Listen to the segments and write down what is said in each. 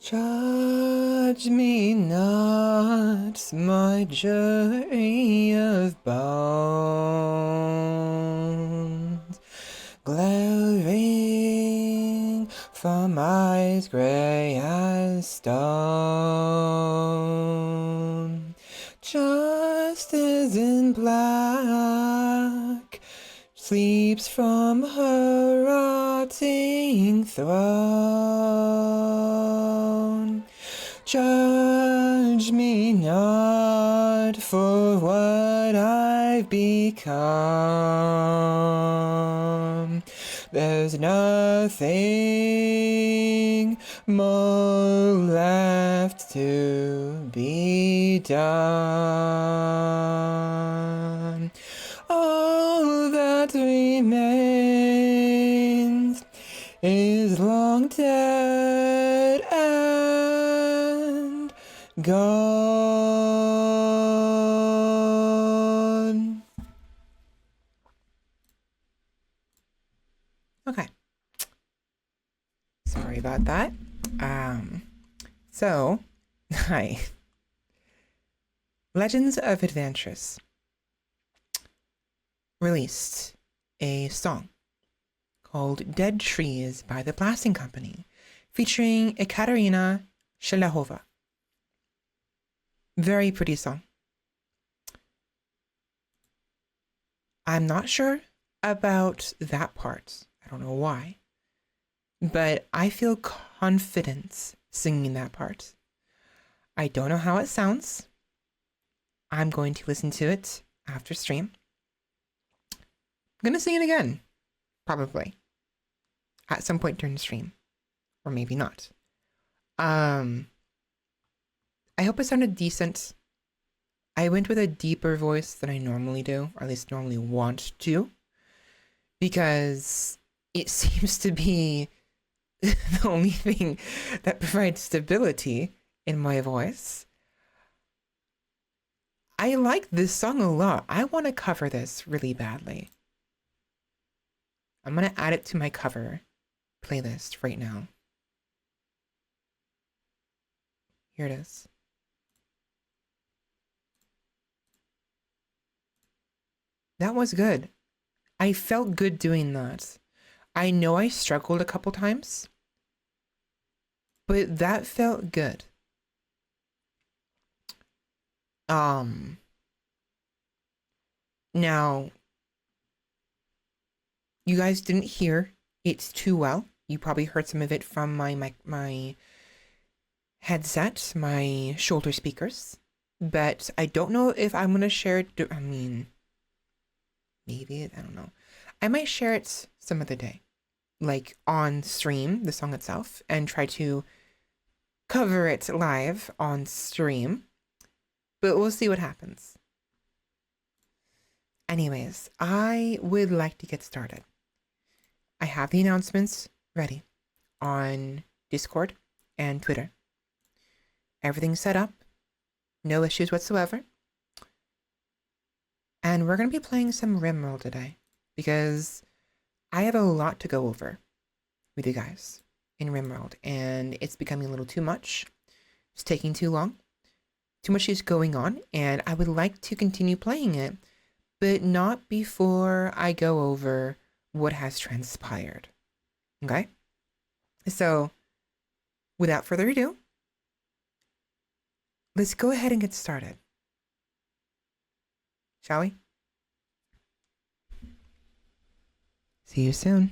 Judge me not, my jury of bones, glaring from eyes gray as stone. Justice in black sleeps from her rotting throne. Judge me not for what I've become. There's nothing more left to be done. All that remains is long dead and gone. Okay. Sorry about that. Hi. Legends of Adventures released a song called Dead Trees by the Blasting Company, featuring Ekaterina Shelahova. Very pretty song. I'm not sure about that part. I don't know why. But I feel confident singing that part. I don't know how it sounds. I'm going to listen to it after stream. I'm going to sing it again, probably, at some point during the stream, or maybe not. I hope it sounded decent. I went with a deeper voice than I normally do, or at least normally want to, because it seems to be the only thing that provides stability in my voice. I like this song a lot. I want to cover this really badly. I'm going to add it to my cover playlist right now. Here it is. That was good. I felt good doing that. I know I struggled a couple times, but that felt good. Now, you guys didn't hear it too well. You probably heard some of it from my headset, my shoulder speakers, but I don't know if I'm gonna share it. I mean, maybe, I don't know. I might share it some other day, like on stream, the song itself, and try to cover it live on stream, but we'll see what happens. Anyways, I would like to get started. I have the announcements ready on Discord and Twitter. Everything's set up, no issues whatsoever. And we're going to be playing some RimWorld today, because I have a lot to go over with you guys in RimWorld, and it's becoming a little too much. It's taking too long. Too much is going on, and I would like to continue playing it, but not before I go over what has transpired. Okay? So, without further ado, let's go ahead and get started. Shall we? See you soon.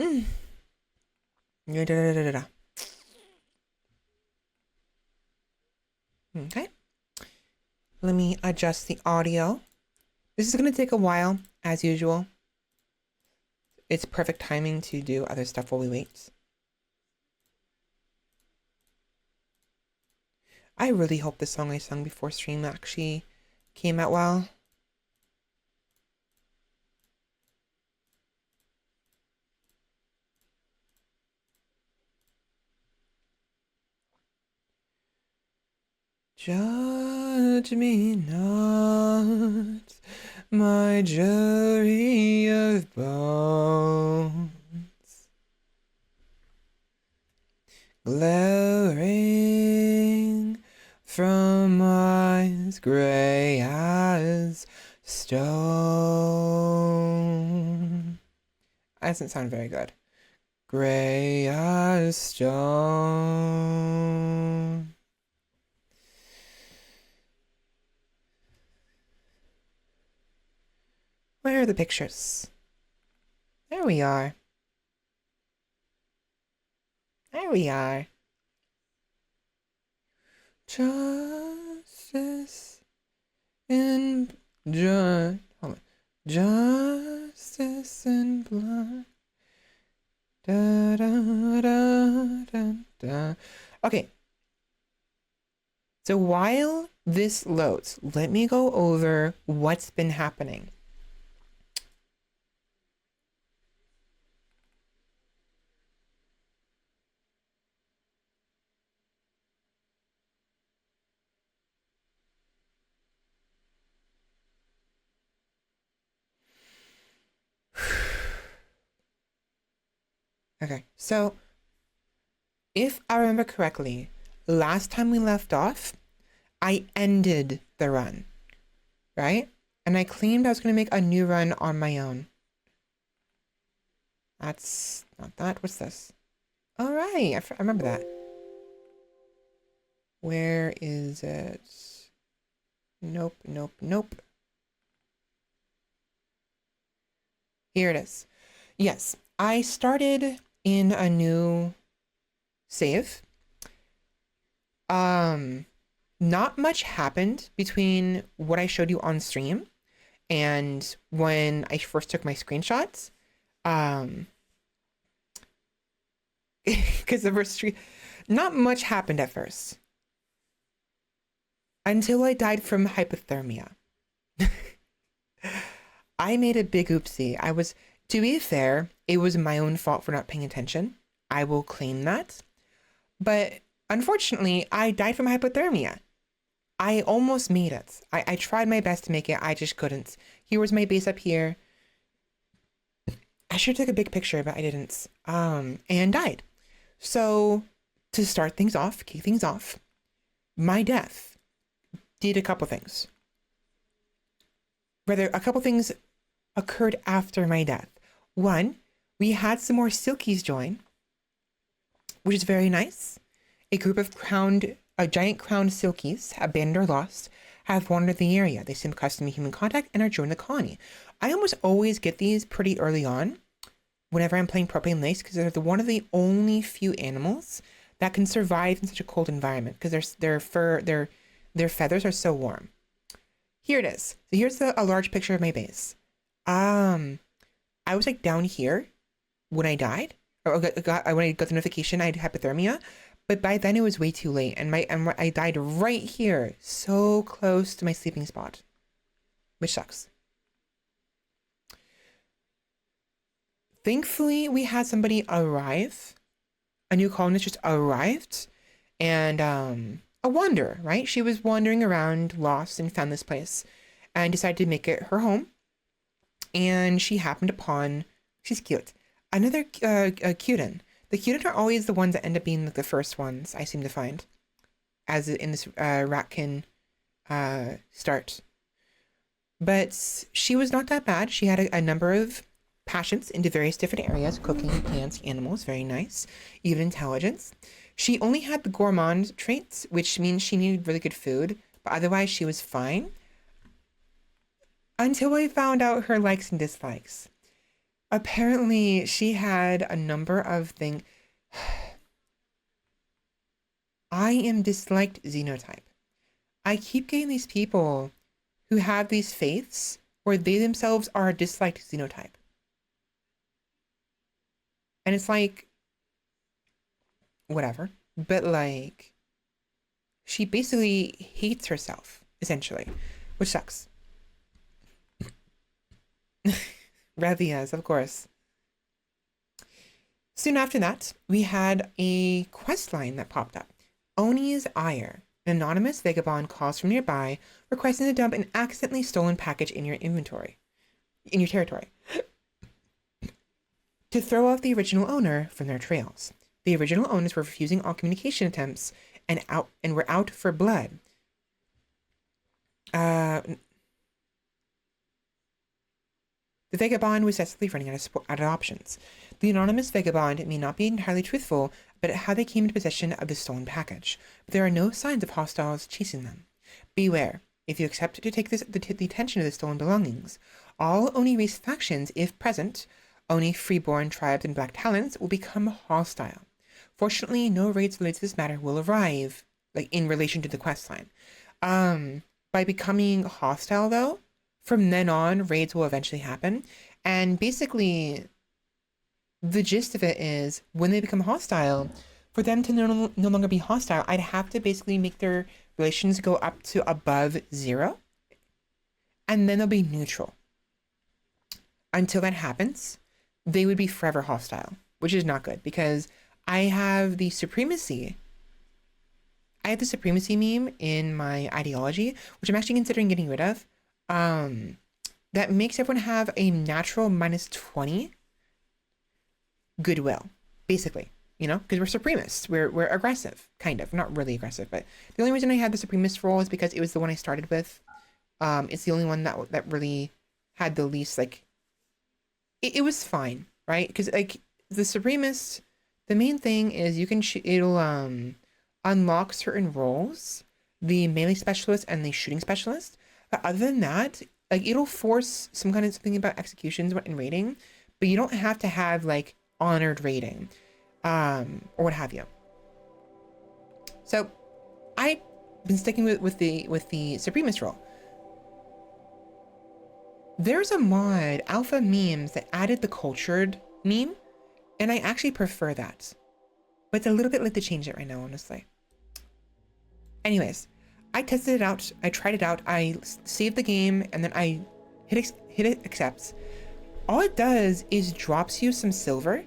Mm. Da, da, da, da, da. Okay. Let me adjust the audio. This is going to take a while, as usual. It's perfect timing to do other stuff while we wait. I really hope the song I sung before stream actually came out well. Judge me not, my jury of bones, glaring from eyes gray as stone. That doesn't sound very good. Gray as stone. Where are the pictures? There we are. There we are. Justice in hold on. Justice in blood. Da, da, da, da, da. Okay. So while this loads, let me go over what's been happening. Okay, so if I remember correctly, last time we left off, I ended the run, right? And I claimed I was going to make a new run on my own. That's not that. What's this? All right, I remember that. Where is it? Nope, nope, nope. Here it is. Yes, I started in a new save. Not much happened between what I showed you on stream and when I first took my screenshots. Because the first stream, not much happened at first. Until I died from hypothermia. I made a big oopsie. To be fair, it was my own fault for not paying attention. I will claim that. But unfortunately, I died from hypothermia. I almost made it. I tried my best to make it. I just couldn't. Here was my base up here. I should have took a big picture, but I didn't. And died. So to start things off, kick things off, my death did a couple things. Rather, a couple things occurred after my death. One, we had some more silkies join, which is very nice. A group of giant crowned silkies, abandoned or lost, have wandered the area. They seem accustomed to human contact and are joining the colony. I almost always get these pretty early on whenever I'm playing propane lace because they're one of the only few animals that can survive in such a cold environment because their feathers are so warm. Here it is. So here's a large picture of my base. I was like down here when I died, or when I got the notification I had hypothermia, but by then it was way too late, and I died right here, so close to my sleeping spot, which sucks. Thankfully, we had somebody arrive. A new colonist just arrived, and a wanderer, right? She was wandering around, lost, and found this place, and decided to make it her home. And she happened upon, she's cute, another Cuden. The Cuden are always the ones that end up being like the first ones I seem to find, as in this Ratkin start. But she was not that bad. She had a number of passions into various different areas: cooking, plants, animals, very nice, even intelligence. She only had the gourmand traits, which means she needed really good food, but otherwise she was fine. Until I found out her likes and dislikes. Apparently, she had a number of things. I am disliked xenotype. I keep getting these people who have these faiths where they themselves are a disliked xenotype. And it's like, whatever. But like, she basically hates herself, essentially, which sucks. Revias, of course. Soon after that, we had a quest line that popped up. Oni's Ire. An anonymous vagabond calls from nearby, requesting to dump an accidentally stolen package in your territory, to throw off the original owner from their trails. The original owners were refusing all communication attempts and were out for blood. The vagabond was desperately running out of options. The anonymous vagabond may not be entirely truthful about how they came into possession of the stolen package, but there are no signs of hostiles chasing them. Beware, if you accept to take the attention of the stolen belongings, all Oni race factions, if present, Oni freeborn tribes and black talents, will become hostile. Fortunately, no raids related to this matter will arrive, like in relation to the questline. By becoming hostile though, from then on, raids will eventually happen. And basically, the gist of it is when they become hostile, for them to no longer be hostile, I'd have to basically make their relations go up to above 0. And then they'll be neutral. Until that happens, they would be forever hostile, which is not good because I have the supremacy meme in my ideology, which I'm actually considering getting rid of. That makes everyone have a natural -20 goodwill, basically, you know, because we're supremacists, we're aggressive, kind of, not really aggressive, but the only reason I had the supremacist role is because it was the one I started with. It's the only one that really had the least, like, it was fine, right? Because like the supremacist, the main thing is you can it'll unlock certain roles, the melee specialist and the shooting specialist. But other than that, like it'll force some kind of something about executions in raiding, but you don't have to have like honored raiding, or what have you. So I've been sticking with the supremacist role. There's a mod, Alpha Memes, that added the cultured meme, and I actually prefer that. But it's a little bit late to change it right now, honestly. Anyways, I tested it out, I tried it out, I saved the game, and then I hit accepts. All it does is drops you some silver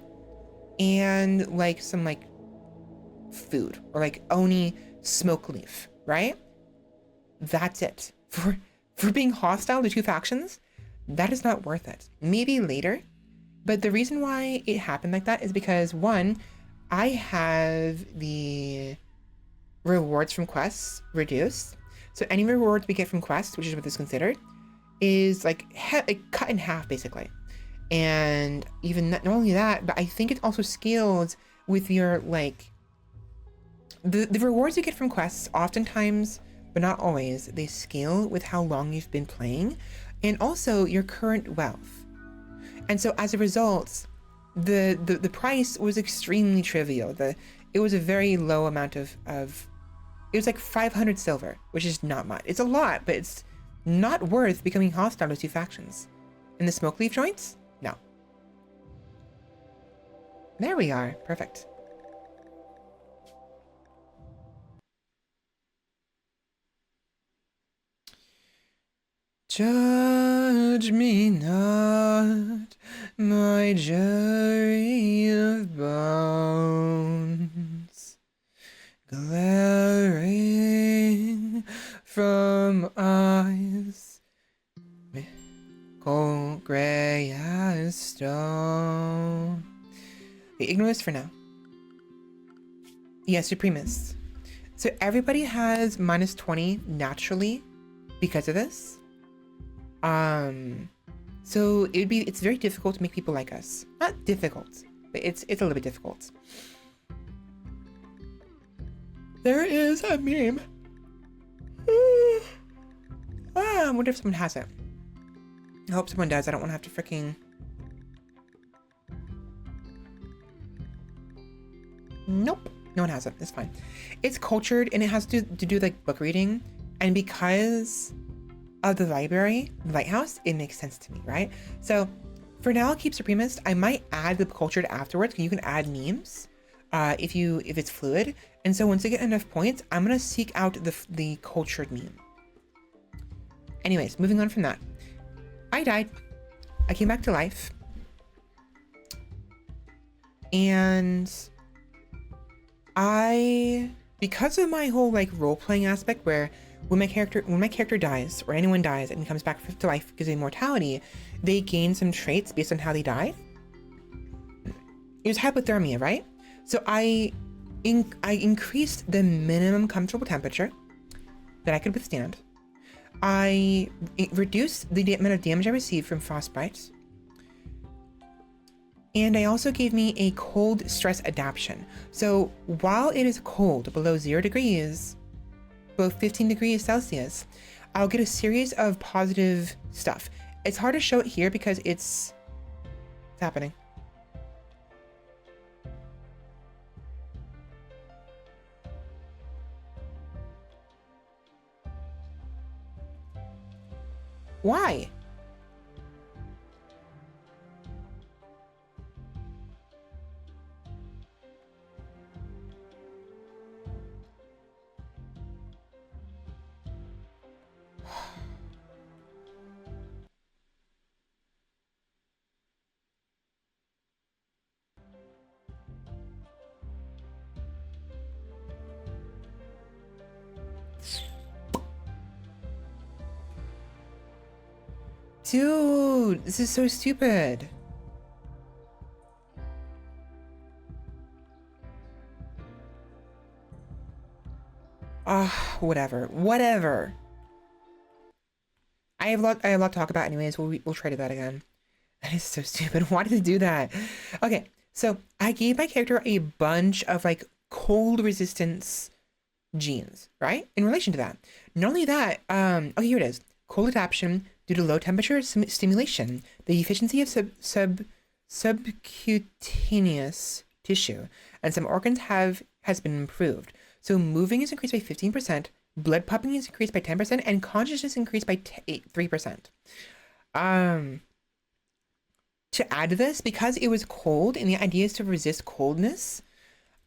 and like some like food or like Oni smoke leaf, right? That's it. For being hostile to two factions, that is not worth it. Maybe later, but the reason why it happened like that is because one, I have the rewards from quests reduced. So any rewards we get from quests, which is what this is considered, is like cut in half basically. And even not only that, but I think it also scales with your like the rewards you get from quests oftentimes, but not always, they scale with how long you've been playing and also your current wealth. And so as a result, the price was extremely trivial. It was a very low amount of it was like 500 silver, which is not much. It's a lot, but it's not worth becoming hostile to two factions. In the smoke leaf joints? No. There we are. Perfect. Judge me not, my jury of bones, glaring from eyes cold gray as stone. Okay, ignore this for now. Yeah, supremacists. So everybody has -20 naturally because of this. So it's very difficult to make people like us. Not difficult, but it's a little bit difficult. There is a meme. I wonder if someone has it. I hope someone does. I don't want to have to freaking Nope, no one has it. It's fine. It's cultured and it has to do like book reading. And because of the library, lighthouse, it makes sense to me, right? So for now, I'll keep Supremist. I might add the cultured afterwards. You can add memes if it's fluid. And so once I get enough points, I'm gonna seek out the cultured meme. Anyways, moving on from that. I died. I came back to life. And because of my whole like role-playing aspect where when my character dies or anyone dies and comes back to life because of immortality, they gain some traits based on how they died. It was hypothermia, right? So I increased the minimum comfortable temperature that I could withstand. I reduced the amount of damage I received from frostbite. And I also gave me a cold stress adaptation. So while it is cold, below 0 degrees, below 15 degrees Celsius, I'll get a series of positive stuff. It's hard to show it here because it's happening. Why? Dude, this is so stupid. Whatever. I have a lot to talk about anyways. We'll try to that again. That is so stupid. Why did it do that? Okay, so I gave my character a bunch of like cold resistance genes, right? In relation to that. Not only that, okay, here it is. Cold adaptation due to low temperature stimulation. The efficiency of subcutaneous tissue and some organs has been improved. So moving is increased by 15%, blood pumping is increased by 10%, and consciousness increased by 3%. To add to this, because it was cold and the idea is to resist coldness,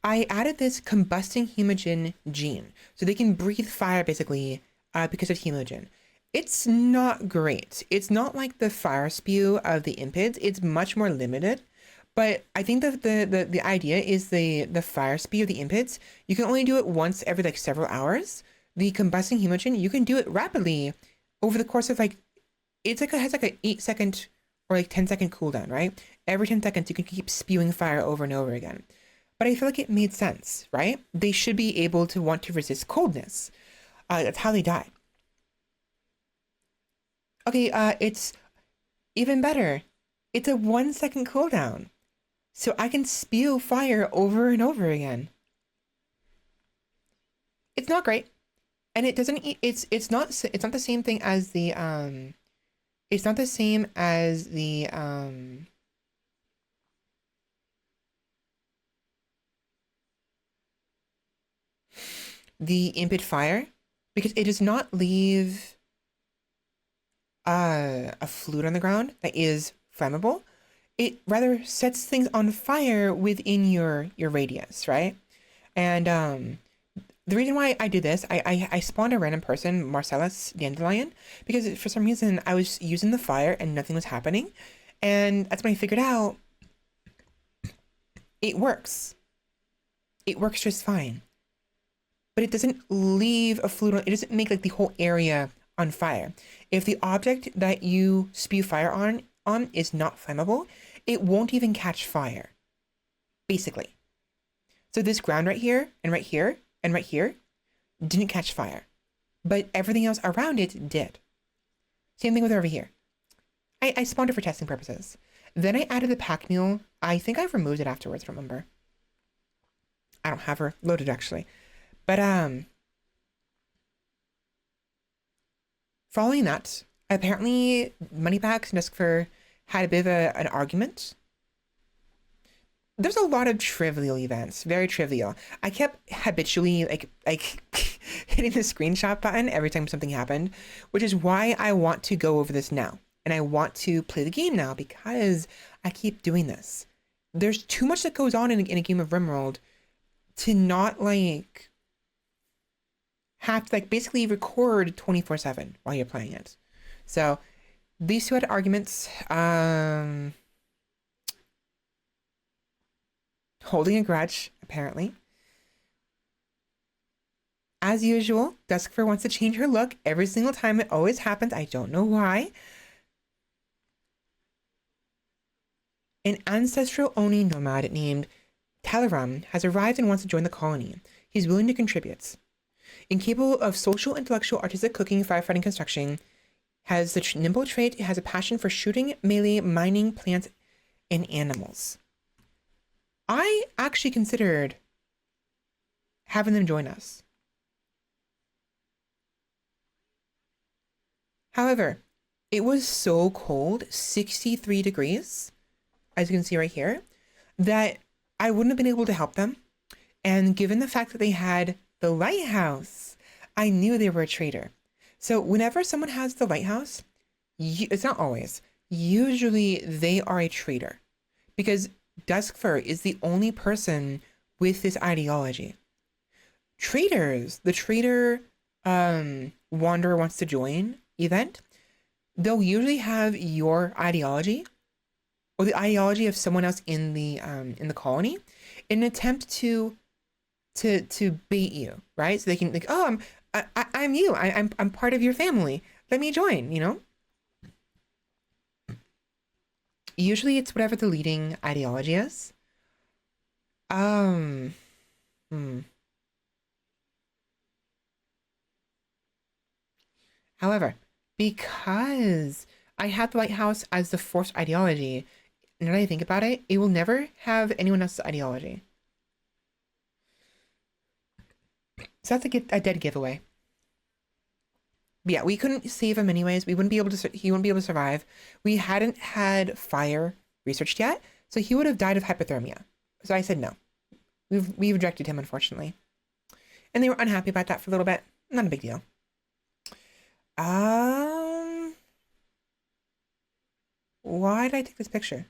I added this combusting hemogen gene. So they can breathe fire basically because of hemogen. It's not great. It's not like the fire spew of the impids. It's much more limited. But I think that the idea is the fire spew of the impids, you can only do it once every like several hours. The combusting hemogen, you can do it rapidly over the course of like, it has like an 8-second or like 10-second cooldown, right? Every 10 seconds, you can keep spewing fire over and over again. But I feel like it made sense, right? They should be able to want to resist coldness. That's how they died. Okay, it's even better. It's a 1-second cooldown. So I can spew fire over and over again. It's not great. And it doesn't it's not the same thing as the it's not the same as the impid fire, because it does not leave a fluid on the ground that is flammable. It rather sets things on fire within your radius, right? And the reason why I did this, I spawned a random person, Marcellus Dandelion, because for some reason I was using the fire and nothing was happening. And that's when I figured out it works. It works just fine. But it doesn't leave a fluid, it doesn't make like the whole area on fire. If the object that you spew fire on is not flammable, it won't even catch fire, basically. So this ground right here and right here and right here didn't catch fire, but everything else around it did. Same thing with over here. I spawned it for testing purposes. Then I added the pack mule. I think I removed it afterwards, I don't remember. I don't have her loaded actually. But following that, apparently Moneybags and Duskfur had a bit of an argument. there's a lot of trivial events, very trivial. I kept habitually like hitting the screenshot button every time something happened, which is why I want to go over this now. And I want to play the game now because I keep doing this. There's too much that goes on in a game of RimWorld to not like have to like basically record 24/7 while you're playing it. So these two had arguments. Holding a grudge, apparently. As usual, Duskfur wants to change her look every single time. It always happens. I don't know why. An ancestral Oni nomad named Talaram has arrived and wants to join the colony. He's willing to contribute. Incapable of social, intellectual, artistic cooking, firefighting, construction, has the nimble trait, has a passion for shooting, melee, mining, plants, and animals. I actually considered having them join us. However, it was so cold, 63 degrees, as you can see right here, that I wouldn't have been able to help them. And given the fact that they had the lighthouse, I knew they were a traitor. So whenever someone has the lighthouse, it's not always, usually they are a traitor. Because Duskfur is the only person with this ideology. Traitors, the traitor Wanderer wants to join event, they'll usually have your ideology or the ideology of someone else in the colony in an attempt to bait you, right? So they can like, oh, I'm you. I'm part of your family. Let me join, you know? Usually it's whatever the leading ideology is. However, because I have the lighthouse as the forced ideology, now that I think about it, it will never have anyone else's ideology. So that's a dead giveaway. But yeah, we couldn't save him anyways. He wouldn't be able to survive. We hadn't had fire researched yet, so he would have died of hypothermia. So I said no. We rejected him, unfortunately. And they were unhappy about that for a little bit. Not a big deal. Why did I take this picture?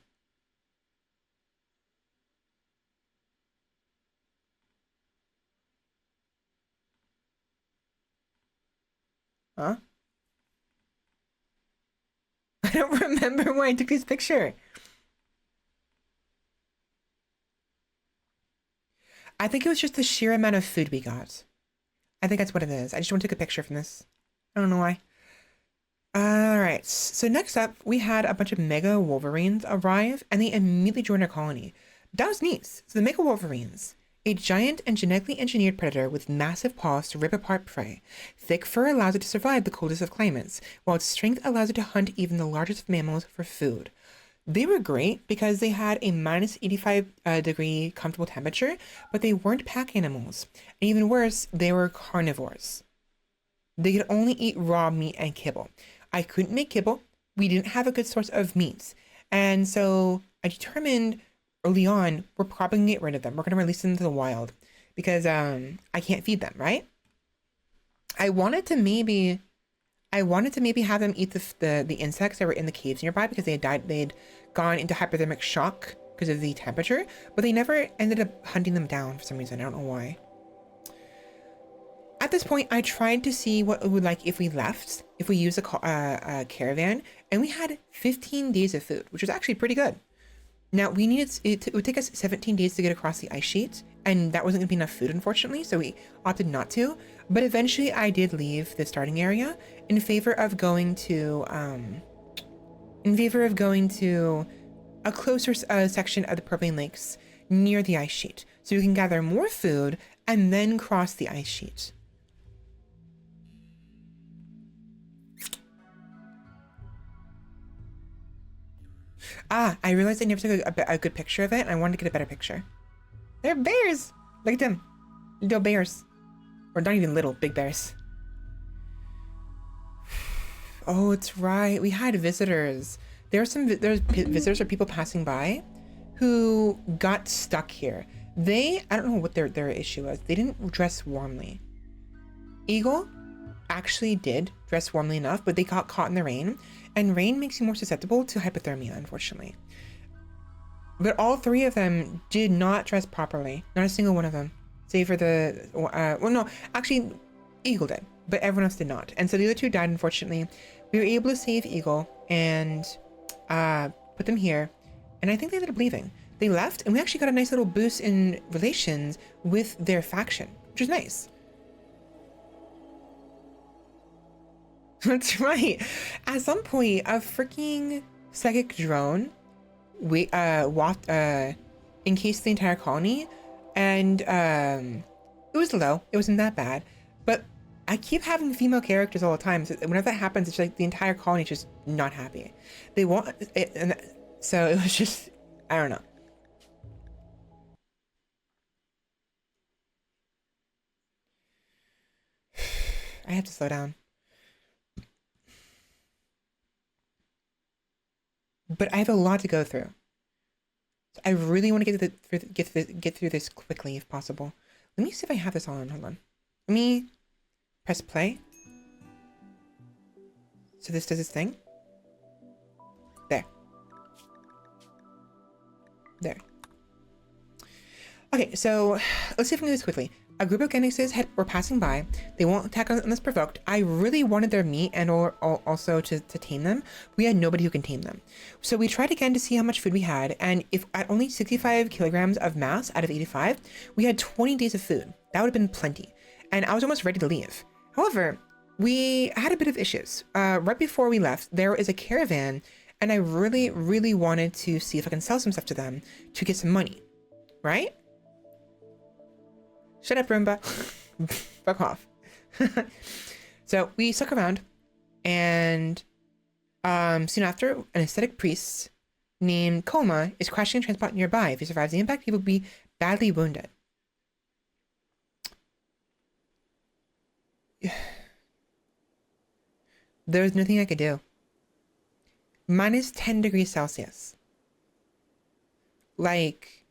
Huh? I don't remember why I took this picture. I think it was just the sheer amount of food we got. I think that's what it is. I just want to take a picture from this. I don't know why. Alright, so next up, we had a bunch of Mega Wolverines arrive, and they immediately joined our colony. That was neat. So the Mega Wolverines, a giant and genetically engineered predator with massive paws to rip apart prey. Thick fur allows it to survive the coldest of climates, while its strength allows it to hunt even the largest of mammals for food. They were great because they had a minus 85 degree comfortable temperature, but they weren't pack animals. And even worse, they were carnivores. They could only eat raw meat and kibble. I couldn't make kibble. We didn't have a good source of meats. And so I determined early on, we're probably going to get rid of them. We're going to release them into the wild because I can't feed them, right? I wanted to maybe have them eat the insects that were in the caves nearby because they had died. They'd gone into hypothermic shock because of the temperature, but they never ended up hunting them down for some reason. I don't know why. At this point, I tried to see what it would like if we left, if we used a caravan, and we had 15 days of food, which was actually pretty good. Now, it would take us 17 days to get across the ice sheet, and that wasn't going to be enough food, unfortunately, so we opted not to. But eventually, I did leave the starting area in favor of going to a closer section of the Propane Lakes near the ice sheet, so we can gather more food and then cross the ice sheet. I realized I never took a good picture of it, and I wanted to get a better picture. They're bears! Look at them. Little bears. Or not even little, big bears. Oh, it's right. We had visitors. There's visitors or people passing by who got stuck here. I don't know what their issue was. They didn't dress warmly. Eagle actually did dress warmly enough, but they got caught in the rain, and rain makes you more susceptible to hypothermia, unfortunately. But all three of them did not dress properly. Not a single one of them. Save for the, well, no, actually, Eagle did, but everyone else did not. And so the other two died, unfortunately. We were able to save Eagle and put them here. And I think they ended up leaving. They left, and we actually got a nice little boost in relations with their faction, which is nice. That's right. At some point, a freaking psychic drone encased the entire colony, and it was low. It wasn't that bad, but I keep having female characters all the time. So whenever that happens, it's like the entire colony is just not happy. They want it, and so it was just, I don't know. I have to slow down. But I have a lot to go through. So I really want to get through this quickly if possible. Let me see if I have this on. Hold on. Let me press play. So this does its thing. There. There. Okay, so let's see if we can do this quickly. A group of Genixes were passing by. They won't attack unless provoked. I really wanted their meat and or also to tame them. We had nobody who can tame them. So we tried again to see how much food we had, and if at only 65 kilograms of mass out of 85, we had 20 days of food. That would have been plenty. And I was almost ready to leave. However, we had a bit of issues. Right before we left, there is a caravan, and I really, really wanted to see if I can sell some stuff to them to get some money, right? Shut up, Roomba. Fuck off. So we stuck around, and soon after, an aesthetic priest named Koma is crashing a transport nearby. If he survives the impact, he will be badly wounded. There's nothing I could do. Minus 10 degrees Celsius. Like,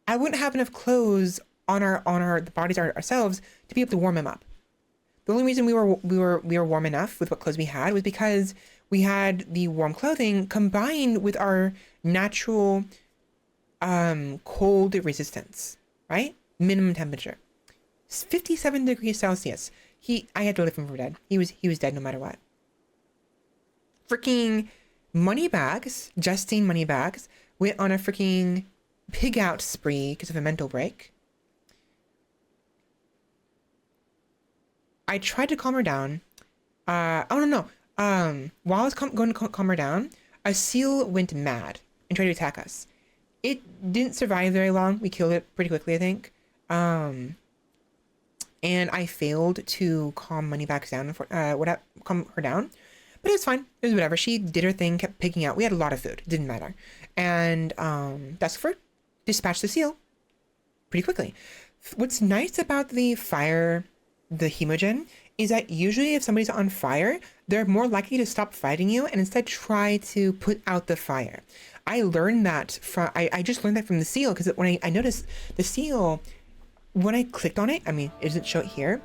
I wouldn't have enough clothes on the bodies ourselves to be able to warm him up. The only reason we were warm enough with what clothes we had was because we had the warm clothing combined with our natural cold resistance, right? Minimum temperature. 57 degrees Celsius. I had to live him for dead. He was dead no matter what. Freaking money bags, Justine money bags, went on a freaking pig out spree because of a mental break. I tried to calm her down. While I was going to calm her down, a seal went mad and tried to attack us. It didn't survive very long. We killed it pretty quickly, I think. And I failed to calm Moneybags down, calm her down. But it was fine. It was whatever. She did her thing, kept picking out. We had a lot of food. It didn't matter. And Duskford dispatched the seal pretty quickly. What's nice about the hemogen, is that usually if somebody's on fire, they're more likely to stop fighting you and instead try to put out the fire. I learned that I just learned that from the seal, because when I noticed the seal, when I clicked on it, I mean, it doesn't show it here,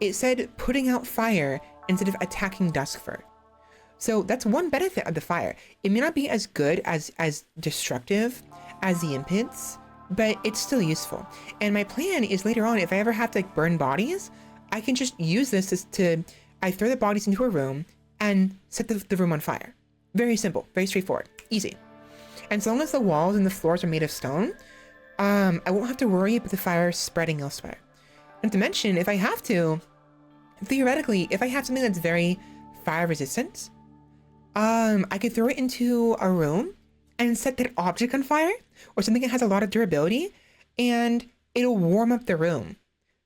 it said putting out fire instead of attacking Duskford. So that's one benefit of the fire. It may not be as good as destructive as the impids, but it's still useful. And my plan is later on, if I ever have to burn bodies, I can just use this I throw the bodies into a room and set the room on fire. Very simple, very straightforward, easy. And so long as the walls and the floors are made of stone, I won't have to worry about the fire spreading elsewhere. And to mention, if I have to, theoretically, if I have something that's very fire resistant, I could throw it into a room and set that object on fire, or something that has a lot of durability, and it'll warm up the room.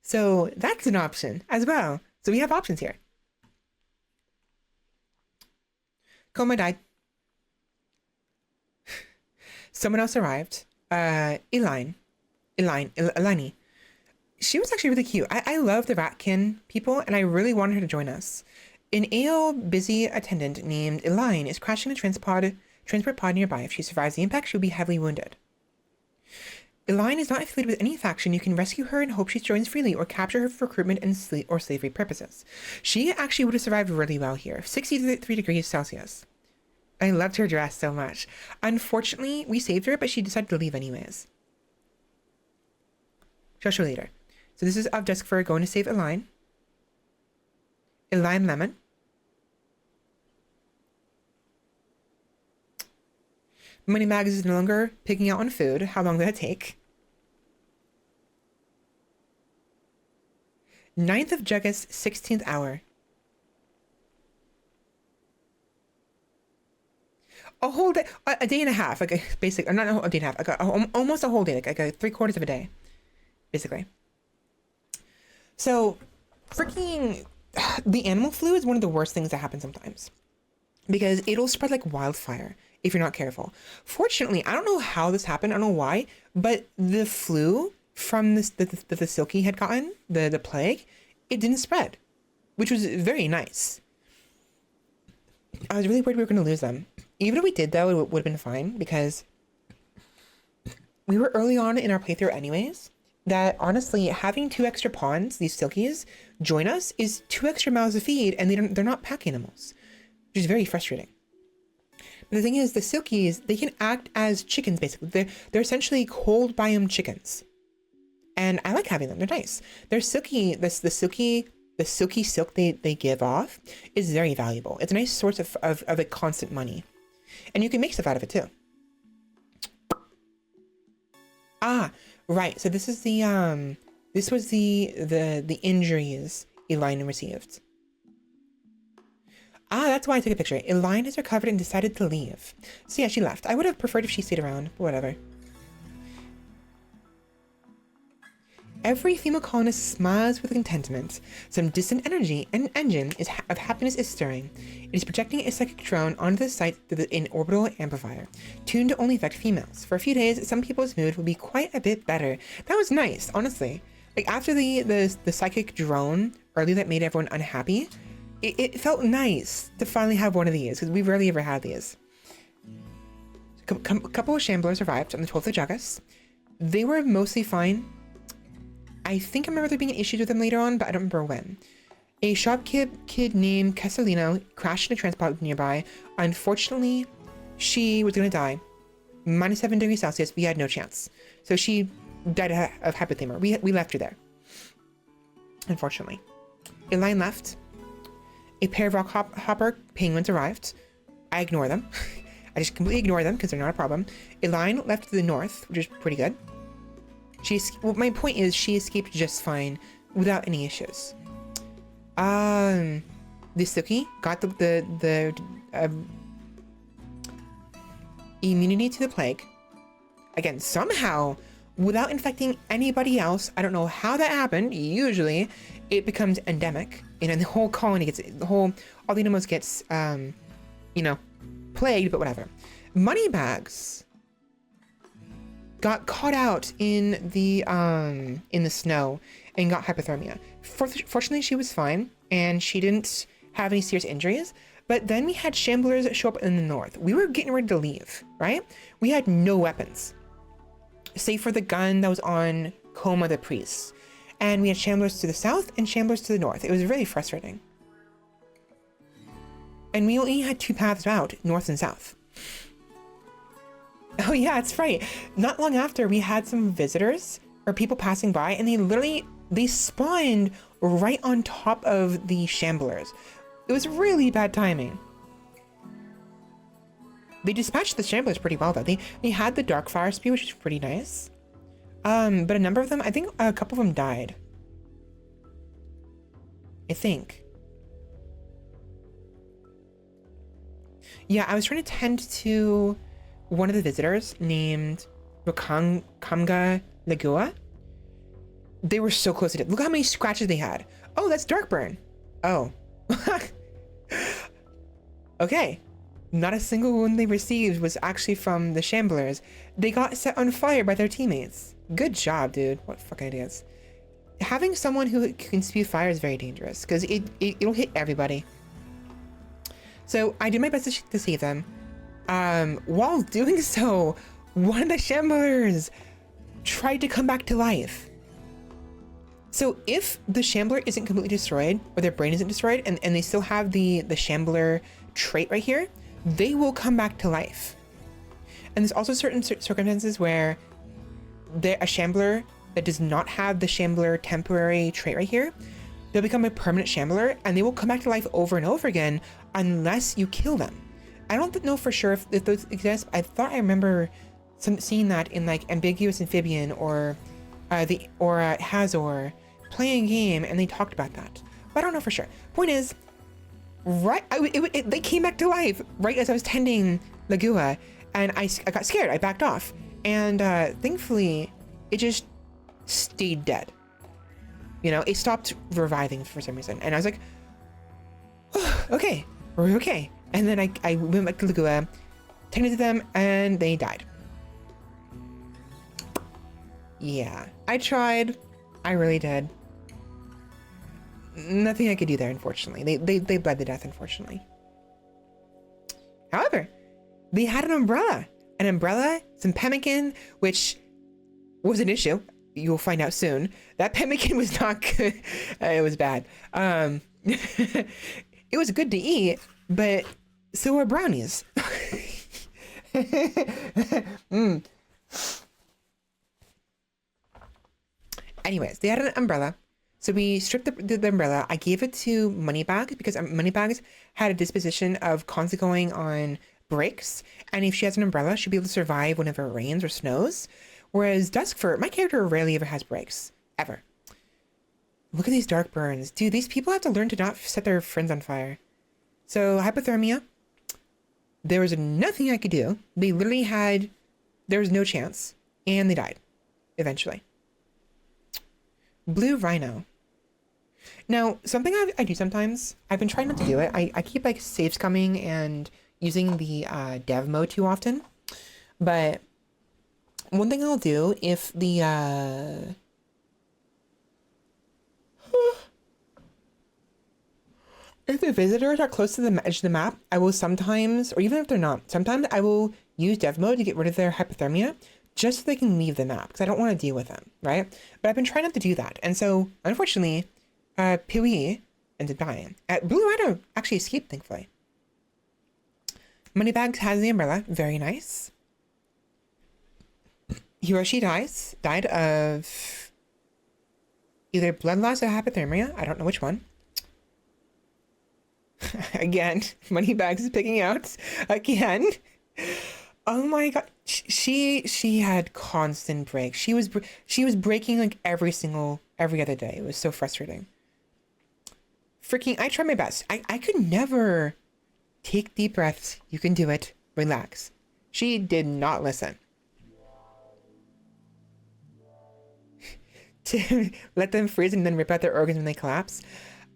So that's an option as well. So we have options here. Koma died. Someone else arrived. Elani. She was actually really cute. I love the Ratkin people, and I really wanted her to join us. An AO busy attendant named Elaine is crashing a transpod Transport pod nearby. If she survives the impact, she'll be heavily wounded. Elaine is not affiliated with any faction. You can rescue her and hope she joins freely or capture her for recruitment and or slavery purposes. She actually would have survived really well here. 63 degrees Celsius. I loved her dress so much. Unfortunately, we saved her, but she decided to leave anyways. I'll show you later. So this is of Duskfur going to save Elaine. Elaine Lemon. Moneybags is no longer picking out on food. How long did it take? 9th of August, 16th hour. A whole day, a day and a half, like basically, not a day and a half, like almost a whole day, like a 3/4 of a day, basically. So, freaking, the animal flu is one of the worst things that happen sometimes, because it'll spread like wildfire if you're not careful. Fortunately, I don't know how this happened, I don't know why, but the flu from this the Silky had gotten, the plague, it didn't spread, which was very nice. I was really worried we were going to lose them. Even if we did, though, it would have been fine, because we were early on in our playthrough anyways, that honestly, having 2 extra pawns, these Silkies, join us is 2 extra mouths to feed, and they're not pack animals, which is very frustrating. But the thing is, the Silkies, they can act as chickens, basically. They're essentially cold biome chickens. And I like having them. They're nice. They're silky. The silky silk they give off is very valuable. It's a nice source of a constant money. And you can make stuff out of it too. Ah, right. So this is this was the injuries Elaine received. Ah, that's why I took a picture. Elaine has recovered and decided to leave. So yeah, she left. I would have preferred if she stayed around, but whatever. Every female colonist smiles with contentment. Some distant energy and engine of happiness is stirring. It is projecting a psychic drone onto the site through an orbital amplifier, tuned to only affect females. For a few days, some people's mood will be quite a bit better. That was nice, honestly. Like, after the psychic drone earlier that made everyone unhappy, it felt nice to finally have one of these, because we rarely ever had these. A couple of shamblers arrived on the 12th of August. They were mostly fine. I think I remember there being issues with them later on, but I don't remember when. A shop kid named Castellino crashed in a transport nearby. Unfortunately, she was going to die. -7 degrees Celsius, we had no chance. So she died of hypothermia. We left her there. Unfortunately. Elaine left. A pair of rock hopper penguins arrived. I ignore them. I just completely ignore them because they're not a problem. Elaine left to the north, which is pretty good. Well, my point is she escaped just fine without any issues. The Suki got the immunity to the plague. Again, somehow, without infecting anybody else. I don't know how that happened. Usually, it becomes endemic. You know, the whole colony gets, all the animals gets, you know, plagued, but whatever. Moneybags got caught out in the snow and got hypothermia. Fortunately, she was fine and she didn't have any serious injuries. But then we had shamblers show up in the north. We were getting ready to leave, right? We had no weapons, save for the gun that was on Coma the priest. And we had shamblers to the south and shamblers to the north. It was really frustrating. And we only had 2 paths out, north and south. Oh yeah, that's right. Not long after, we had some visitors or people passing by, and they spawned right on top of the shamblers. It was really bad timing. They dispatched the shamblers pretty well though. They had the dark fire speed, which is pretty nice. But a number of them, I think a couple of them died. I think. Yeah, I was trying to tend to one of the visitors named Kamga Lagua. They were so close to it. Look how many scratches they had. Oh, that's Darkburn. Oh. Okay. Not a single wound they received was actually from the shamblers. They got set on fire by their teammates. Good job, dude. What fucking idiots. Having someone who can spew fire is very dangerous because it'll hit everybody. So I did my best to save them. While doing so, one of the Shamblers tried to come back to life. So if the Shambler isn't completely destroyed, or their brain isn't destroyed, and they still have the Shambler trait right here, they will come back to life. And there's also certain circumstances where a Shambler that does not have the Shambler temporary trait right here, they'll become a permanent Shambler, and they will come back to life over and over again unless you kill them. I don't know for sure if those exist. I thought I remember seeing that in like Ambiguous Amphibian or Hazor playing a game, and they talked about that. But I don't know for sure. Point is, they came back to life right as I was tending Lagua, and I got scared. I backed off, and thankfully, it just stayed dead. You know, it stopped reviving for some reason, and I was like, oh, okay, we're okay. And then I went back to Lagua, tended to them, and they died. Yeah, I tried. I really did. Nothing I could do there, unfortunately. They bled to death, unfortunately. However, they had an umbrella. Some pemmican, which was an issue. You'll find out soon. That pemmican was not good. It was bad. It was good to eat, but so are brownies. Anyways, they had an umbrella. So we stripped the umbrella. I gave it to Moneybags because Moneybags had a disposition of constantly going on breaks. And if she has an umbrella, she'll be able to survive whenever it rains or snows. Whereas Duskfur, my character rarely ever has breaks. Ever. Look at these dark burns. Dude, these people have to learn to not set their friends on fire. So hypothermia. There was nothing I could do. They literally there was no chance. And they died. Eventually. Blue Rhino. Now, something I do sometimes, I've been trying not to do it. I keep like saves coming and using the dev mode too often. But one thing I'll do if the if the visitors are close to the edge of the map, I will sometimes, or even if they're not, sometimes I will use dev mode to get rid of their hypothermia just so they can leave the map, because I don't want to deal with them, right? But I've been trying not to do that. And so, unfortunately, Pui ended up dying. Blue Rhino actually escaped, thankfully. Moneybags has the umbrella. Very nice. Hiroshi died of either blood loss or hypothermia. I don't know which one. Again, Moneybags is picking out. Again. Oh my god. She had constant breaks. She was breaking like every other day. It was so frustrating. Freaking, I tried my best. I could never take deep breaths. You can do it. Relax. She did not listen. To let them freeze and then rip out their organs when they collapse.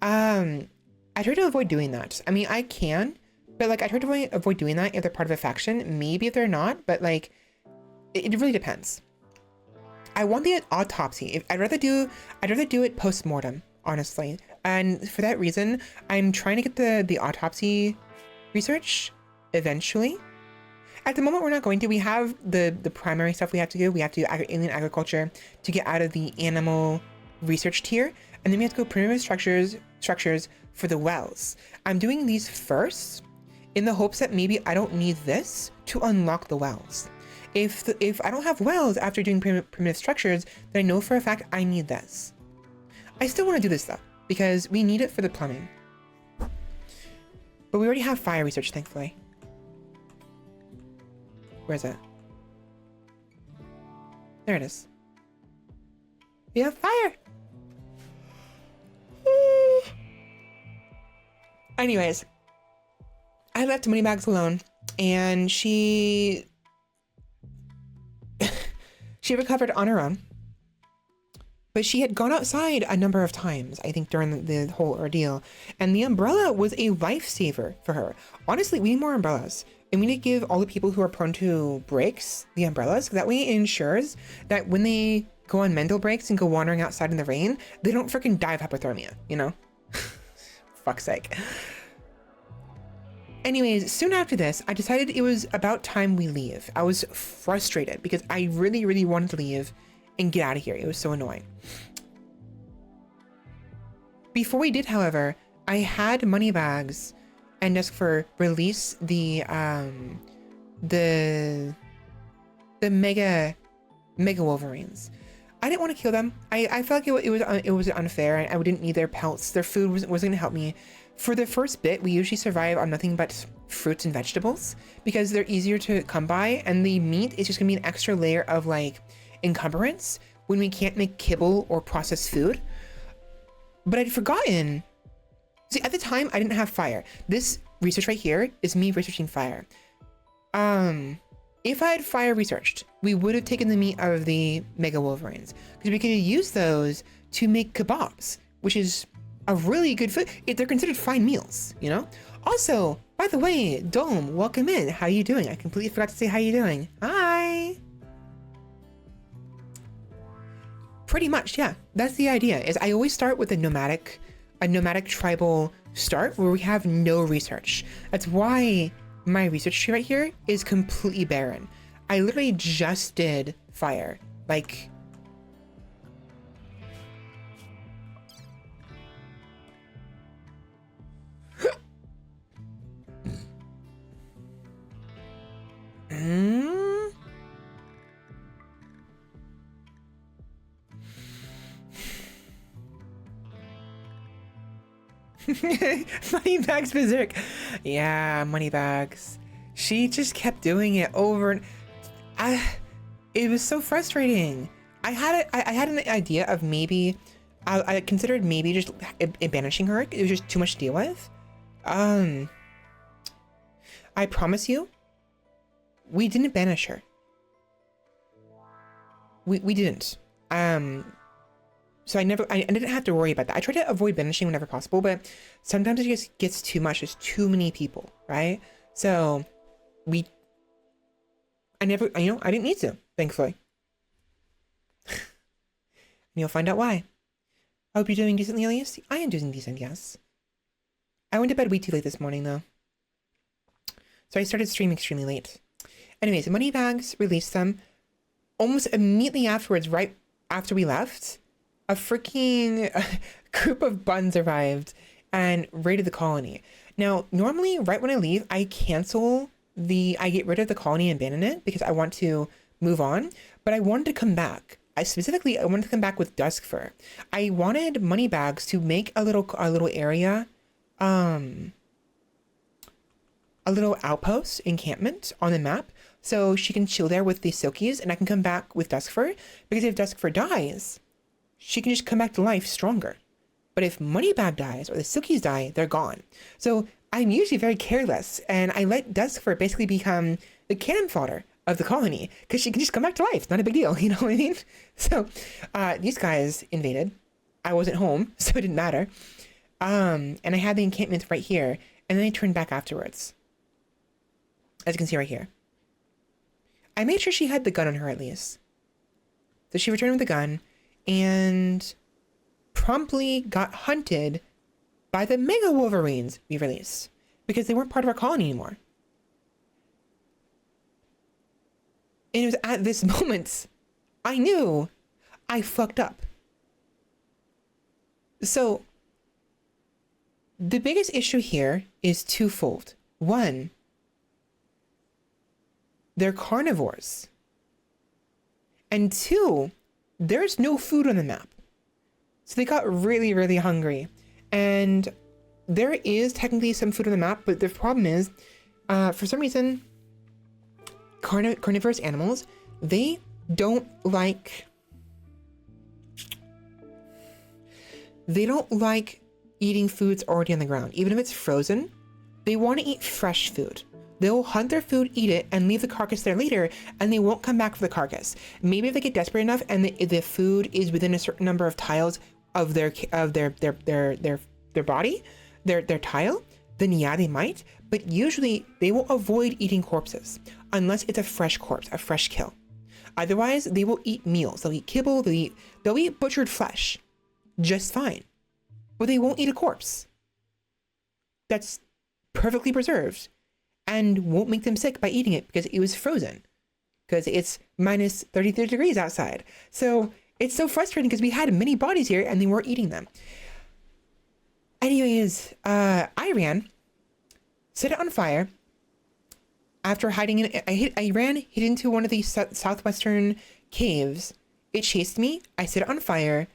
I try to avoid doing that. I mean, I can, but like I try to avoid doing that if they're part of a faction. Maybe if they're not, but like it really depends. I want the autopsy. I'd rather do it post-mortem, honestly. And for that reason, I'm trying to get the autopsy research eventually. At the moment, we're not going to. We have the primary stuff we have to do. We have to do alien agriculture to get out of the animal research tier. And then we have to go primitive structures for the wells. I'm doing these first in the hopes that maybe I don't need this to unlock the wells. If I don't have wells after doing primitive structures, then I know for a fact I need this. I still want to do this though, because we need it for the plumbing. But we already have fire research, thankfully. Where is it? There it is. We have fire! Anyways, I left Moneybags alone, and she recovered on her own. But she had gone outside a number of times, I think, during the whole ordeal. And the umbrella was a lifesaver for her. Honestly, we need more umbrellas. And we need to give all the people who are prone to breaks the umbrellas. That way it ensures that when they go on mental breaks and go wandering outside in the rain, they don't freaking die of hypothermia, you know? Fuck's sake. Anyways, soon after this, I decided it was about time we leave. I was frustrated because I really, really wanted to leave and get out of here. It was so annoying. Before we did, however, I had Moneybags and Duskfur release the mega Wolverines. I didn't want to kill them. I felt like it was unfair. I didn't need their pelts. Their food wasn't going to help me. For the first bit, we usually survive on nothing but fruits and vegetables because they're easier to come by, and the meat is just gonna be an extra layer of like encumbrance when we can't make kibble or processed food. But I'd forgotten. See, at the time, I didn't have fire. This research right here is me researching fire. If I had fire researched, we would have taken the meat out of the Mega Wolverines because we could have used those to make kebabs, which is a really good food. They're considered fine meals, you know? Also, by the way, Dome, welcome in. How you doing? I completely forgot to say how you doing. Hi. Pretty much, yeah. That's the idea. Is I always start with a nomadic tribal start where we have no research. That's why my research tree right here is completely barren. I literally just did fire. Like, Moneybags Berserk. Yeah, Moneybags. She just kept doing it over and it was so frustrating. I had an idea of maybe I considered maybe just banishing her. It was just too much to deal with. I promise you, we didn't banish her. We didn't. So I didn't have to worry about that. I try to avoid banishing whenever possible, but sometimes it just gets too much. There's too many people, right? So I didn't need to, thankfully. And you'll find out why. I hope you're doing decently, Elias. I am doing decent, yes. I went to bed way too late this morning, though. So I started streaming extremely late. Anyways, Moneybags released them. Almost immediately afterwards, right after we left, a freaking group of buns arrived and raided the colony. Now, normally, right when I leave, I get rid of the colony and abandon it because I want to move on, but I wanted to come back. I wanted to come back with Duskfur. I wanted Moneybags to make a little area, a little outpost encampment on the map so she can chill there with the Silkies and I can come back with Duskfur, because if Duskfur dies, she can just come back to life stronger. But if Moneybag dies or the Silkies die, they're gone. So I'm usually very careless and I let Duskfur basically become the cannon fodder of the colony because she can just come back to life. It's not a big deal, you know what I mean? So these guys invaded. I wasn't home, so it didn't matter. And I had the encampment right here and then I turned back afterwards. As you can see right here. I made sure she had the gun on her at least. So she returned with the gun and promptly got hunted by the Mega Wolverines we released because they weren't part of our colony anymore. And it was at this moment I knew I fucked up. So the biggest issue here is twofold. One, they're carnivores. And two, there's no food on the map. So they got really, really hungry. And there is technically some food on the map, but the problem is, for some reason, carnivorous animals, they don't like eating foods already on the ground. Even if it's frozen, they want to eat fresh food. They'll hunt their food, eat it, and leave the carcass there later, and they won't come back for the carcass. Maybe if they get desperate enough and the food is within a certain number of tiles of their body, their tile, then yeah, they might. But usually they will avoid eating corpses unless it's a fresh corpse, a fresh kill. Otherwise, they will eat meals. They'll eat kibble. They'll eat butchered flesh, just fine. But they won't eat a corpse. That's perfectly preserved and won't make them sick by eating it because it was frozen, because it's minus 33 degrees outside. So it's so frustrating because we had many bodies here and they weren't eating them. Anyways, I ran, set it on fire. After hiding in it, I ran, hid into one of these southwestern caves. It chased me. I set it on fire.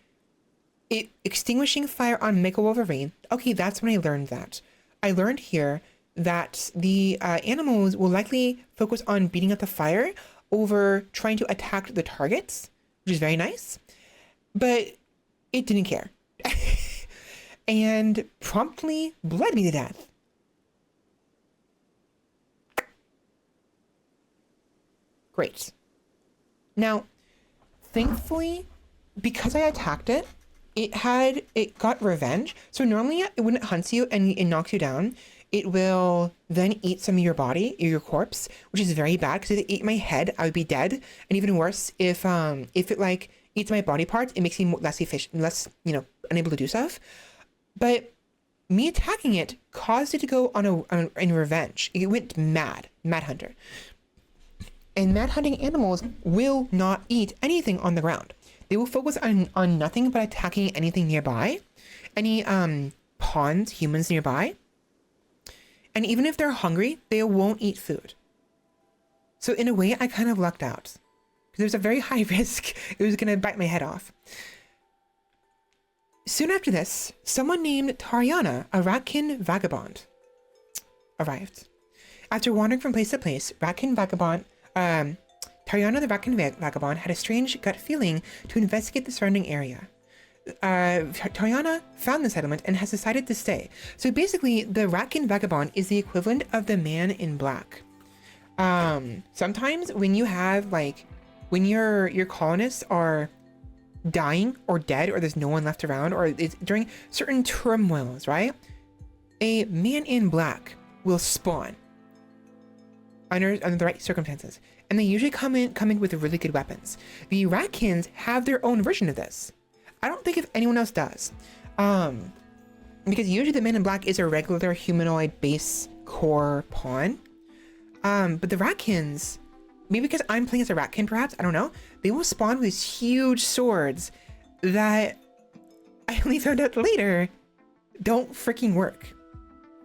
It extinguishing fire on Mega Wolverine. Okay, that's when I learned that. I learned here that the animals will likely focus on beating up the fire over trying to attack the targets, which is very nice. But it didn't care. And promptly bled me to death. Great. Now, thankfully, because I attacked it, it got revenge. So normally when it hunts you and it knocks you down, it will then eat some of your body, your corpse, which is very bad because if it ate my head, I would be dead. And even worse, if it like eats my body parts, it makes me less efficient, less, unable to do stuff. But me attacking it caused it to go in revenge. It went mad hunter. And mad hunting animals will not eat anything on the ground. They will focus on nothing but attacking anything nearby, any pawns, humans nearby. And even if they're hungry, they won't eat food. So in a way, I kind of lucked out. Because there's a very high risk it was going to bite my head off. Soon after this, someone named Tariana, a ratkin vagabond, arrived. After wandering from place to place, Tariana the ratkin vagabond had a strange gut feeling to investigate the surrounding area. Tariana found the settlement and has decided to stay. So basically, the ratkin vagabond is the equivalent of the man in black. Sometimes when you have when your colonists are dying or dead, or there's no one left around, or it's during certain turmoils, right? A man in black will spawn under the right circumstances, and they usually come in with really good weapons. The ratkins have their own version of this. I don't think if anyone else does, because usually the man in black is a regular humanoid base core pawn, but the ratkins, maybe because I'm playing as a ratkin, perhaps, I don't know, they will spawn with these huge swords that I only found out later don't freaking work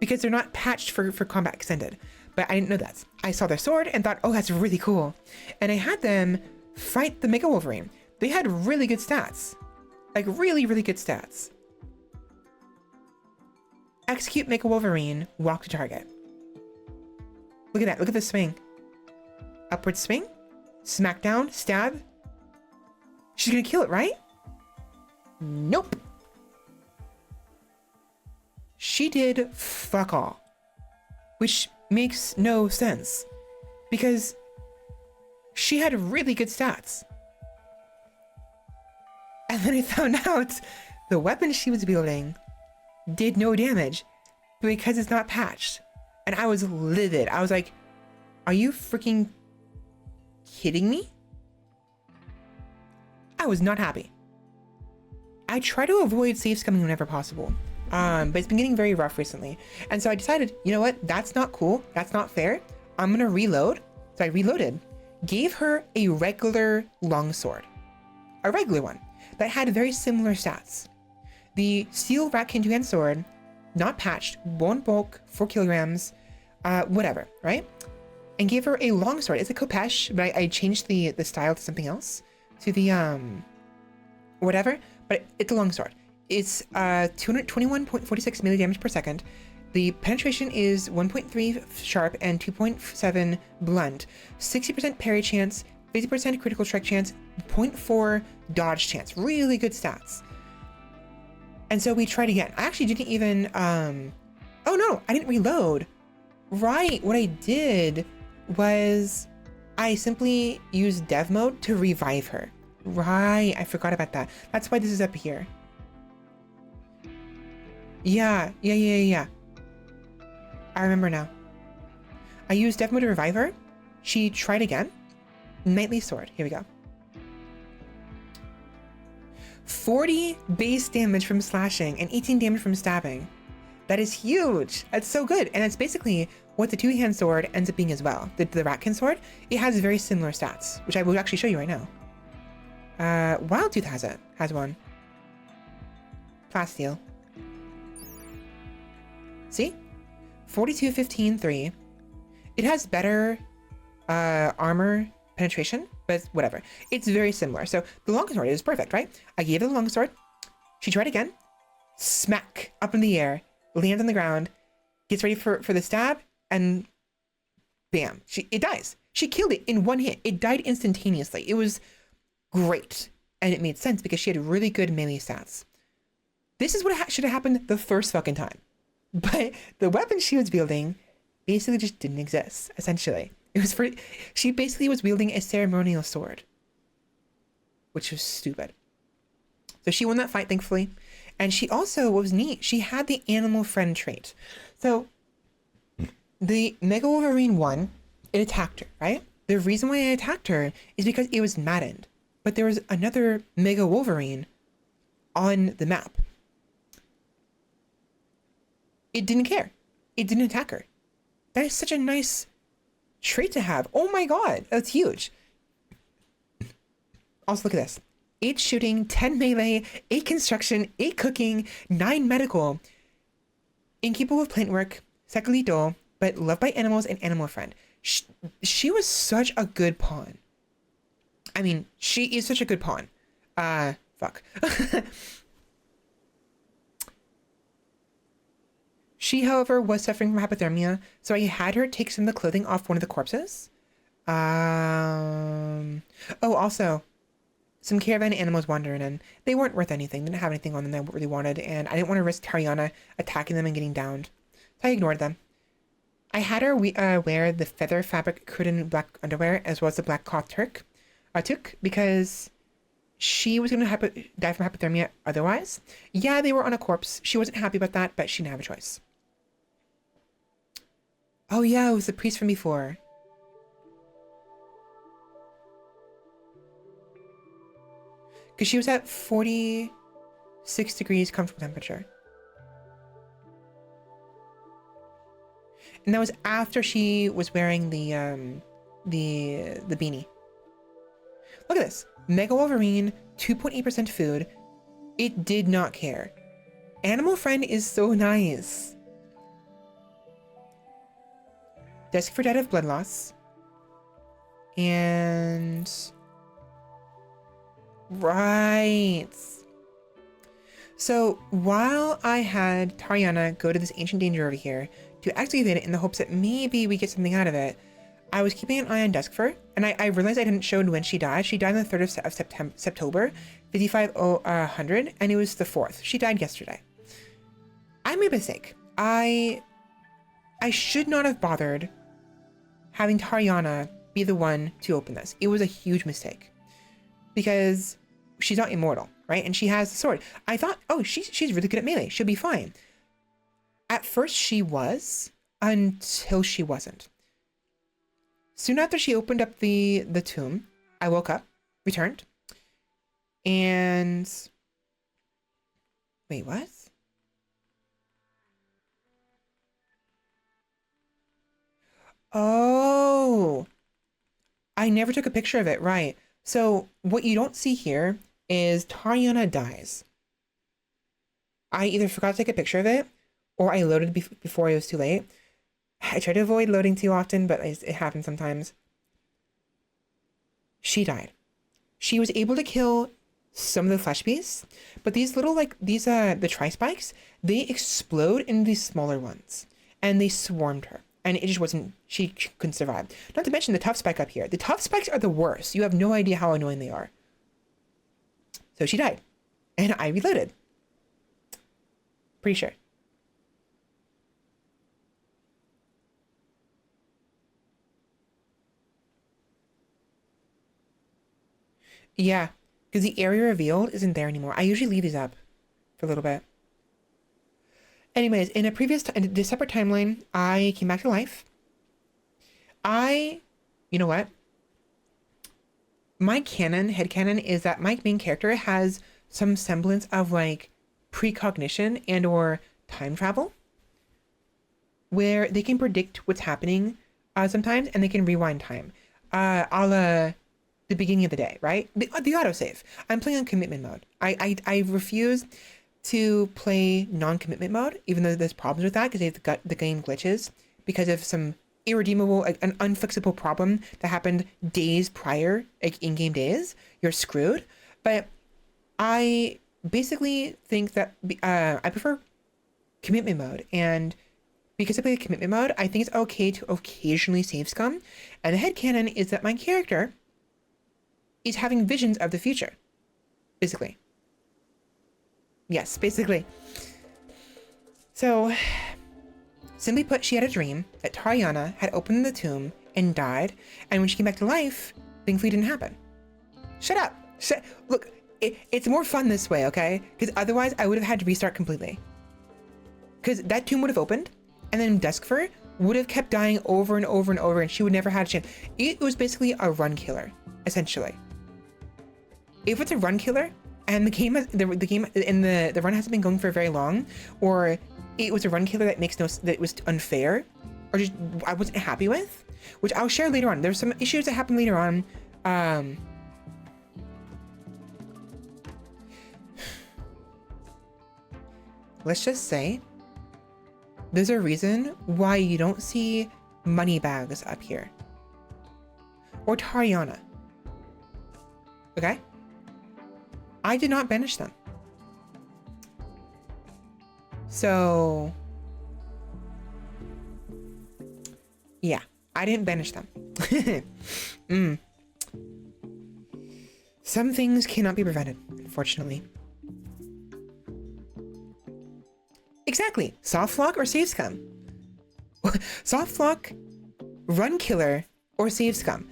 because they're not patched for combat extended. But I didn't know that. I saw their sword and thought, oh, that's really cool. And I had them fight the Mega Wolverine. They had really good stats. Like really, really good stats. Execute Mega Wolverine, walk to target. Look at that, look at the swing. Upward swing, smack down, stab. She's gonna kill it, right? Nope. She did fuck all, which makes no sense because she had really good stats. And then I found out the weapon she was wielding did no damage because it's not patched. And I was livid. I was like, are you freaking kidding me? I was not happy. I try to avoid save scumming whenever possible, but it's been getting very rough recently. And so I decided, you know what? That's not cool. That's not fair. I'm gonna reload. So I reloaded, gave her a regular longsword, a regular one that had very similar stats. The steel ratkin two-hand sword, not patched, bone bulk, 4 kilograms, whatever, right? And gave her a longsword. It's a Kopesh, but I changed the style to something else, to the whatever. But it's a longsword. It's 221.46 melee damage per second. The penetration is 1.3 sharp and 2.7 blunt. 60% parry chance, 50% critical strike chance, 0.4 dodge chance. Really good stats. And so we tried again. I actually didn't even oh no, I didn't reload. Right, what I did was I simply used dev mode to revive her. Right, I forgot about that. That's why this is up here. Yeah. I remember now. I used dev mode to revive her. She tried again. Knightly sword, here we go. 40 base damage from slashing and 18 damage from stabbing. That is huge. That's so good. And that's basically what the two-hand sword ends up being as well. The Ratkin sword, it has very similar stats, which I will actually show you right now. Wildtooth has one. Plasteel. See? 42, 15, 3. It has better armor penetration, but whatever. It's very similar. So the longsword is perfect, right? I gave her the longsword. She tried again. Smack up in the air, lands on the ground, gets ready for the stab, and bam, it dies. She killed it in one hit. It died instantaneously. It was great. And it made sense because she had really good melee stats. This is what should have happened the first fucking time. But the weapon she was wielding basically just didn't exist, essentially. She basically was wielding a ceremonial sword, which was stupid. So she won that fight, thankfully. And she also, what was neat, she had the animal friend trait. So the Mega Wolverine won, it attacked her, right? The reason why it attacked her is because it was maddened. But there was another Mega Wolverine on the map. It didn't care. It didn't attack her. That is such a nice trait to have. Oh my god, that's huge. Also, look at this. 8 shooting, 10 melee, 8 construction, 8 cooking, 9 medical. Incapable with plant work, secondly dull, but loved by animals and animal friend. She was such a good pawn. I mean, she is such a good pawn. Fuck. She, however, was suffering from hypothermia, so I had her take some of the clothing off one of the corpses. Oh, also, some caravan animals wandering in. They weren't worth anything. Didn't have anything on them that I really wanted, and I didn't want to risk Tariana attacking them and getting downed. So I ignored them. I had her wear the feather fabric Cruden black underwear, as well as the black cloth toque, because she was going to die from hypothermia otherwise. Yeah, they were on a corpse. She wasn't happy about that, but she didn't have a choice. Oh yeah, it was the priest from before. Because she was at 46 degrees comfortable temperature. And that was after she was wearing the beanie. Look at this. Mega Wolverine, 2.8% food. It did not care. Animal friend is so nice. Desk for dead of blood loss. And... right. So while I had Tariana go to this ancient danger over here to activate it in the hopes that maybe we get something out of it, I was keeping an eye on Deskfur, and I realized I didn't show when she died. She died on the 3rd of September, 5500, and it was the 4th. She died yesterday. I made a mistake. I should not have bothered having Tariana be the one to open this. It was a huge mistake. Because she's not immortal, right? And she has the sword. I thought, oh, she's really good at melee. She'll be fine. At first she was, until she wasn't. Soon after she opened up the tomb, I woke up, returned, and... wait, what? Oh! I never took a picture of it, right. So what you don't see here is Tariana dies. I either forgot to take a picture of it, or I loaded before it was too late. I try to avoid loading too often, but it happens sometimes. She died. She was able to kill some of the flesh beasts, but these little, the tri-spikes, they explode into these smaller ones, and they swarmed her. And it just wasn't, she couldn't survive. Not to mention the tough spike up here. The tough spikes are the worst. You have no idea how annoying they are. So she died. And I reloaded. Pretty sure. Yeah, because the area revealed isn't there anymore. I usually leave these up for a little bit. Anyways, in a separate timeline, I came back to life. You know what? My headcanon is that my main character has some semblance of precognition and or time travel. where they can predict what's happening sometimes, and they can rewind time, a la the beginning of the day, right? The autosave. I'm playing on commitment mode. I refuse to play non-commitment mode, even though there's problems with that because the game glitches because of some irredeemable, like an unfixable problem that happened days prior, like in-game days. You're screwed. But I basically think that I prefer commitment mode, and because I play commitment mode, I think it's okay to occasionally save scum. And the headcanon is that my character is having visions of the future. Basically. Yes, basically. So, simply put, she had a dream that Tariana had opened the tomb and died, and when she came back to life, thankfully didn't happen. Shut up. Look, it's more fun this way, okay? Because otherwise, I would have had to restart completely. Because that tomb would have opened, and then Duskfur would have kept dying over and over and over, and she would never had a chance. It was basically a run killer, essentially. If it's a run killer, and the game the run hasn't been going for very long, or it was a run killer that was unfair, or just I wasn't happy with, which I'll share later on. There's some issues that happen later on. Let's just say there's a reason why you don't see Moneybags up here. Or Tariana. Okay? I did not banish them. So, yeah, I didn't banish them. Some things cannot be prevented, unfortunately. Exactly. Soft lock or save scum? Soft lock, run killer, or save scum.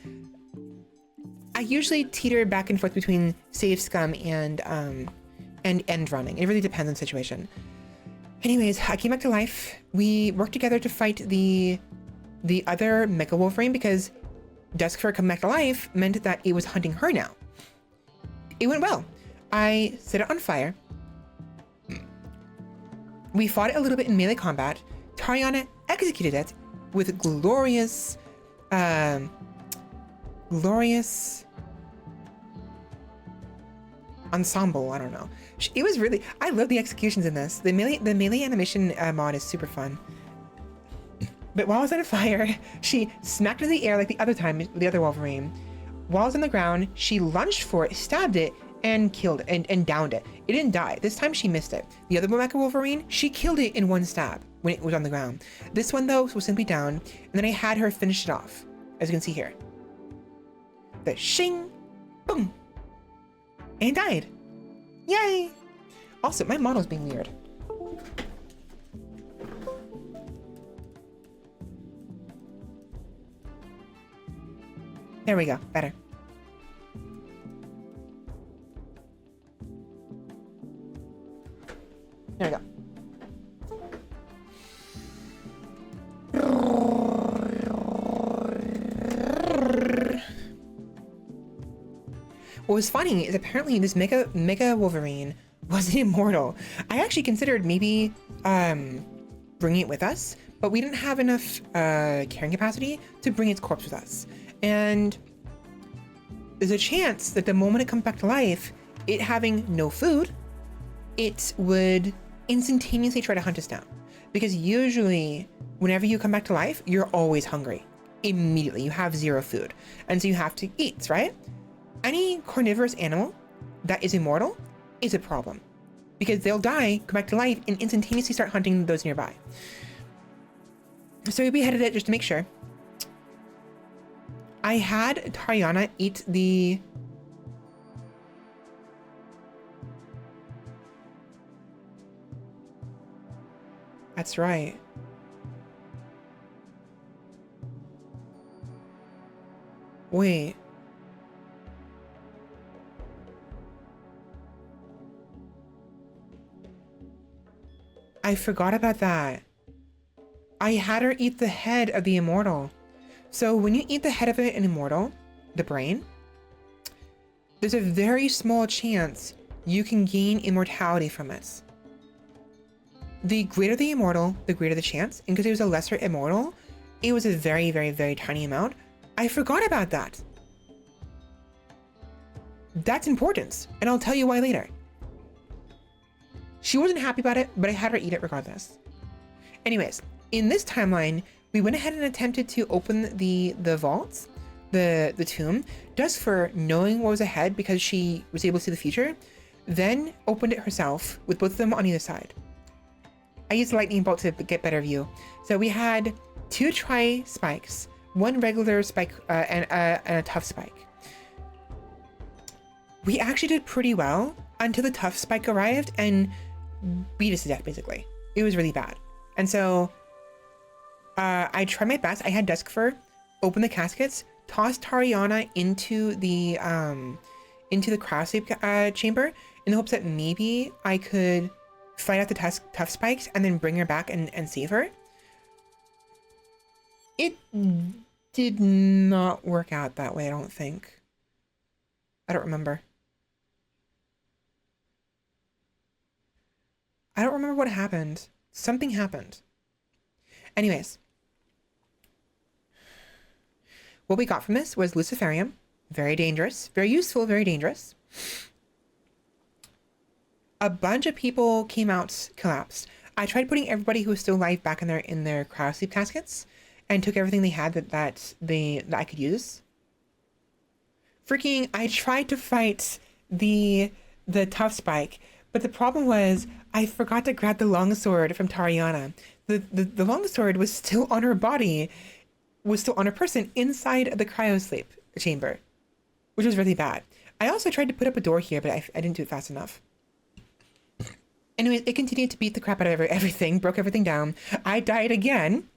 I usually teeter back and forth between save scum and end running. It really depends on the situation. Anyways, I came back to life. We worked together to fight the other Mega Wolverine because Duskfur coming back to life meant that it was hunting her now. It went well. I set it on fire. We fought it a little bit in melee combat. Tariana executed it with glorious ensemble. I don't know. It was really, I love the executions in this. The melee animation mod is super fun. But while I was on fire, she smacked it in the air like the other time, the other Wolverine. While I was on the ground, she lunged for it, stabbed it, and killed it, and downed it. It didn't die. This time she missed it. The other Mecha Wolverine, she killed it in one stab when it was on the ground. This one though was simply down, and then I had her finish it off, as you can see here. The shing, boom, and died. Yay! Also, my model's being weird. There we go, better. There we go. What was funny is apparently this Mega Wolverine wasn't immortal. I actually considered maybe bringing it with us, but we didn't have enough carrying capacity to bring its corpse with us. And there's a chance that the moment it comes back to life, it having no food, it would instantaneously try to hunt us down. Because usually, whenever you come back to life, you're always hungry. Immediately, you have zero food. And so you have to eat, right? Any carnivorous animal that is immortal is a problem. Because they'll die, come back to life, and instantaneously start hunting those nearby. So we beheaded it just to make sure. I had Tariana eat the... That's right. Wait. I forgot about that. I had her eat the head of the immortal. So when you eat the head of an immortal, the brain, there's a very small chance you can gain immortality from it. the greater the immortal, the greater the chance. And because it was a lesser immortal, it was a very, very, very tiny amount. I forgot about that. That's important, and I'll tell you why later. She wasn't happy about it, but I had her eat it regardless. Anyways, in this timeline, we went ahead and attempted to open the vaults, the tomb. Duskfur, knowing what was ahead because she was able to see the future, then opened it herself with both of them on either side. I used a lightning bolt to get better view. So we had 2 tri-spikes, 1 regular spike, and a tough spike. We actually did pretty well until the tough spike arrived and beat us to death, basically. It was really bad. And so I tried my best. I had Duskfur open the caskets, toss Tariana into the cryosleep chamber in the hopes that maybe I could fight out the tough spikes and then bring her back and save her. It did not work out that way, I don't think. I don't remember. I don't remember what happened. Something happened. Anyways. What we got from this was Luciferium. Very dangerous. Very useful, very dangerous. A bunch of people came out collapsed. I tried putting everybody who was still alive back in their cryosleep caskets and took everything they had that I could use. Freaking, I tried to fight the tough spike, but the problem was I forgot to grab the longsword from Tariana. The longsword was still on her body, was still on her person inside the cryosleep chamber, which was really bad. I also tried to put up a door here, but I didn't do it fast enough. Anyways, it continued to beat the crap out of everything, broke everything down. I died again.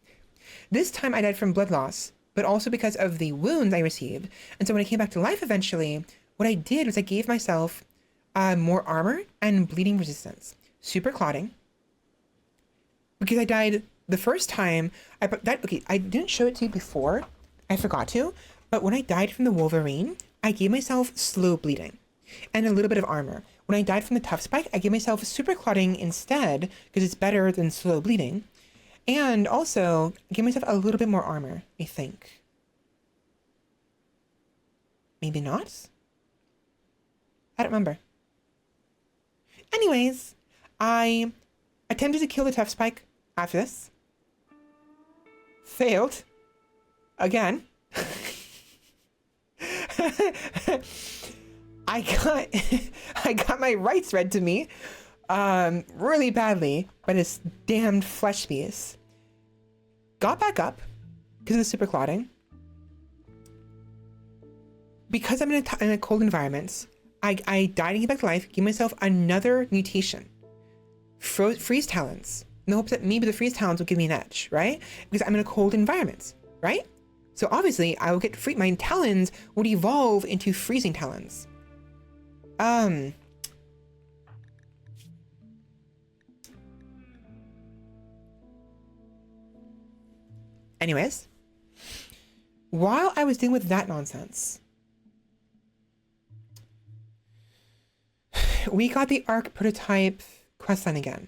This time I died from blood loss, but also because of the wounds I received. And so when I came back to life eventually, what I did was I gave myself more armor and bleeding resistance. Super clotting. Because I died the first time, I didn't show it to you before. I forgot to. But when I died from the Wolverine, I gave myself slow bleeding and a little bit of armor. When I died from the tough spike, I gave myself super clotting instead because it's better than slow bleeding. And also, I gave myself a little bit more armor, I think. Maybe not? I don't remember. Anyways, I attempted to kill the tough spike after this. Failed. Again. I got my rights read to me really badly by this damned flesh piece. Got back up because of the super clotting. Because I'm in a cold environment, I died and came back to life, gave myself another mutation. Freeze talons. In the hopes that maybe the freeze talons will give me an edge, right? Because I'm in a cold environment, right? So obviously I will get free. My talons would evolve into freezing talons. Anyways, while I was dealing with that nonsense, we got the Arc prototype questline again.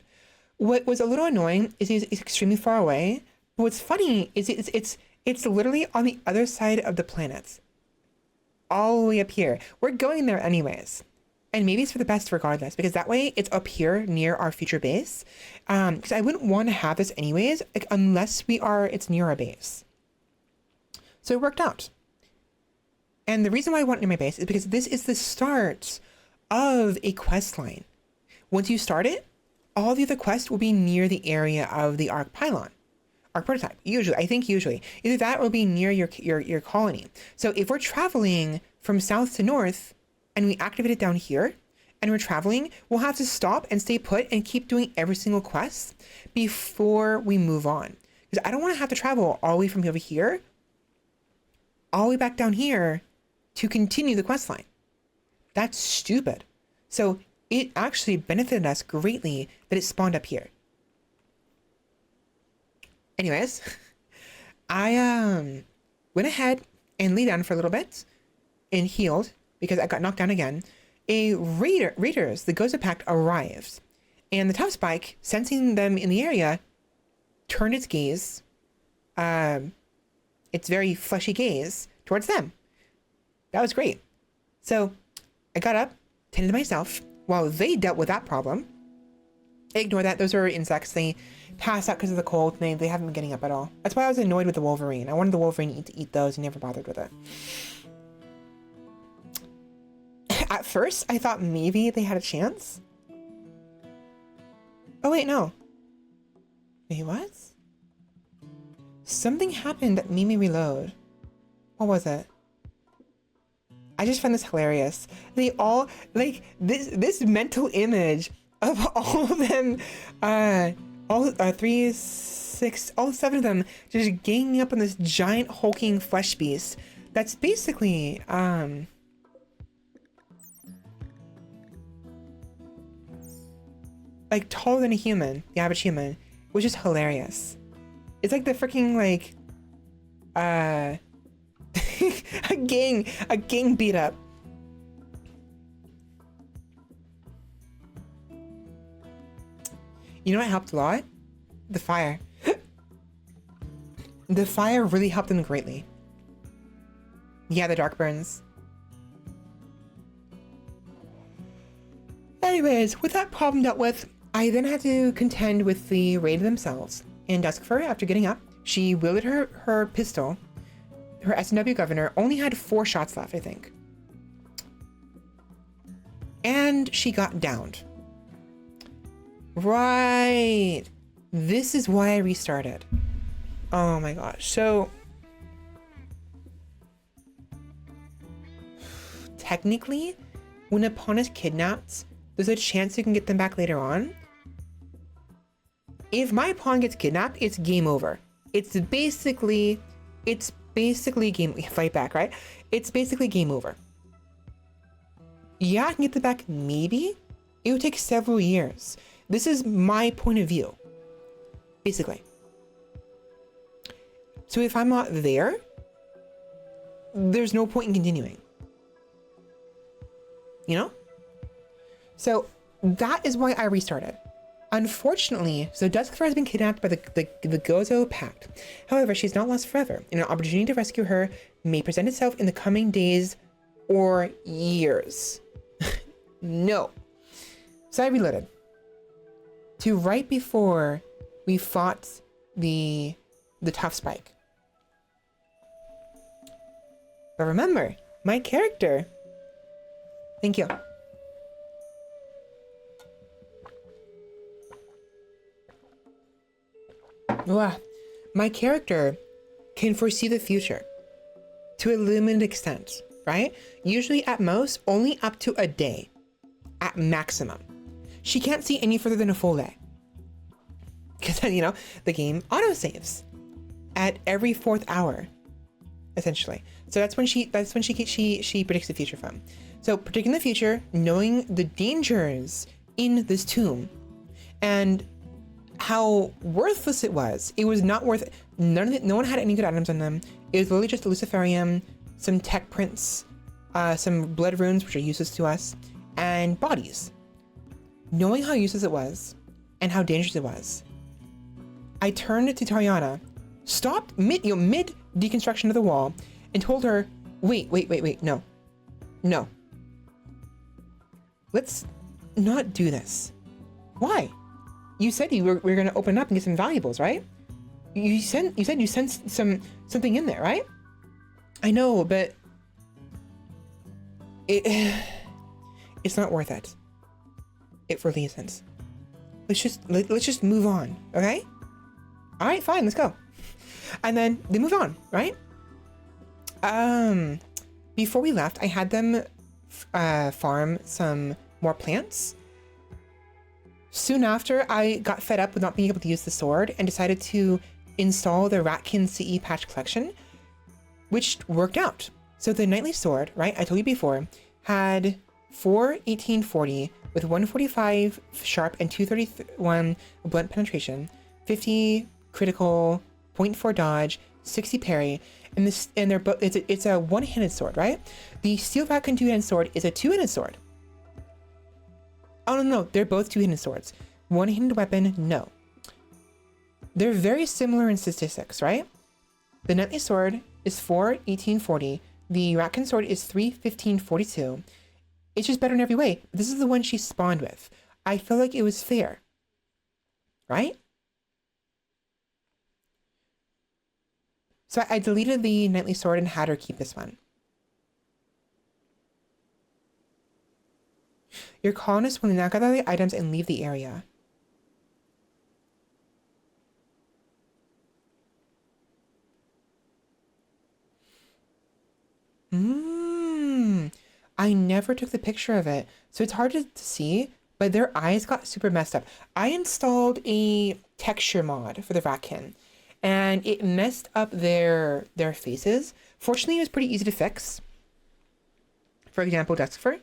What was a little annoying is it's extremely far away. But what's funny is it's literally on the other side of the planet, all the way up here. We're going there anyways. And maybe it's for the best regardless, because that way it's up here near our future base. Because I wouldn't want to have this anyways, like, unless it's near our base. So it worked out. And the reason why I want it near my base is because this is the start of a quest line. Once you start it, all the other quests will be near the area of the Arc pylon. Arc prototype, usually. Either that or will be near your colony. So if we're traveling from south to north, and we activate it down here, and we're traveling, we'll have to stop and stay put and keep doing every single quest before we move on. Because I don't want to have to travel all the way from over here, all the way back down here to continue the quest line. That's stupid. So it actually benefited us greatly that it spawned up here. Anyways, I went ahead and lay down for a little bit and healed, because I got knocked down again. A raiders, the Ghost Pact arrived, And the tough spike, sensing them in the area, turned its gaze, its very fleshy gaze, towards them. That was great. So I got up, tended to myself, while they dealt with that problem. Ignore that. Those are insects. They pass out because of the cold. They haven't been getting up at all. That's why I was annoyed with the Wolverine. I wanted the Wolverine to eat those. He never bothered with it. At first, I thought maybe they had a chance. Oh, wait, no. Wait, what? Something happened that made me reload. What was it? I just find this hilarious. They all, like, this mental image of all of them, all 7 of them just ganging up on this giant hulking flesh beast that's basically, like taller than a human, the average human, which is hilarious. It's like the freaking, like, a gang beat up. You know what helped a lot? The fire. The fire really helped them greatly. Yeah, the dark burns. Anyways, with that problem dealt with, I then had to contend with the raid themselves. In Duskfur, after getting up, she wielded her pistol. Her S&W governor only had 4 shots left, I think. And she got downed. Right. This is why I restarted. Oh my gosh. So technically, when a pawn is kidnapped, there's a chance you can get them back later on. If my pawn gets kidnapped, it's game over. It's basically game fight back, right? It's basically game over. Yeah, I can get them back maybe. It would take several years. This is my point of view, basically. So if I'm not there, there's no point in continuing. You know? So that is why I restarted. Unfortunately, so Duskfur has been kidnapped by the Gozo Pact. However, she's not lost forever, and an opportunity to rescue her may present itself in the coming days or years. No. So I reloaded. To right before we fought the tough spike. But remember, my character. Thank you. My character can foresee the future to a limited extent, right? Usually at most, only up to a day at maximum. She can't see any further than a full day. Because then, you know, the game autosaves at every 4th hour, essentially. So that's when she predicts the future from. So predicting the future, knowing the dangers in this tomb, and how worthless it was. It was not worth it. No one had any good items on them. It was literally just a Luciferium, some tech prints, some blood runes, which are useless to us, and bodies. Knowing how useless it was and how dangerous it was, I turned to Tariana, stopped mid deconstruction of the wall, and told her, wait, no. Let's not do this. Why? You said we were going to open up and get some valuables, right? You said you sensed something in there, right? I know, but it's not worth it. It really isn't. Let's just move on, okay? All right, fine, let's go. And then they moved on, right? Before we left, I had them farm some more plants. Soon after, I got fed up with not being able to use the sword and decided to install the Ratkin CE patch collection, which worked out. So the knightly sword, right, I told you before, had 4 1840 with 145 sharp and 231 blunt penetration, 50 critical, 0.4 dodge, 60 parry, and they're both, it's a one-handed sword, right? The Steel Ratkin two-handed sword is a two-handed sword. Oh no, they're both two-handed swords. One-handed weapon, no. They're very similar in statistics, right? The knightly sword is 4/1840. The ratkin sword is 3/1542. It's just better in every way. This is the one she spawned with. I feel like it was fair, right? So I deleted the knightly sword and had her keep this one. Your colonists will now gather the items and leave the area. I never took the picture of it, so it's hard to see, but their eyes got super messed up. I installed a texture mod for the Ratkin, and it messed up their faces. Fortunately, it was pretty easy to fix. For example, Duskfur.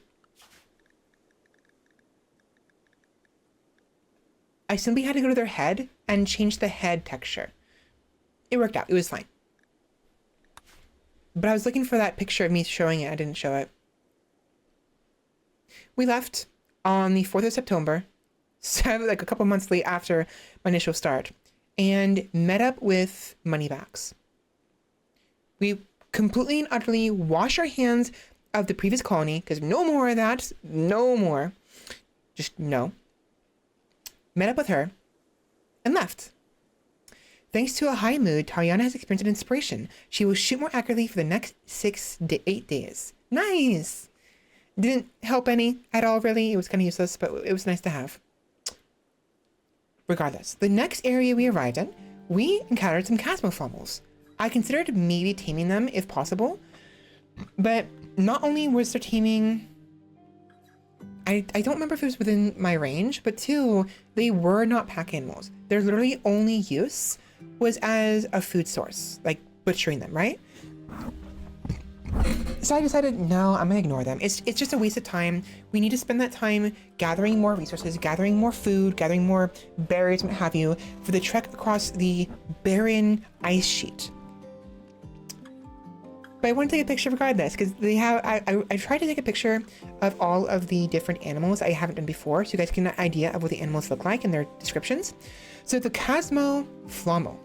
I simply had to go to their head and change the head texture. It worked out. It was fine. But I was looking for that picture of me showing it. I didn't show it. We left on the 4th of September, so like a couple months late after my initial start, and met up with Moneybacks. We completely and utterly washed our hands of the previous colony, because no more of that. No more. Just no. Met up with her and left. Thanks to a high mood, Tariana has experienced an inspiration. She will shoot more accurately for the next 6 to 8 days. Nice! Didn't help any at all, really. It was kind of useless, but it was nice to have. Regardless, the next area we arrived at, we encountered some Chasmophomals. I considered maybe taming them if possible, but not only was there taming... I don't remember if it was within my range, but 2, they were not pack animals. Their literally only use was as a food source, like butchering them, right? So I decided, no, I'm gonna ignore them. It's just a waste of time. We need to spend that time gathering more resources, gathering more food, gathering more berries, what have you, for the trek across the barren ice sheet. But I want to take a picture regardless, because they have, I tried to take a picture of all of the different animals I haven't done before, so you guys get an idea of what the animals look like and their descriptions. So the Chasmophomal.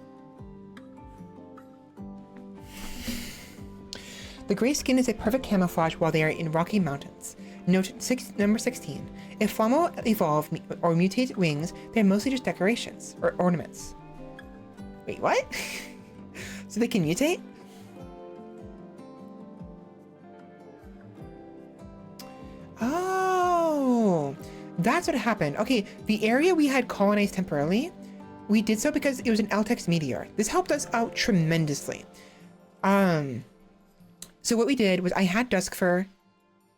The gray skin is a perfect camouflage while they are in rocky mountains. Note number 16. If Flomo evolve or mutate wings, they're mostly just decorations or ornaments. Wait, what? So they can mutate? Oh, that's what happened. Okay, the area we had colonized temporarily, we did so because it was an Altex meteor. This helped us out tremendously. So what we did was I had Duskfur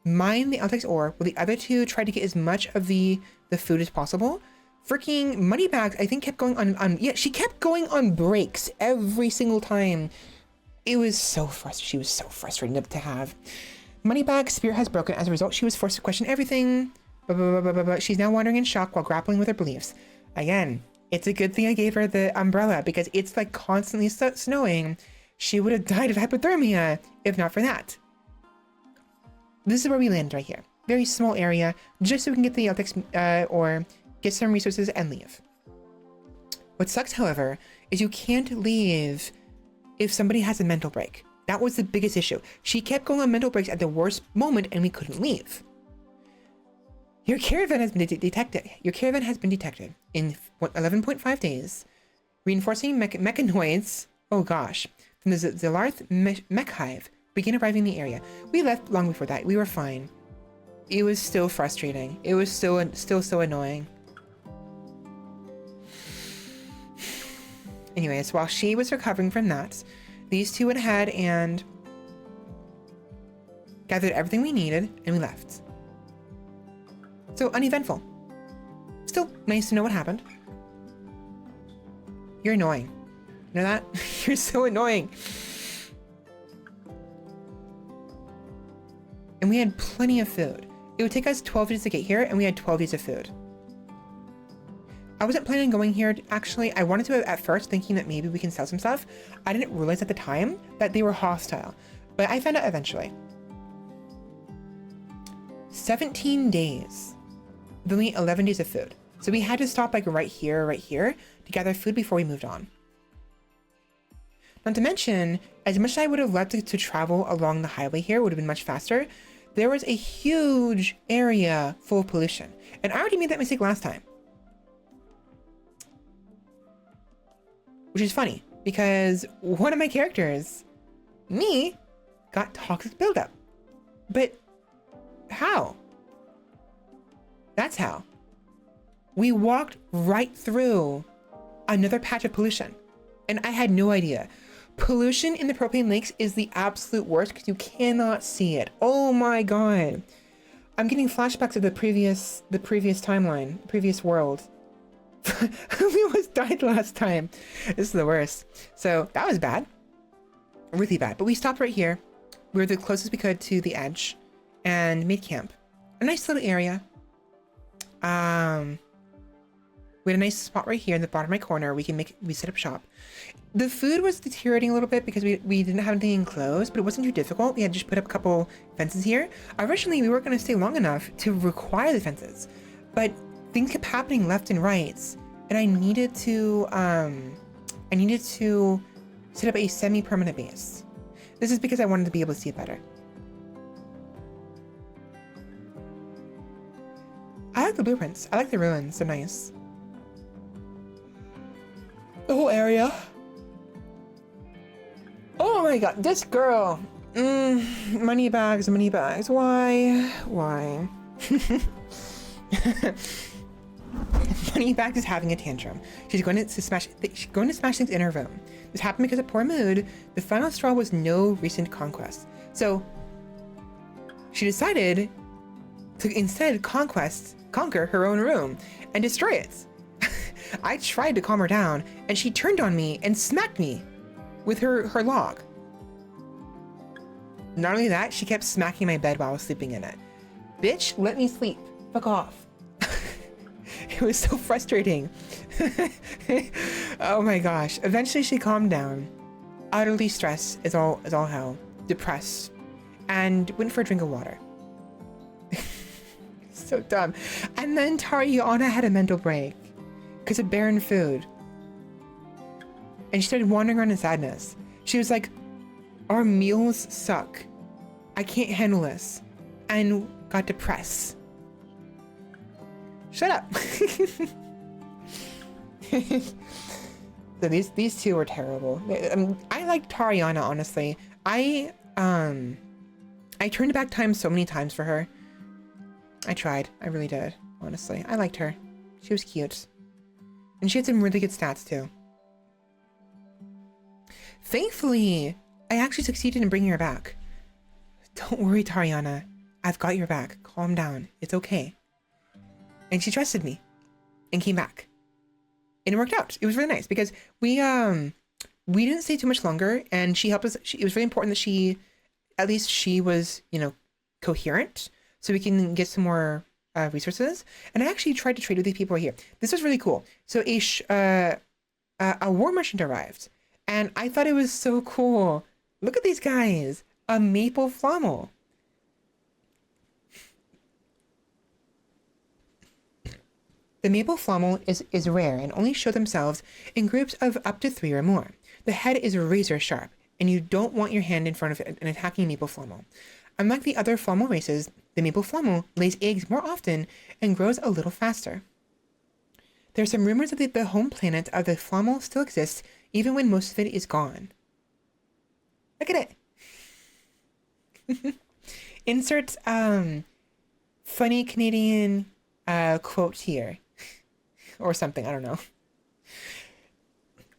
mine the Altex ore, while the other 2 tried to get as much of the food as possible. Freaking Moneybags, I think, kept going on, yeah, she kept going on breaks every single time. It was so frustrating. She was so frustrating to have. Moneybag's spirit has broken. As a result, she was forced to question everything. She's now wandering in shock while grappling with her beliefs. Again, it's a good thing I gave her the umbrella, because it's like constantly snowing. She would have died of hypothermia if not for that. This is where we land right here. Very small area, just so we can get the Altex or get some resources and leave. What sucks, however, is you can't leave if somebody has a mental break. That was the biggest issue. She kept going on mental breaks at the worst moment and we couldn't leave. Your caravan has been detected. Your caravan has been detected in 11.5 days. Reinforcing mechanoids, oh gosh, from the Zilarth mech hive begin arriving in the area. We left long before that. We were fine. It was still frustrating. It was still so annoying. Anyways, while she was recovering from that, these 2 went ahead and gathered everything we needed, and we left. So, uneventful. Still nice to know what happened. You're annoying. You know that? You're so annoying. And we had plenty of food. It would take us 12 days to get here, and we had 12 days of food. I wasn't planning on going here, actually. I wanted to at first, thinking that maybe we can sell some stuff. I didn't realize at the time that they were hostile, but I found out eventually. 17 days. With only 11 days of food. So we had to stop like right here to gather food before we moved on. Not to mention, as much as I would have loved to travel along the highway here, would have been much faster, there was a huge area full of pollution. And I already made that mistake last time. Which is funny, because one of my characters, me, got toxic buildup. But how? That's how. We walked right through another patch of pollution, and I had no idea. Pollution in the propane lakes is the absolute worst because you cannot see it. Oh my god. I'm getting flashbacks of the previous timeline, previous world. We almost died last time. This is the worst. So that was bad. Really bad. But we stopped right here. We were the closest we could to the edge and made camp. A nice little area. We had a nice spot right here in the bottom right corner. We set up shop. The food was deteriorating a little bit because we didn't have anything enclosed, but it wasn't too difficult. We had just put up a couple fences here. Originally, we weren't going to stay long enough to require the fences, but things kept happening left and right, and I needed to set up a semi-permanent base. This is because I wanted to be able to see it better. I like the blueprints. I like the ruins. They're nice. The whole area. Oh my god, this girl. Money bags, money bags. Why? Money bags is having a tantrum. She's going to smash things in her room. This happened because of poor mood. The final straw was no recent conquest. So she decided to instead conquer her own room and destroy it. I tried to calm her down, and she turned on me and smacked me with her log. Not only that, she kept smacking my bed while I was sleeping in it. Bitch, let me sleep. Fuck off. It was so frustrating. Oh my gosh. Eventually she calmed down. Utterly stressed is all hell. Depressed. And went for a drink of water. So dumb. And then Tariana had a mental break because of barren food. And she started wandering around in sadness. She was like, our meals suck. I can't handle this. And got depressed. Shut up. So these two were terrible. I liked Tariana, honestly. I turned back time so many times for her. I tried. I really did, honestly. I liked her. She was cute. And she had some really good stats, too. Thankfully, I actually succeeded in bringing her back. Don't worry, Tariana. I've got your back. Calm down. It's okay. And she trusted me and came back. And it worked out. It was really nice because we didn't stay too much longer, and she helped us. It was really important that at least she was, coherent, so we can get some more resources. And I actually tried to trade with these people right here. This was really cool. So a war merchant arrived, and I thought it was so cool. Look at these guys. A maple flommel. The maple flommel is rare and only show themselves in groups of up to 3 or more. The head is razor sharp, and you don't want your hand in front of an attacking maple flommel. Unlike the other flommel races, the maple flommel lays eggs more often and grows a little faster. There are some rumors that the home planet of the flommel still exists, even when most of it is gone. Look at it. Insert funny Canadian quote here. Or something, I don't know.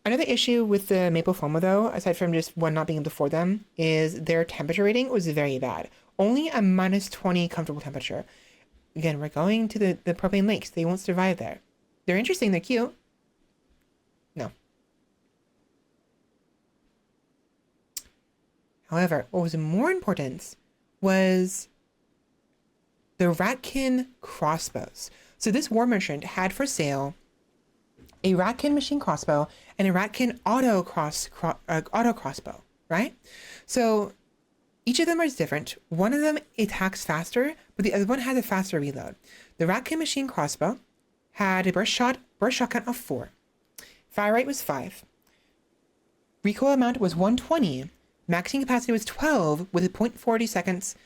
Another issue with the maple flommel, though, aside from just one not being able to afford them, is their temperature rating was very bad. Only a -20 comfortable temperature. Again, we're going to the propane lakes. They won't survive there. They're interesting, they're cute. No. However, what was more important was the ratkin crossbows. So this war merchant had for sale a ratkin machine crossbow and a ratkin auto crossbow, right? So each of them is different. One of them attacks faster, but the other one has a faster reload. The ratkin machine crossbow had a burst shot count of 4. Fire rate was 5. Recoil amount was 120. Magazine capacity was 12 with a 0.40 seconds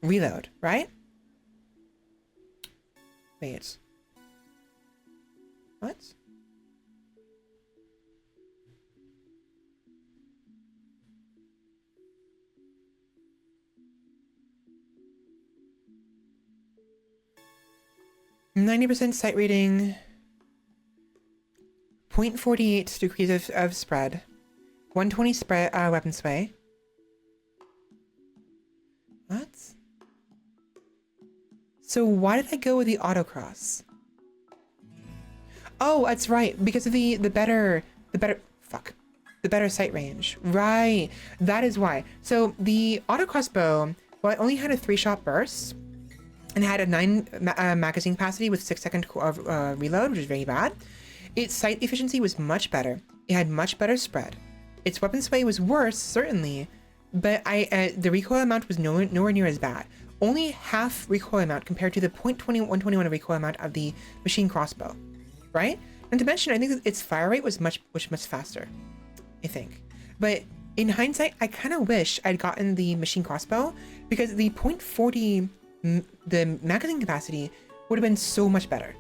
reload, right? Wait. What? %sight reading, 0.48 degrees of spread, 120 spread weapon sway. What? So why did I go with the autocross? Oh, that's right, because of the better sight range. Right, that is why. So the autocross bow, well, it only had a 3-shot burst and had a 9 magazine capacity with 6-second reload, which is very bad. Its sight efficiency was much better. It had much better spread. Its weapon sway was worse, certainly, but the recoil amount was nowhere near as bad. Only half recoil amount compared to the 121 recoil amount of the machine crossbow, right? And to mention, I think that its fire rate was much faster, I think. But in hindsight, I kind of wish I'd gotten the machine crossbow because the 0.40, the magazine capacity would have been so much better.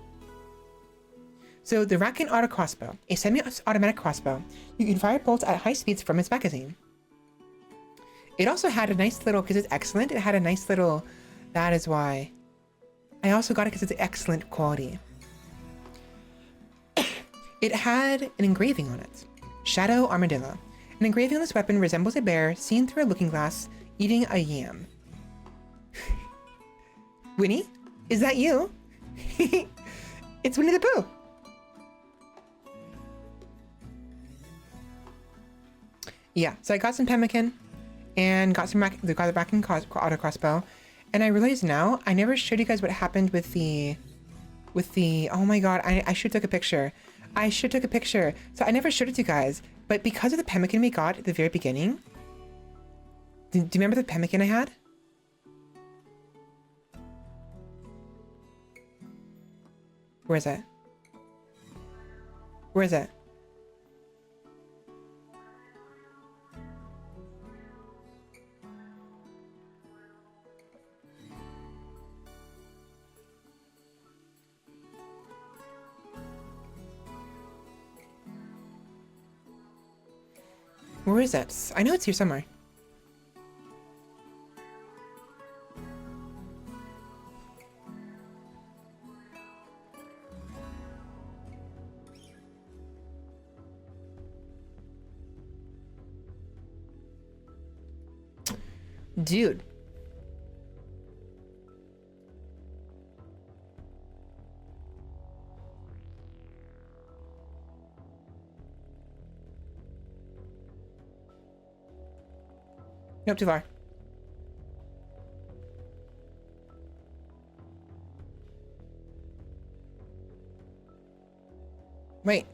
So the Rakin auto crossbow, a semi-automatic crossbow, you can fire bolts at high speeds from its magazine. It also had a nice little, because it's excellent, it had a nice little, that is why. I also got it because it's excellent quality. It had an engraving on it. Shadow Armadillo. An engraving on this weapon resembles a bear seen through a looking glass eating a yam. Winnie? Is that you? It's Winnie the Pooh. Yeah, so I got some pemmican and got the Rakin auto crossbow, and I realize now I never showed you guys what happened with the oh my god, I should took a picture. I should took a picture. So I never showed it to you guys, but because of the pemmican we got at the very beginning, do you remember the pemmican I had? Where is it? Where is it? Where is it? I know it's here somewhere. Dude. Nope, too far. Wait.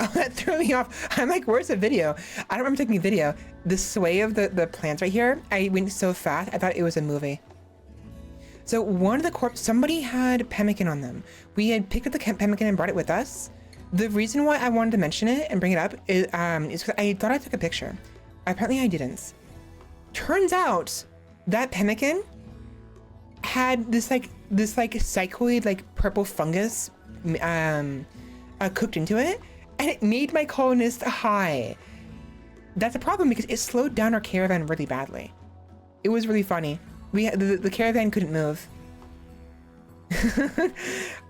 Oh, that threw me off. I'm like, where's the video? I don't remember taking a video. The sway of the plants right here, I went so fast, I thought it was a movie. So one of the corpse, somebody had pemmican on them. We had picked up the pemmican and brought it with us. The reason why I wanted to mention it and bring it up is because I thought I took a picture. Apparently I didn't. Turns out that pemmican had this cycloid like purple fungus cooked into it, and it made my colonist high. That's a problem because it slowed down our caravan really badly. It was really funny. The caravan couldn't move.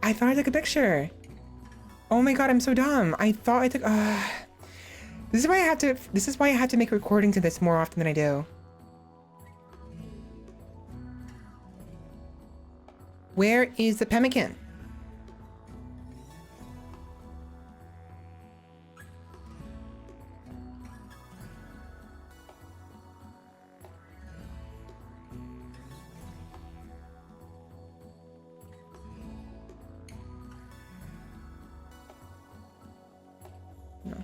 I thought I took a picture. Oh my god, I'm so dumb. I thought I took. This is why I have to make recordings of this more often than I do. Where is the pemmican? No.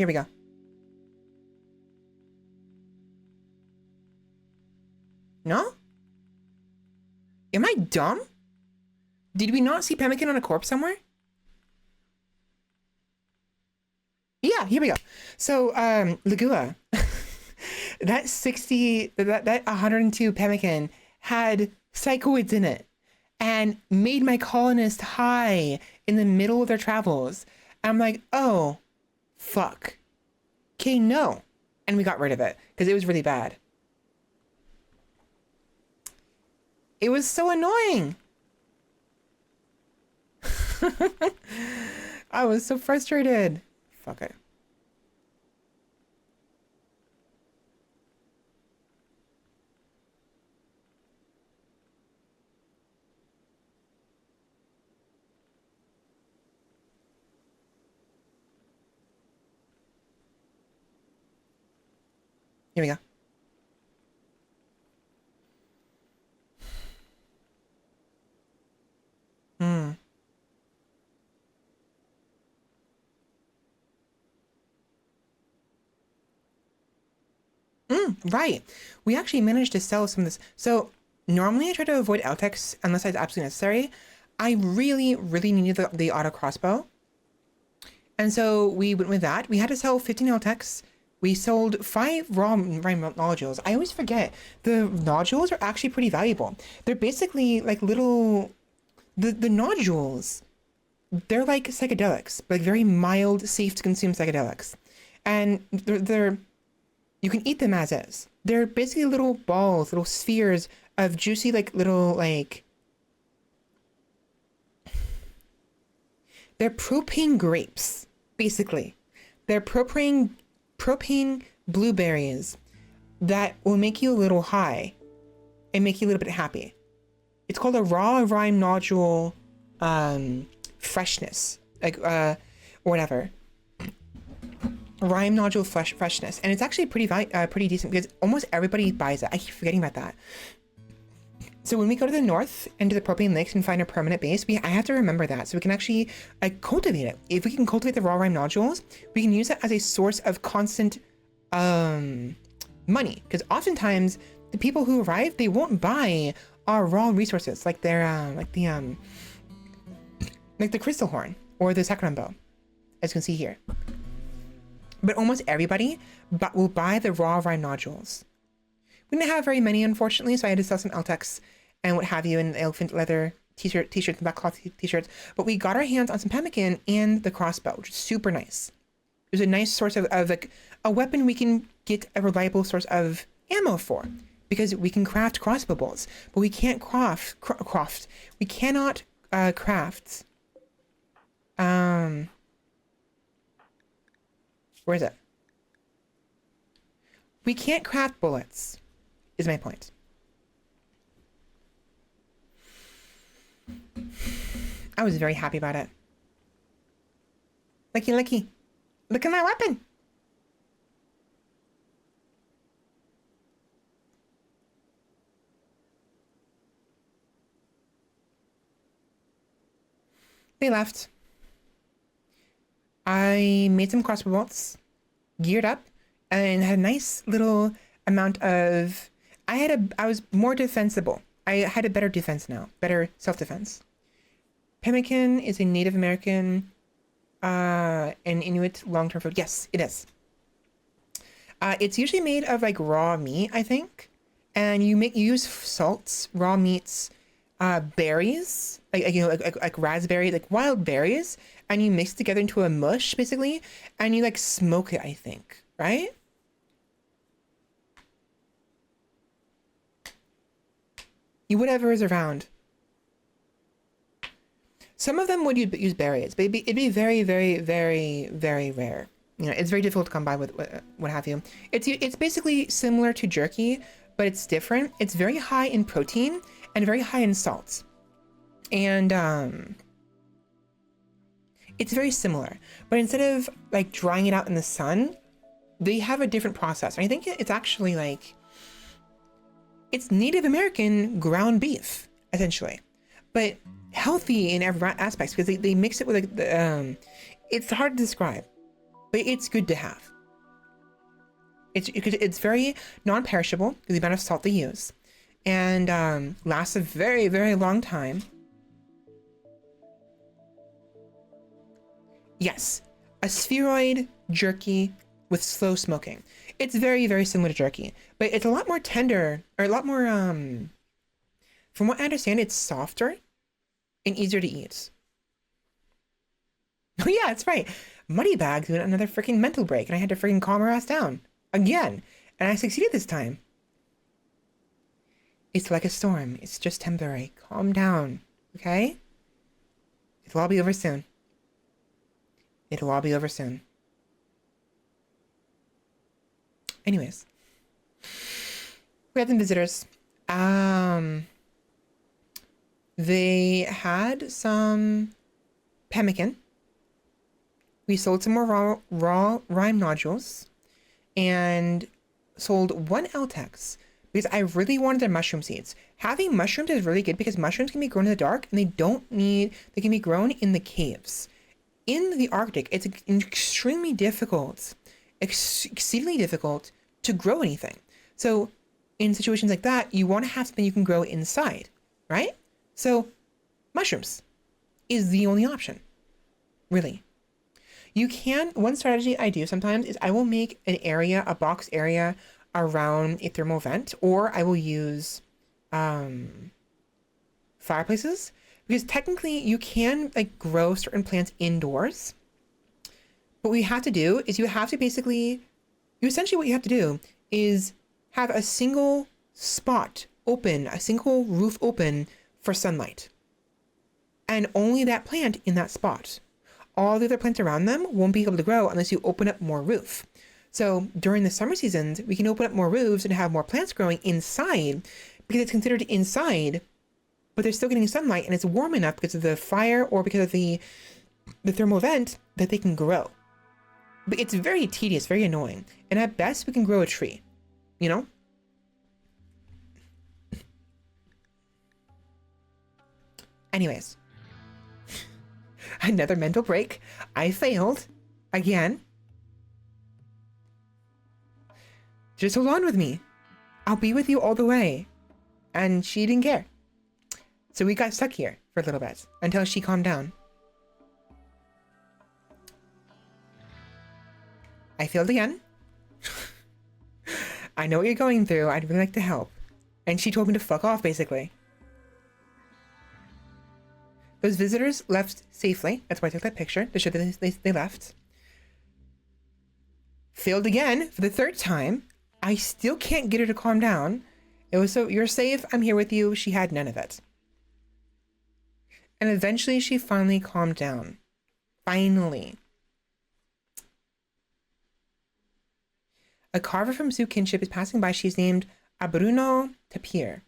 Here we go. No? Am I dumb? Did we not see pemmican on a corpse somewhere? Yeah, here we go. So, Lagua, that 102 pemmican had psychoids in it and made my colonist high in the middle of their travels. I'm like, oh, fuck. Okay, no. And we got rid of it because it was really bad. It was so annoying. I was so frustrated. Fuck it. Here we go. Right. We actually managed to sell some of this. So normally I try to avoid LTEX unless it's absolutely necessary. I really, really needed the auto crossbow. And so we went with that. We had to sell 15 LTEX. We sold 5 raw nodules. I always forget. The nodules are actually pretty valuable. They're basically like little... The nodules, they're like psychedelics, like very mild, safe to consume psychedelics. And they're you can eat them as is. They're basically little balls, little spheres of juicy, like little, like... They're propane grapes, basically. They're propane blueberries that will make you a little high and make you a little bit happy. It's called a raw rime nodule freshness, like, or whatever. Rime nodule freshness, and it's actually pretty decent because almost everybody buys it. I keep forgetting about that. So when we go to the north and to the propane lakes and find a permanent base, I have to remember that so we can actually cultivate it. If we can cultivate the raw rime nodules, we can use it as a source of constant money, because oftentimes the people who arrive, they won't buy our raw resources like their like the crystal horn or the saccharin bow, as you can see here. But almost everybody will buy the raw rime nodules. We didn't have very many, unfortunately, so I had to sell some LTEX and what have you, and elephant leather t-shirts, and black cloth t-shirts. But we got our hands on some pemmican and the crossbow, which is super nice. It was a nice source of like a weapon we can get a reliable source of ammo for, because we can craft crossbow bolts, but we can't craft. We cannot craft. Where is it? We can't craft bullets, is my point. I was very happy about it. Looky. Look at my weapon. They left. I made some crossbow bolts, geared up, and had a nice little amount of... I was more defensible. I had a better defense now, better self-defense. Pemmican is a Native American and Inuit long-term food. Yes, it is. It's usually made of like raw meat, I think, and you use salts, raw meats, berries, like raspberry, like wild berries, and you mix together into a mush basically, and you like smoke it, I think, right? Whatever is around. Some of them would use berries, but it'd be very, very, very, very rare. You know, it's very difficult to come by with what have you. It's basically similar to jerky, but it's different. It's very high in protein and very high in salts. And it's very similar. But instead of like drying it out in the sun, they have a different process. And I think it's actually like, it's Native American ground beef, essentially. But healthy in every aspect because they mix it with like it's hard to describe. but it's good to have. It's very non-perishable because the amount of salt they use, and lasts a very, very long time. Yes, a spheroid jerky with slow smoking. It's very, very similar to jerky, but it's a lot more tender, or a lot more, from what I understand, it's softer and easier to eat. Oh yeah, that's right. Moneybag doing another freaking mental break, and I had to freaking calm her ass down. Again. And I succeeded this time. It's like a storm. It's just temporary. Calm down. Okay? It'll all be over soon. It'll all be over soon. Anyways. We had some visitors. They had some pemmican. We sold some more raw rime nodules. And sold 1 L-Tex because I really wanted their mushroom seeds. Having mushrooms is really good because mushrooms can be grown in the dark, and they can be grown in the caves. In the Arctic, it's extremely difficult, exceedingly difficult to grow anything. So in situations like that, you want to have something you can grow inside, right? So mushrooms is the only option, really. You can, one strategy I do sometimes is I will make an area, a box area around a thermal vent, or I will use fireplaces, because technically you can like grow certain plants indoors. But what you have to do is essentially what you have to do is have a single spot open, a single roof open for sunlight, and only that plant in that spot. All the other plants around them won't be able to grow unless you open up more roof. So during the summer seasons, we can open up more roofs and have more plants growing inside because it's considered inside, but they're still getting sunlight and it's warm enough because of the fire or because of the thermal vent that they can grow. But it's very tedious, very annoying. And at best, we can grow a tree, you know? Anyways. Another mental break. I failed. Again. Just hold on with me. I'll be with you all the way. And she didn't care. So we got stuck here for a little bit until she calmed down. I failed again. I know what you're going through. I'd really like to help. And she told me to fuck off, basically. Those visitors left safely. That's why I took that picture, to show that they left. Failed again for the 3rd time. I still can't get her to calm down. It was so, you're safe, I'm here with you. She had none of it. And eventually she finally calmed down. Finally. A carver from Zoo Kinship is passing by. She's named Bruno Tapir.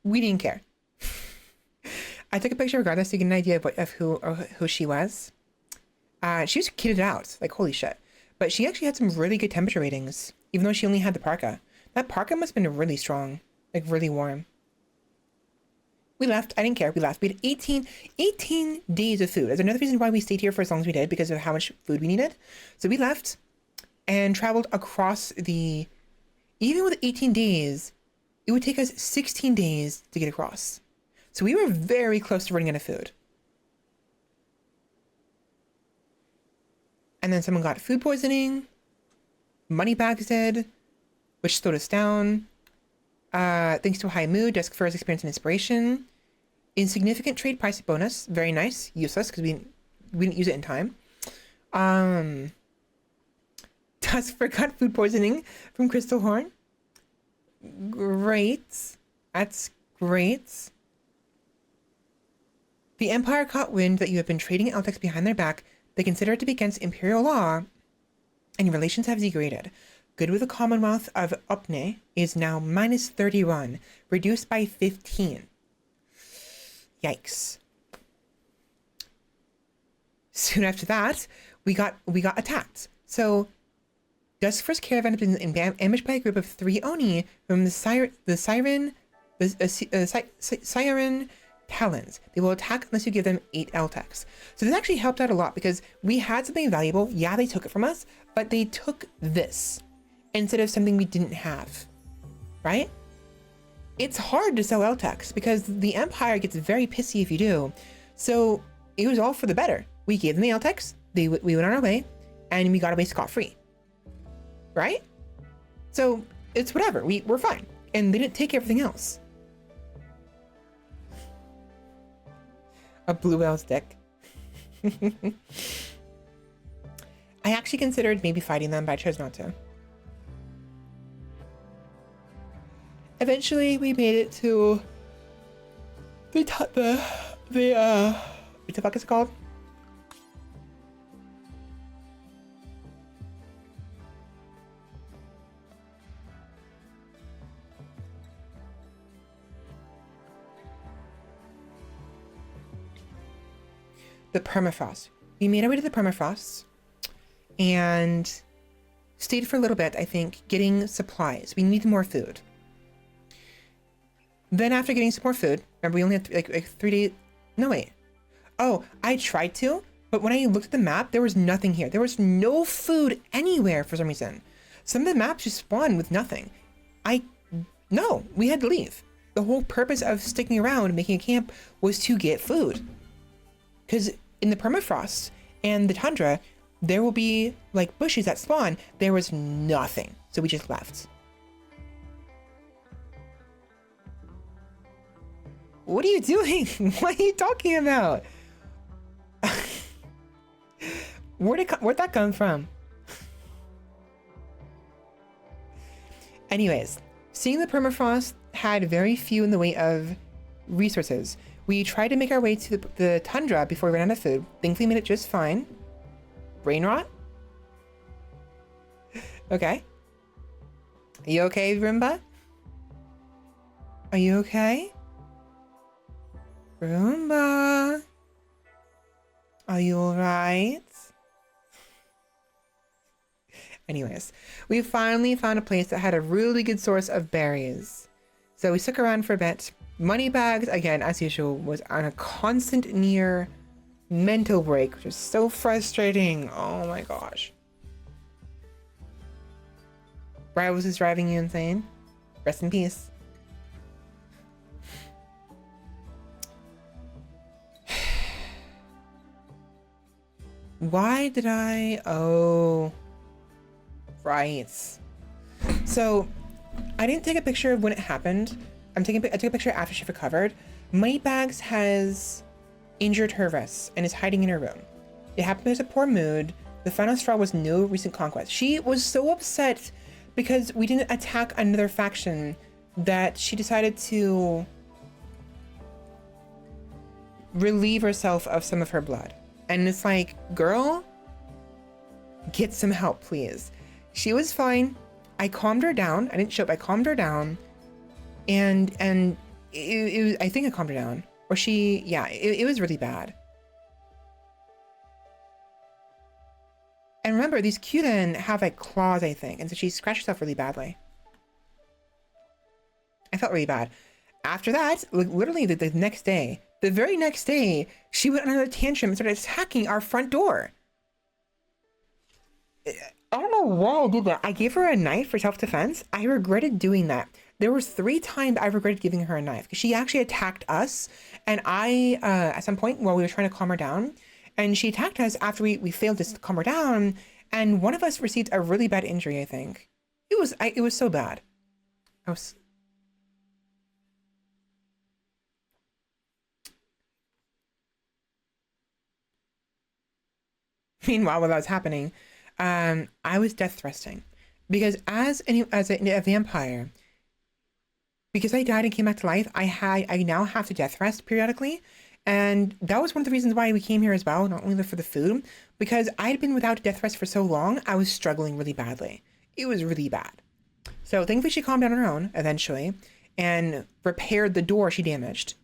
We didn't care. I took a picture regardless to get an idea of who she was. She was kitted out, like holy shit. But she actually had some really good temperature ratings, even though she only had the parka. That parka must have been really strong, like really warm. We left. I didn't care. We left. We had 18 days of food. That's another reason why we stayed here for as long as we did, because of how much food we needed. So we left and traveled across the... Even with 18 days, it would take us 16 days to get across. So we were very close to running out of food. And then someone got food poisoning. Moneybags did, which slowed us down. Thanks to a high mood, Desk Furs experienced an inspiration. Insignificant trade price bonus. Very nice. Useless because we didn't use it in time. Desk Fur got food poisoning from Crystal Horn. Great. That's great. The Empire caught wind that you have been trading Eltex behind their back. They consider it to be against Imperial law, and your relations have degraded. Good with the Commonwealth of Upne is now -31, reduced by 15. Yikes. Soon after that, we got attacked. So, Duskfur's caravan has been ambushed by a group of 3 Oni from the Siren talons. They will attack unless you give them 8 LTEX. So this actually helped out a lot because we had something valuable. Yeah, they took it from us, but they took this instead of something we didn't have, right? It's hard to sell LTEX because the Empire gets very pissy if you do. So it was all for the better. We gave them the LTEX, we went on our way, and we got away scot-free, right? So it's whatever, we're fine. And they didn't take everything else. A blue whale stick. I actually considered maybe fighting them, but I chose not to. Eventually, we made it to what the fuck is it called? The permafrost. We made our way to the permafrost and stayed for a little bit, I think, getting supplies. We needed more food. Then after getting some more food, remember we only had like 3 days. No, wait. Oh, I tried to, but when I looked at the map, there was nothing here. There was no food anywhere for some reason. Some of the maps just spawned with nothing. No, we had to leave. The whole purpose of sticking around and making a camp was to get food. Because in the permafrost and the tundra, there will be like bushes that spawn. There was nothing. So we just left. What are you doing? What are you talking about? Where'd that come from? Anyways, seeing the permafrost had very few in the way of resources. We tried to make our way to the tundra before we ran out of food. Thankfully made it just fine. Brain rot? Okay. Are you okay, Roomba? Are you okay? Roomba? Are you alright? Anyways, we finally found a place that had a really good source of berries. So we stuck around for a bit. Money bags, again, as usual, was on a constant near mental break, which is so frustrating. Oh my gosh. Brad, was this driving you insane? Rest in peace. Why did I? Oh, right. So I didn't take a picture of when it happened. I took a picture after she recovered. Moneybags has injured her wrists and is hiding in her room. It happened because of poor mood. The final straw was no recent conquest. She was so upset because we didn't attack another faction that she decided to relieve herself of some of her blood. And it's like, girl, get some help, please. She was fine. I calmed her down. I didn't show up. I calmed her down. And it was, I think I calmed her down. Or it was really bad. And remember, these Kyuden have like claws, I think. And so she scratched herself really badly. I felt really bad. After that, like literally the next day, the very next day, she went on another tantrum and started attacking our front door. I don't know why I did that. I gave her a knife for self-defense. I regretted doing that. There was 3 times I regretted giving her a knife because she actually attacked us. And I, at some point while we were trying to calm her down, and she attacked us after we failed to calm her down. And one of us received a really bad injury, I think. It was so bad. Meanwhile, while that was happening, I was death thrusting because as a vampire, because I died and came back to life, I now have to death thrust periodically, and that was one of the reasons why we came here as well, not only for the food, because I'd been without death thrust for so long, I was struggling really badly. It was really bad. So thankfully she calmed down on her own eventually and repaired the door she damaged.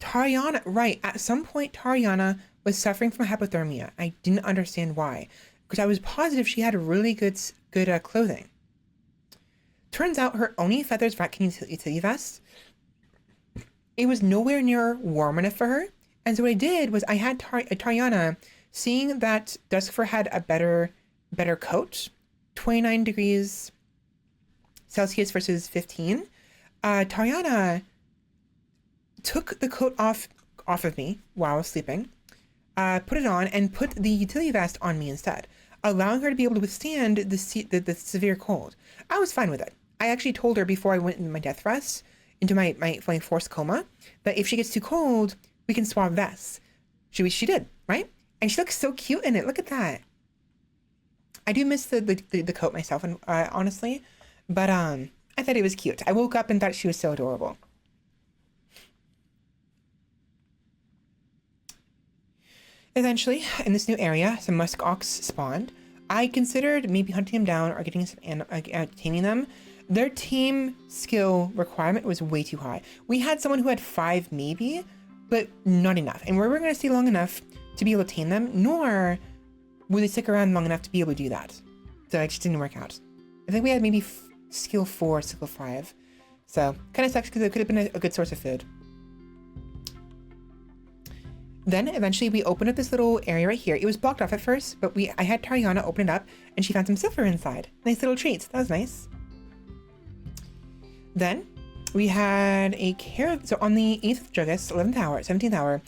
Tariana, right. At some point, Tariana was suffering from hypothermia. I didn't understand why, because I was positive she had really good clothing. Turns out her Oni Feathers Rat King utility vest, it was nowhere near warm enough for her. And so what I did was I had Tariana, seeing that Duskfur had a better coat, 29 degrees Celsius versus 15. Tariana took the coat off of me while I was sleeping, put it on, and put the utility vest on me instead, allowing her to be able to withstand the severe cold. I was fine with it. I actually told her before I went into my death rest, into my forced coma, that if she gets too cold, we can swap vests. She did, right? And she looks so cute in it. Look at that. I do miss the coat myself, and honestly, but I thought it was cute. I woke up and thought she was so adorable. Eventually, in this new area, some musk ox spawned. I considered maybe hunting them down or getting some taming them. Their tame skill requirement was way too high. We had someone who had 5 maybe, but not enough. And we weren't going to stay long enough to be able to tame them, nor would they stick around long enough to be able to do that. So it just didn't work out. I think we had maybe skill 4, skill 5. So kind of sucks because it could have been a good source of food. Then eventually we opened up this little area right here. It was blocked off at first, but I had Tariana open it up and she found some silver inside. Nice little treats. That was nice. Then we had so on the 8th of August, 11th hour, 17th hour,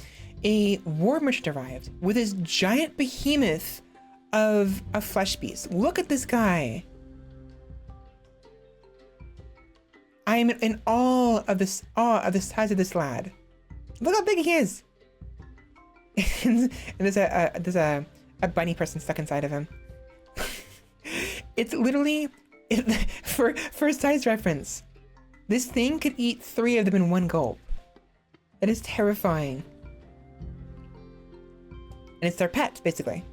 a war merchant arrived with this giant behemoth of a flesh beast. Look at this guy. I'm in awe of the size of this lad. Look how big he is. And there's a bunny person stuck inside of him. It's literally, for size reference, this thing could eat 3 of them in one gulp. That is terrifying. And it's their pet, basically.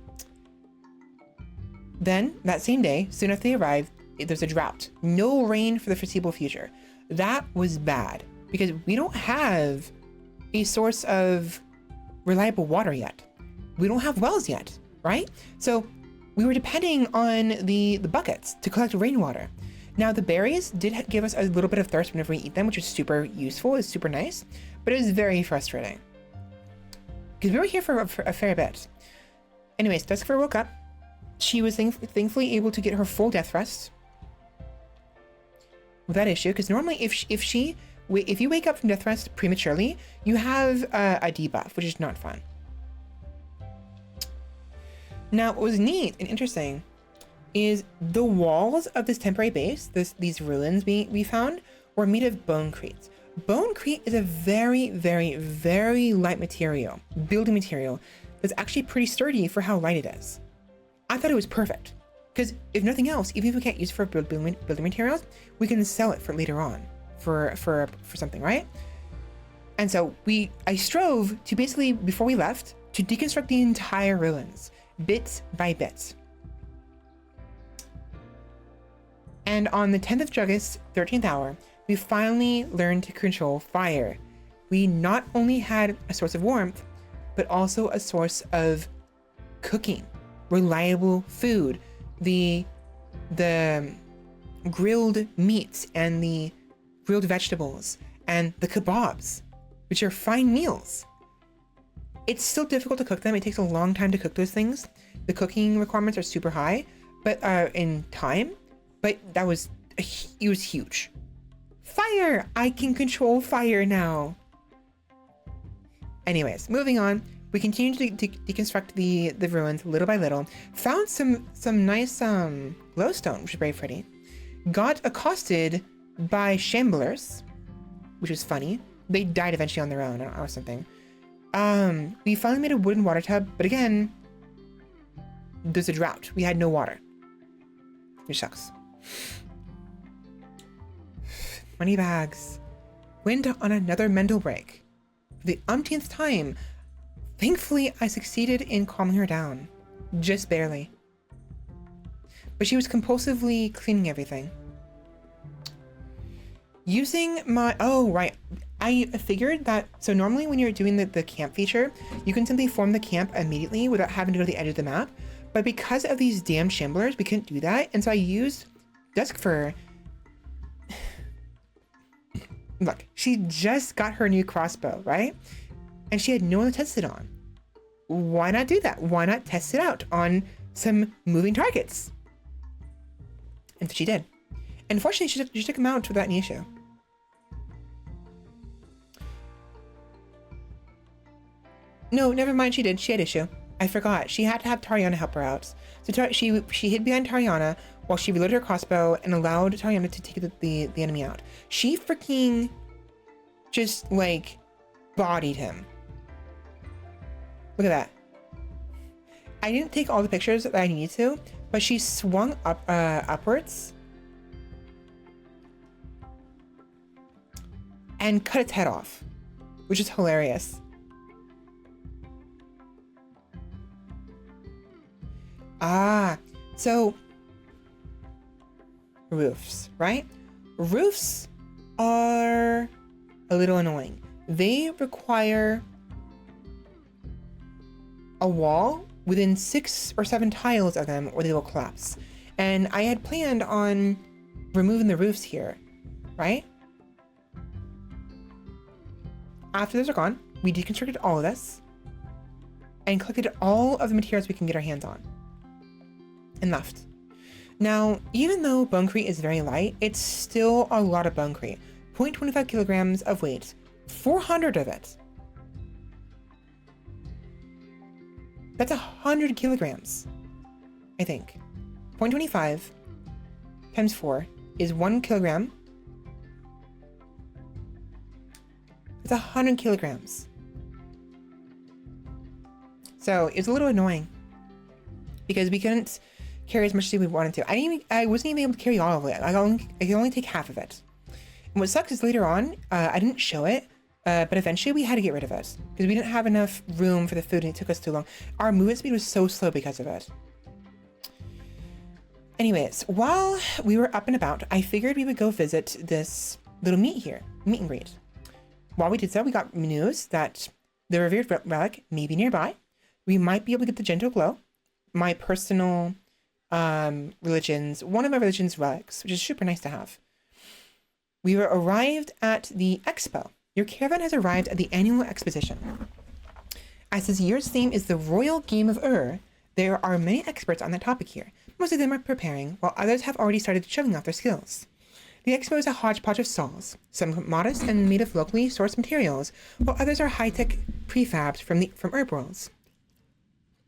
Then, that same day, soon after they arrived, there's a drought. No rain for the foreseeable future. That was bad, because we don't have a source of reliable water yet. We don't have wells yet, right? So we were depending on the buckets to collect rainwater. Now the berries did give us a little bit of thirst whenever we eat them, which is super useful, it's super nice, but it was very frustrating because we were here for a fair bit. Anyways, Duskfur woke up. She was thankfully able to get her full death rest without issue, because normally if you wake up from death rest prematurely, you have a debuff, which is not fun. Now, what was neat and interesting is the walls of this temporary base, these ruins we found, were made of bonecrete. Bonecrete is a very, very, very light material, building material, that's actually pretty sturdy for how light it is. I thought it was perfect, because if nothing else, even if we can't use it for building materials, we can sell it for later on. For something, right? And so I strove to basically, before we left, to deconstruct the entire ruins, bit by bit. And on the 10th of August, 13th hour, we finally learned to control fire. We not only had a source of warmth, but also a source of cooking, reliable food, the grilled meats and the grilled vegetables and the kebabs, which are fine meals. It's still difficult to cook them. It takes a long time to cook those things. The cooking requirements are super high, but in time, but it was huge. Fire! I can control fire now. Anyways, moving on. We continued to deconstruct the ruins little by little. Found some nice glowstone, which is very pretty. Got accosted by shamblers, which was funny. They died eventually on their own or something. We finally made a wooden water tub, but again, there's a drought. We had no water, which sucks. Money bags. Went on another mental break. For the umpteenth time, thankfully I succeeded in calming her down. Just barely. But she was compulsively cleaning everything. Using my, oh right, I figured that, so normally when you're doing the camp feature, you can simply form the camp immediately without having to go to the edge of the map. But because of these damn shamblers, we couldn't do that. And so I used Duskfur Look, she just got her new crossbow, right? And she had no one to test it on. Why not do that? Why not test it out on some moving targets? And so she did. And fortunately, she took him out without any issue. No, never mind, she did. She had issue. I forgot. She had to have Tariana help her out. So she hid behind Tariana while she reloaded her crossbow and allowed Tariana to take the enemy out. She freaking just, like, bodied him. Look at that. I didn't take all the pictures that I needed to, but she swung up upwards and cut its head off, which is hilarious. So roofs, right? Roofs are a little annoying. They require a wall within 6 or 7 tiles of them or they will collapse. And I had planned on removing the roofs here, right? After those are gone, we deconstructed all of this and collected all of the materials we can get our hands on and left. Now, even though bonecrete is very light, it's still a lot of bonecrete. 0.25 kilograms of weight, 400 of it. That's 100 kilograms, I think. 0.25 times 4 is 1 kilogram. It's 100 kilograms. So it's a little annoying because we couldn't carry as much as we wanted to. I wasn't even able to carry all of it. I could only take half of it. And what sucks is later on, I didn't show it, but eventually we had to get rid of it because we didn't have enough room for the food and it took us too long. Our movement speed was so slow because of it. Anyways, while we were up and about, I figured we would go visit this little meet and greet. While we did so, we got news that the revered relic may be nearby. We might be able to get the gentle glow, my personal one of my religion's relics, which is super nice to have. We were arrived at the expo. Your caravan has arrived at the annual exposition. As this year's theme is the royal game of there are many experts on that topic here. Most of them are preparing, while others have already started showing off their skills. The expo is a hodgepodge of stalls, some modest and made of locally sourced materials, while others are high-tech prefabs from RimWorlds.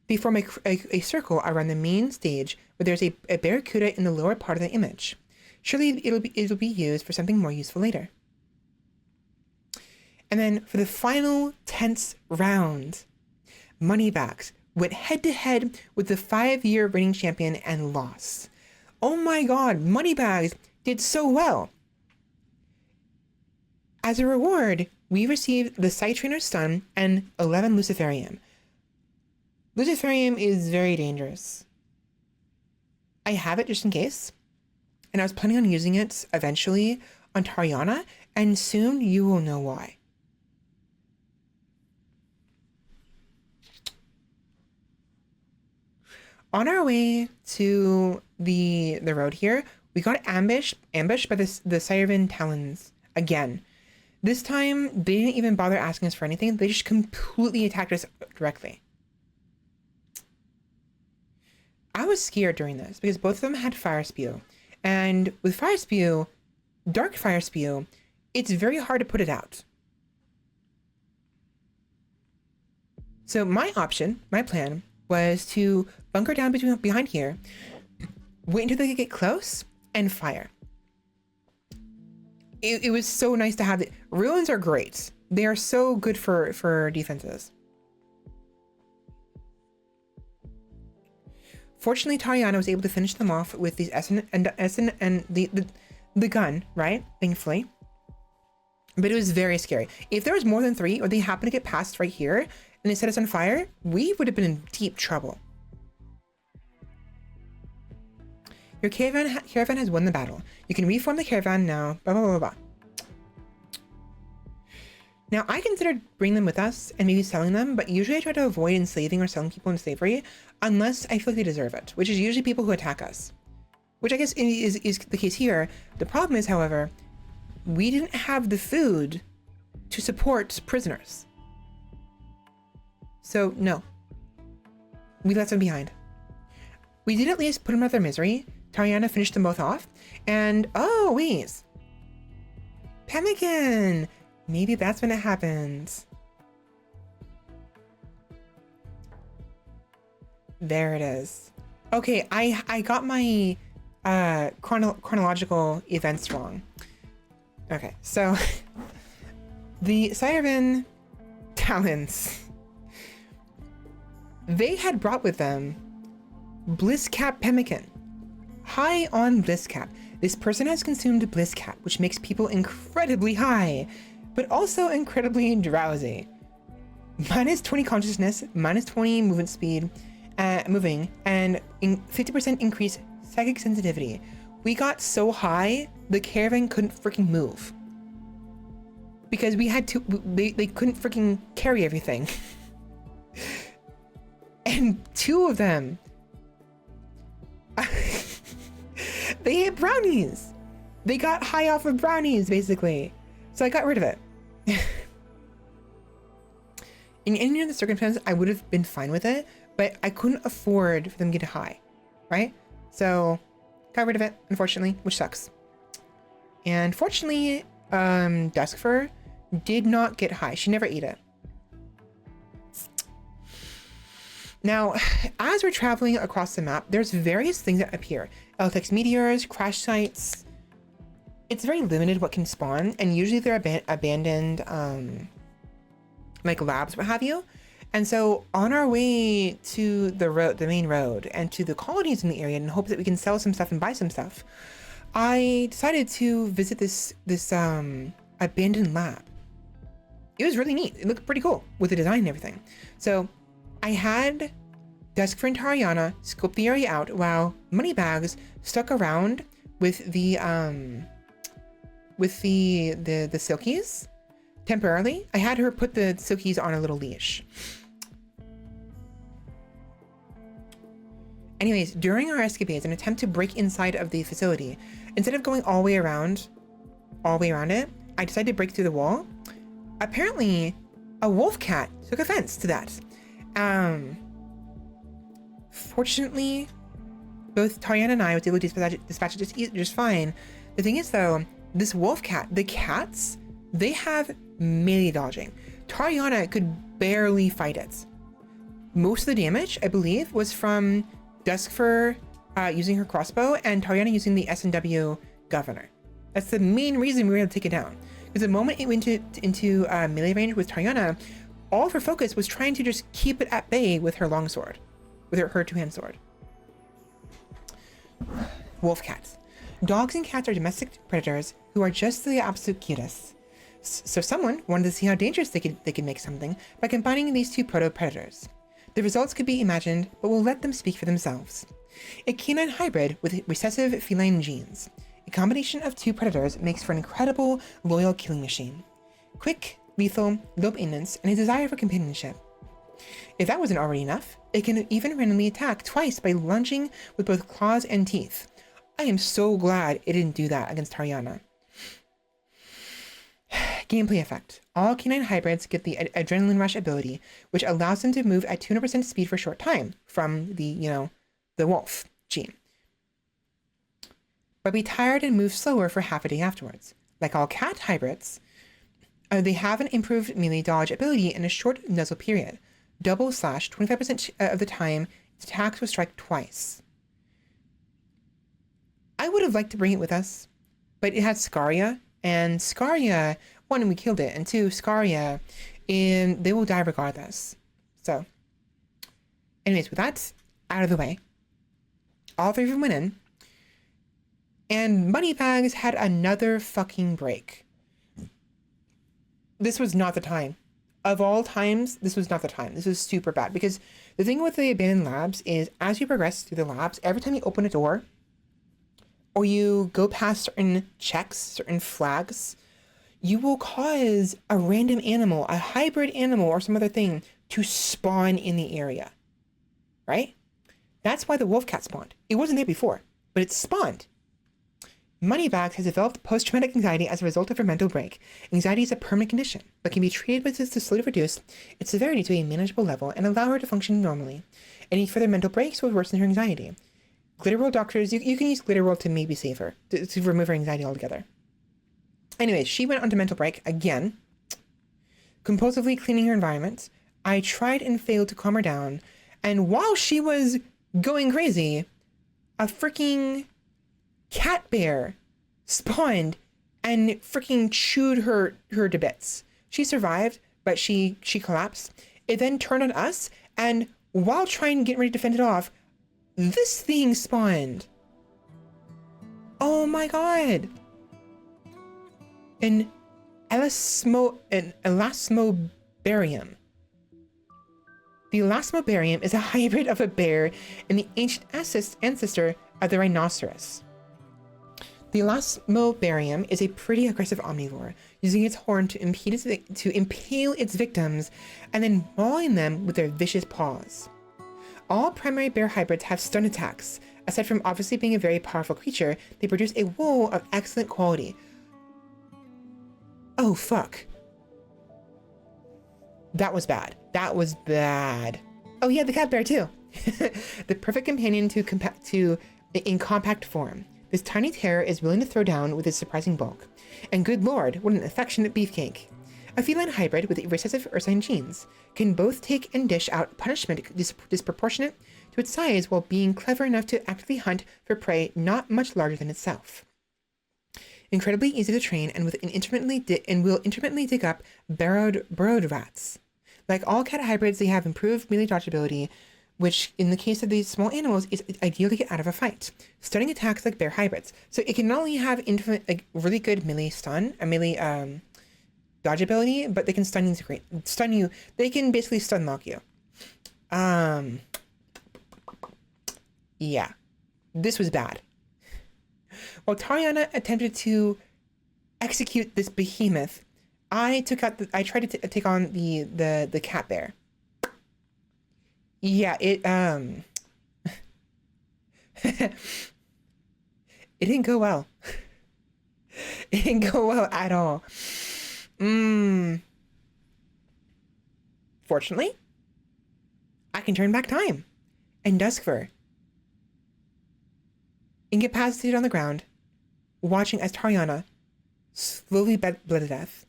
They form a circle around the main stage where there's a barracuda in the lower part of the image. Surely it'll be used for something more useful later. And then for the final tense round, Moneybags went head-to-head with the 5-year reigning champion and lost. Oh my god, Moneybags did so well. As a reward, we received the Side Trainer's Stun and 11 Luciferium. Luciferium is very dangerous. I have it just in case, and I was planning on using it eventually on Tariana, and soon you will know why. On our way to the road here, we got ambushed by the Siren Talons again. This time, they didn't even bother asking us for anything. They just completely attacked us directly. I was scared during this because both of them had Fire Spew. And with Fire Spew, Dark Fire Spew, it's very hard to put it out. So my plan, was to bunker down behind here, wait until they get close, and fire. It was so nice to have it. Ruins are great. They are so good for defenses. Fortunately, Tariana was able to finish them off with these Essen and the gun, right? Thankfully. But it was very scary. If there was more than 3, or they happened to get past right here, and they set us on fire, we would have been in deep trouble. Your caravan has won the battle. You can reform the caravan now, blah, blah, blah, blah. Now, I considered bringing them with us and maybe selling them, but usually I try to avoid enslaving or selling people into slavery unless I feel like they deserve it, which is usually people who attack us, which I guess is the case here. The problem is, however, we didn't have the food to support prisoners. So no, we left them behind. We did at least put them out of their misery. Tariana finished them both off. And oh, wait. Pemmican! Maybe that's when it happens. There it is. Okay, I got my chronological events wrong. Okay, so the Siren Talons, they had brought with them Blisscap Pemmican. High on Blisscap. This person has consumed Blisscap, which makes people incredibly high, but also incredibly drowsy. Minus 20 consciousness, minus 20 movement speed, moving, and 50% increase psychic sensitivity. We got so high, the caravan couldn't freaking move. Because we had to, they couldn't freaking carry everything. And two of them, they ate brownies. They got high off of brownies, basically. So I got rid of it. In any other circumstance, I would have been fine with it, but I couldn't afford for them to get high, right? So got rid of it, unfortunately, which sucks. And fortunately, Duskfur did not get high. She never ate it. Now, as we're traveling across the map, there's various things that appear. LTX meteors, crash sites. It's very limited what can spawn, and usually they're abandoned, like labs, what have you. And so on our way to the road, the main road, and to the colonies in the area in hopes that we can sell some stuff and buy some stuff, I decided to visit this abandoned lab. It was really neat. It looked pretty cool with the design and everything. So I had Duskfur and Tariana scope the area out while Moneybags stuck around with the Silkies temporarily. I had her put the Silkies on a little leash. Anyways, during our escapades, an attempt to break inside of the facility, instead of going all the way around it, I decided to break through the wall. Apparently, a wolf cat took offense to that. Fortunately, both Tariana and I was able to dispatch it just fine. The thing is though, this wolf cat, the cats, they have melee dodging. Tariana could barely fight it. Most of the damage, I believe, was from Duskfur using her crossbow and Tariana using the S&W governor. That's the main reason we were able to take it down. Because the moment it went into melee range with Tariana, all of her focus was trying to just keep it at bay with her longsword, with her two-hand sword. Wolf cats. Dogs and cats are domestic predators who are just the absolute cutest. So someone wanted to see how dangerous they could make something by combining these two proto-predators. The results could be imagined, but we'll let them speak for themselves. A canine hybrid with recessive feline genes. A combination of two predators makes for an incredible, loyal killing machine. Quick, lethal, low maintenance, and a desire for companionship. If that wasn't already enough, it can even randomly attack twice by lunging with both claws and teeth. I am so glad it didn't do that against Tariana. Gameplay effect. All canine hybrids get the adrenaline rush ability, which allows them to move at 200% speed for a short time from the wolf gene, but be tired and move slower for half a day afterwards. Like all cat hybrids, they have an improved melee dodge ability in a short nuzzle period. Double slash 25% of the time, its attacks will strike twice. I would have liked to bring it with us, but it had Scaria, and Scaria, one, we killed it, and two, Scaria, they will die regardless. So, anyways, with that out of the way, all three of them went in, and Moneybags had another fucking break. This was not the time. Of all times, this was not the time. This was super bad, because the thing with the abandoned labs is as you progress through the labs, every time you open a door or you go past certain checks, certain flags, you will cause a random animal, a hybrid animal or some other thing to spawn in the area, right? That's why the wolf cat spawned. It wasn't there before, but it spawned. Moneybags has developed post-traumatic anxiety as a result of her mental break. Anxiety is a permanent condition, but can be treated with this to slowly reduce its severity to a manageable level and allow her to function normally. Any further mental breaks will worsen her anxiety. Glitterworld doctors, you can use Glitterworld to maybe save her, to remove her anxiety altogether. Anyways, she went onto mental break again, compulsively cleaning her environment. I tried and failed to calm her down, and while she was going crazy, a freaking cat bear spawned and freaking chewed her to bits. She survived, but she collapsed. It then turned on us, and while trying to get ready to fend it off, this thing spawned. Oh my god. An elasmobarium. The elasmobarium is a hybrid of a bear and the ancient ancestor of the rhinoceros. The elasmobarium is a pretty aggressive omnivore, using its horn to impale its victims and then mauling them with their vicious paws. All primary bear hybrids have stun attacks. Aside from obviously being a very powerful creature, they produce a wool of excellent quality. Oh fuck. That was bad. That was bad. Oh yeah, the cat bear too. The perfect companion in compact form. This tiny terror is willing to throw down with its surprising bulk. And good lord, what an affectionate beefcake. A feline hybrid with recessive ursine genes can both take and dish out punishment disproportionate to its size while being clever enough to actively hunt for prey not much larger than itself. Incredibly easy to train and will intermittently dig up burrowed rats. Like all cat hybrids, they have improved melee dodgeability, which in the case of these small animals is ideal to get out of a fight. Stunning attacks like bear hybrids. So it can not only have really good melee dodgeability, but they can stun you. They can basically stun lock you. Yeah, this was bad. While Tariana attempted to execute this behemoth, I tried to take on the cat bear. Yeah, it it didn't go well. It didn't go well at all. Fortunately, I can turn back time. And Duskfur, incapacitated on the ground, watching as Tariana slowly bled to death,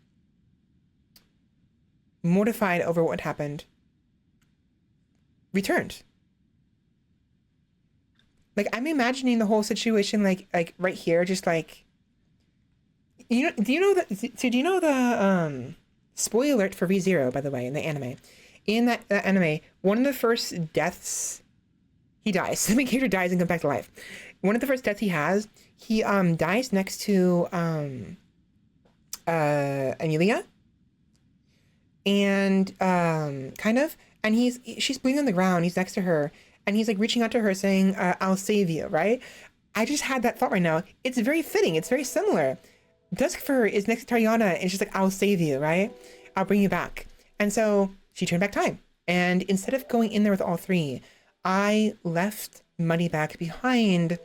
mortified over what happened, returned. Like, I'm imagining the whole situation like right here, just like, do you know the spoiler alert for ReZero, by the way, in the anime. In that anime, one of the first deaths, he dies. The main character dies and comes back to life. One of the first deaths he has, he dies next to Amelia, and and she's bleeding on the ground. He's next to her, and he's like reaching out to her, saying, "I'll save you." Right? I just had that thought right now. It's very fitting. It's very similar. Duskfur is next to Tariana, and she's like, "I'll save you." Right? I'll bring you back. And so she turned back time, and instead of going in there with all three, I left Moneybag behind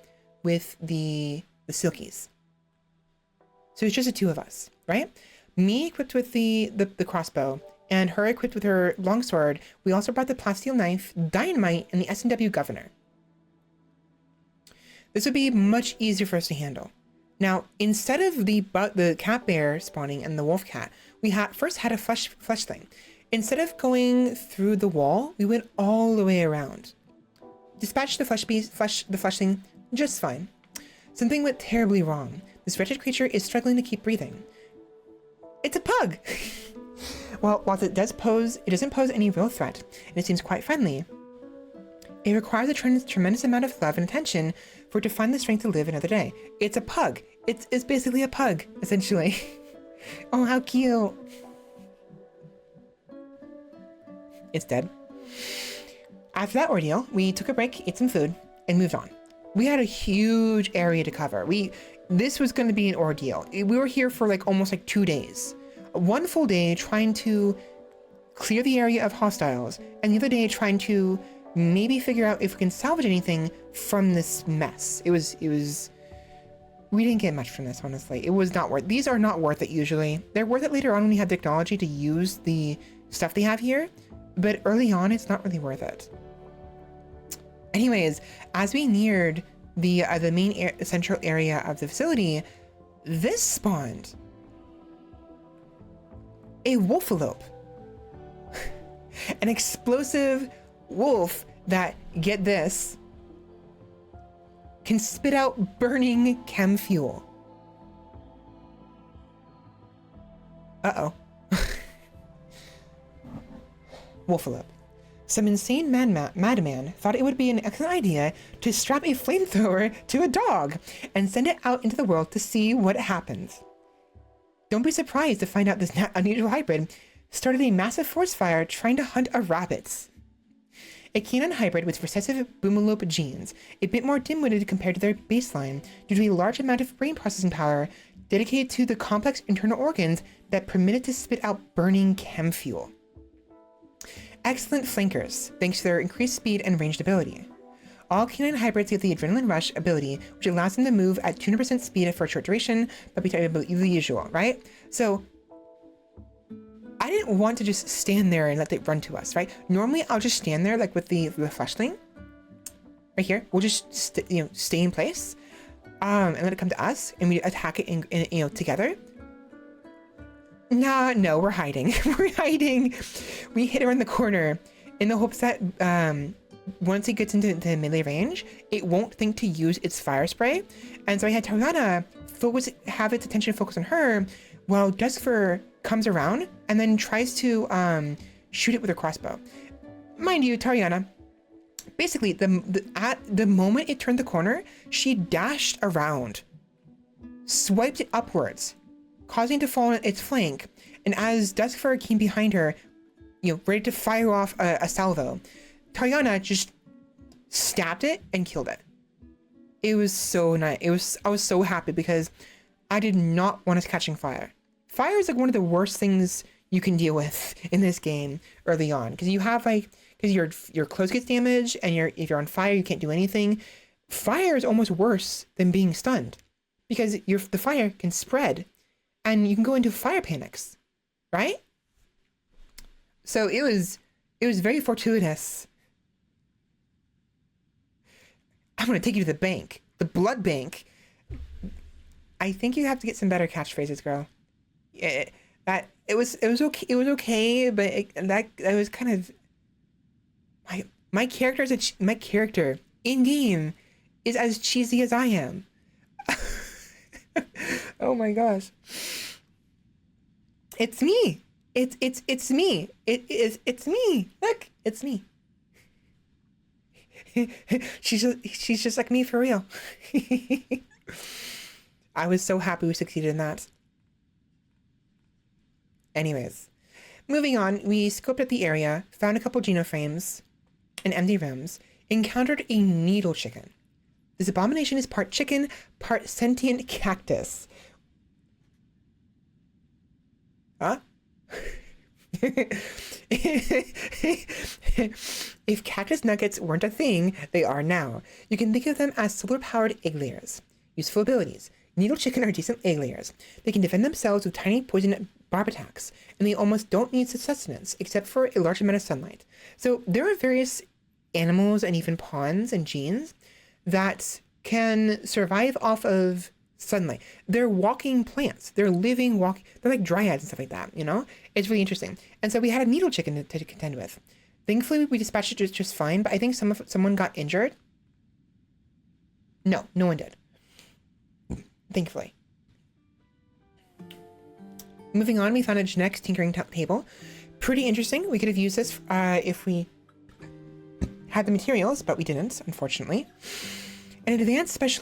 with the Silkies. So it's just the two of us, right? Me equipped with the crossbow, and her equipped with her longsword. We also brought the plasteel knife, dynamite, and the S&W governor. This would be much easier for us to handle. Now, instead of the cat bear spawning and the wolf cat, we first had a flesh thing. Instead of going through the wall, we went all the way around. Dispatched the flesh thing just fine. Something went terribly wrong. This wretched creature is struggling to keep breathing. It's a pug! Well, while it doesn't pose any real threat, and it seems quite friendly, it requires a tremendous amount of love and attention for it to find the strength to live another day. It's a pug. It's basically a pug, essentially. Oh, how cute. It's dead. After that ordeal, we took a break, ate some food, and moved on. We had a huge area to cover. This was going to be an ordeal. We were here for almost 2 days. One full day trying to clear the area of hostiles, and the other day trying to maybe figure out if we can salvage anything from this mess. It was We didn't get much from this, honestly. It was not worth. These are not worth it usually. They're worth it later on when we have technology to use the stuff they have here, but early on, it's not really worth it. Anyways, as we neared the main central area of the facility, this spawned a wolfalope, an explosive wolf that, get this, can spit out burning chem fuel. Uh-oh. Wolfalope. Some insane madman thought it would be an excellent idea to strap a flamethrower to a dog and send it out into the world to see what happens. Don't be surprised to find out this unusual hybrid started a massive forest fire trying to hunt a rabbit. A canine hybrid with recessive boomalope genes, a bit more dim-witted compared to their baseline due to a large amount of brain processing power dedicated to the complex internal organs that permit it to spit out burning chem fuel. Excellent flankers, thanks to their increased speed and ranged ability. All canine hybrids get the Adrenaline Rush ability, which allows them to move at 200% speed for a short duration, but be the usual, right? So, I didn't want to just stand there and let it run to us, right? Normally, I'll just stand there, like with the flashlight, right here. We'll just stay in place, and let it come to us, and we attack it together. No, we're hiding. We're hiding. We hit her in the corner in the hopes that once it gets into the melee range, it won't think to use its fire spray. And so I had Tariana have its attention focused on her while Duskfur comes around and then tries to shoot it with her crossbow. Mind you, Tariana, basically, at the moment it turned the corner, she dashed around, swiped it upwards, causing it to fall on its flank, and as Duskfur came behind her, ready to fire off a salvo, Tariana just stabbed it and killed it. It was so nice. I was so happy because I did not want us catching fire. Fire is like one of the worst things you can deal with in this game early on, because you have because your clothes gets damaged, and if you're on fire, you can't do anything. Fire is almost worse than being stunned, because the fire can spread, and you can go into fire panics, right? So it was very fortuitous. I'm gonna take you to the bank, the blood bank. I think you have to get some better catchphrases, girl. It was okay, but that was kind of my character in game is as cheesy as I am. Oh my gosh. It's me. It's me. It's me. Look, it's me. she's just like me for real. I was so happy we succeeded in that. Anyways, moving on, we scoped out the area, found a couple genoframes and empty rooms, encountered a needle chicken. This abomination is part chicken, part sentient cactus. Huh? If cactus nuggets weren't a thing, they are now. You can think of them as solar-powered egg layers. Useful abilities. Needle chicken are decent egg layers. They can defend themselves with tiny poison barb attacks, and they almost don't need sustenance except for a large amount of sunlight. So there are various animals and even pawns and genes that can survive off of sunlight. They're walking plants. They're living walking. They're like dryads and stuff like that, It's really interesting. And so we had a needle chicken to contend with. Thankfully, we dispatched it just fine, but I think someone got injured. No one did. Thankfully. Moving on, we found a genetics tinkering table. Pretty interesting. We could have used this if we had the materials, but we didn't, unfortunately. An advanced and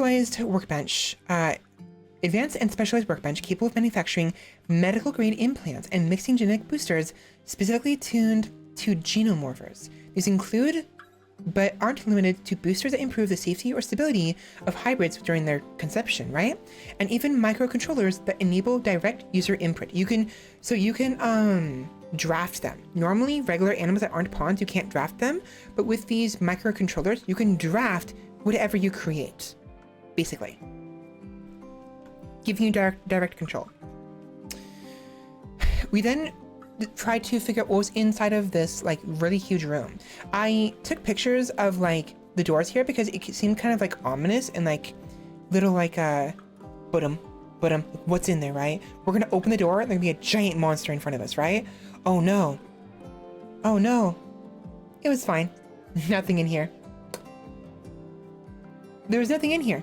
specialized workbench capable of manufacturing medical-grade implants and mixing genetic boosters specifically tuned to genomorphers. These include, but aren't limited to, boosters that improve the safety or stability of hybrids during their conception, right? And even microcontrollers that enable direct user input. You can draft them. Normally, regular animals that aren't pawns, you can't draft them, but with these microcontrollers, you can draft whatever you create, basically. giving you direct control. We then tried to figure out what was inside of this like really huge room. I took pictures of like the doors here because it seemed kind of like ominous and like little like what's in there, right? We're gonna open the door and there's gonna be a giant monster in front of us, right? Oh no. Oh no. It was fine. Nothing in here. There was nothing in here.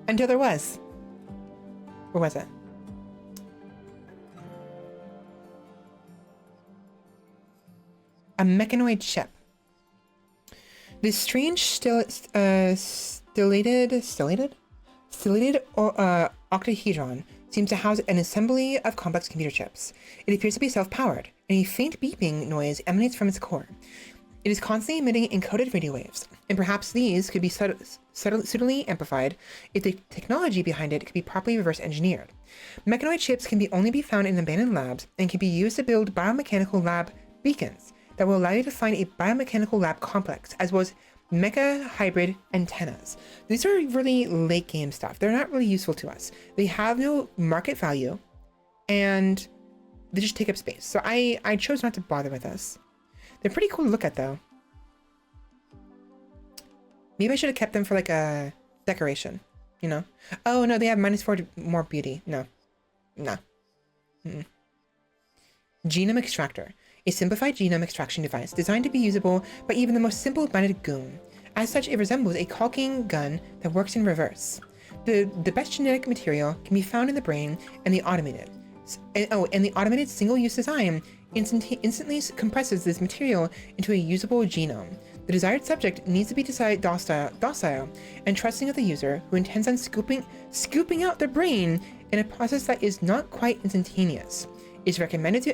Until there was. Where was it? A mechanoid ship. This strange stellated octahedron seems to house an assembly of complex computer chips. It appears to be self-powered, and a faint beeping noise emanates from its core. It is constantly emitting encoded radio waves, and perhaps these could be subtly amplified if the technology behind it could be properly reverse engineered. Mechanoid chips can only be found in abandoned labs and can be used to build biomechanical lab beacons that will allow you to find a biomechanical lab complex, as well as mecha hybrid antennas. These are really late game stuff. They're not really useful to us. They have no market value and they just take up space. So I chose not to bother with this. They're pretty cool to look at though. Maybe I should have kept them for like a decoration, you know? Oh no, they have -4 more beauty. No. Genome extractor. A simplified genome extraction device designed to be usable by even the most simple-minded goon. As such, it resembles a caulking gun that works in reverse. The best genetic material can be found in the brain, and the automated single-use design instantly compresses this material into a usable genome. The desired subject needs to be docile and trusting of the user, who intends on scooping out their brain in a process that is not quite instantaneous. It's recommended to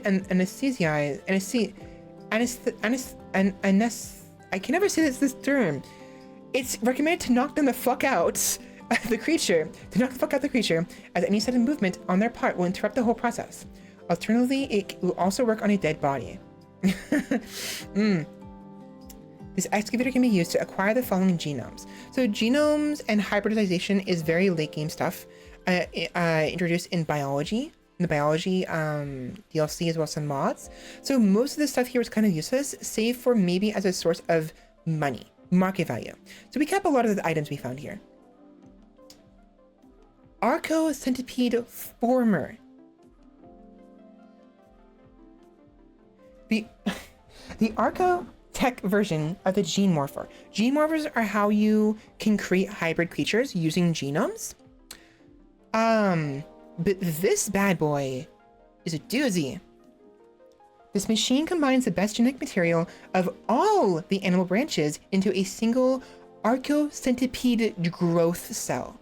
I can never say this term. It's recommended to knock them the fuck out the creature, as any sudden movement on their part will interrupt the whole process. Alternatively, it will also work on a dead body. This excavator can be used to acquire the following genomes. So genomes and hybridization is very late game stuff, introduced in biology. The biology DLC, as well as some mods. So most of this stuff here was kind of useless, save for maybe as a source of money, market value. So we kept a lot of the items we found here. Arco Centipede Former. The Arco tech version of the Gene Morpher. Gene Morphers are how you can create hybrid creatures using genomes. But this bad boy is a doozy. This machine combines the best genetic material of all the animal branches into a single archocentipede growth cell.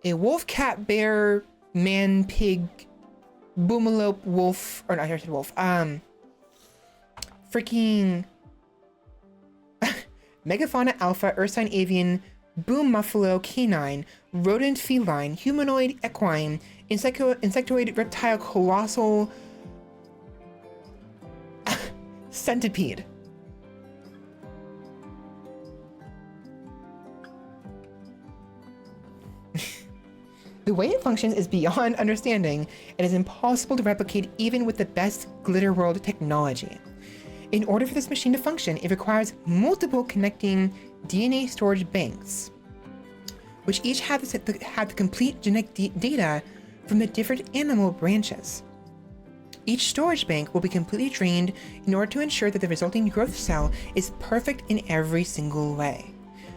A wolf, cat, bear, man, pig, boomalope, wolf, or not, I said wolf, freaking megafauna alpha, ursine avian, boom muffalo, canine, rodent feline, humanoid equine, insectoid reptile, colossal centipede. The way it functions is beyond understanding and is impossible to replicate even with the best Glitter World technology. In order for this machine to function, it requires multiple connecting DNA storage banks, which each have the complete genetic data from the different animal branches. Each storage bank will be completely drained in order to ensure that the resulting growth cell is perfect in every single way.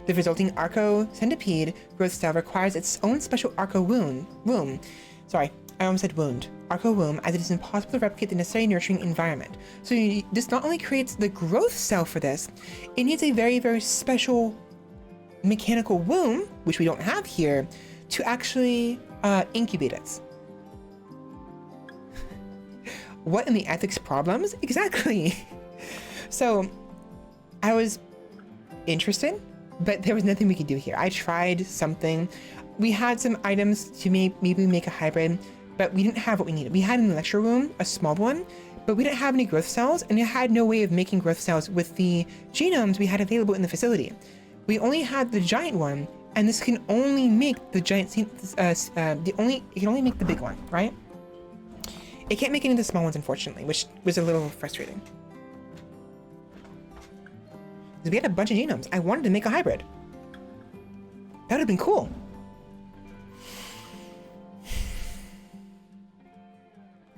The resulting archocentipede growth cell requires its own special arco womb. Sorry, I almost said wound. Arco womb, as it is impossible to replicate the necessary nurturing environment. So this not only creates the growth cell for this, it needs a very, very special mechanical womb, which we don't have here, to actually incubate it. What in the ethics problems? Exactly. So I was interested, but there was nothing we could do here. I tried something. We had some items to maybe make a hybrid, but we didn't have what we needed. We had in the lecture room a small one, but we didn't have any growth cells, and it had no way of making growth cells with the genomes we had available in the facility. We only had the giant one, and this can only make the giant, it can only make the big one, right? It can't make any of the small ones, unfortunately, which was a little frustrating. Because we had a bunch of genomes. I wanted to make a hybrid. That would have been cool.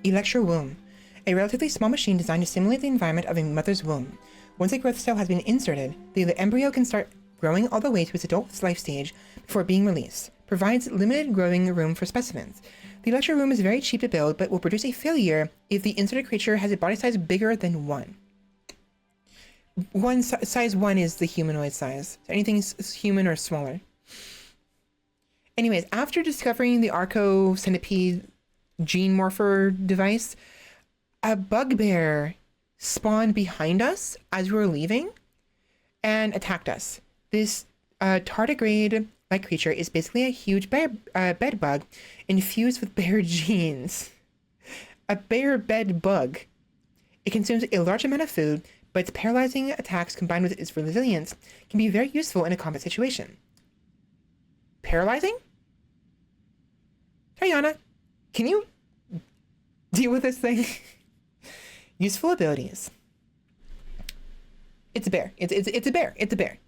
Electro womb. A relatively small machine designed to simulate the environment of a mother's womb. Once a growth cell has been inserted, the embryo can start growing all the way to its adult life stage before being released. Provides limited growing room for specimens. The electro womb is very cheap to build, but will produce a failure if the inserted creature has a body size bigger than 1. Size 1 is the humanoid size. So anything human or smaller. Anyways, after discovering the Arco Centipede gene morpher device, a bugbear spawned behind us as we were leaving and attacked us. This tardigrade-like creature is basically a huge bed bug infused with bear genes. A bear bed bug. It consumes a large amount of food, but its paralyzing attacks combined with its resilience can be very useful in a combat situation. Paralyzing? Tayana, can you deal with this thing? Useful abilities. It's a bear. It's a bear. It's a bear.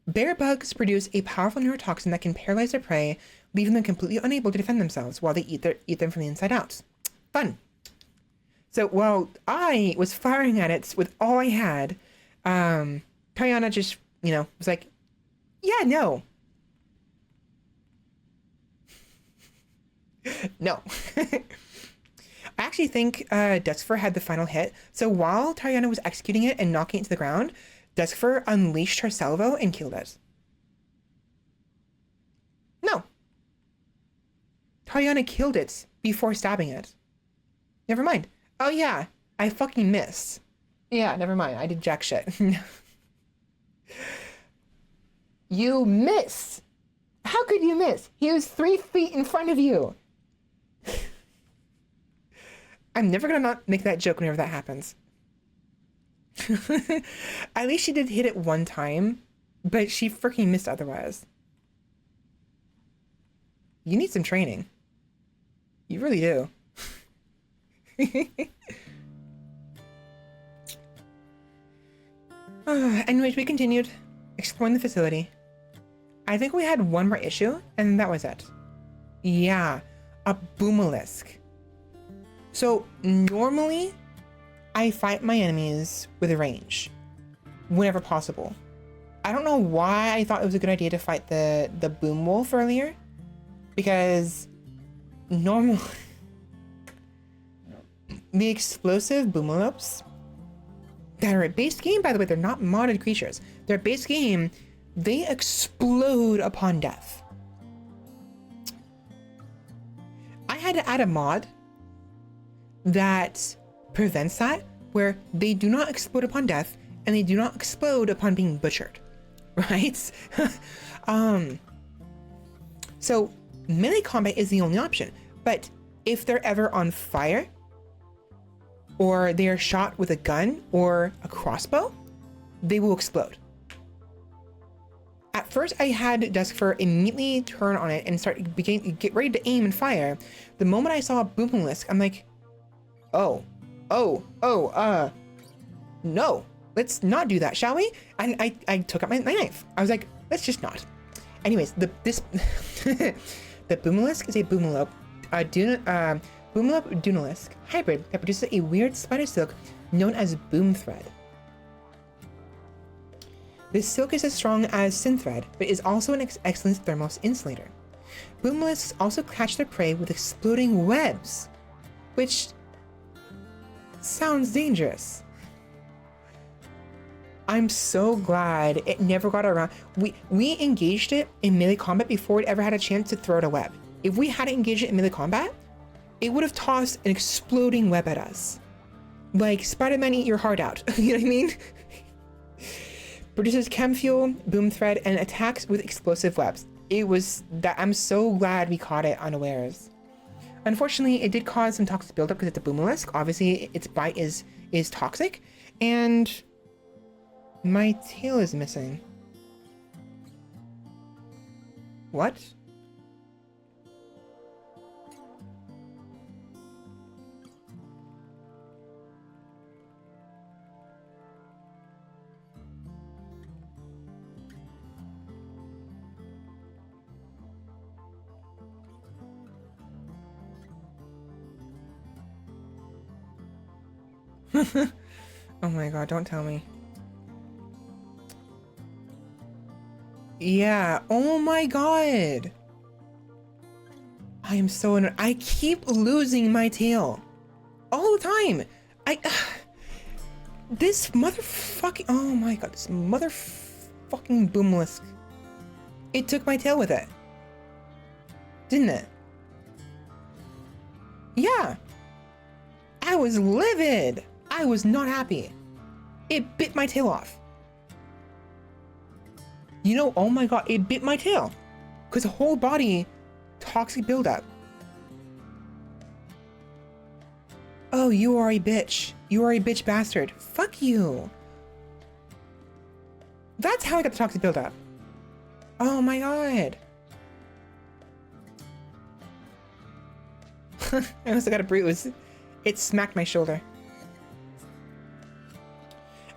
Bear bugs produce a powerful neurotoxin that can paralyze their prey, leaving them completely unable to defend themselves while they eat them from the inside out. Fun. So while I was firing at it with all I had, Tayana just, was like, yeah, no. No. I actually think Duskfur had the final hit. So while Tariana was executing it and knocking it to the ground, Duskfur unleashed her salvo and killed it. No. Tariana killed it before stabbing it. Never mind. Oh yeah, I fucking missed. Yeah, never mind. I did jack shit. You missed. How could you miss? He was 3 feet in front of you. I'm never gonna not make that joke whenever that happens. At least she did hit it one time, but she freaking missed otherwise. You need some training. You really do. Anyways, we continued exploring the facility. I think we had one more issue, and that was it. Yeah, a boomalisk. So normally, I fight my enemies with a range, whenever possible. I don't know why I thought it was a good idea to fight the boom wolf earlier, because normally the explosive boomalopes that are at base game, by the way, they're not modded creatures. They're base game. They explode upon death. I had to add a mod that prevents that, where they do not explode upon death and they do not explode upon being butchered, right? So melee combat is the only option, but if they're ever on fire or they are shot with a gun or a crossbow, they will explode. At first, I had Duskfur immediately turn on it and get ready to aim and fire. The moment I saw a boomalisk, I'm like, no, let's not do that, shall we? And I took out my knife. I was like, let's just not. Anyways, the boomalisk is a boomalope, boomalope dunalisk hybrid that produces a weird spider silk known as boom thread. This silk is as strong as synthread, but is also an excellent thermal insulator. Boomalisks also catch their prey with exploding webs, which sounds dangerous. I'm so glad it never got around. We engaged it in melee combat before it ever had a chance to throw out a web. If we hadn't engaged it in melee combat, it would have tossed an exploding web at us. Like Spider-Man eat your heart out. You know what I mean? Produces chem fuel, boom thread, and attacks with explosive webs. It was that I'm so glad we caught it unawares. Unfortunately, it did cause some toxic buildup because it's a boomalisk. Obviously, its bite is toxic, and My tail is missing. What? Oh my god, don't tell me. Yeah, oh my god. I am so annoyed. I keep losing my tail. All the time. This motherfucking... Oh my god, this motherfucking boomlisk. It took my tail with it. Didn't it? Yeah. I was livid. I was not happy. It bit my tail off. You know, oh my god, it bit my tail. Because the whole body toxic buildup. Oh, you are a bitch. You are a bitch bastard. Fuck you. That's how I got the toxic buildup. Oh my god. I also got a bruise. It smacked my shoulder.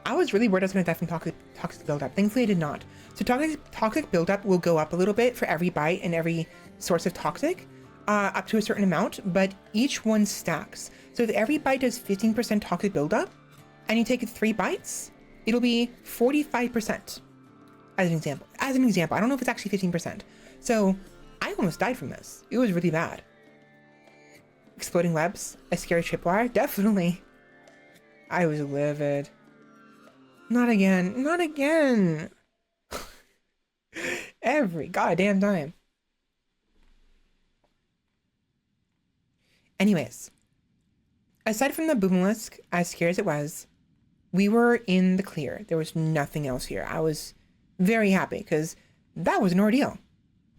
I was really worried I was going to die from toxic buildup. Thankfully, I did not. So toxic buildup will go up a little bit for every bite and every source of toxic, up to a certain amount, but each one stacks. So if every bite does 15% toxic buildup, and you take 3 bites, it'll be 45%. As an example. I don't know if it's actually 15%. So I almost died from this. It was really bad. Exploding webs, a scary tripwire, definitely. I was livid. Not again. Not again. Every goddamn time. Anyways, aside from the boomlisk, as scary as it was, we were in the clear. There was nothing else here. I was very happy because that was an ordeal.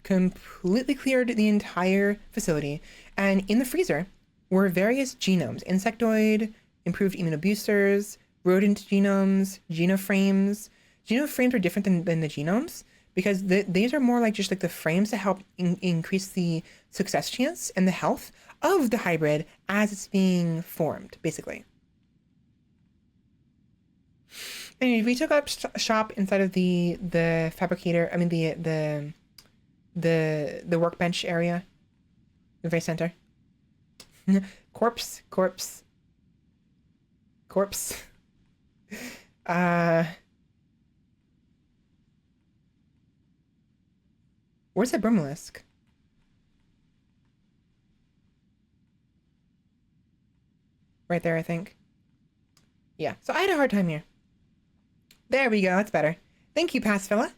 Completely cleared the entire facility, and in the freezer were various genomes, insectoid, improved immunoboosters, rodent genomes, genoframes. Genoframes are different than the genomes because these are more like just like the frames that help increase the success chance and the health of the hybrid as it's being formed, basically. And we took up shop inside of the fabricator. I mean the workbench area, the very center. corpse. Where's the Brimalisk? Right there, I think. Yeah, so I had a hard time here. There we go, that's better. Thank you, Svela.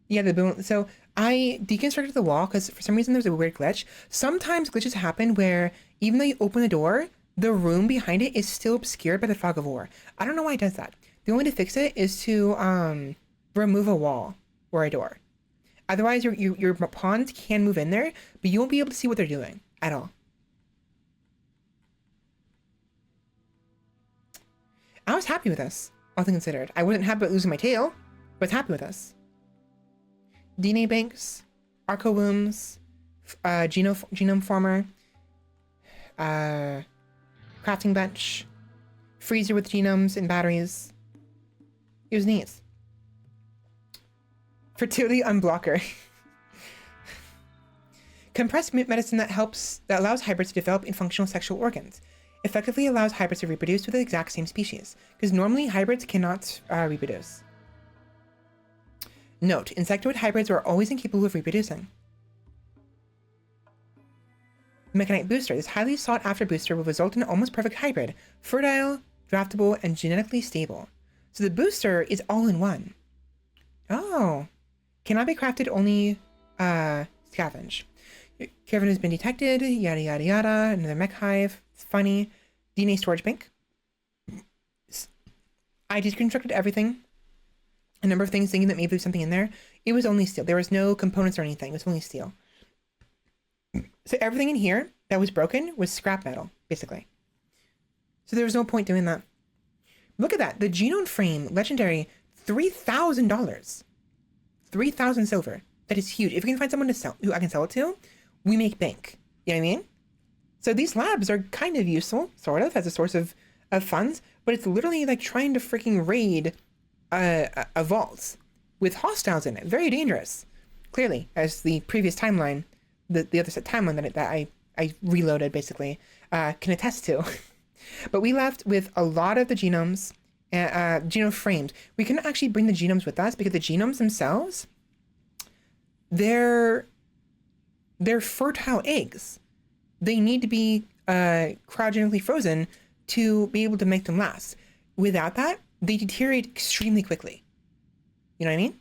Yeah, the boom. So I deconstructed the wall because for some reason there's a weird glitch. Sometimes glitches happen where even though you open the door, the room behind it is still obscured by the fog of war. I don't know why it does that. The only way to fix it is to remove a wall or a door. Otherwise, your pawns can move in there, but you won't be able to see what they're doing at all. I was happy with this, all things considered. I wasn't happy about losing my tail, but I was happy with this. DNA banks, arcowombs, genome former, crafting bench, freezer with genomes and batteries. It was neat. Fertility unblocker. Compressed medicine that allows hybrids to develop in functional sexual organs. Effectively allows hybrids to reproduce with the exact same species, because normally hybrids cannot reproduce. Note, insectoid hybrids are always incapable of reproducing. Mechanite booster. This highly sought after booster will result in an almost perfect hybrid, fertile, draftable, and genetically stable. So the booster is all in one. Oh. Cannot be crafted, only scavenge. Kevin has been detected, yada yada yada, another mech hive. It's funny. DNA storage bank. I deconstructed everything. A number of things thinking that maybe there's something in there. It was only steel. There was no components or anything. It was only steel. So everything in here that was broken was scrap metal, basically. So there was no point doing that. Look at that. The genome frame, legendary, $3,000. 3,000 silver. That is huge. If we can find someone to sell, who I can sell it to, we make bank. You know what I mean? So these labs are kind of useful, sort of, as a source of funds, but it's literally like trying to freaking raid a vault with hostiles in it. Very dangerous. Clearly, as the previous timeline, the other set timeline that I reloaded basically, can attest to. But we left with a lot of the genomes, genome frames. We couldn't actually bring the genomes with us because the genomes themselves, they're fertile eggs. They need to be cryogenically frozen to be able to make them last. Without that, they deteriorate extremely quickly. You know what I mean?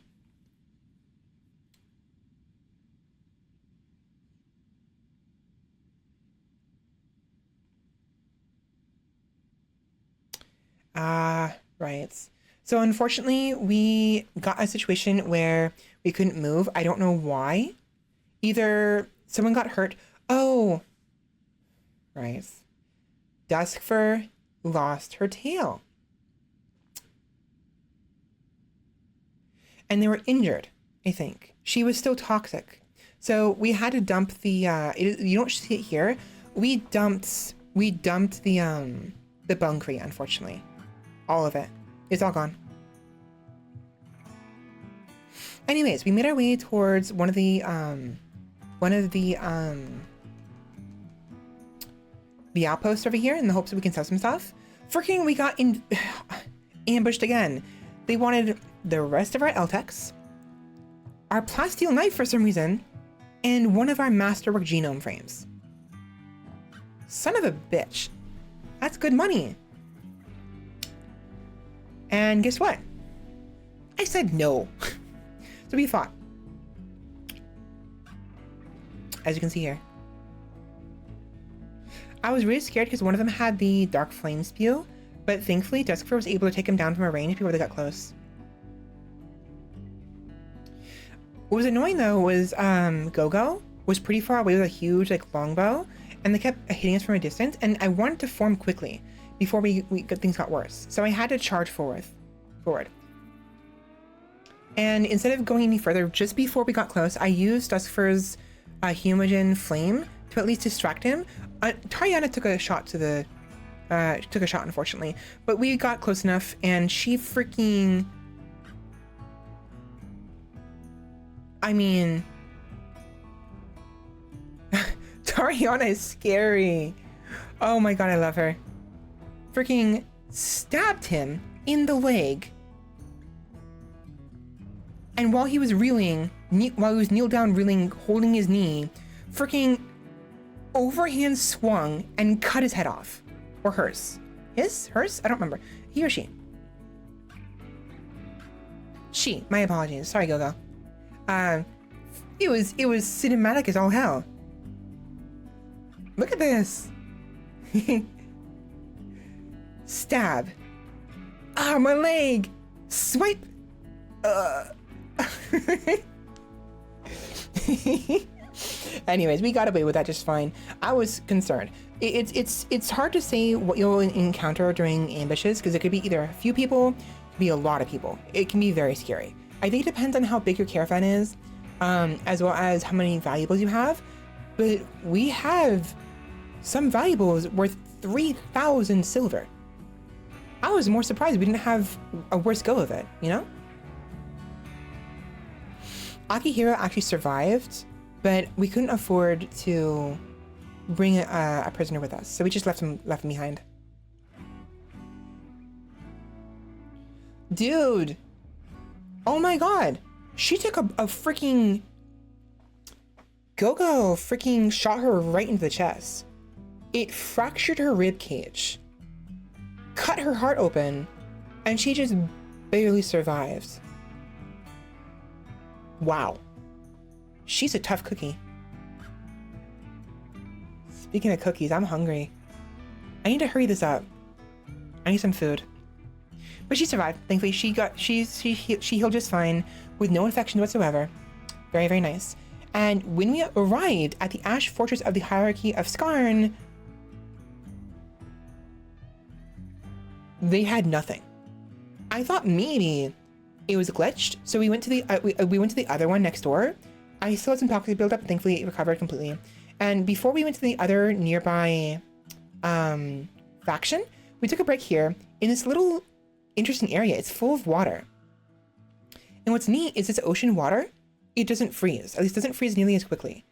Right. So unfortunately, we got a situation where we couldn't move. I don't know why. Either someone got hurt. Oh, right. Duskfur lost her tail. And they were injured, I think. She was still toxic. So we had to dump the, you don't see it here. We dumped the bone crate, unfortunately. All of it. It's all gone. Anyways, we made our way towards one of the outposts over here in the hopes that we can sell some stuff. Freaking, we got ambushed again. They wanted the rest of our Eltex, our plasteel knife for some reason, and one of our masterwork genome frames. Son of a bitch. That's good money. And guess what? I said no. So we fought. As you can see here. I was really scared because one of them had the dark flame spew, but thankfully Duskfur was able to take him down from a range before they got close. What was annoying though was Gogo was pretty far away with a huge like longbow, and they kept hitting us from a distance, and I wanted to form quickly before things got worse. So I had to charge forward. And instead of going any further, just before we got close, I used Duskfur's Humogen flame to at least distract him. Tariana took a shot unfortunately, but we got close enough, and she freaking, I mean, Tariana is scary. Oh my god, I love her. Freaking stabbed him in the leg. And while he was reeling, while he was kneeled down reeling, holding his knee, freaking overhand swung and cut his head off. Or hers. Hers? I don't remember. He or she? She. My apologies. Sorry, Gogo. It was cinematic as all hell. Look at this. Stab. Ah, my leg. Swipe. Anyways, we got away with that just fine. I was concerned. It's hard to say what you'll encounter during ambushes because it could be either a few people, it could be a lot of people. It can be very scary. I think it depends on how big your caravan is, as well as how many valuables you have. But we have some valuables worth 3,000 silver. I was more surprised we didn't have a worse go of it, you know? Akihiro actually survived, but we couldn't afford to bring a prisoner with us, so we just left him behind. Dude! Oh my god! She took a freaking... Gogo freaking shot her right into the chest. It fractured her rib cage, cut her heart open, and she just barely survived. Wow. She's a tough cookie. Speaking of cookies, I'm hungry. I need to hurry this up. I need some food. But she survived. Thankfully, she healed just fine with no infection whatsoever. Very, very nice. And when we arrived at the Ash Fortress of the Hierarchy of Skarn, they had nothing. I thought maybe it was glitched, so we went to the we went to the other one next door. I still had some toxic buildup, thankfully it recovered completely. And before we went to the other nearby faction, we took a break here in this little interesting area. It's full of water. And what's neat is this ocean water, it doesn't freeze. At least doesn't freeze nearly as quickly.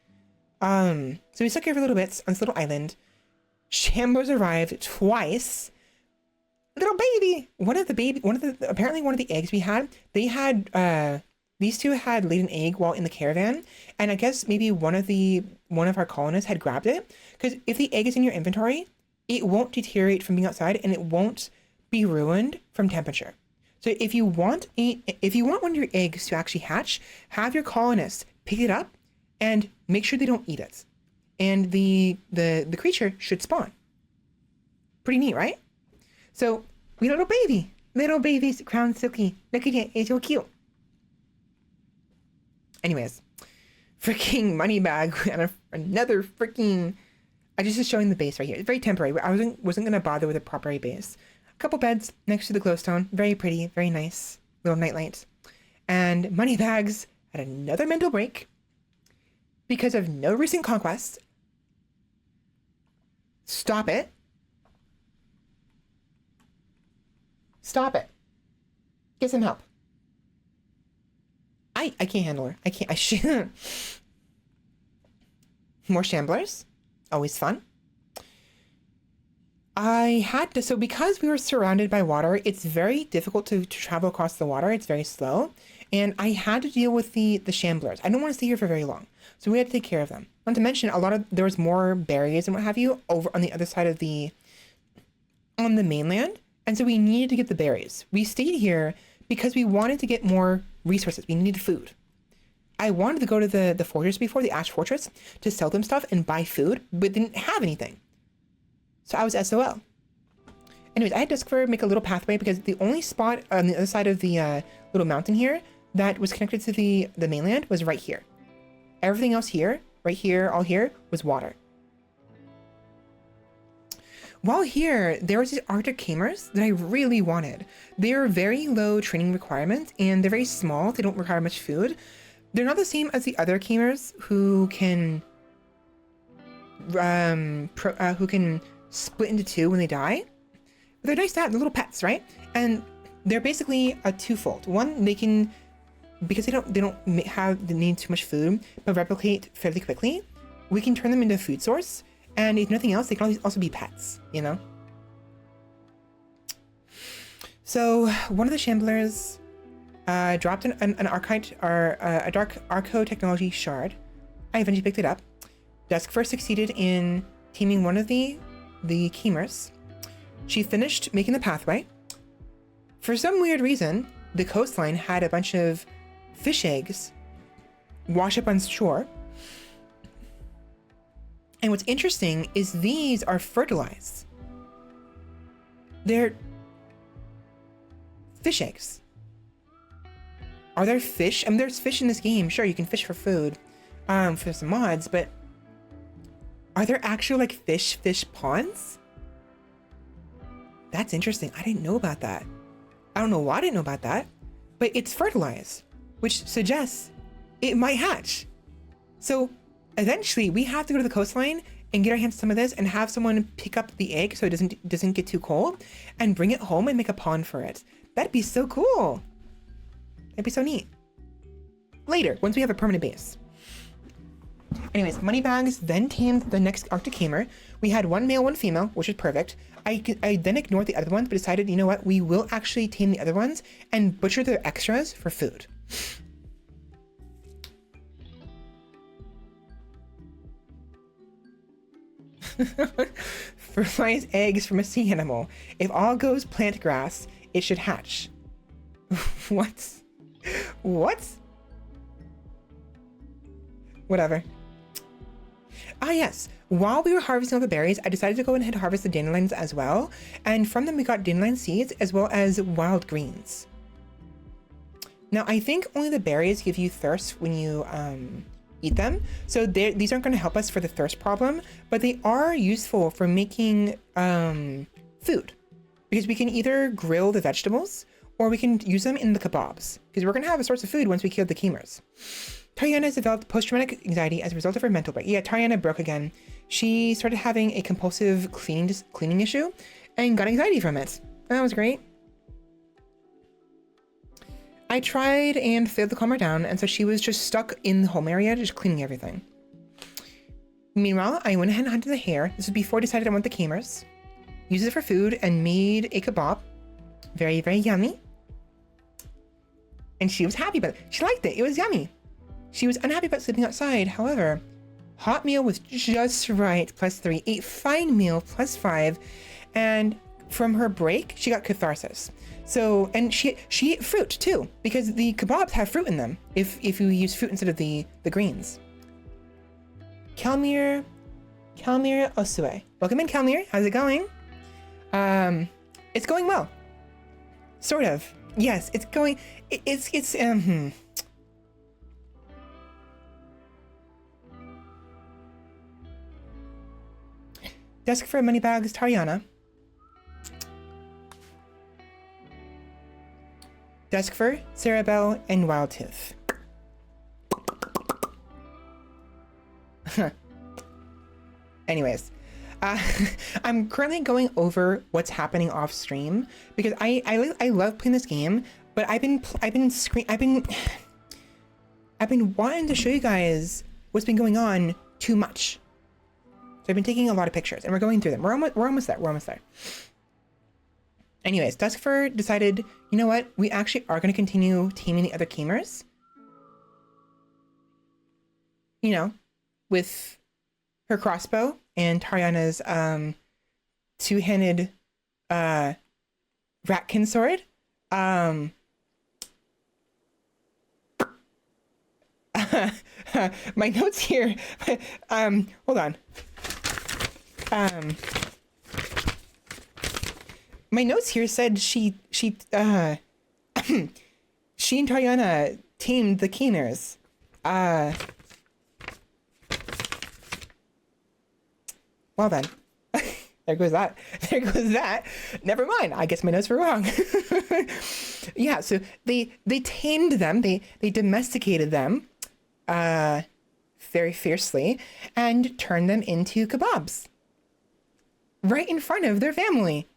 So we stuck here for a little bit on this little island. Shamblers arrived twice. Little baby! Apparently one of the eggs we had, they had, these two had laid an egg while in the caravan. And I guess maybe one of our colonists had grabbed it. Because if the egg is in your inventory, it won't deteriorate from being outside and it won't be ruined from temperature. So if you want one of your eggs to actually hatch, have your colonists pick it up and make sure they don't eat it. And the creature should spawn. Pretty neat, right? So we have little baby's crown silky. Look at it, it's so cute. Anyways, freaking money bag and another freaking. I just is showing the base right here. It's very temporary. I wasn't gonna bother with a proper base. A couple beds next to the glowstone, very pretty, very nice little nightlight, and money bags had another mental break because of no recent conquest. Stop it. Stop it. Get some help. I can't handle her. I shouldn't. More shamblers. Always fun. I had to, so because we were surrounded by water, it's very difficult to travel across the water. It's very slow. And I had to deal with the shamblers. I don't want to stay here for very long. So we had to take care of them. Not to mention there was more berries and what have you over on the other side of on the mainland. And so we needed to get the berries. We stayed here because we wanted to get more resources. We needed food. I wanted to go to the fortress before, the Ash Fortress, to sell them stuff and buy food, but didn't have anything. So I was SOL. Anyways, I had Duskfur make a little pathway because the only spot on the other side of the little mountain here that was connected to the mainland was right here. Everything else here, right here, all here, was water. While here, there was these Arctic Camers that I really wanted. They're very low training requirements and they're very small. They don't require much food. They're not the same as the other Camers who can split into two when they die. But they're nice to have. They're little pets, right? And they're basically a twofold. One, they can, because they don't have the need too much food, but replicate fairly quickly. We can turn them into a food source. And if nothing else, they can also be pets, you know? So one of the shamblers dropped an archite, or a dark arco technology shard. I eventually picked it up. Dusk first succeeded in taming one of the Chemers. She finished making the pathway. For some weird reason, the coastline had a bunch of fish eggs wash up on shore. And what's interesting is these are fertilized. They're fish eggs. Are there fish? I mean, there's fish in this game. Sure, you can fish for food, for some mods, but are there actual like fish ponds? That's interesting. I didn't know about that. I don't know why I didn't know about that, but it's fertilized, which suggests it might hatch. So eventually we have to go to the coastline and get our hands on some of this and have someone pick up the egg so it doesn't get too cold and bring it home and make a pond for it. That'd be so cool. That'd be so neat. Later, once we have a permanent base. Anyways, Moneybags then tamed the next Arctic Hamer. We had one male, one female, which is perfect. I then ignored the other ones, but decided, you know what, we will actually tame the other ones and butcher their extras for food. Fertilize eggs from a sea animal. If all goes plant grass, it should hatch. What? What? Whatever. Ah, yes. While we were harvesting all the berries, I decided to go ahead and harvest the dandelions as well. And from them, we got dandelion seeds as well as wild greens. Now, I think only the berries give you thirst when you eat them. So these aren't going to help us for the thirst problem, but they are useful for making food. Because we can either grill the vegetables or we can use them in the kebabs, because we're gonna have a source of food once we kill the Kemers. Tariana has developed post-traumatic anxiety as a result of her mental break. Yeah, Tariana broke again. She started having a compulsive cleaning issue and got anxiety from it. That was great. I tried and failed to calm her down, and so she was just stuck in the home area, just cleaning everything. Meanwhile, I went ahead and hunted the hare. This was before I decided I want the Kemers. Used it for food and made a kebab. Very, very yummy. And she was happy about it. She liked it. It was yummy. She was unhappy about sleeping outside. However, hot meal was just right, +3. Ate fine meal, +5. And from her break, she got catharsis. So, and she ate fruit too, because the kebabs have fruit in them if you use fruit instead of the greens. Kalmir Osue. Welcome in, Kalmir. How's it going? It's going well. Sort of. Yes, it's going. It's Desk for Moneybags, Tariana. Desk for Sarah Bell and Wildtooth. Anyways, I'm currently going over what's happening off stream because I love playing this game, but I've been wanting to show you guys what's been going on too much. So I've been taking a lot of pictures and we're going through them. We're almost there. Anyways, Duskfur decided, you know what? We actually are going to continue taming the other Kemers. You know, with her crossbow and Tariana's two-handed Ratkin sword. My notes here. Hold on. My notes here said she and Tariana tamed the Keeners. Well then. There goes that. Never mind. I guess my notes were wrong. Yeah, so they tamed them, they domesticated them very fiercely and turned them into kebabs. Right in front of their family.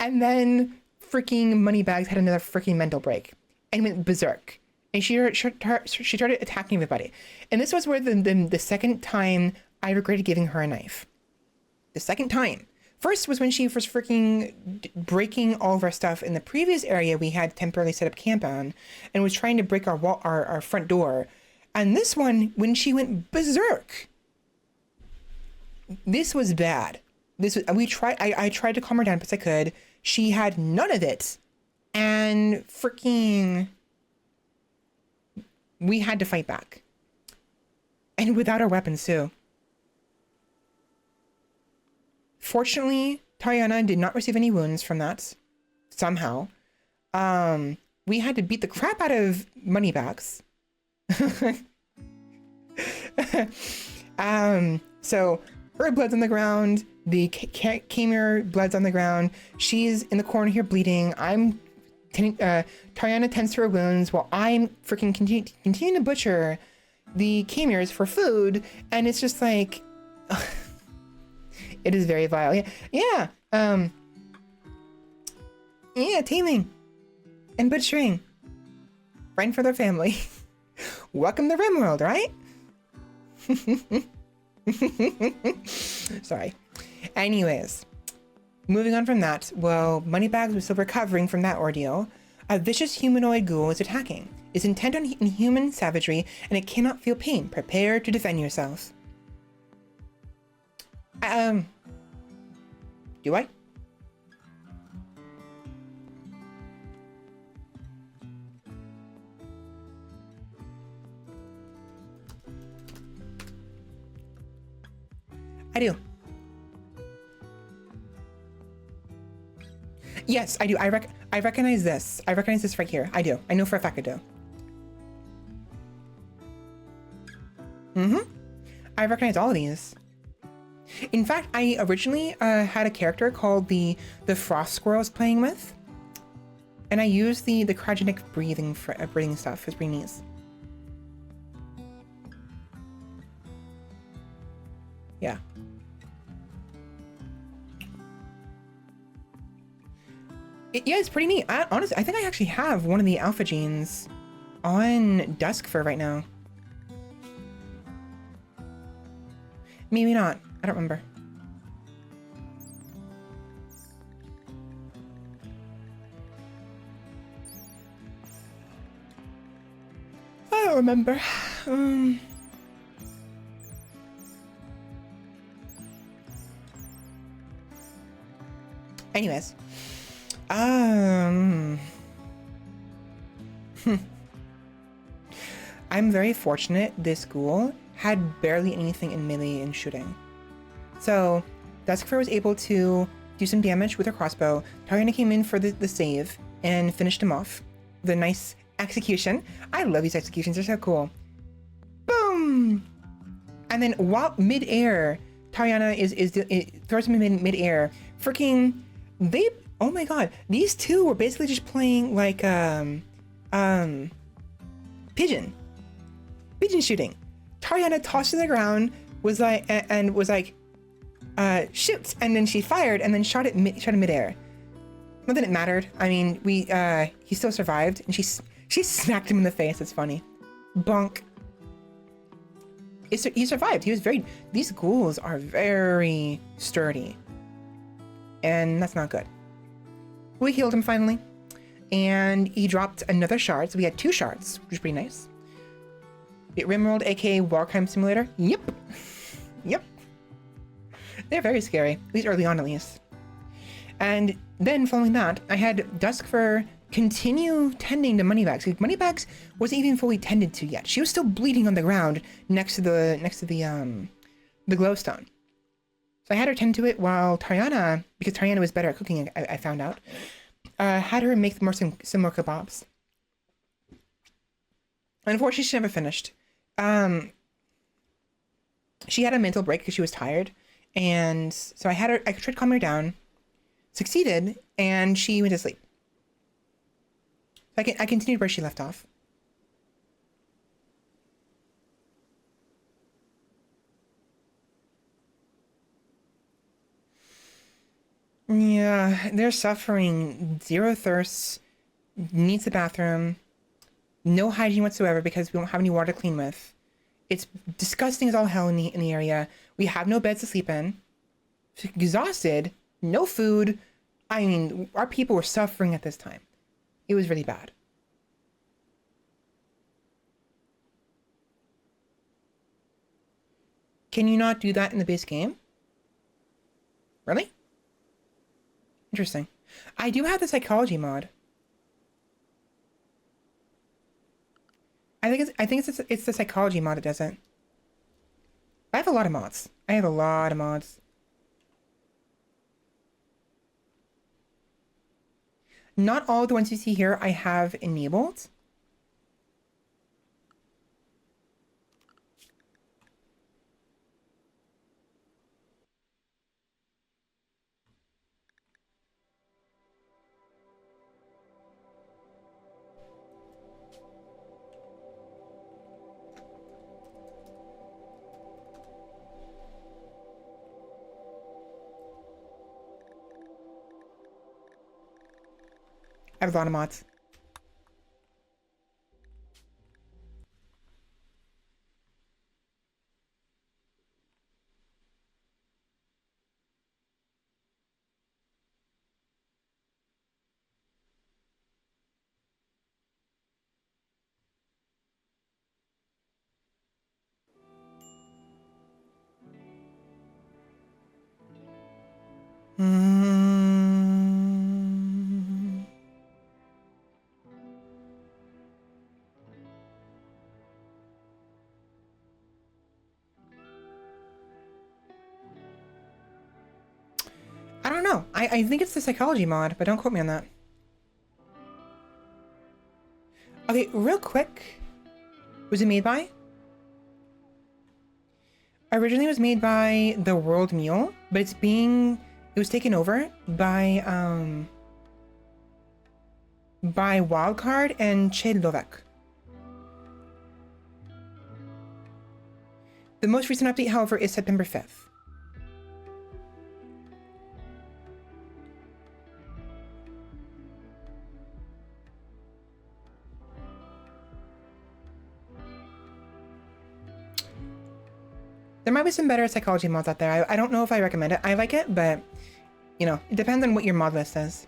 And then freaking Moneybags had another freaking mental break and went berserk. And she started attacking everybody. And this was where the second time I regretted giving her a knife. The second time. First was when she was freaking breaking all of our stuff in the previous area we had temporarily set up camp on and was trying to break our front door. And this one, when she went berserk. This was bad. I tried to calm her down best I could. She had none of it. And freaking we had to fight back. And without our weapons too. Fortunately, Tariana did not receive any wounds from that. Somehow. We had to beat the crap out of Moneybags. So her blood's on the ground. The Kamer blood's on the ground. She's in the corner here bleeding. Tariana tends to her wounds while I'm freaking continuing to butcher the Kamers for food. And it's just like, it is very vile. Yeah. Taming and butchering. Friend for their family. Welcome to RimWorld, right? Sorry. Anyways, moving on from that, while Moneybags was still recovering from that ordeal, a vicious humanoid ghoul is attacking. It's intent on human savagery, and it cannot feel pain. Prepare to defend yourself. Do I? I do. Yes, I do. I recognize this. I recognize this right here. I do. I know for a fact I do. I recognize all of these. In fact, I originally had a character called the Frost Squirrel I was playing with, and I used the cryogenic breathing for breathing stuff. It's pretty neat. Yeah. Yeah, it's pretty neat. Honestly, I think I actually have one of the alpha genes on Duskfur right now. Maybe not. I don't remember. I don't remember. Anyways. I'm very fortunate this ghoul had barely anything in melee and shooting. So Duskfur was able to do some damage with her crossbow. Tariana came in for the save and finished him off. The nice execution. I love these executions, they're so cool. Boom! And then while mid-air, Tariana throws him in mid-air. Freaking, oh my god, these two were basically just playing like pigeon shooting. Tariana tossed to the ground, was like shoot, and then she fired and then shot it midair. Not that it mattered. I mean, he still survived, and she smacked him in the face. It's funny. Bonk. He survived. These ghouls are very sturdy, and that's not good. We healed him finally, and he dropped another shard. So we had 2 shards, which is pretty nice. RimWorld, aka Warcry Simulator. Yep. Yep. They're very scary, at least early on at least. And then following that, I had Duskfur continue tending to Moneybags. Moneybags wasn't even fully tended to yet. She was still bleeding on the ground next to the glowstone. So I had her tend to it while Tariana, because Tariana was better at cooking, I found out, had her make some more kebabs. Unfortunately, she never finished. She had a mental break because she was tired, and so I tried to calm her down, succeeded, and she went to sleep. So I continued where she left off. Yeah, they're suffering. 0 thirst, needs the bathroom, no hygiene whatsoever because we don't have any water to clean with. It's disgusting as all hell in the area. We have no beds to sleep in. Exhausted, no food. I mean, our people were suffering at this time. It was really bad. Can you not do that in the base game? Really? Interesting. I do have the psychology mod. I think it's the psychology mod that does it. I have a lot of mods. Not all of the ones you see here I have enabled. I have a lot of mods. I don't know. I think it's the psychology mod, but don't quote me on that. Okay, real quick. Was it made by? Originally it was made by the World Mule, but it was taken over by Wildcard and Che Lovek. The most recent update, however, is September 5th. There might be some better psychology mods out there. I don't know if I recommend it. I like it, but, you know, it depends on what your mod list is.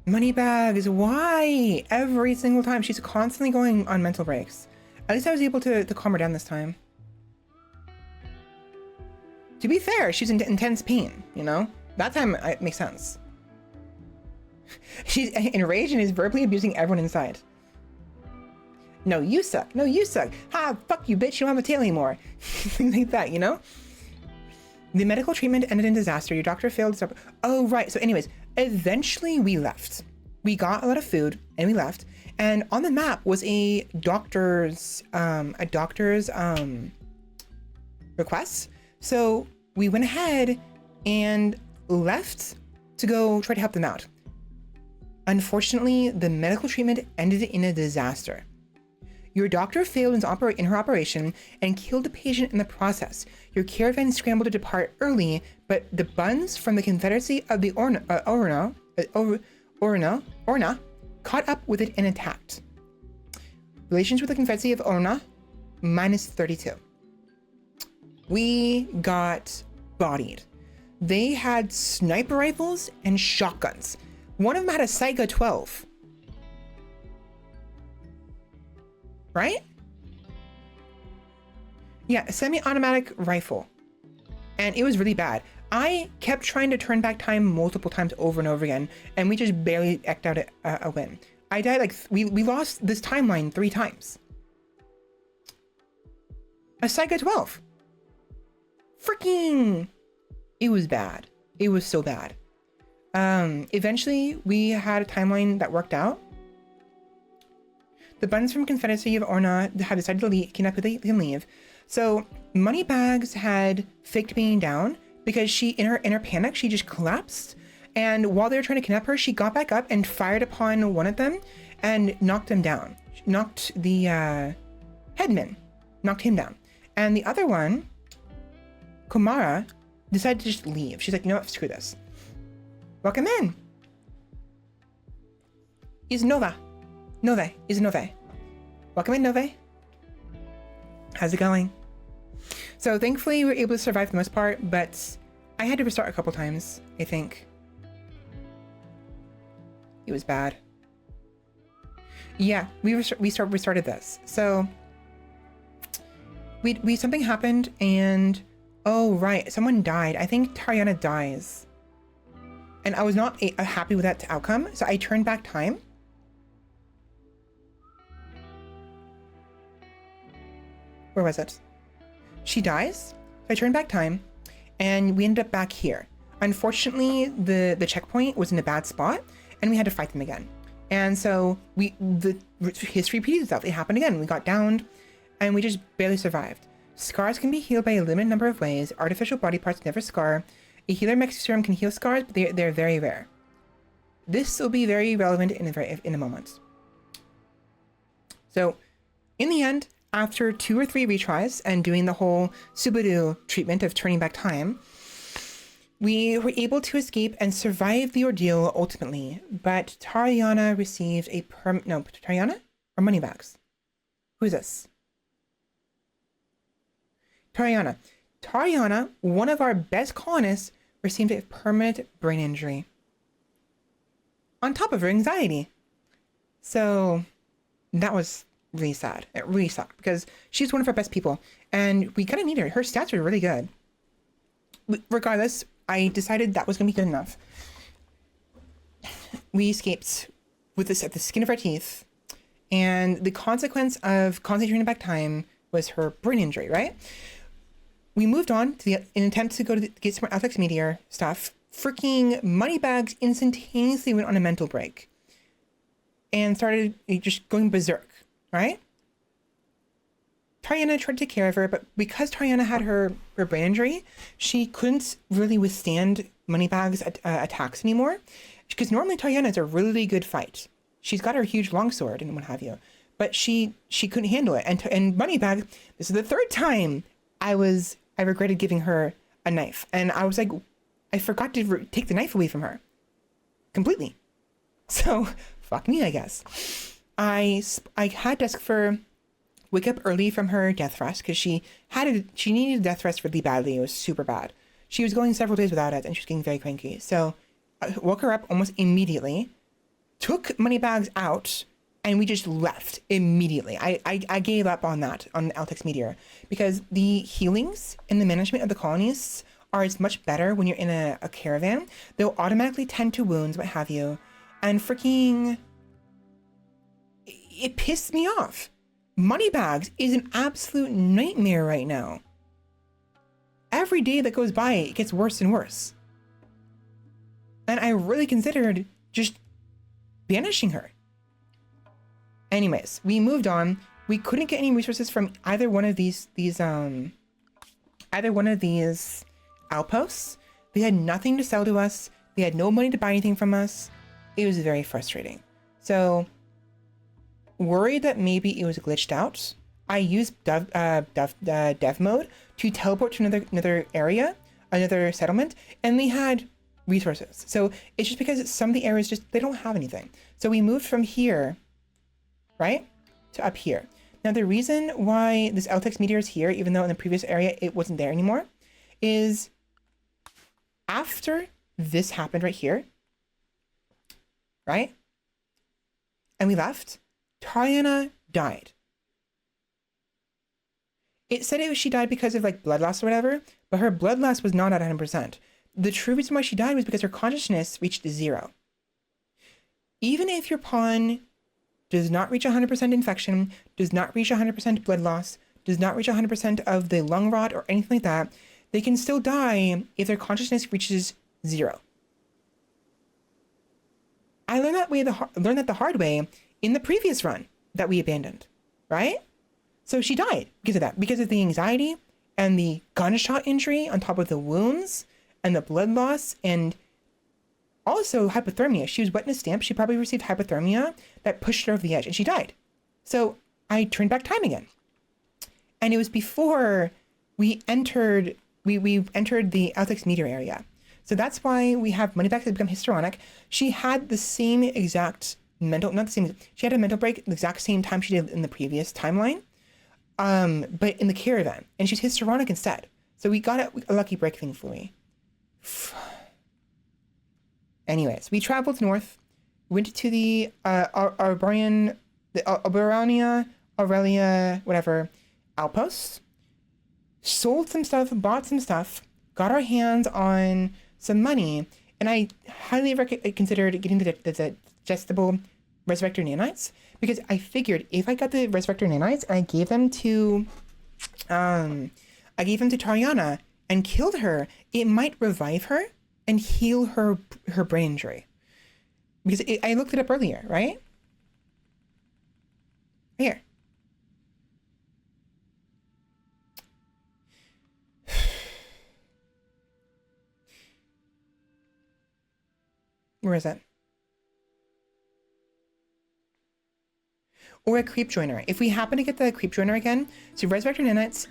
Moneybags, why? Every single time. She's constantly going on mental breaks. At least I was able to calm her down this time. To be fair, she's in intense pain, you know? That time, it makes sense. She's enraged and is verbally abusing everyone inside. No, you suck. No, you suck. Ha, fuck you, bitch. You don't have a tail anymore. Things like that, you know? The medical treatment ended in disaster. Your doctor failed to stop. Oh, right. So anyways, eventually we left. We got a lot of food and we left. And on the map was a doctor's request. So we went ahead and left to go try to help them out. Unfortunately, the medical treatment ended in a disaster. Your doctor failed in her operation and killed the patient in the process. Your caravan scrambled to depart early, but the buns from the Confederacy of the Orna caught up with it and attacked. Relations with the Confederacy of Orna, -32. We got bodied. They had sniper rifles and shotguns. One of them had a Saiga 12. Right? Yeah, a semi-automatic rifle. And it was really bad. I kept trying to turn back time multiple times over and over again, and we just barely eked out a win. I died like, we lost this timeline 3 times. A Saiga 12. Freaking! It was bad. It was so bad. Eventually, we had a timeline that worked out. The buttons from Confederacy of Orna had decided to leave, kidnap they can leave. So Moneybags had faked being down because she, in her panic, she just collapsed. And while they were trying to kidnap her, she got back up and fired upon one of them and knocked him down. She knocked the headman, knocked him down. And the other one, Kumara, decided to just leave. She's like, you know what, screw this. Welcome in. Is Nova. Nove. Welcome in, Nove. How's it going? So thankfully we were able to survive the most part, but I had to restart a couple times, I think. It was bad. Yeah, we restarted this. So something happened and oh right, someone died. I think Tariana dies. And I was not happy with that outcome, so I turned back time. Where was it? She dies. So I turned back time and we ended up back here. Unfortunately, the checkpoint was in a bad spot and we had to fight them again. And so the history repeated itself. It happened again. We got downed and we just barely survived. Scars can be healed by a limited number of ways. Artificial body parts never scar. A healer mix serum can heal scars, but they're very rare. This will be very relevant in a moment. So in the end, after 2 or 3 retries and doing the whole Subaru treatment of turning back time, we were able to escape and survive the ordeal ultimately. But Tariana received a Tariana or Moneybags? Who is this? Tariana. Tariana, one of our best colonists, received a permanent brain injury. On top of her anxiety. So that was really sad. It really sucked because she's one of our best people and we kind of need her. Her stats are really good. Regardless, I decided that was going to be good enough. We escaped with this at the skin of our teeth, and the consequence of concentrating back time was her brain injury, right? We moved on to in an attempt to go to get some more Athletics Meteor stuff. Freaking Moneybags instantaneously went on a mental break and started just going berserk, right? Tariana tried to take care of her, but because Tariana had her brain injury, she couldn't really withstand Moneybags' attacks anymore. Because normally Tariana is a really good fight. She's got her huge longsword and what have you, but she couldn't handle it. And Moneybag, this is the third time I regretted giving her a knife, and I was like, I forgot to take the knife away from her completely. So fuck me, I guess. I had Duskfur wake up early from her death rest because she needed a death rest really badly. It was super bad. She was going several days without it, and she was getting very cranky. So I woke her up almost immediately, took Moneybags out, and we just left immediately. I gave up on that, on Altex Meteor, because the healings and the management of the colonists are as much better when you're in a caravan. They'll automatically tend to wounds, what have you, and freaking... It pissed me off. Moneybags is an absolute nightmare right now. Every day that goes by, it gets worse and worse. And I really considered just banishing her. Anyways, we moved on. We couldn't get any resources from either one of these outposts. They had nothing to sell to us. They had no money to buy anything from us. It was very frustrating. So, worried that maybe it was glitched out, I used dev mode to teleport to another area, another settlement, and they had resources. So it's just because some of the areas they don't have anything. So we moved from here, right, to up here. Now the reason why this Altex Meteor is here, even though in the previous area it wasn't there anymore, is after this happened right here, right, and we left, Tariana died. It said she died because of like blood loss or whatever, but her blood loss was not at 100%. The true reason why she died was because her consciousness reached 0. Even if your pawn does not reach 100% infection, does not reach 100% blood loss, does not reach 100% of the lung rot or anything like that, they can still die if their consciousness reaches 0. I learned that the hard way in the previous run that we abandoned, right? So she died because of that, because of the anxiety and the gunshot injury on top of the wounds and the blood loss and also hypothermia. She was wet in a stamp. She probably received hypothermia that pushed her over the edge and she died. So I turned back time again. And it was before we entered the Altex Meteor area. So that's why we have Moneybags has become histrionic. She had the same exact she had a mental break the exact same time she did in the previous timeline. But in the caravan, and she's histrionic instead. So we got a lucky break thing for me. Anyways, we traveled north, went to the Aurelia, whatever, outpost, sold some stuff, bought some stuff, got our hands on some money, and I highly considered getting the digestible Resurrector nanites, because I figured if I got the Resurrector nanites and I gave them to Tariana and killed her, it might revive her and heal her brain injury. Because I looked it up earlier, right? Here. Where is it? Or a creep joiner. If we happen to get the creep joiner again, so Resurrector nanites,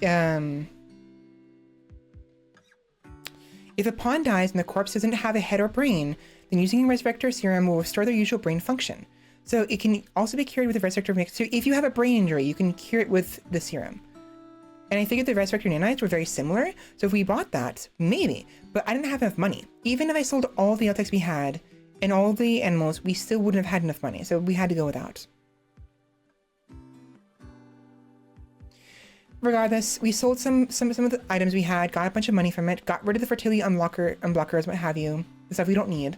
if a pawn dies and the corpse doesn't have a head or brain, then using a Resurrector serum will restore their usual brain function. So it can also be cured with a Resurrector mix. So if you have a brain injury, you can cure it with the serum. And I figured the Resurrector nanites were very similar. So if we bought that, maybe. But I didn't have enough money. Even if I sold all the Altex we had and all the animals, we still wouldn't have had enough money. So we had to go without. Regardless, we sold some of the items we had, got a bunch of money from it, got rid of the fertility unblockers, what have you, the stuff we don't need.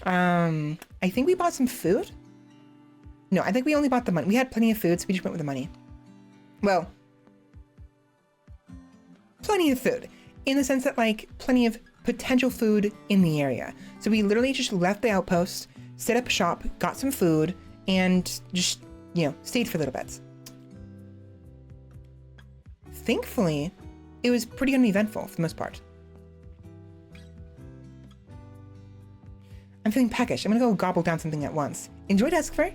I think we bought some food. No, I think we only bought the money. We had plenty of food, so we just went with the money. Well, plenty of food, in the sense that like plenty of potential food in the area. So we literally just left the outpost, set up shop, got some food, and just, stayed for a little bit. thankfully, it was pretty uneventful for the most part. I'm feeling peckish. I'm gonna go gobble down something at once. Enjoy Duskfur.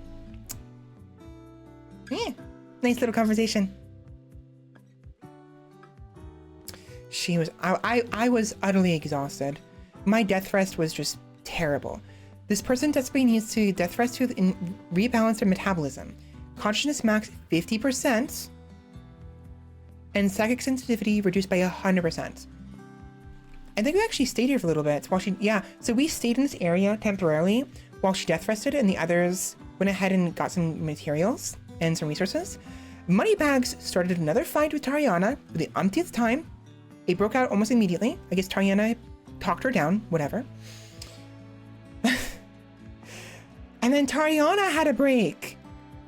Yeah, nice little conversation. I was utterly exhausted. My death rest was just terrible. This person desperately needs to death rest to rebalance their metabolism. Consciousness max 50%, and psychic sensitivity reduced by 100%. I think we actually stayed here for a little bit while so we stayed in this area temporarily while she death rested, and the others went ahead and got some materials and some resources. Moneybags started another fight with Tariana for the umpteenth time. It broke out almost immediately. I guess Tariana talked her down, whatever. And then Tariana had a break.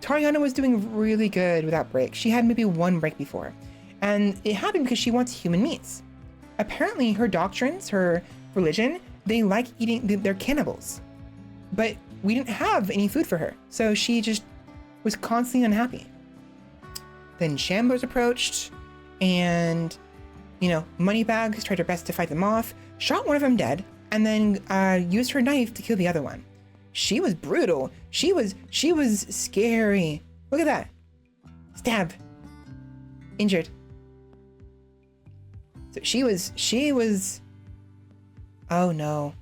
Tariana was doing really good with that break. She had maybe one break before. And it happened because she wants human meats. Apparently her doctrines, her religion, they like eating, they're cannibals. But we didn't have any food for her. So she just was constantly unhappy. Then Shamblers approached and, Moneybags tried her best to fight them off, shot one of them dead, and then used her knife to kill the other one. She was brutal. She was scary. Look at that. Stab. Injured. So she was, oh no.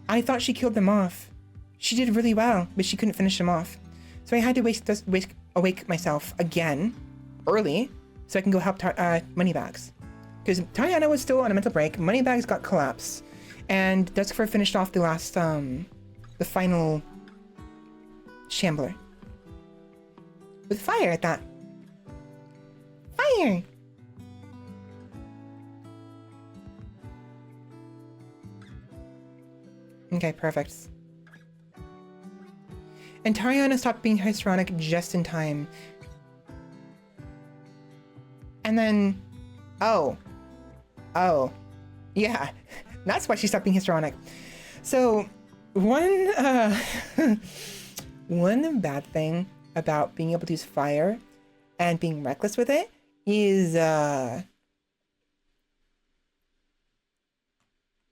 I thought she killed them off. She did really well, but she couldn't finish them off. So I had to awake myself again, early, so I can go help Moneybags. Because Tariana was still on a mental break, Moneybags got collapsed, and Duskfur finished off the last, the final Shambler. With fire at that. Fire! Okay, perfect. And Tariana stopped being histrionic just in time. And then, oh, yeah, that's why she stopped being histrionic. So one bad thing about being able to use fire and being reckless with it is,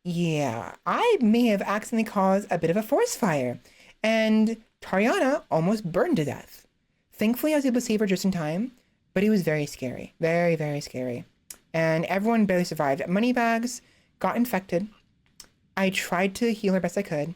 yeah, I may have accidentally caused a bit of a forest fire, and Tariana almost burned to death. Thankfully, I was able to save her just in time, but it was very scary. Very, very scary. And everyone barely survived. Moneybags got infected. I tried to heal her best I could.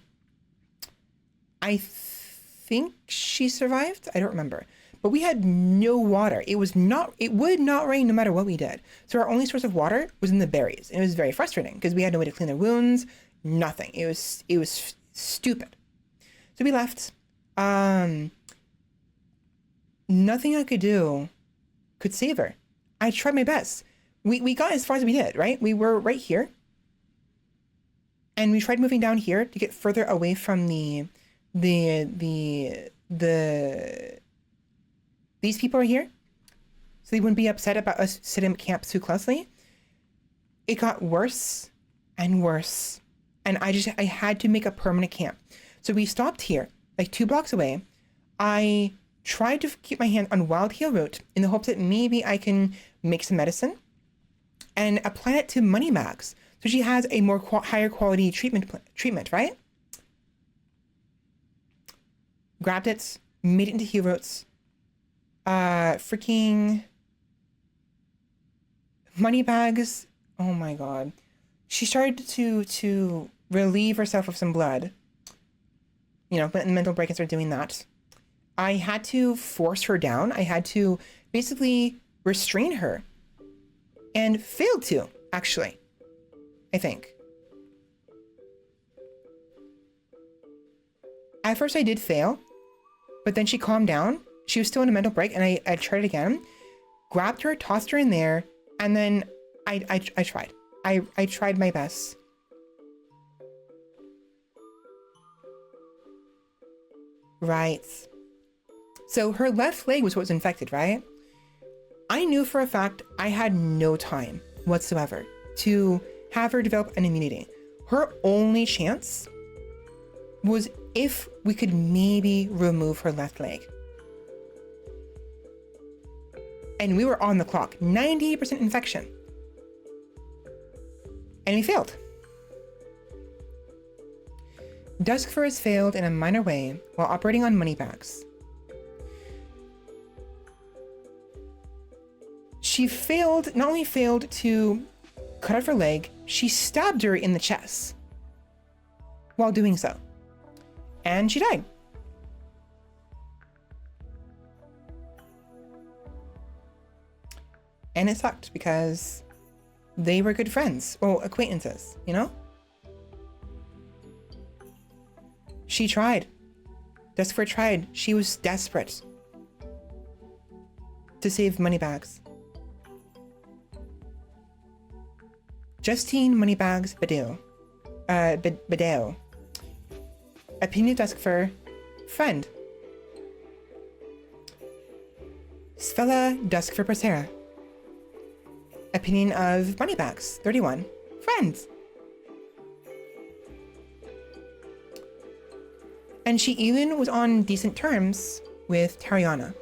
I think she survived. I don't remember. But we had no water. It would not rain no matter what we did. So our only source of water was in the berries. And it was very frustrating because we had no way to clean their wounds. Nothing. It was stupid. So we left. Nothing I could do could save her. I tried my best. We got as far as we did, right? We were right here. And we tried moving down here to get further away from these people are here, so they wouldn't be upset about us sitting at camp too closely. It got worse and worse, and I had to make a permanent camp. So we stopped here, like 2 blocks away. I tried to keep my hand on wild heal root in the hopes that maybe I can make some medicine and apply it to Moneybags, so she has a more higher quality treatment, right? Grabbed it, made it into heal roots. Freaking Moneybags. Oh my god. She started to relieve herself of some blood. Mental break and started doing that. I had to force her down. I had to basically restrain her. And failed to, actually. I think. At first I did fail, but then she calmed down. She was still in a mental break, and I tried it again, grabbed her, tossed her in there, and then I tried. I tried my best. Right. So her left leg was what was infected, right? I knew for a fact I had no time whatsoever to have her develop an immunity. Her only chance was if we could maybe remove her left leg. And we were on the clock, 98% infection. And we failed. Duskfur has failed in a minor way while operating on moneybags. She failed, not only failed to cut off her leg, she stabbed her in the chest while doing so. And she died. And it sucked because they were good friends, or acquaintances, you know? She tried. Duskfur tried. She was desperate to save Moneybags. Justine Moneybags Badeo. Badeo. Opinion of Duskfur. Friend. Svela Duskfur Persera. Opinion of Moneybags. 31. Friends. And she even was on decent terms with Tariana.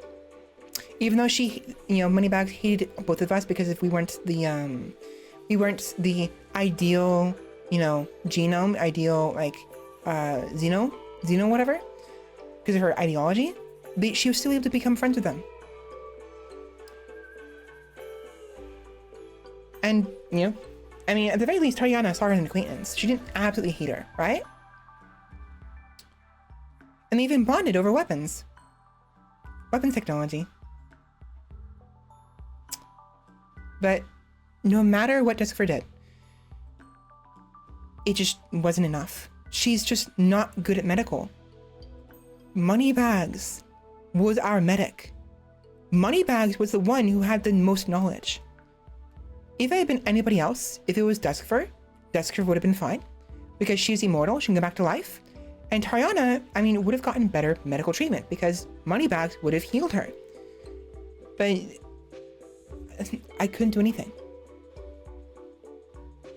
Even though she, Moneybags hated both of us because if we weren't the ideal, genome, ideal, Xeno, whatever, because of her ideology, she was still able to become friends with them. And, at the very least, Tariana saw her as an acquaintance. She didn't absolutely hate her, right? And they even bonded over weapons. Weapons technology. But no matter what Duskfur did, it just wasn't enough. She's just not good at medical. Moneybags was our medic. Moneybags was the one who had the most knowledge. If it had been anybody else, if it was Duskfur would have been fine because she's immortal, she can go back to life. And Tariana, would have gotten better medical treatment because Moneybags would have healed her. But I couldn't do anything.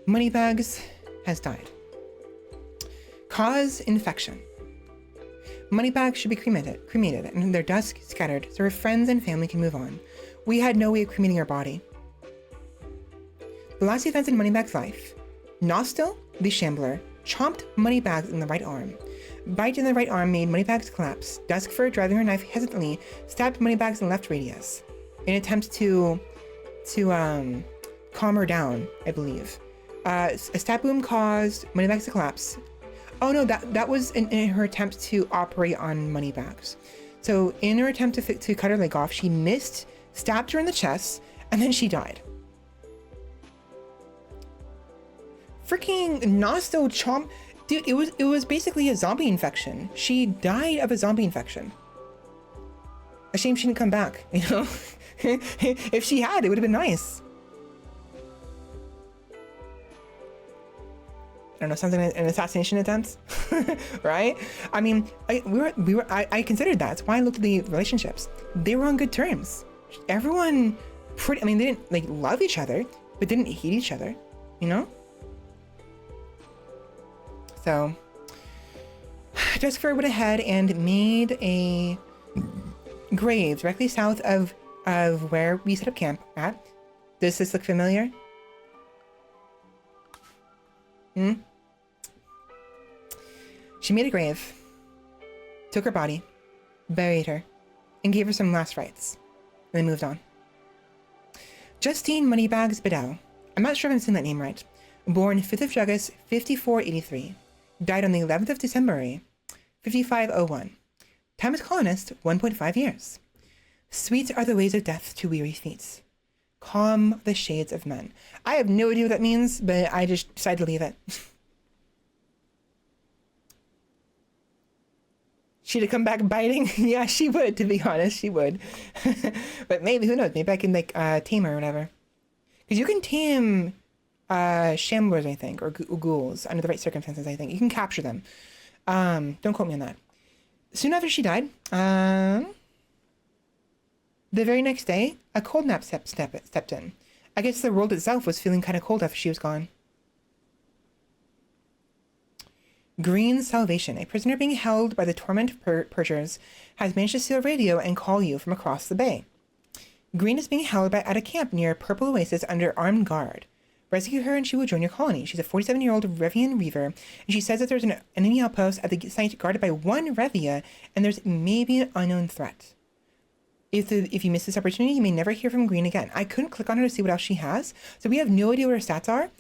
Moneybags has died. Cause infection. Moneybags should be cremated and their dust scattered so her friends and family can move on. We had no way of cremating her body. The last events in Moneybags' life. Nostil, the Shambler, chomped Moneybags in the right arm. Bite in the right arm made Moneybags collapse. Duskfur, driving her knife hesitantly, stabbed Moneybags in the left radius in an attempt to calm her down, I believe. A stab wound caused Moneybags to collapse. Oh no, that was in her attempt to operate on Moneybags. So in her attempt to cut her leg off, she missed, stabbed her in the chest, and then she died. Freaking Nostil chomp. Dude, it was basically a zombie infection. She died of a zombie infection. A shame she didn't come back, If she had, it would have been nice. I don't know, something an assassination attempt, right? I considered that. That's why I looked at the relationships. They were on good terms. Everyone they didn't love each other, but didn't hate each other, So, Duskfur went ahead and made a grave directly south of where we set up camp at. Does this look familiar? She made a grave, took her body, buried her, and gave her some last rites, and then moved on. Justine Moneybags Badao. I'm not sure if I'm saying that name right. Born 5th of August, 5483. Died on the 11th of December, 5501. Time as colonist, 1.5 years. Sweet are the ways of death to weary feet. Calm the shades of men. I have no idea what that means, but I just decided to leave it. She'd have come back biting? Yeah, she would, to be honest, she would. But maybe, who knows, maybe I can tame her or whatever. Because you can tame shamblers, I think, or ghouls under the right circumstances, I think. You can capture them. Don't quote me on that. Soon after she died, the very next day, a cold nap stepped in. I guess the world itself was feeling kind of cold after she was gone. Green Salvation. A prisoner being held by the torment purgers has managed to steal a radio and call you from across the bay. Green is being held at a camp near Purple Oasis under armed guard. Rescue her and she will join your colony. She's a 47-year-old Revian Reaver, and she says that there's an enemy outpost at the site guarded by one Revia, and there's maybe an unknown threat. If you miss this opportunity, you may never hear from Green again. I couldn't click on her to see what else she has, so we have no idea what her stats are.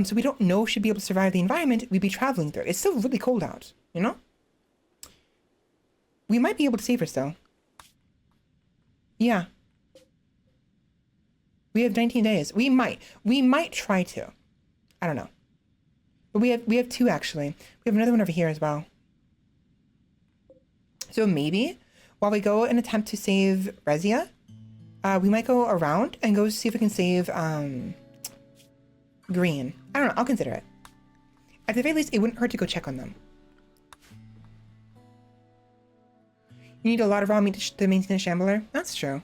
So we don't know if she'd be able to survive the environment we'd be traveling through. It's still really cold out, you know? We might be able to save her still. Yeah. We have 19 days. We might try to. I don't know. But we have 2 actually. We have another one over here as well. So maybe while we go and attempt to save Rezia, we might go around and go see if we can save Green. I don't know. I'll consider it. At the very least, it wouldn't hurt to go check on them. You need a lot of raw meat to maintain a shambler. That's true.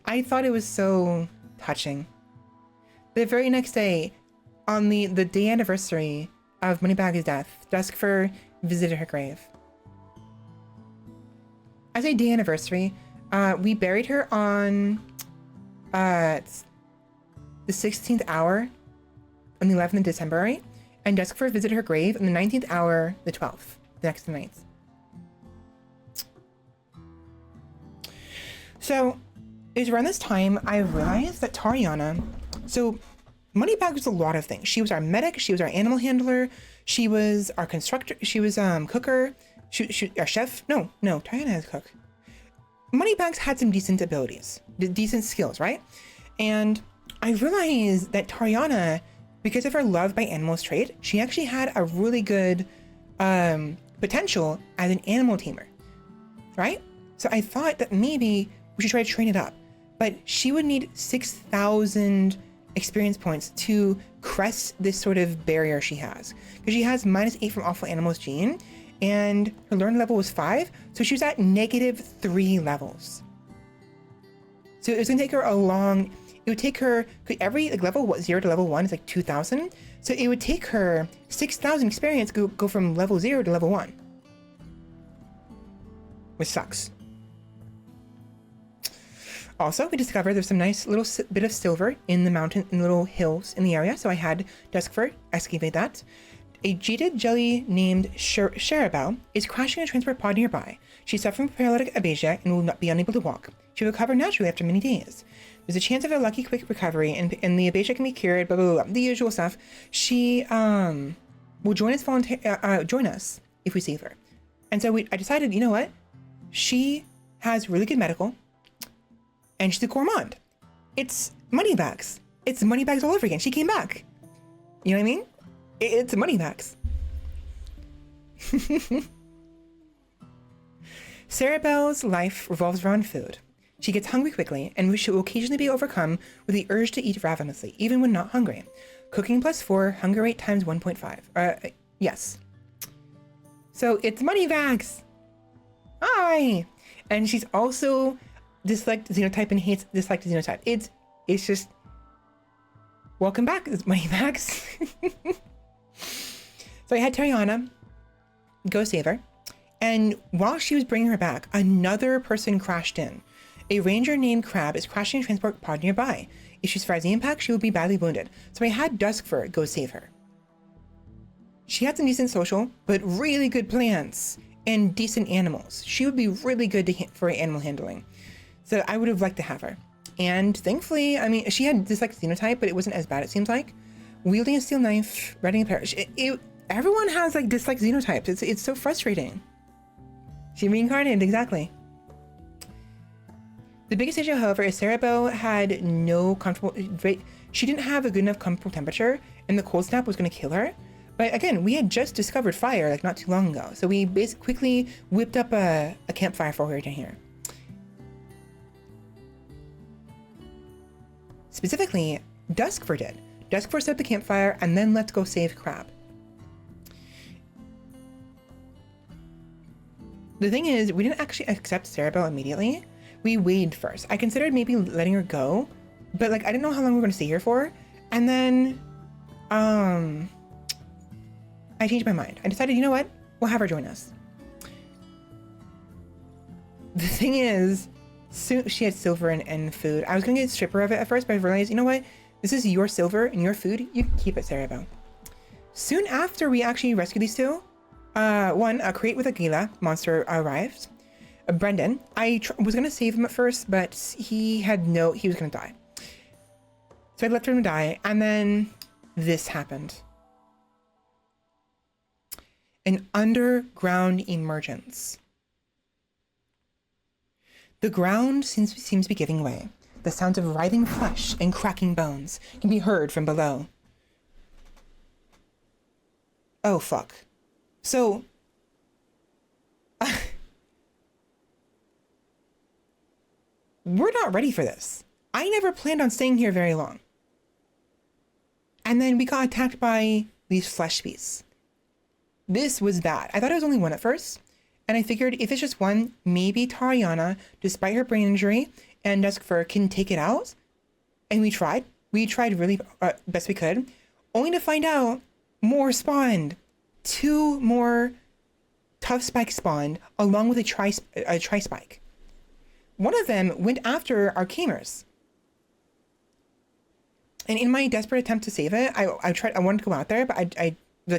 I thought it was so touching. The very next day, on the day anniversary of Moneybag's death, Duskfur visited her grave. I say day anniversary. We buried her on the 16th hour on the 11th of December, right? And Duskfur visited her grave on the 19th hour, the 12th, the next night. So it was around this time I realized that Tariana, so Moneybag was a lot of things. She was our medic, she was our animal handler, she was our constructor, she was cooker, she our chef. No, Tariana is a cook. Moneybags had some decent abilities, decent skills, right? And I realized that Tariana, because of her love by animals trait, she actually had a really good potential as an animal tamer, right? So I thought that maybe we should try to train it up. But she would need 6,000 experience points to crest this sort of barrier she has. Because she has -8 from Awful Animals gene, and her learn level was 5, so she was at -3 levels. So it was gonna take her it would take her, every level, 0 to level 1 is 2,000. So it would take her 6,000 experience to go from level 0 to level 1. Which sucks. Also, we discovered there's some nice little bit of silver in the mountain, in little hills in the area, so I had Duskfur excavate that. A jaded jelly named Sharabelle is crashing a transport pod nearby. She's suffering from paralytic aphasia and will not be unable to walk. She will recover naturally after many days. There's a chance of a lucky quick recovery, and the aphasia can be cured, blah, blah, blah, the usual stuff. She will join us if we save her. And so I decided, you know what? She has really good medical, and she's a gourmand. It's Moneybags. It's Moneybags all over again. She came back. You know what I mean? It's Moneybags. Sarabelle's life revolves around food. She gets hungry quickly, and she will occasionally be overcome with the urge to eat ravenously, even when not hungry. Cooking +4, hunger rate times 1.5. Yes. So it's Moneybags. Hi. And she's also disliked xenotype and hates disliked xenotype. It's just welcome back, Moneybags. So I had Tariana go save her, and while she was bringing her back, another person crashed in. A ranger named Crab is crashing a transport pod nearby. If she survives the impact, she will be badly wounded. So I had Duskfur go save her. She had some decent social, but really good plants and decent animals. She would be really good for animal handling. So I would have liked to have her. And thankfully, I mean, she had dyslexic phenotype, but it wasn't as bad, it seems like. Wielding a steel knife, riding a parish. Everyone has like dyslexic xenotypes. It's so frustrating. She reincarnated, exactly. The biggest issue, however, is Sarabelle had no comfortable, she didn't have a good enough comfortable temperature, and the cold snap was going to kill her. But again, we had just discovered fire like not too long ago, so we basically quickly whipped up a campfire for her down here. Specifically, Duskfur did. Duskfur set up the campfire and then left to go save Crab. The thing is, we didn't actually accept Sarabelle immediately. We waited first. I considered maybe letting her go, but like I didn't know how long we were going to stay here for. And then, I changed my mind. I decided, you know what? We'll have her join us. The thing is, soon she had silver and food. I was gonna get a stripper of it at first, but I realized, you know what? This is your silver and your food. You can keep it, Cerebel. Soon after we actually rescued these two, a crate with a Gila monster arrived. Brendan, I was gonna save him at first, but he was gonna die. So I left him to die, and then this happened. An underground emergence. The ground seems to be giving way. The sounds of writhing flesh and cracking bones can be heard from below. Oh, fuck. So... we're not ready for this. I never planned on staying here very long. And then we got attacked by these flesh beasts. This was bad. I thought it was only one at first. And I figured if it's just one, maybe Tariana, despite her brain injury, and Duskfur can take it out. And we tried. We tried really best we could. Only to find out more spawned. 2 more tough spikes spawned, along with a tri-spike. One of them went after our Kamers. And in my desperate attempt to save it, I wanted to go out there, but I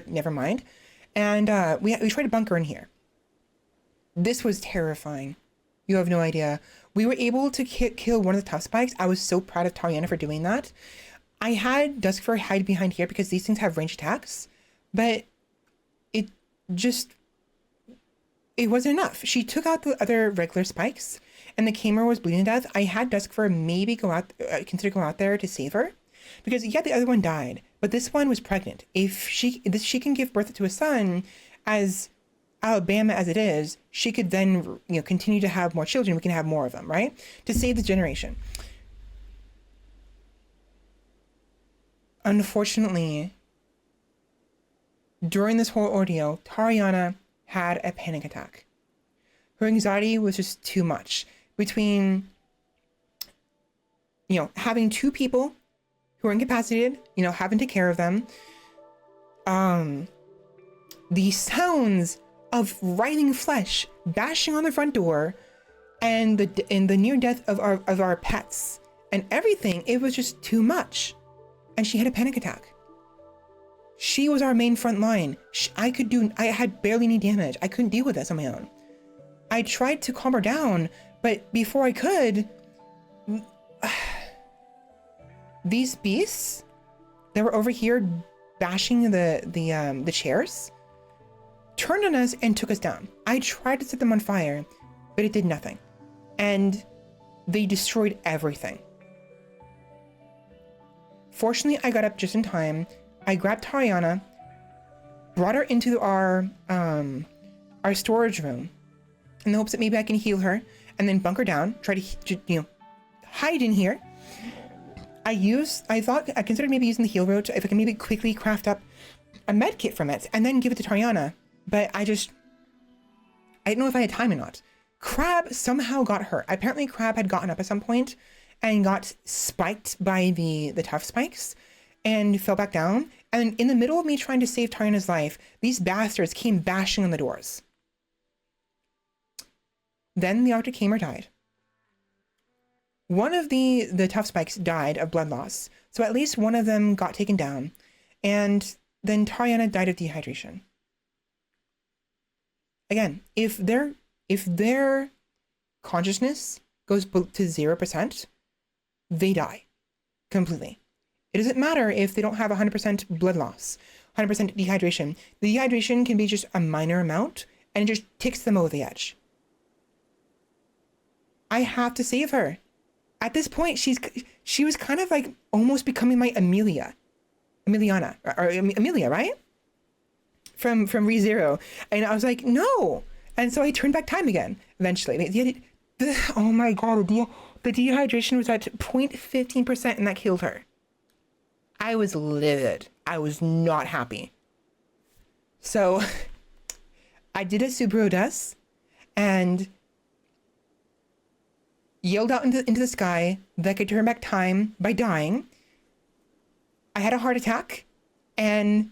never mind. And we tried to bunker in here. This was terrifying. You have no idea. We were able to kill one of the tough spikes. I was so proud of Tariana for doing that. I had Duskfur hide behind here because these things have ranged attacks, but it wasn't enough. She took out the other regular spikes, and the Kamer was bleeding to death. I had Duskfur maybe consider going out there to save her, because yeah, the other one died, but this one was pregnant. If she can give birth to a son, as Alabama as it is, she could then continue to have more children. We can have more of them, right? To save the generation. Unfortunately, during this whole ordeal, Tariana had a panic attack. Her anxiety was just too much. Between, having 2 people who are incapacitated, having to take care of them, the sounds of writhing flesh bashing on the front door, and the near death of our pets and everything, it was just too much. And she had a panic attack. She was our main front line. I had barely any damage. I couldn't deal with this on my own. I tried to calm her down, but before I could, these beasts that were over here bashing the chairs turned on us and took us down. I tried to set them on fire, but it did nothing. And they destroyed everything. Fortunately, I got up just in time. I grabbed Tariana, brought her into our storage room in the hopes that maybe I can heal her, and then bunker down, try to hide in here. I considered maybe using the heal road if I can maybe quickly craft up a med kit from it and then give it to Tariana. But I didn't know if I had time or not. Crab somehow got hurt. Apparently Crab had gotten up at some point and got spiked by the tough spikes and fell back down. And in the middle of me trying to save Tariana's life, these bastards came bashing on the doors. Then the Arctic Kamer died. One of the tough spikes died of blood loss, so at least one of them got taken down, and then Tariana died of dehydration. Again, if their consciousness goes to 0%, they die completely. It doesn't matter if they don't have 100% blood loss, 100% dehydration. The dehydration can be just a minor amount, and it just ticks them over the edge. I have to save her. At this point, she was kind of like almost becoming my Amelia, right? From ReZero, and I was like, no. And so I turned back time again. Eventually, oh my god, the dehydration was at 0.15%, and that killed her. I was livid. I was not happy. So I did a Subaru Dust and yelled out into the sky that I could turn back time by dying. I had a heart attack, and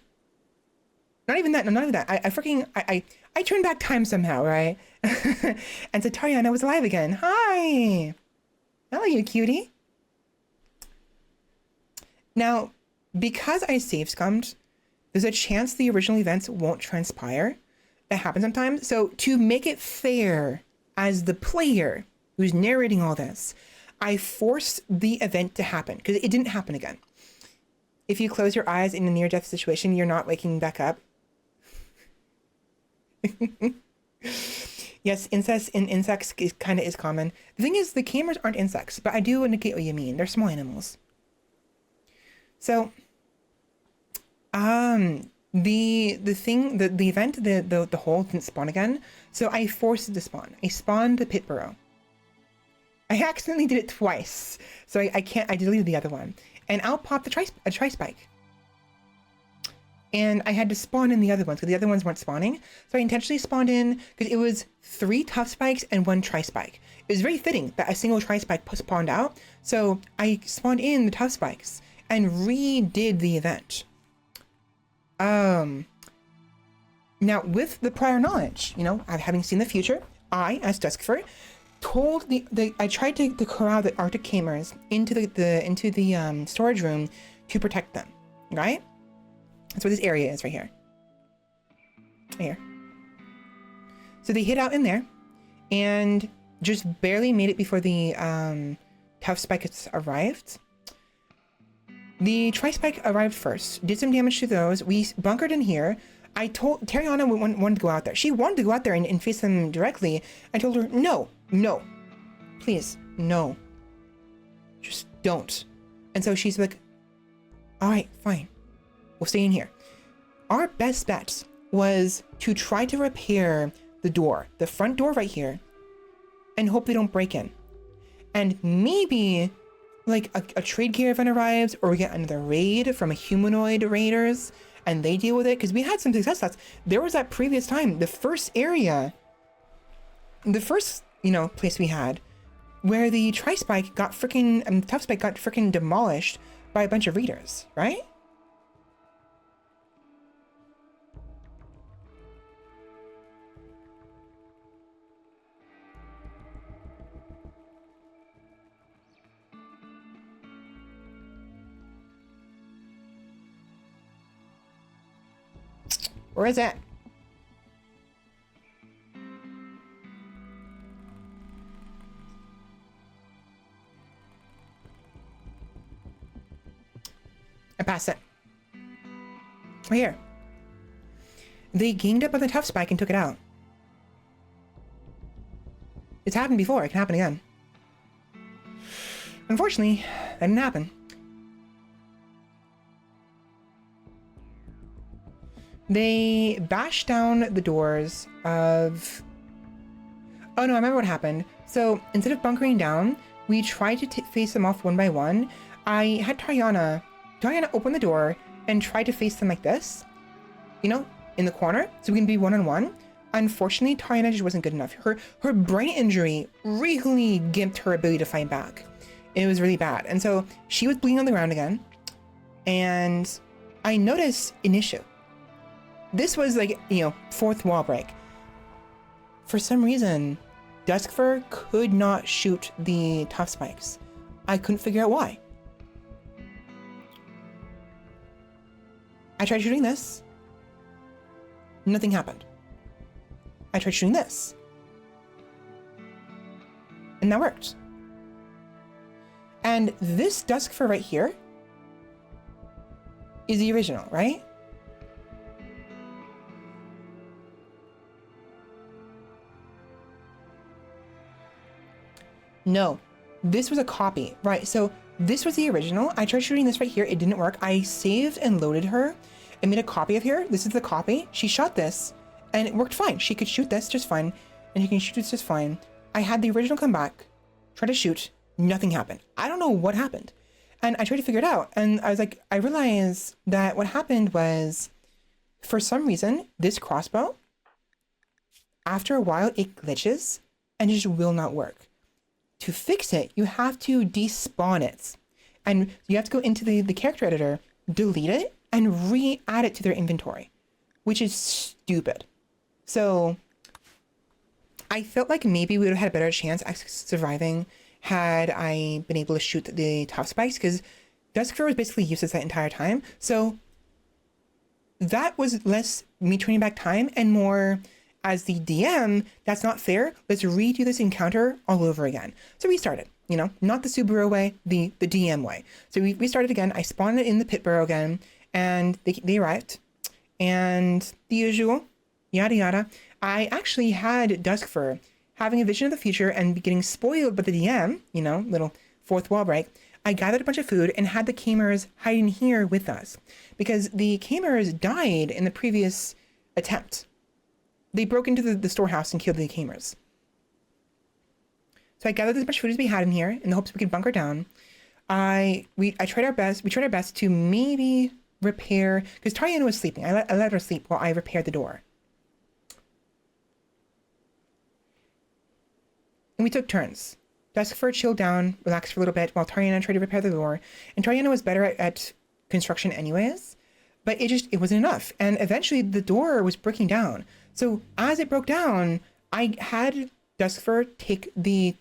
not even that. I I turned back time somehow, right? And so Tariana was alive again. Hi. Hello, you cutie. Now, because I save scummed, there's a chance the original events won't transpire. That happens sometimes. So to make it fair as the player who's narrating all this, I forced the event to happen because it didn't happen again. If you close your eyes in a near-death situation, you're not waking back up. Yes, incest in insects kind of is common. The thing is, the camers aren't insects, but I do indicate what you mean. They're small animals. So, the event, the hole didn't spawn again, so I forced it to spawn. I spawned the pit burrow. I accidentally did it twice, so I deleted the other one. And I'll pop the tri-spike. And I had to spawn in the other ones because the other ones weren't spawning. So I intentionally spawned in because it was 3 tough spikes and 1 tri-spike. It was very fitting that a single tri-spike spawned out. So I spawned in the tough spikes and redid the event. Now with the prior knowledge, you know, having seen the future, I, as Duskfur, told I tried to corral the Arctic Camers into the storage room to protect them, right? That's what this area is right here. Right here. So they hid out in there and just barely made it before the tough spikes arrived. The tri-spike arrived first, did some damage to those. We bunkered in here. I told Tariana wanted to go out there. She wanted to go out there and face them directly. I told her, no, please, no, just don't. And so she's like, all right, fine. We'll stay in here. Our best bet was to try to repair the door, the front door right here, and hope they don't break in. And maybe like a trade caravan arrives, or we get another raid from a humanoid raiders and they deal with it, because we had some success. There was that previous time, the first area, the first, you know, place we had where the tri-spike got freaking, tough spike got freaking demolished by a bunch of raiders, right? Where is it? I passed it. Right here. They ganged up on the tough spike and took it out. It's happened before. It can happen again. Unfortunately, that didn't happen. They bashed down the doors of... Oh no, I remember what happened. So instead of bunkering down, we tried to face them off one by one. I had Tariana open the door and try to face them like this, you know, in the corner, so we can be one-on-one. Unfortunately, Tariana just wasn't good enough. Her brain injury really gimped her ability to fight back. It was really bad. And so she was bleeding on the ground again. And I noticed an issue. This was like, you know, 4th wall break. For some reason, Duskfur could not shoot the tough spikes. I couldn't figure out why. I tried shooting this. Nothing happened. I tried shooting this. And that worked. And this Duskfur right here is the original, right? No, this was a copy, right? So this was the original. I tried shooting this right here. It didn't work. I saved and loaded her and made a copy of her. This is the copy. She shot this and it worked fine. She could shoot this just fine. And she can shoot this just fine. I had the original come back, try to shoot. Nothing happened. I don't know what happened. And I tried to figure it out. And I was like, I realized that what happened was, for some reason, this crossbow, after a while, it glitches and it just will not work. To fix it, you have to despawn it. And you have to go into the character editor, delete it, and re-add it to their inventory, which is stupid. So I felt like maybe we would have had a better chance at surviving had I been able to shoot the top spikes, because Duskfur was basically useless that entire time. So that was less me turning back time and more as the DM, that's not fair. Let's redo this encounter all over again. So we started, you know, not the Subaru way, the DM way. So we started again. I spawned it in the pit burrow again, and they arrived. And the usual, yada yada. I actually had Duskfur having a vision of the future and getting spoiled by the DM, you know, little fourth wall break. I gathered a bunch of food and had the Camers hiding here with us because the Camers died in the previous attempt. They broke into the storehouse and killed the Camers. So I gathered as much food as we had in here in the hopes we could bunker down. We tried our best. We tried our best to maybe repair, because Tariana was sleeping. I let her sleep while I repaired the door. And we took turns. Duskfur chilled down, relaxed for a little bit while Tariana tried to repair the door. And Tariana was better at construction anyways, but it wasn't enough. And eventually the door was breaking down. So as it broke down, I had Duskfur take the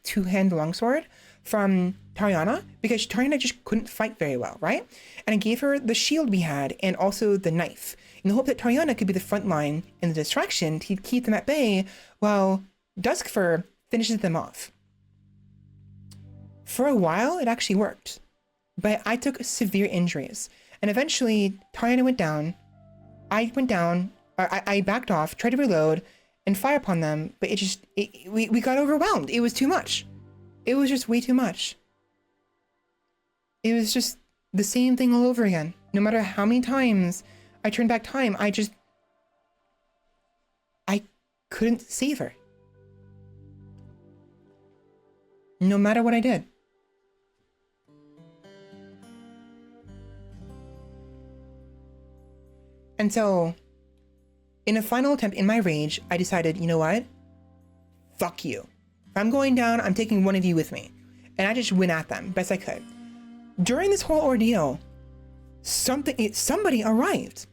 two-hand longsword from Tariana because Tariana just couldn't fight very well, right? And I gave her the shield we had and also the knife in the hope that Tariana could be the front line and the distraction to keep them at bay while Duskfur finishes them off. For a while, it actually worked, but I took severe injuries, and eventually Tariana went down. I went down. I backed off, tried to reload, and fire upon them, but we got overwhelmed. It was too much. It was just way too much. It was just the same thing all over again. No matter how many times I turned back time, I couldn't save her. No matter what I did. And so, in a final attempt in my rage, I decided, you know what? Fuck you. If I'm going down, I'm taking one of you with me. And I just went at them best I could. During this whole ordeal, somebody arrived.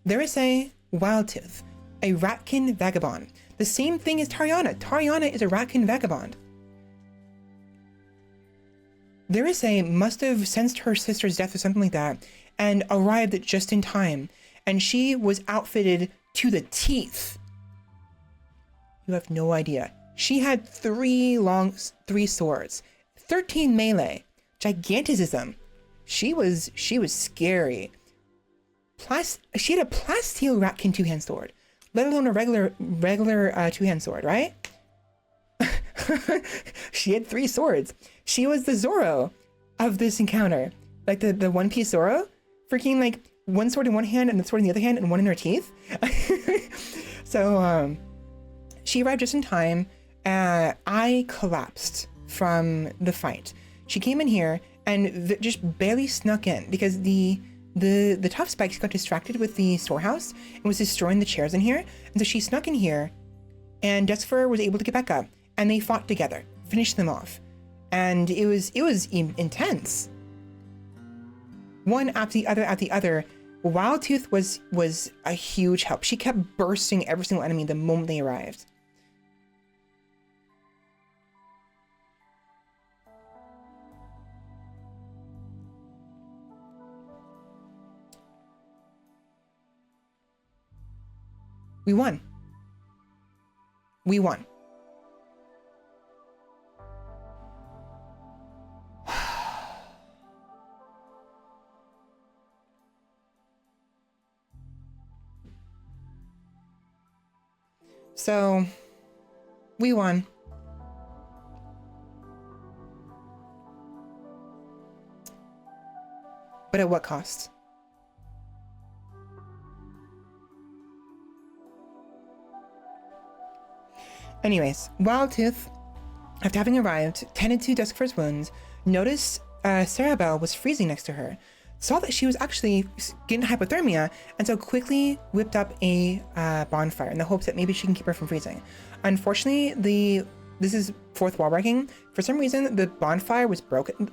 There is a Wildtooth, a ratkin vagabond. The same thing as Tariana. Tariana is a ratkin vagabond. There is a must have sensed her sister's death or something like that and arrived just in time. And she was outfitted to the teeth. You have no idea. She had three swords, 13 melee, giganticism. She was scary. Plus, she had a plasteel ratkin two-hand sword, let alone a regular two-hand sword, right? She had 3 swords. She was the Zoro of this encounter, like the One Piece Zoro, freaking like one sword in one hand and the sword in the other hand and one in her teeth. So she arrived just in time. I collapsed from the fight. She came in here and just barely snuck in because the tough spikes got distracted with the storehouse and was destroying the chairs in here. And so she snuck in here and Duskfur was able to get back up and they fought together, finished them off. And it was intense. One after the other. Wildtooth was a huge help. She kept bursting every single enemy the moment they arrived. We won. We won. So, we won. But at what cost? Anyways, Wildtooth, after having arrived, tended to Duskfur's wounds, noticed Cerebel was freezing next to her, saw that she was actually getting hypothermia, and so quickly whipped up a bonfire in the hopes that maybe she can keep her from freezing. Unfortunately, the this is fourth wall breaking. For some reason, the bonfire was broken.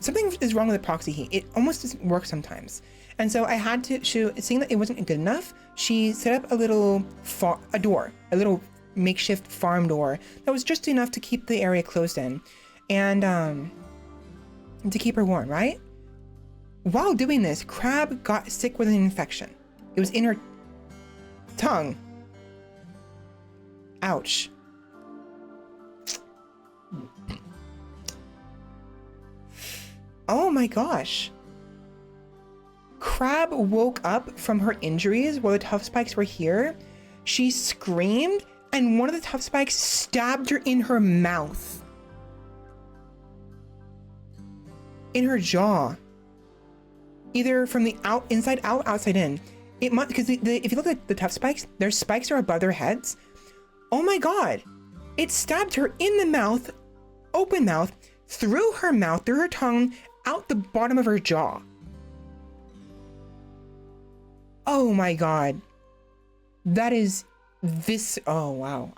Something is wrong with the proxy heat. It almost doesn't work sometimes. And so I had to, seeing that it wasn't good enough, she set up a little a little makeshift farm door that was just enough to keep the area closed in, and to keep her warm, right? While doing this, Crab got sick with an infection. It was in her tongue. Ouch. Oh my gosh. Crab woke up from her injuries while the tough spikes were here. She screamed, and one of the tough spikes stabbed her in her mouth. In her jaw. Either from the inside out, outside in. It must, because if you look at the tough spikes, their spikes are above their heads. Oh my god. It stabbed her in the mouth, open mouth, through her mouth, through her tongue, out the bottom of her jaw. Oh my god. That is this. Oh wow.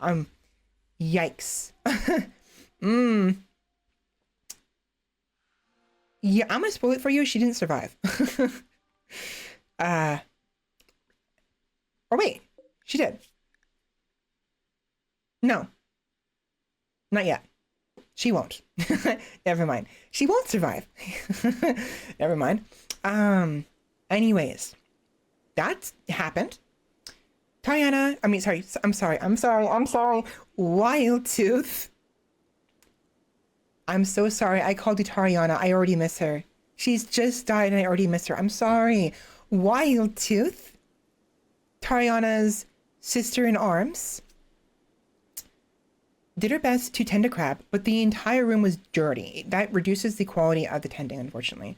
Yikes. Yeah, I'm gonna spoil it for you. She didn't survive. Or wait, she did. No, not yet. She won't. Never mind. She won't survive. Never mind. Anyways, that happened. Tariana, I'm sorry. Wild Tooth. I'm so sorry. I called you Tariana. I already miss her. She's just died and I already miss her. I'm sorry. Wild Tooth, Tariana's sister in arms, did her best to tend a crab, but the entire room was dirty. That reduces the quality of the tending, unfortunately.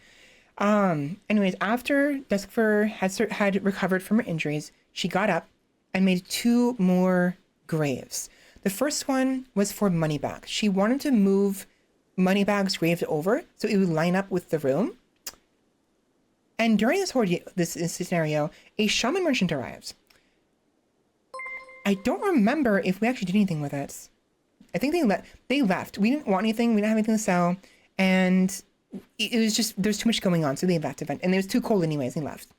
Anyways, after Duskfur had recovered from her injuries, she got up and made 2 more graves. The first one was for Moneybag. She wanted to move Moneybag's grave over so it would line up with the room. And during this scenario, a shaman merchant arrives. I don't remember if we actually did anything with it. I think they left. We didn't want anything. We didn't have anything to sell. And it was just, there's too much going on. So they left event. And it was too cold anyways. They left.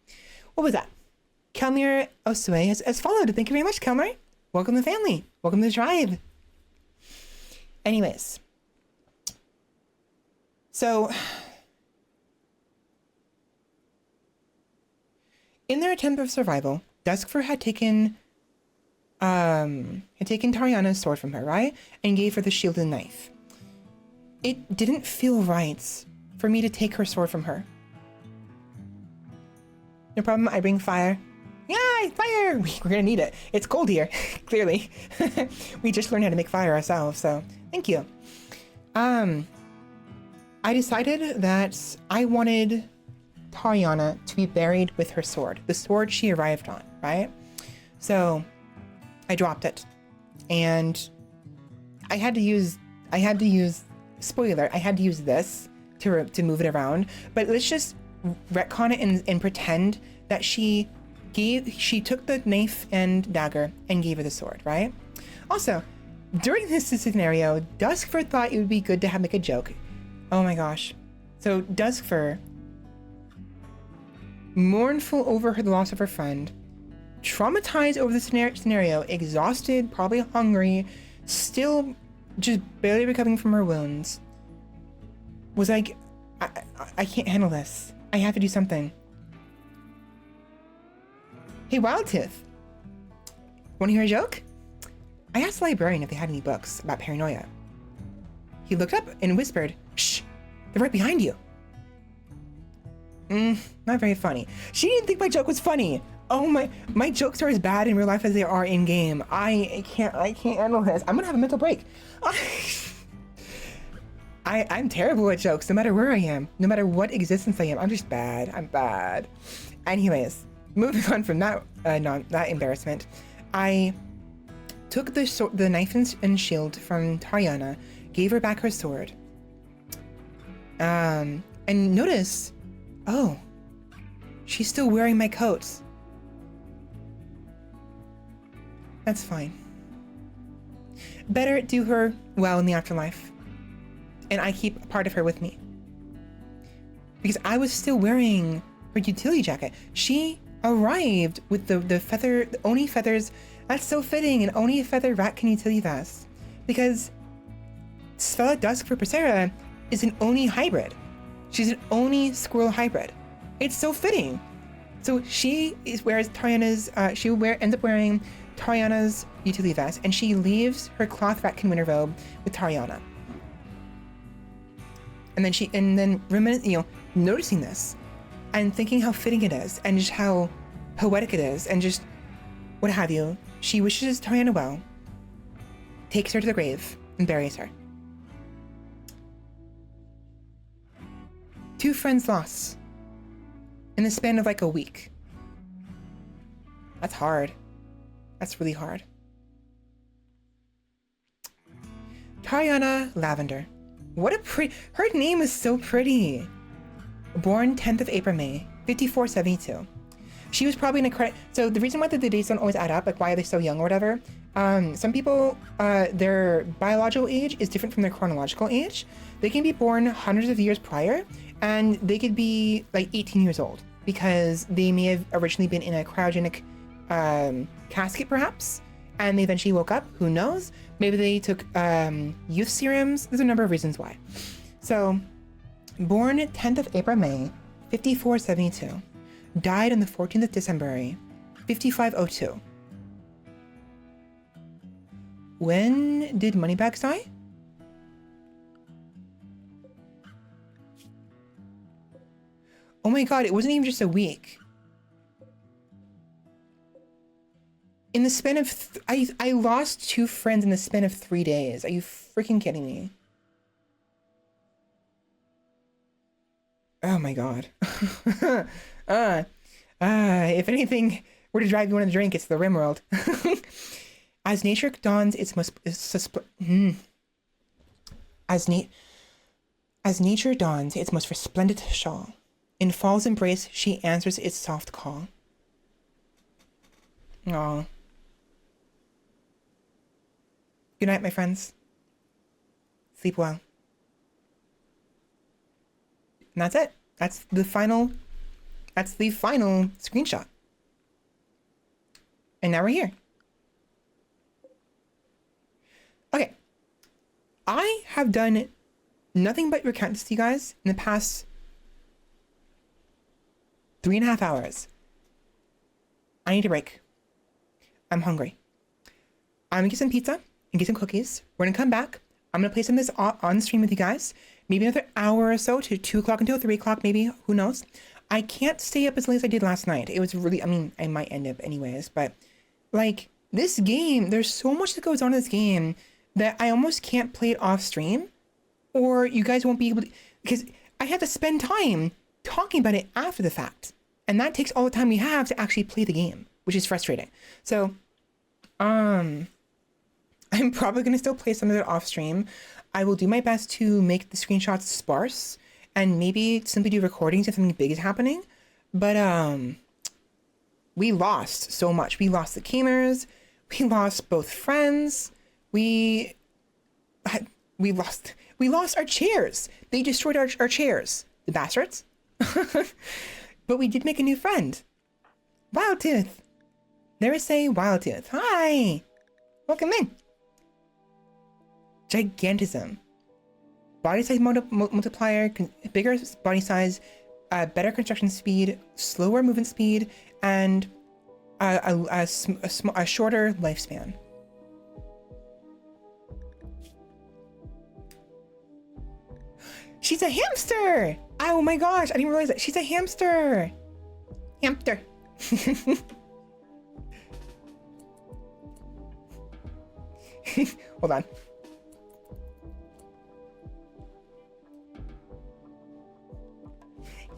What was that? Kelmir Osue has followed. Thank you very much, Kelmir. Welcome to the family. Welcome to the tribe. Anyways. So, in their attempt of survival, Duskfur had taken Tariana's sword from her, right? And gave her the shield and knife. It didn't feel right for me to take her sword from her. No problem, I bring fire. Yay, fire! We're gonna need it. It's cold here, clearly. We just learned how to make fire ourselves, so thank you. I decided that I wanted Tariana to be buried with her sword, the sword she arrived on, right? So I dropped it, and I had to use, spoiler, I had to use this to move it around, but let's just retcon it and pretend that she took the knife and dagger and gave her the sword, right? Also, during this scenario, Duskfur thought it would be good to make a joke. Oh my gosh. So Duskfur, mournful over the loss of her friend, traumatized over the scenario, exhausted, probably hungry, still just barely recovering from her wounds, was like, I can't handle this. I have to do something. Hey, Wildtooth, want to hear a joke? I asked the librarian if they had any books about paranoia. He looked up and whispered, "Shh, they're right behind you." Not very funny. She didn't think my joke was funny. Oh my jokes are as bad in real life as they are in game. I can't handle this. I'm gonna have a mental break. I'm terrible at jokes, no matter where I am, no matter what existence I am. I'm just bad. I'm bad. Anyways, moving on from that that embarrassment, I took the knife and shield from Tariana, gave her back her sword, and notice, oh, she's still wearing my coat. That's fine. better do her well in the afterlife. And I keep a part of her with me. Because I was still wearing her utility jacket. She arrived with the Oni feathers. That's so fitting, an Oni feather raccoon utility vest. Because Svela Dusk for Persera is an Oni hybrid. She's an Oni squirrel hybrid. It's so fitting. So she wears Tariana's, ends up wearing Tariana's utility vest, and she leaves her cloth raccoon winter robe with Tariana. And then noticing this and thinking how fitting it is and just how poetic it is and just what have you, she wishes Tariana well, takes her to the grave, and buries her. 2 friends lost in the span of like a week. That's hard. That's really hard. Tariana Lavender. What a pretty, her name is so pretty. Born 10th of April, May, 5472. She was probably in a credit. So the reason why the dates don't always add up, like why are they so young or whatever, some people, their biological age is different from their chronological age. They can be born hundreds of years prior, and they could be like 18 years old because they may have originally been in a cryogenic casket perhaps, and they eventually woke up, who knows? Maybe they took youth serums. There's a number of reasons why. So, born 10th of April, May, 5472. Died on the 14th of December, 5502. When did Moneybags die? Oh my god, it wasn't even just a week. In the span of, I lost 2 friends in the span of 3 days. Are you freaking kidding me? Oh my god. If anything were to drive you on a drink, it's the RimWorld. As nature dons its most, as nature dons its most resplendent shawl, in fall's embrace she answers its soft call. Aw. Good night, my friends. Sleep well. And that's it. That's the final screenshot. And now we're here. Okay. I have done nothing but recount this to you guys in the past 3.5 hours. I need a break. I'm hungry. I'm gonna get some pizza and get some cookies. We're gonna come back. I'm gonna play some of this on stream with you guys. Maybe another hour or so to 2 o'clock until 3 o'clock, maybe. Who knows? I can't stay up as late as I did last night. It was really, I mean, I might end up anyways, but like this game, there's so much that goes on in this game that I almost can't play it off stream, or you guys won't be able to, because I have to spend time talking about it after the fact. And that takes all the time we have to actually play the game, which is frustrating. So, I'm probably going to still play some of it off stream. I will do my best to make the screenshots sparse and maybe simply do recordings if something big is happening. But, we lost so much. We lost the gamers. We lost both friends. We lost our chairs. They destroyed our chairs. The bastards. But we did make a new friend. Wildtooth. There is a Wildtooth. Hi. Welcome in. Gigantism. Body size multiplier, bigger body size, better construction speed, slower movement speed, and a shorter lifespan. She's a hamster! Oh my gosh, I didn't realize that. She's a hamster! Hamster. Hold on.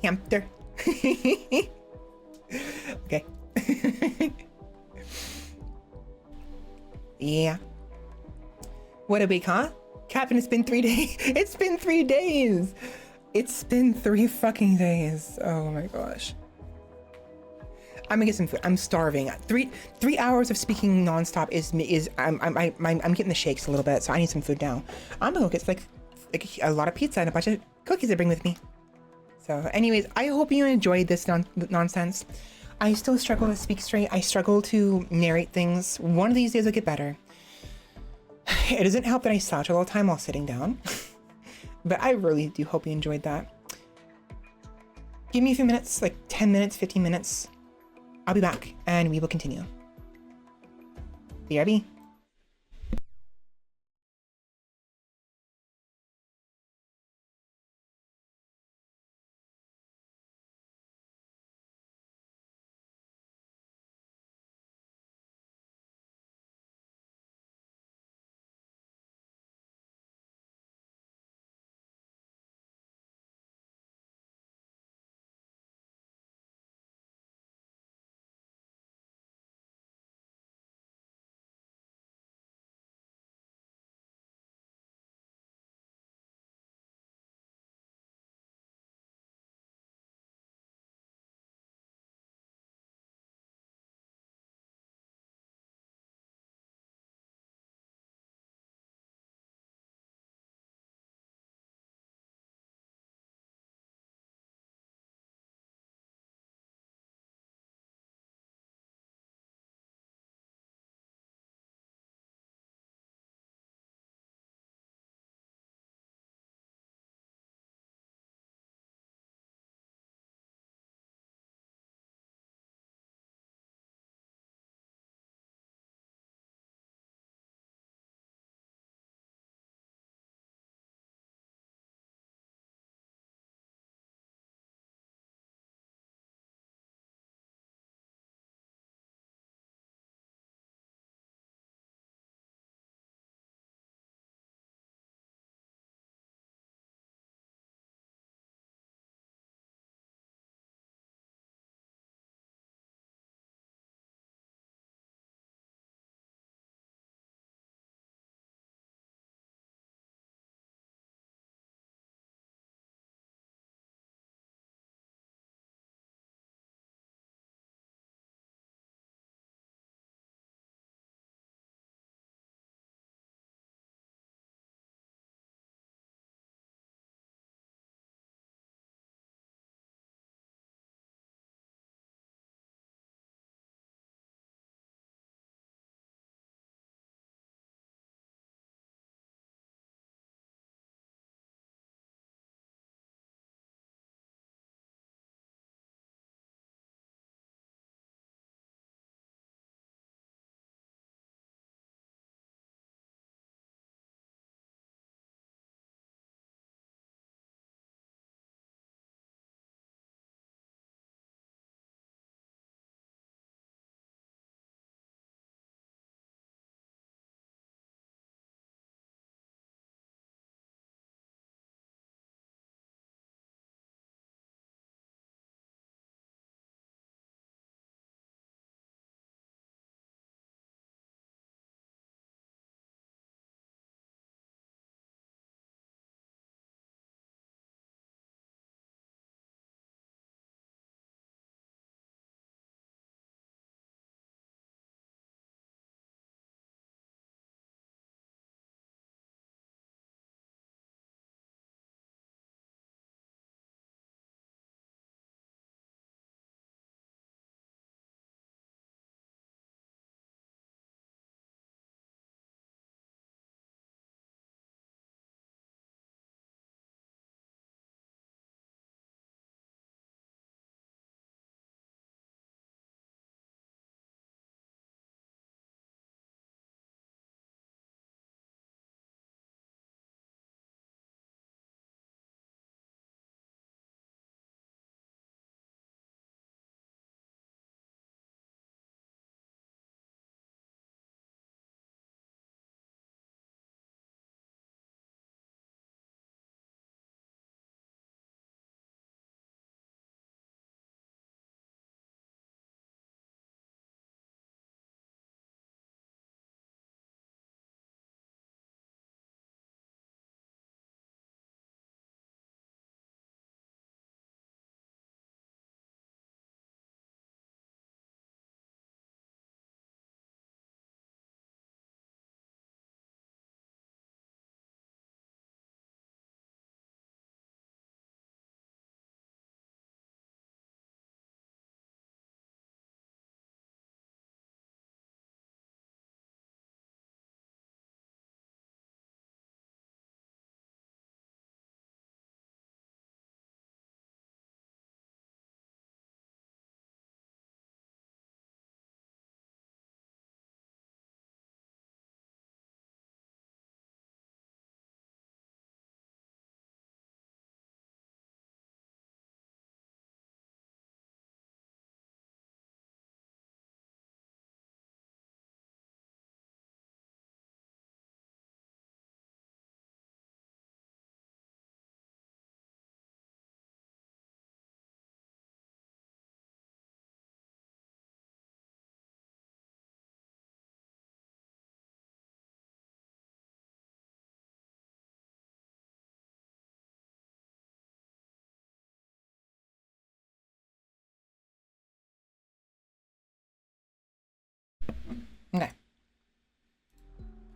Hamster. Okay. Yeah. What a week, huh? Captain, it's been 3 days. It's been 3 days. It's been 3 fucking days. Oh my gosh. I'm gonna get some food. I'm starving. Three hours of speaking nonstop is I'm getting the shakes a little bit, so I need some food now. I'm gonna go get like a lot of pizza and a bunch of cookies to bring with me. So, anyways, I hope you enjoyed this nonsense. I still struggle to speak straight. I struggle to narrate things. One of these days I'll get better. It doesn't help that I slouch all the time while sitting down, but I really do hope you enjoyed that. Give me a few minutes, like 10 minutes, 15 minutes. I'll be back and we will continue. BRB.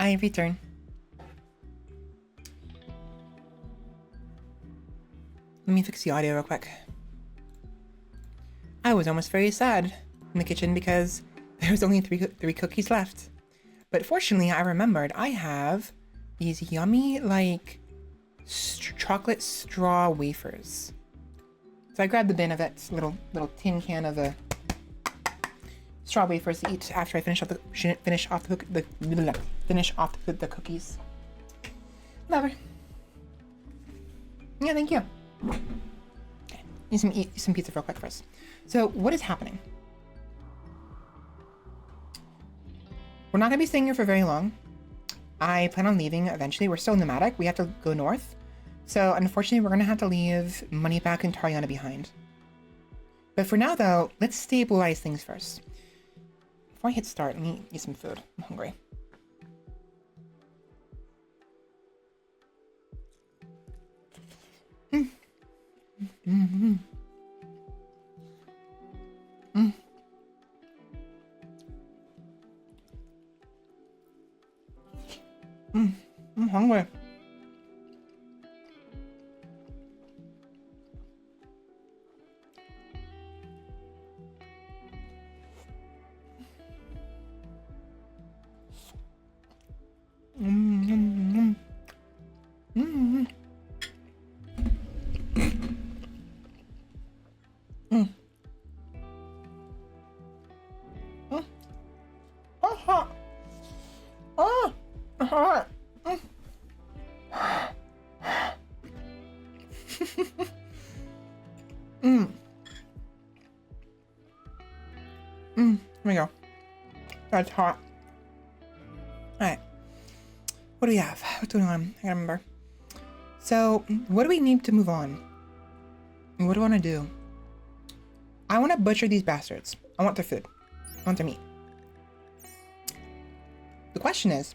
I return. Let me fix the audio real quick. I was almost very sad in the kitchen because there was only three cookies left. But fortunately, I remembered I have these yummy, like, chocolate straw wafers. So I grabbed the bin of it, little tin can of the straw wafers to eat after I finish off the cookies. Whatever. Yeah, thank you. Okay, eat some pizza real quick first. So what is happening? We're not gonna be staying here for very long. I plan on leaving eventually. We're still nomadic. We have to go north. So unfortunately, we're gonna have to leave money back in Tariana behind. But for now though, let's stabilize things first. Before I hit start, let me eat some food. I'm hungry. I'm hungry. Here we go. That's hot. Alright. What do we have? What's going on? I gotta remember. So, what do we need to move on? What do I want to do? I want to butcher these bastards. I want their food. I want their meat. The question is,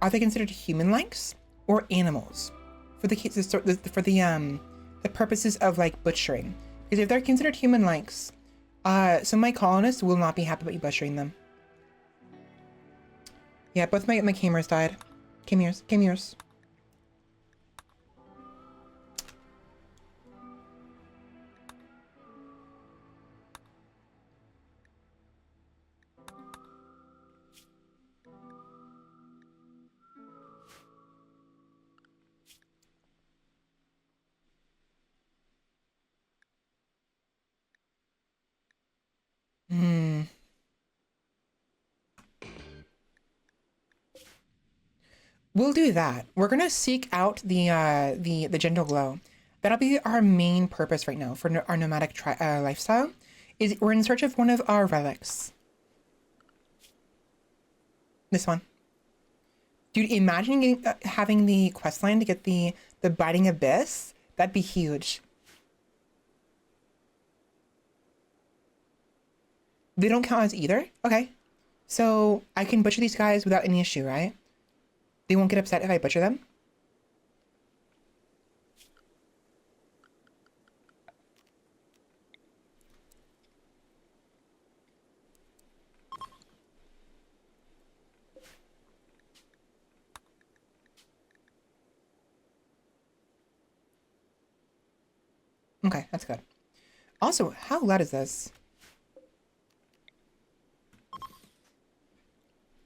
are they considered human-likes or animals for the purposes of like butchering? Because if they're considered human-likes, some of my colonists will not be happy about you butchering them. Yeah, both my camers died. Camers. We'll do that. We're gonna seek out the gentle glow. That'll be our main purpose right now for our nomadic lifestyle. Is we're in search of one of our relics. This one, dude. Imagine having the quest line to get the biting abyss. That'd be huge. They don't count as either. Okay, so I can butcher these guys without any issue, right? They won't get upset if I butcher them? Okay, that's good. Also, how loud is this?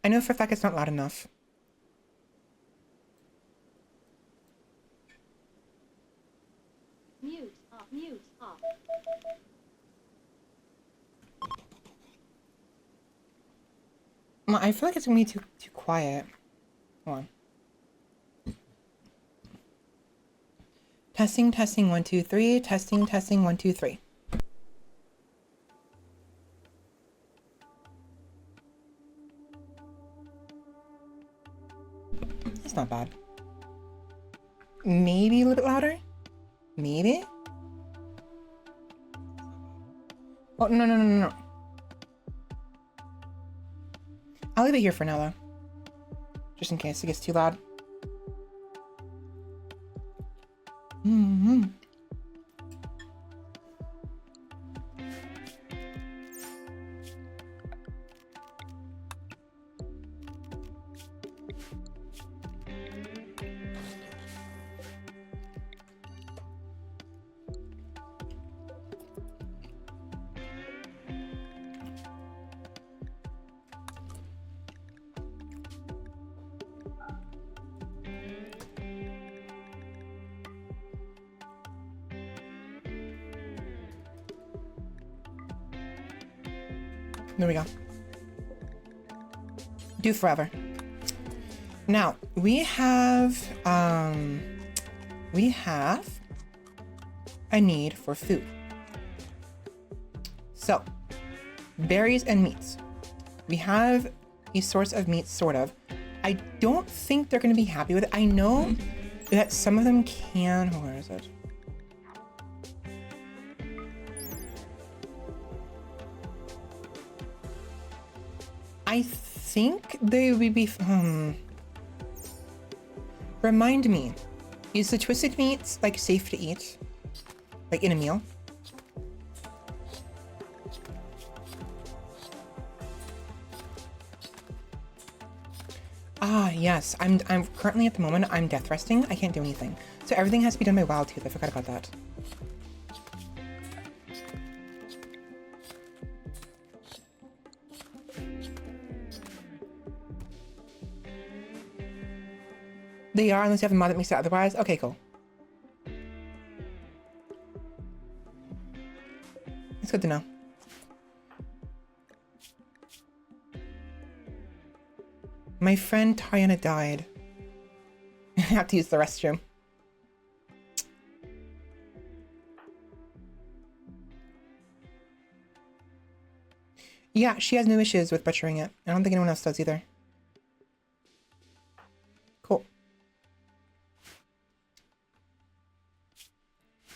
I know for a fact it's not loud enough. Mute off. Well, I feel like it's gonna be too quiet. Hold on. Testing 1 2 3. Testing 1 2 3. That's not bad. Maybe a little bit louder? Maybe? Oh, no. I'll leave it here for now, though. Just in case it gets too loud. There we go. Do forever. Now, we have a need for food. So, berries and meats. We have a source of meat, sort of. I don't think they're going to be happy with it. I know that some of them can. Oh, where is it? I think they would be. Remind me, is the twisted meat like safe to eat, like in a meal? Ah, yes. I'm currently at the moment, I'm death resting. I can't do anything. So everything has to be done by Wild Tooth. I forgot about that. They are, unless you have a mod that makes it otherwise. Okay, cool. It's good to know. My friend Tayana died. I have to use the restroom. Yeah, she has no issues with butchering it. I don't think anyone else does either. Cool.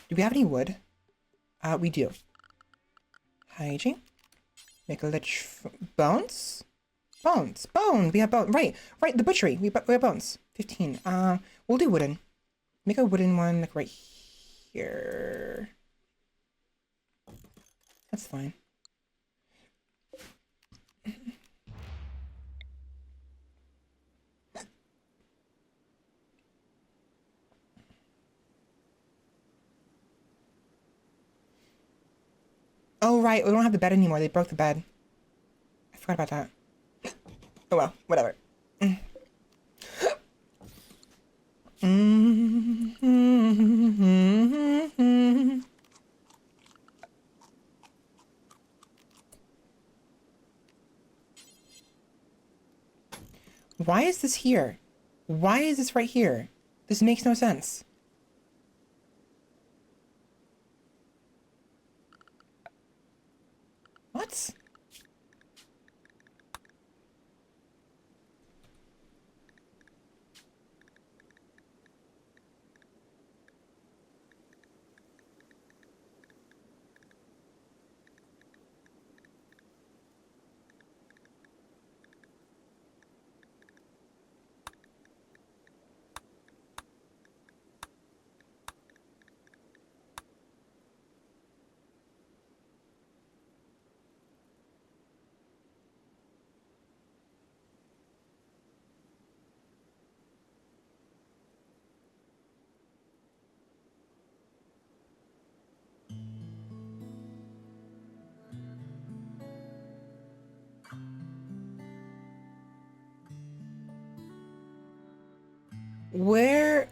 Do we have any wood? We do. Hygiene. Make a lich bones? Bones. Bone. We have bone. Right. Right. The butchery. We have bones. 15. We'll do wooden. Make a wooden one like right here. That's fine. Oh, right. We don't have the bed anymore. They broke the bed. I forgot about that. Oh, well. Whatever. Why is this here? Why is this right here? This makes no sense. What? Where?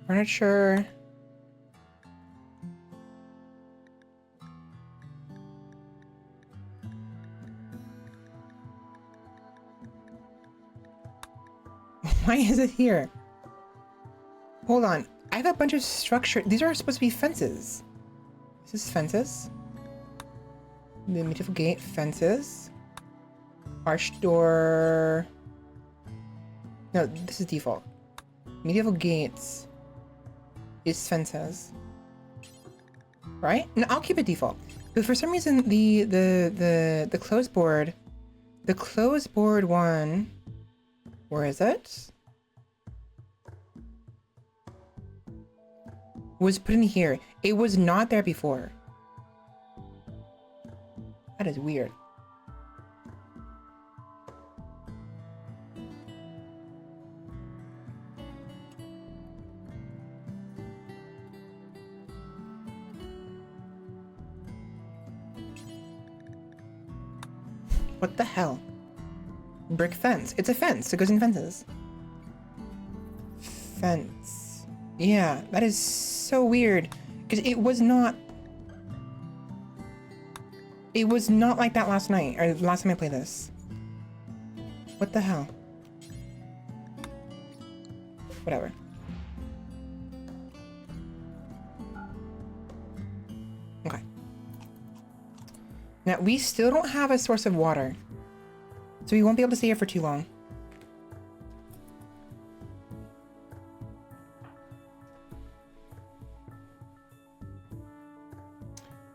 Furniture. Why is it here? Hold on. I have a bunch of structure. These are supposed to be fences. Is this fences? The medieval gate, fences. Arched door. No, this is default. Medieval gates is fences. Right? No, I'll keep it default. But for some reason the closed board one, where is it? Was put in here. It was not there before. That is weird. What the hell? Brick fence. It's a fence. It goes in fences. Fence. Yeah, that is so weird. Because it was not... It was not like that last night, or last time I played this. What the hell? Whatever. Okay. Now, we still don't have a source of water, so we won't be able to stay here for too long.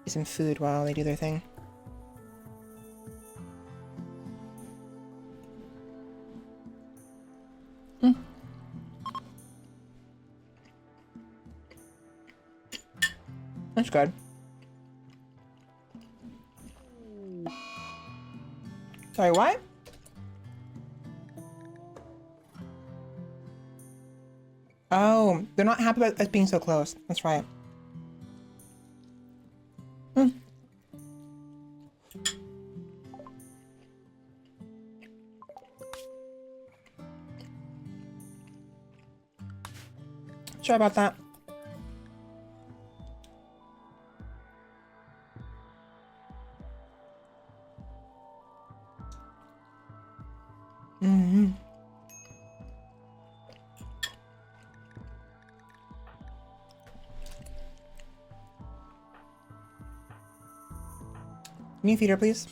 Get some food while they do their thing. That's good. Sorry, what? Oh, they're not happy about us being so close. That's right. Sorry about that. Can you feed her, please?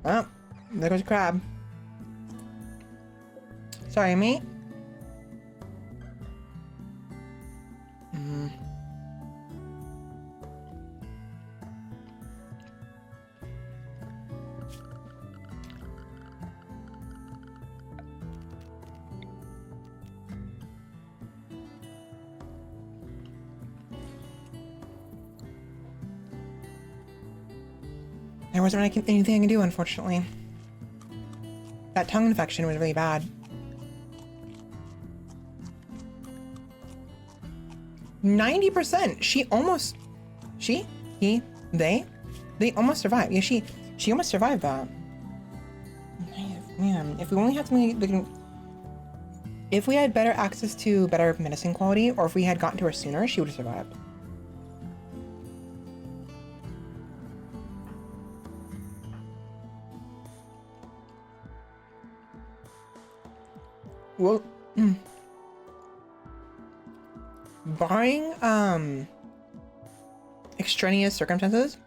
Oh, there goes a crab. Sorry, mate. There wasn't really anything I can do, unfortunately. That tongue infection was really bad. 90%. They almost survived. Yeah, she almost survived that. Man, if we only had something, if we had better access to better medicine quality, or if we had gotten to her sooner, she would have survived. Well, barring extraneous circumstances,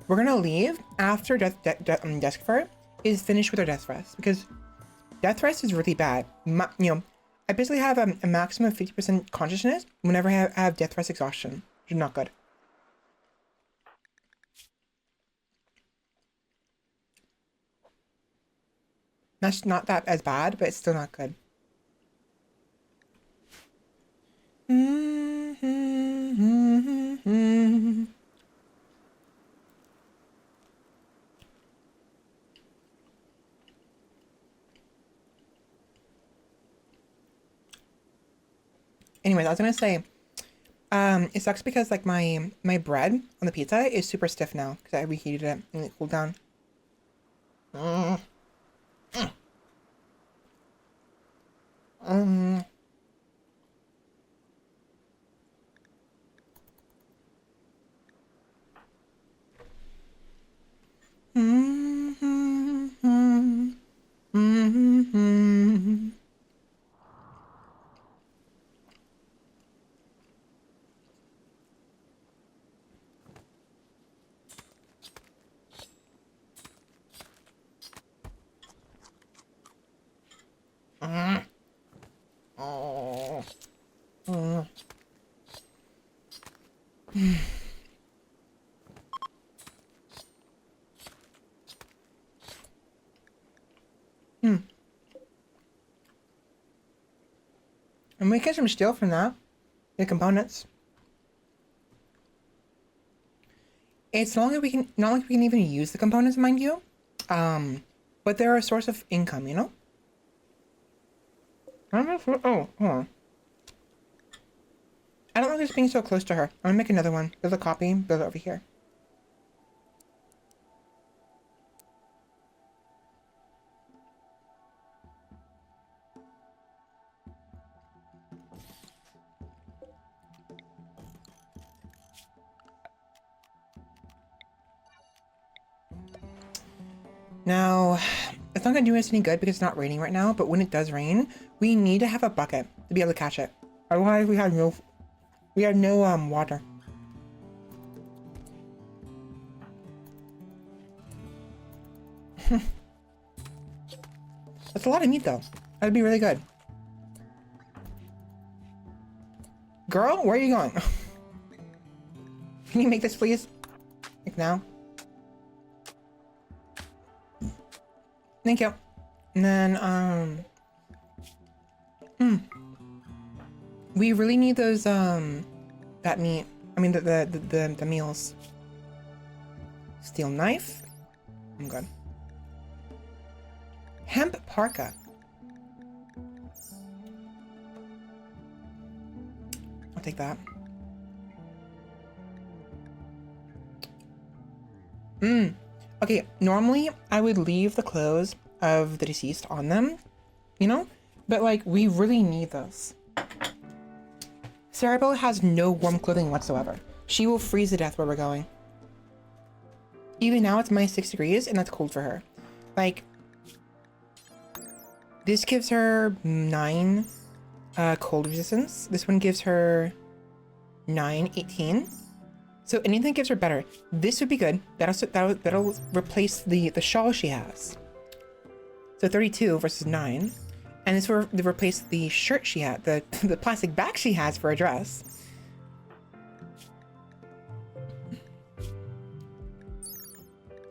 we're gonna leave after desk fart is finished with our death rest, because death rest is really bad. You know, I basically have a maximum of 50% consciousness whenever I have death rest exhaustion, which is not good. That's not that as bad, but it's still not good. Anyways, I was gonna say, it sucks because like my bread on the pizza is super stiff now because I reheated it and it cooled down. And we get some steel from that. The components. It's not like we can even use the components, mind you. But they're a source of income, you know? I don't know if hold on. I don't like this being so close to her. I'm gonna make another one. There's a copy. Build it over here. Now, it's not gonna do us any good because it's not raining right now, but when it does rain, we need to have a bucket to be able to catch it. Otherwise, we have no water. That's a lot of meat though. That'd be really good. Girl, where are you going? Can you make this please? Like now? Thank you. And then, we really need those, that meat. I mean, the meals. Steel knife. I'm good. Hemp parka. I'll take that. Okay, normally I would leave the clothes of the deceased on them, you know? But like, we really need those. Cerebel has no warm clothing whatsoever. She will freeze to death where we're going. Even now it's -6 degrees and that's cold for her. Like, this gives her 9 cold resistance. This one gives her 9, 18. So anything gives her better. This would be good. That'll replace the shawl she has. So 32 versus 9. And this will replace the shirt she had, the plastic bag she has for a dress.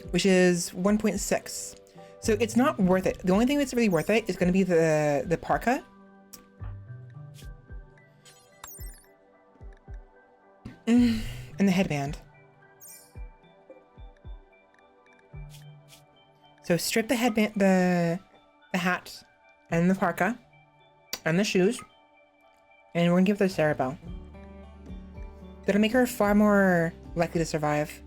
Which is 1.6. So it's not worth it. The only thing that's really worth it is going to be the parka. And the headband. So strip the headband, the hat, and the parka, and the shoes, and we're gonna give it to Cerebel. That'll make her far more likely to survive.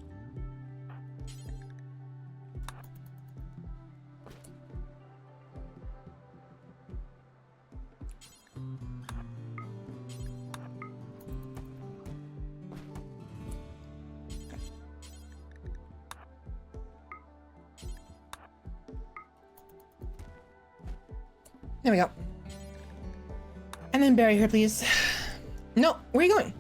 There we go. And then bury her, please. No, where are you going?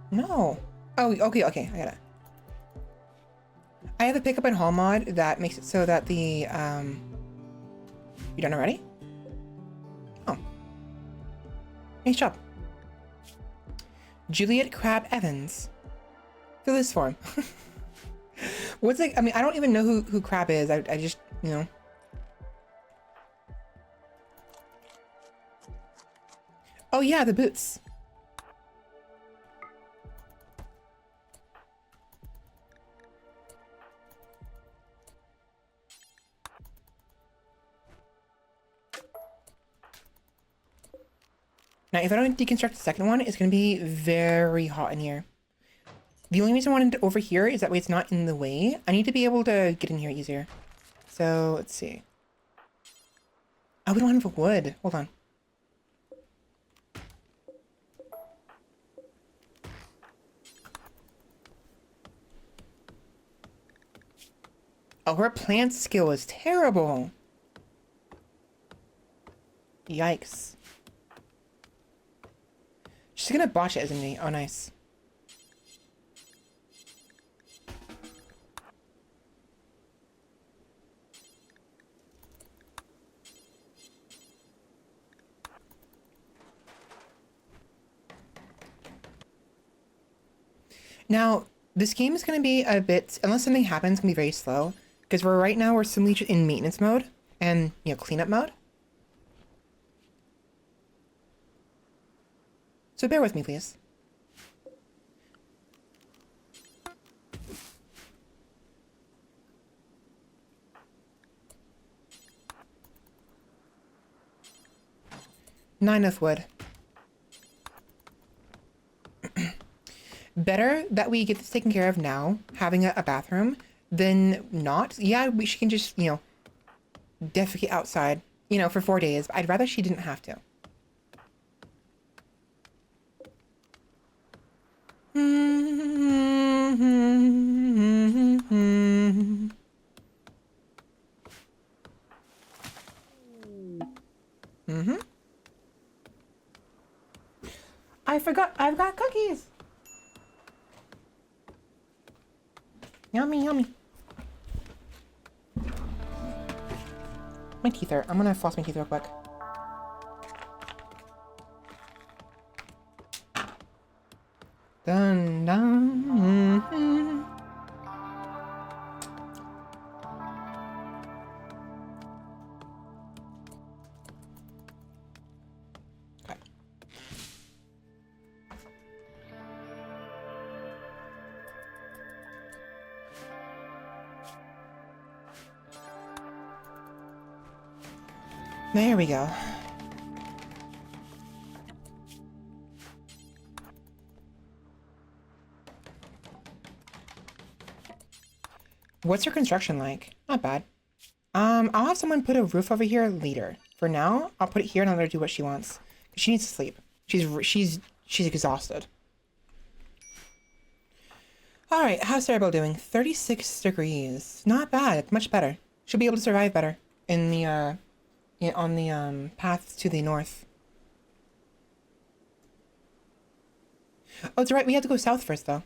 No. Oh, okay, I got it. I have a pickup and haul mod that makes it so that the, you done already? Oh. Nice job. Juliet Crab Evans. Fill this form. What's like, I mean, I don't even know who Crab is. I just, you know. Oh yeah, the boots. Now, if I don't deconstruct the second one, it's going to be very hot in here. The only reason I wanted it over here is that way it's not in the way. I need to be able to get in here easier. So, let's see. Oh, we don't have wood. Hold on. Oh, her plant skill is terrible. Yikes. She's gonna botch it, isn't she? Oh, nice. Now, this game is going to be a bit, unless something happens, it's going to be very slow. Because right now we're simply in maintenance mode and, you know, cleanup mode. So bear with me, please. Nine of wood. Better that we get this taken care of now, having a bathroom, than not. Yeah, she can just, you know, defecate outside, you know, for 4 days. But I'd rather she didn't have to. Mm-hmm. I forgot. I've got cookies. Yummy, yummy. My teeth are. I'm gonna floss my teeth real quick. Dun dun. Mm-hmm. Okay. There we go. What's your construction like? Not bad. I'll have someone put a roof over here later. For now, I'll put it here and I'll let her do what she wants. She needs to sleep. She's exhausted. All right, how's Cerebral doing? 36 degrees. Not bad. Much better. She'll be able to survive better in the on the paths to the north. Oh, it's right. We have to go south first, though.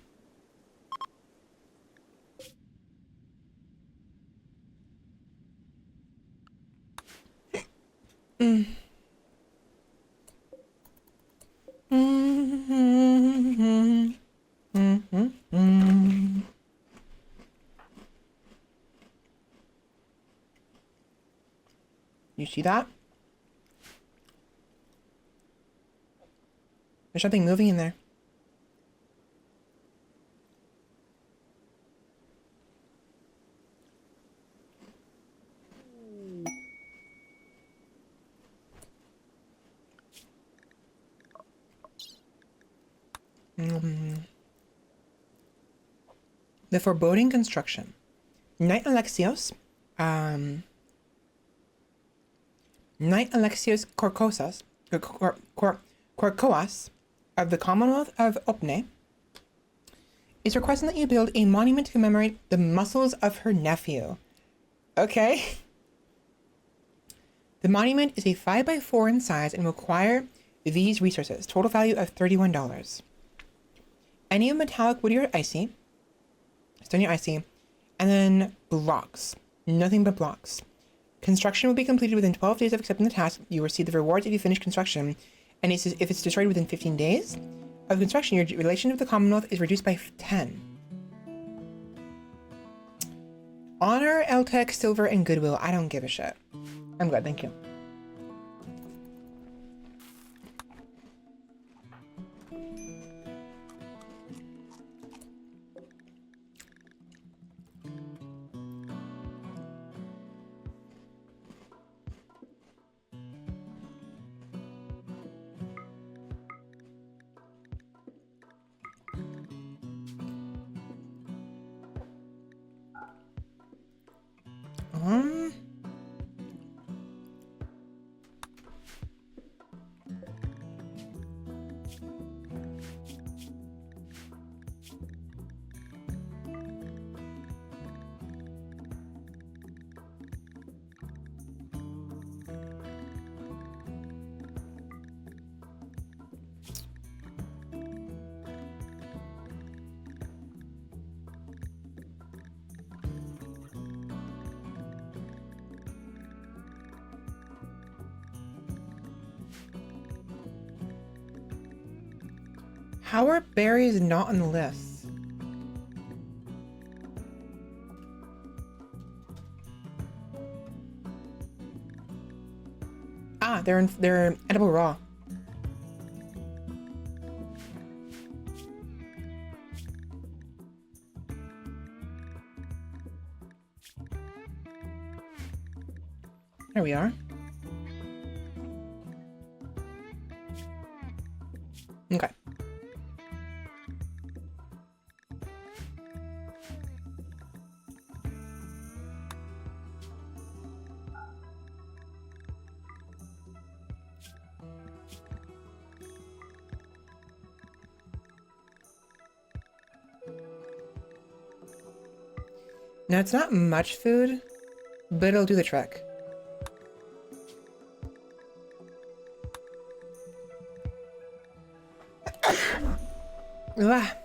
Mm. Mm-hmm. Mm-hmm. Mm-hmm. You see that? There's something moving in there. The foreboding construction. Knight Alexios Korkosas, Korkoas of the Commonwealth of Opne is requesting that you build a monument to commemorate the muscles of her nephew. Okay. The monument is a 5x4 in size and will require these resources. Total value of $31. Any of metallic, woody, or icy. Stony, icy. And then blocks. Nothing but blocks. Construction will be completed within 12 days of accepting the task. You will receive the rewards if you finish construction. And if it's destroyed within 15 days of construction, your relation with the Commonwealth is reduced by 10. Honor, LTech, silver, and goodwill. I don't give a shit. I'm good, thank you. How are berries not on the list? Ah, they're edible raw. There we are. Okay. Now it's not much food, but it'll do the trick. Ah.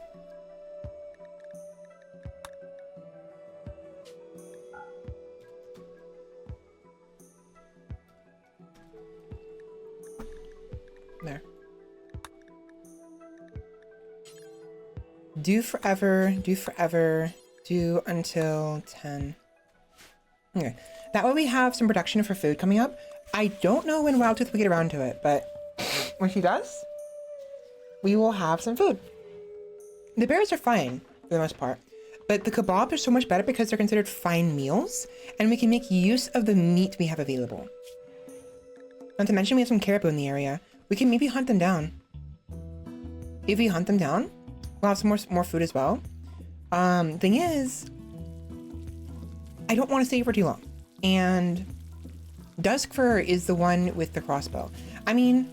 There. Do forever, do until 10. Okay, that way we have some production for food coming up. I don't know when Wildtooth will get around to it, but when she does, we will have some food. The berries are fine for the most part, but the kebabs are so much better because they're considered fine meals, and we can make use of the meat we have available. Not to mention we have some caribou in the area. We can maybe hunt them down. If we hunt them down, we'll have some more food as well. Thing is, I don't want to stay for too long. And Duskfur is the one with the crossbow. I mean,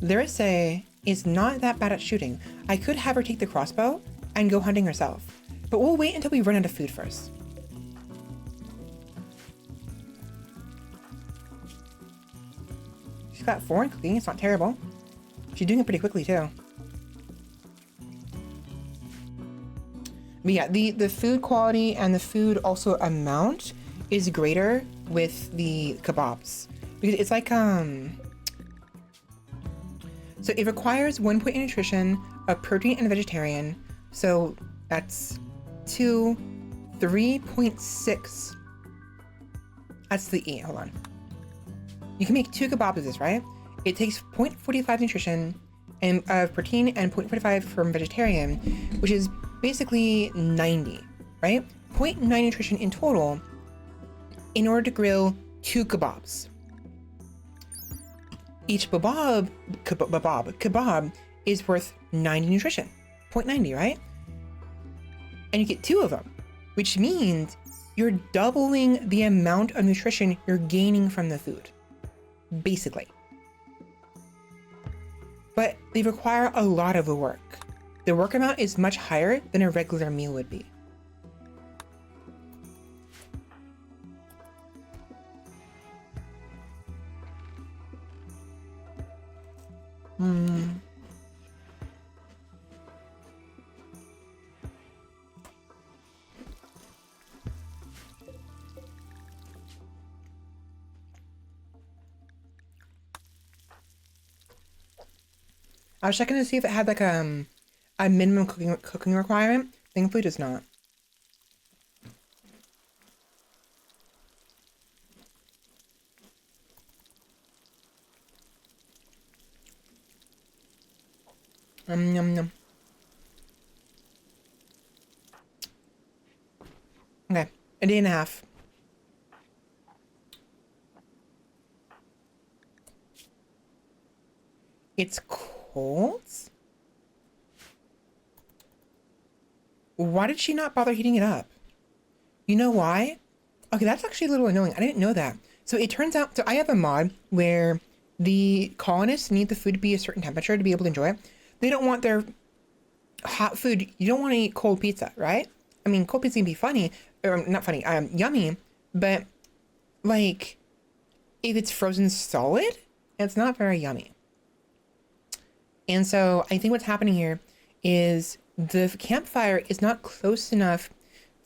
Larissa is not that bad at shooting. I could have her take the crossbow and go hunting herself, but we'll wait until we run out of food first. She's got 4 in cooking, it's not terrible. She's doing it pretty quickly too. But yeah, the food quality and the food also amount is greater with the kebabs. Because it's like, so it requires 1 point in nutrition, a protein and a vegetarian. So that's 2, 3.6. That's the E, hold on. You can make 2 kebabs of this, right? It takes 0.45 nutrition and protein and 0.45 from vegetarian, which is basically 90, right? 0.9 nutrition in total in order to grill 2 kebabs. Each kebab is worth 90 nutrition, 0.90, right? And you get 2 of them, which means you're doubling the amount of nutrition you're gaining from the food, basically. But they require a lot of work. The work amount is much higher than a regular meal would be. I was checking to see if it had like a minimum cooking requirement. Thankfully, it does not. Yum yum. Okay, a day and a half. It's cold? Why did she not bother heating it up? You know why? Okay, that's actually a little annoying. I didn't know that. So it turns out, so I have a mod where the colonists need the food to be a certain temperature to be able to enjoy it. They don't want their hot food. You don't want to eat cold pizza, right? I mean, cold pizza can be funny, or not funny, yummy, but like if it's frozen solid, it's not very yummy. And so I think what's happening here is the campfire is not close enough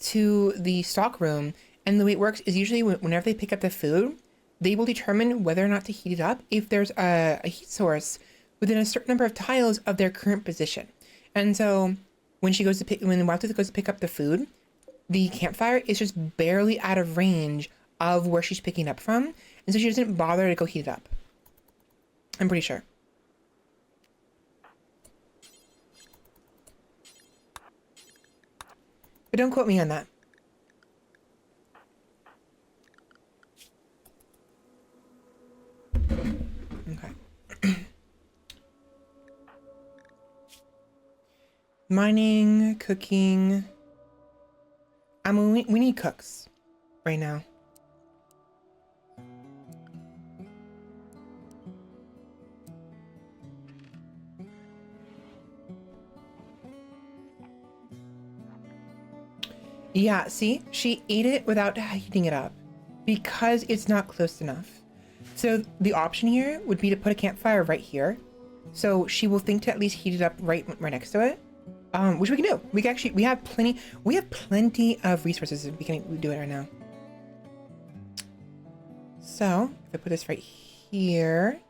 to the stock room. And the way it works is usually whenever they pick up the food, they will determine whether or not to heat it up if there's a heat source within a certain number of tiles of their current position. And so when the Wildtooth goes to pick up the food, the campfire is just barely out of range of where she's picking up from. And so she doesn't bother to go heat it up. I'm pretty sure. But don't quote me on that. Okay. Mining, cooking. I mean, we need cooks right now. Yeah, see, she ate it without heating it up because it's not close enough. So the option here would be to put a campfire right here So she will think to at least heat it up right next to it. Which we can do. We have plenty of resources. We can do it right now. So if I put this right here.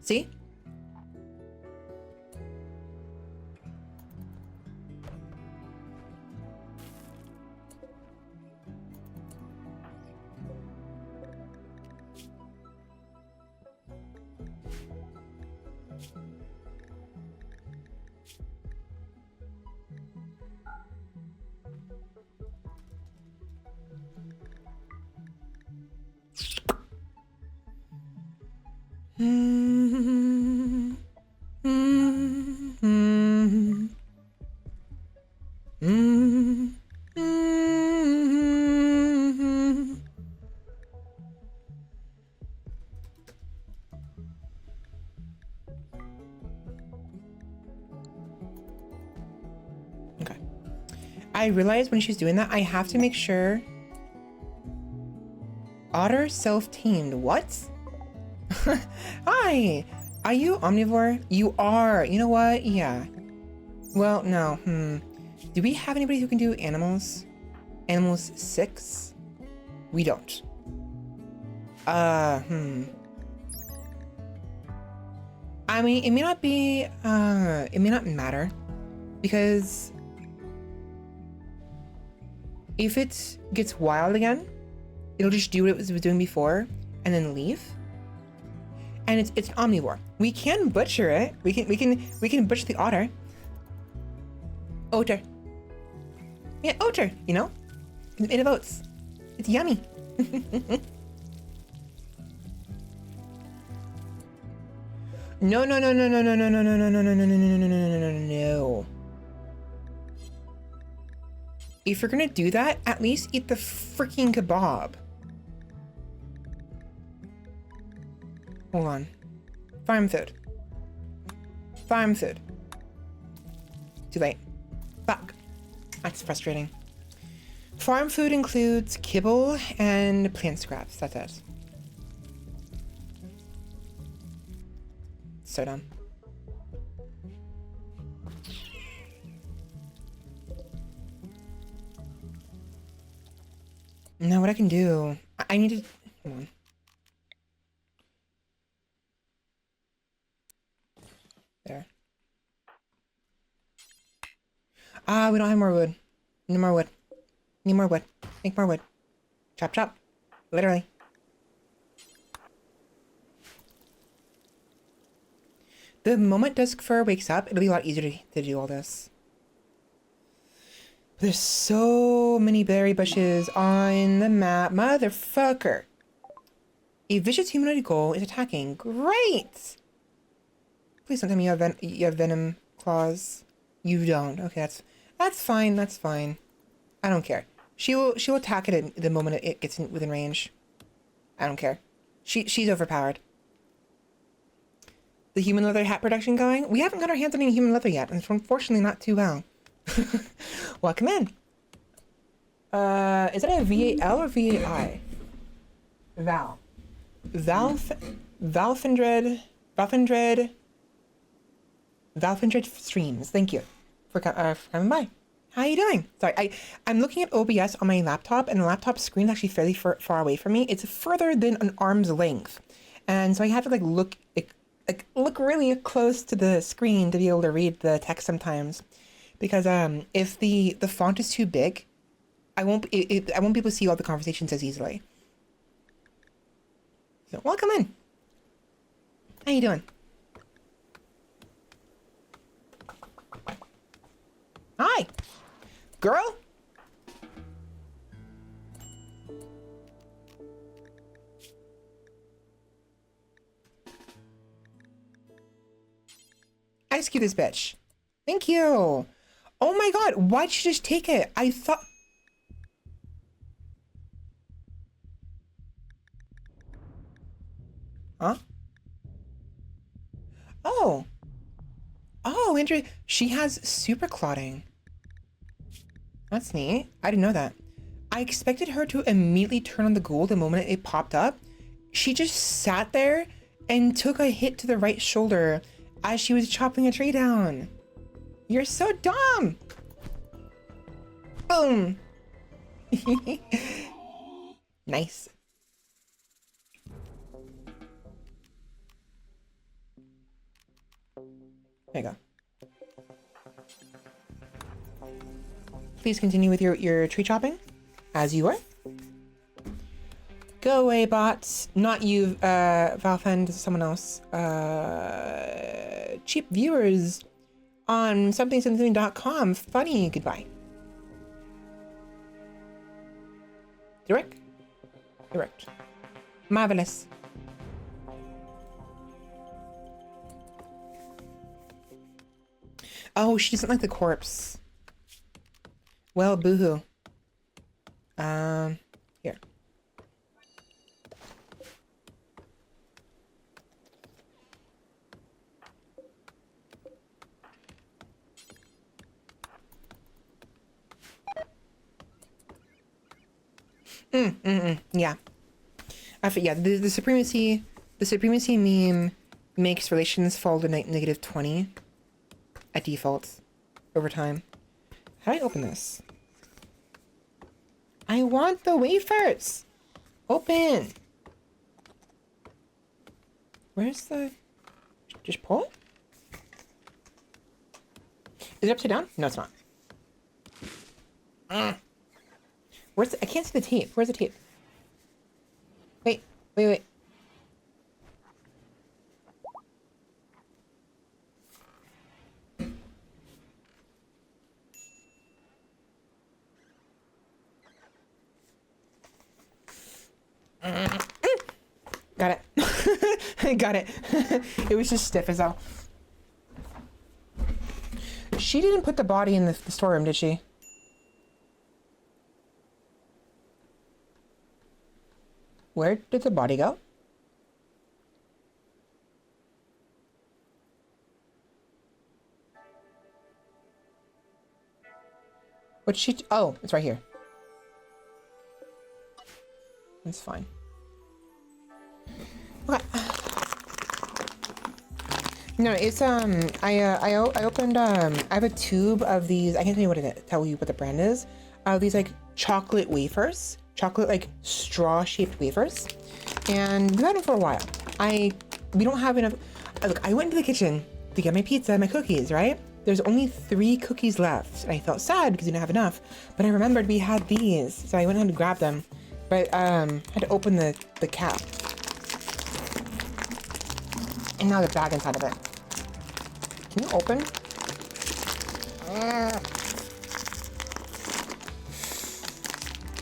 See? Okay. I realized when she's doing that, I have to make sure. Otter self-tamed. What? Hi! Are you omnivore? You are. You know what? Yeah. Well, no. Do we have anybody who can do animals? Animals 6? We don't. I mean, it may not be, it may not matter. Because if it gets wild again, it'll just do what it was doing before and then leave. And it's an omnivore. We can butcher it. We can butcher the otter. Otter. Yeah, otter, you know? It votes. It's yummy. No. If you're gonna do that, at least eat the freaking kebab. Hold on. Farm food. Farm food. Too late. Fuck. That's frustrating. Farm food includes kibble and plant scraps. That's it. So dumb. Now what I can do, I need to, hold on. There. Ah, we don't have more wood. Need more wood. Need more wood. Make more wood. Chop, chop. Literally. The moment Duskfur wakes up, it'll be a lot easier to do all this. There's so many berry bushes on the map. Motherfucker. A vicious humanoid ghoul is attacking. Great! Please don't tell me you have venom claws. You don't. Okay, that's fine. That's fine. I don't care. She'll attack it at the moment it gets within range. I don't care. She's overpowered. The human leather hat production going? We haven't got our hands on any human leather yet, and it's unfortunately not too well. Welcome in. Is that a VAL or VAI? Val. Valfindred streams. Thank you for coming by. How are you doing? Sorry, I'm looking at OBS on my laptop, and the laptop screen is actually fairly far away from me. It's further than an arm's length, and so I have to look really close to the screen to be able to read the text sometimes. Because if the font is too big, I won't be able to see all the conversations as easily. So welcome in. How you doing? Hi, girl. Execute this bitch. Thank you. Oh my god, why'd you just take it? I thought... Huh? Oh. Oh, interesting. She has super clotting. That's neat. I didn't know that. I expected her to immediately turn on the ghoul the moment it popped up. She just sat there and took a hit to the right shoulder as she was chopping a tree down. You're so dumb. Boom. Nice. There you go. Please continue with your tree chopping, as you were. Go away, bots. Not you, Valfend, someone else. Cheap viewers on something.com. Funny, goodbye. Direct? Direct. Marvelous. Oh, she doesn't like the corpse. Well, boohoo. Here. Yeah. Yeah, the supremacy meme makes relations fall to -20 at default over time. How do I open this? I want the wafers! Open! Where's the... Just pull? Is it upside down? No, it's not. Where's the... I can't see the tape. Where's the tape? Wait. Got it. I got it. It was just stiff as hell. She didn't put the body in the storeroom, did she? Where did the body go? What's she... Oh, it's right here. It's fine. Okay. No, it's I opened I have a tube of these. I can't tell you what the brand is. These like chocolate wafers, chocolate like straw shaped wafers, and we've had them for a while. We don't have enough. Look, I went into the kitchen to get my pizza and my cookies. Right, there's only 3 cookies left, and I felt sad because we didn't have enough. But I remembered we had these, so I went ahead and grabbed them. But had to open the cap. And now the bag inside of it. Can you open?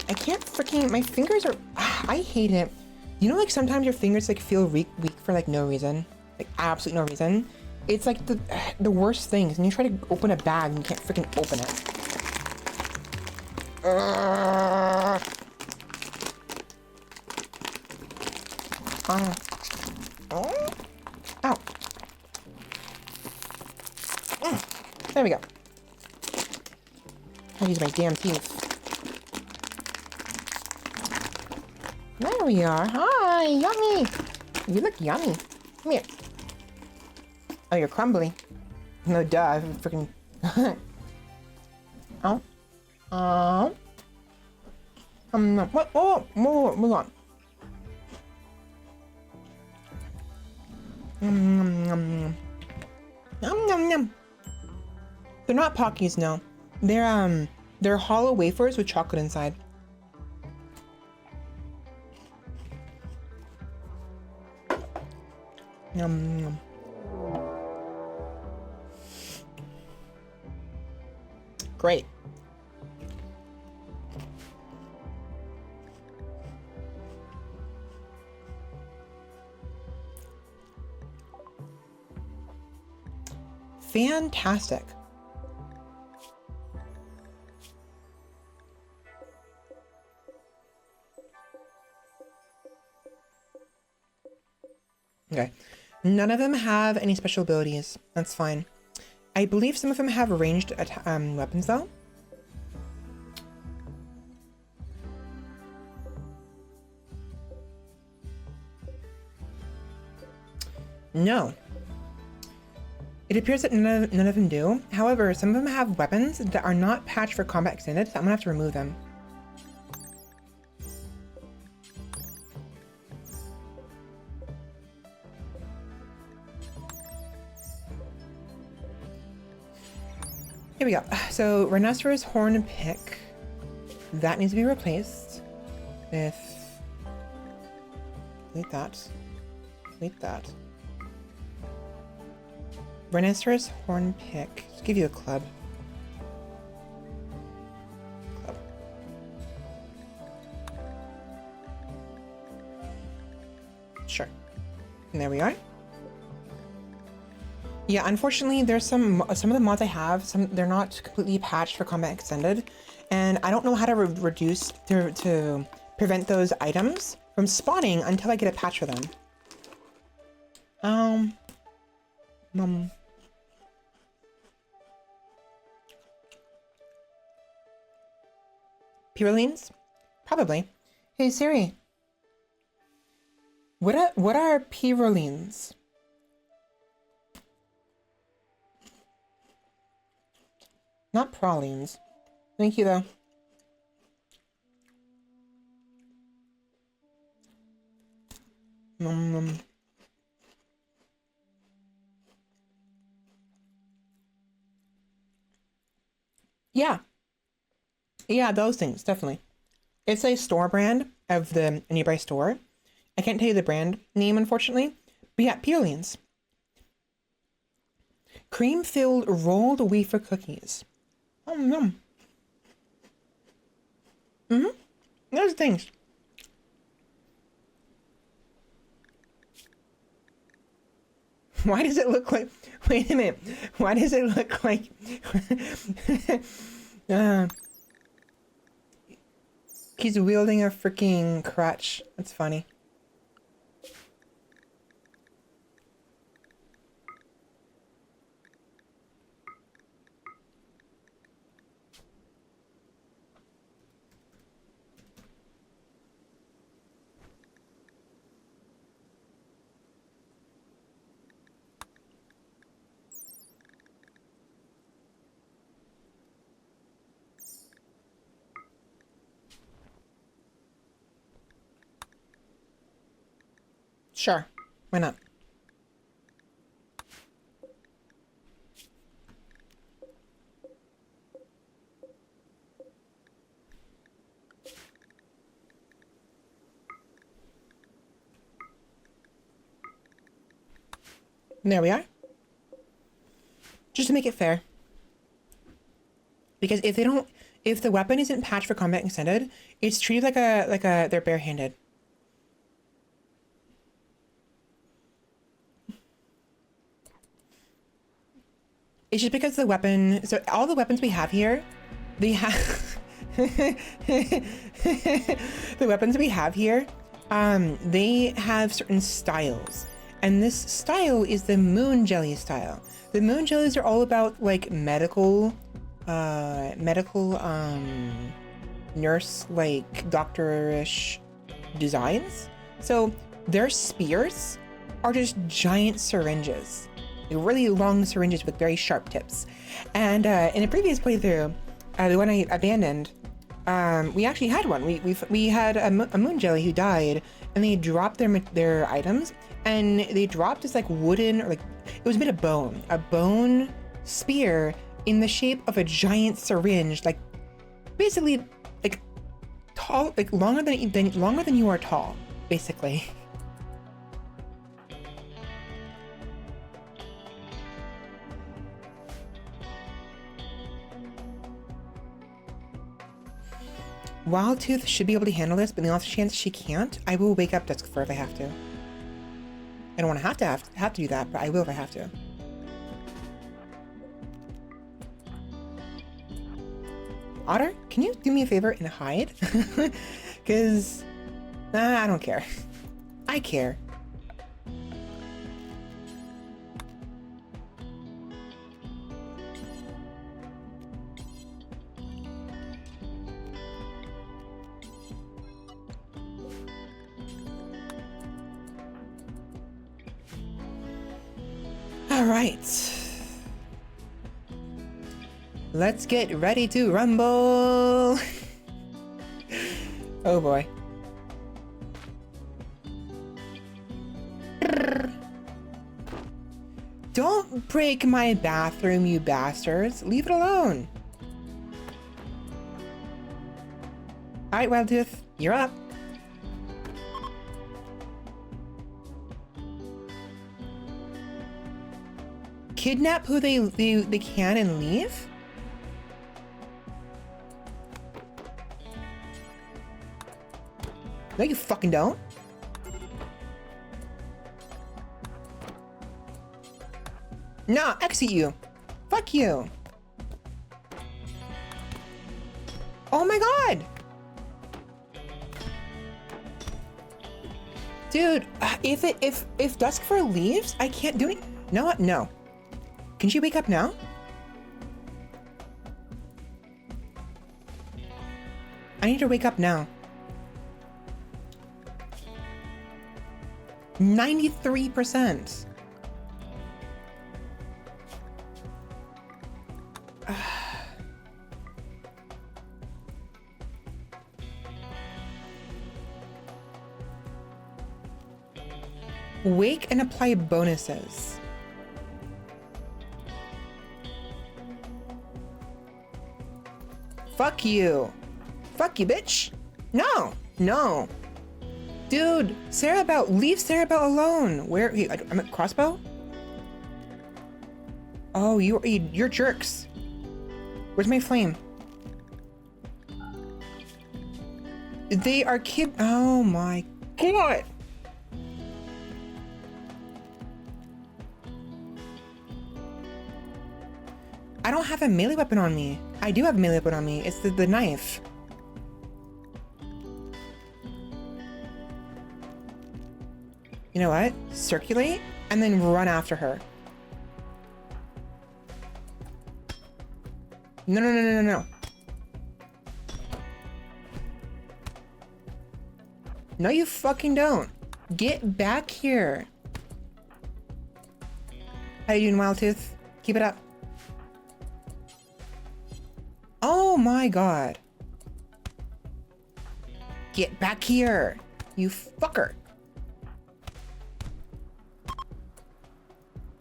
I can't freaking... My fingers are... I hate it. You know, like, sometimes your fingers, like, feel weak for, like, no reason? Like, absolutely no reason? It's, like, the worst things. And you try to open a bag and you can't freaking open it. Ow. There we go. I'll use my damn teeth. There we are. Hi, yummy. You look yummy. Come here. Oh, you're crumbly. No, duh. I freaking... Oh. No. What? Oh, move on. Yum. They're not Pockies, no. They're hollow wafers with chocolate inside. Yum. Great. Fantastic. Okay. None of them have any special abilities. That's fine. I believe some of them have ranged weapons though. No. It appears that none of them do. However, some of them have weapons that are not patched for combat extended, so I'm gonna have to remove them. Here we go. So Rhinoceros Horn Pick. That needs to be replaced with... delete that. Delete that. Rhinoceros Horn Pick. Let's give you a club. Club. Sure. And there we are. Yeah, unfortunately, there's some of the mods I have, they're not completely patched for combat extended, and I don't know how to reduce to prevent those items from spawning until I get a patch for them. Purulines? Probably. Hey Siri, what are purulines? Not pralines. Thank you, though. Yeah. Yeah, those things, definitely. It's a store brand of the nearby store. I can't tell you the brand name, unfortunately. But yeah, purulines. Cream-filled rolled wafer cookies. Oh, no. Those things. Why does it look like... Wait a minute. Why does it look like... He's wielding a freaking crutch. That's funny. Sure. Why not? And there we are. Just to make it fair. Because if the weapon isn't patched for combat extended, it's treated like they're barehanded. It's just because the weapon, so all the weapons we have here, they have, the weapons we have here, they have certain styles. And this style is the moon jelly style. The moon jellies are all about like medical, nurse, like doctor-ish designs. So their spears are just giant syringes. Really long syringes with very sharp tips. And in a previous playthrough, the one I abandoned, we actually had one. We had a moon jelly who died, and they dropped their items, and they dropped this like wooden, or like it was made of bone, a bone spear in the shape of a giant syringe, like basically like tall, like longer than you are tall, basically. Wildtooth should be able to handle this, but in the off chance she can't, I will wake up Duskfur if I have to. I don't want to have to do that, but I will if I have to. Otter, can you do me a favor and hide? Because I don't care. I care. All right. Let's get ready to rumble. Oh boy. Don't break my bathroom, you bastards. Leave it alone. All right, Wildtooth, you're up. Kidnap who they can and leave? No, you fucking don't. No, exit you. Fuck you. Oh my god. Dude, if Duskfur leaves, I can't do it. No, what? No. Can she wake up now? I need to wake up now. 93%. Wake and apply bonuses. Fuck you. Fuck you, bitch. No, no. Dude, Cerebell, leave Cerebell alone. Where, I'm at crossbow? Oh, you're jerks. Where's my flame? They are oh my god. I don't have a melee weapon on me. I do have a melee weapon on me. It's the knife. You know what? Circulate and then run after her. No, no, no, no, no, no. No, you fucking don't. Get back here. How you doing, Wildtooth? Keep it up. Oh my god. Get back here, you fucker.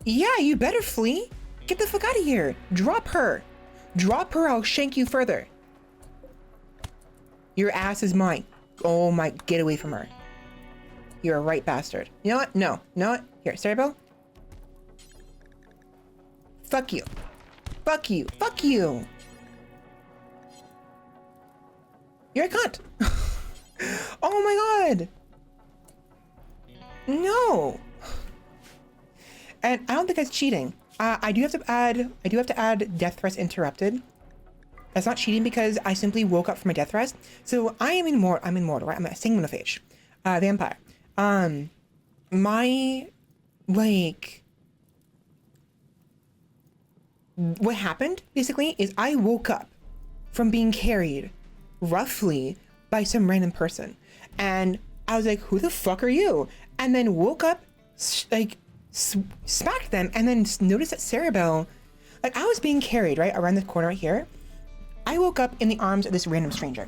Yeah, you better flee. Get the fuck out of here. Drop her. Drop her, I'll shank you further. Your ass is mine. Oh my, get away from her. You're a right bastard. You know what? No. You know what? Here, Cerebell. Fuck you. Fuck you. Fuck you. You're a cunt. Oh my god. No. And I don't think that's cheating. I do have to add death threats interrupted. That's not cheating because I simply woke up from a death rest. So I'm immortal, right? I'm a Singmonophage, vampire. What happened basically is I woke up from being carried roughly by some random person. And I was like, who the fuck are you? And then woke up, smacked them, and then noticed that Cerebell, like I was being carried right around the corner right here. I woke up in the arms of this random stranger.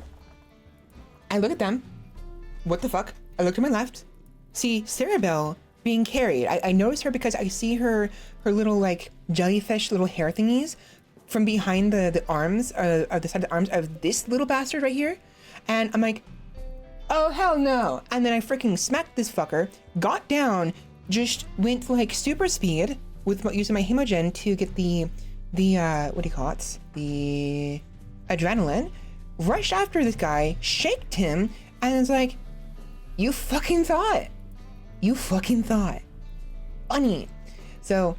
I look at them. What the fuck? I look to my left. See Cerebell being carried. I noticed her because I see her little like jellyfish little hair thingies from behind the arms of the side of the arms of this little bastard right here. And I'm like, oh hell no. And then I freaking smacked this fucker, got down, just went like super speed with using my hemogen to get the what do you call it? The adrenaline, rushed after this guy, shaked him, and it's like, you fucking thought. You fucking thought. Funny. So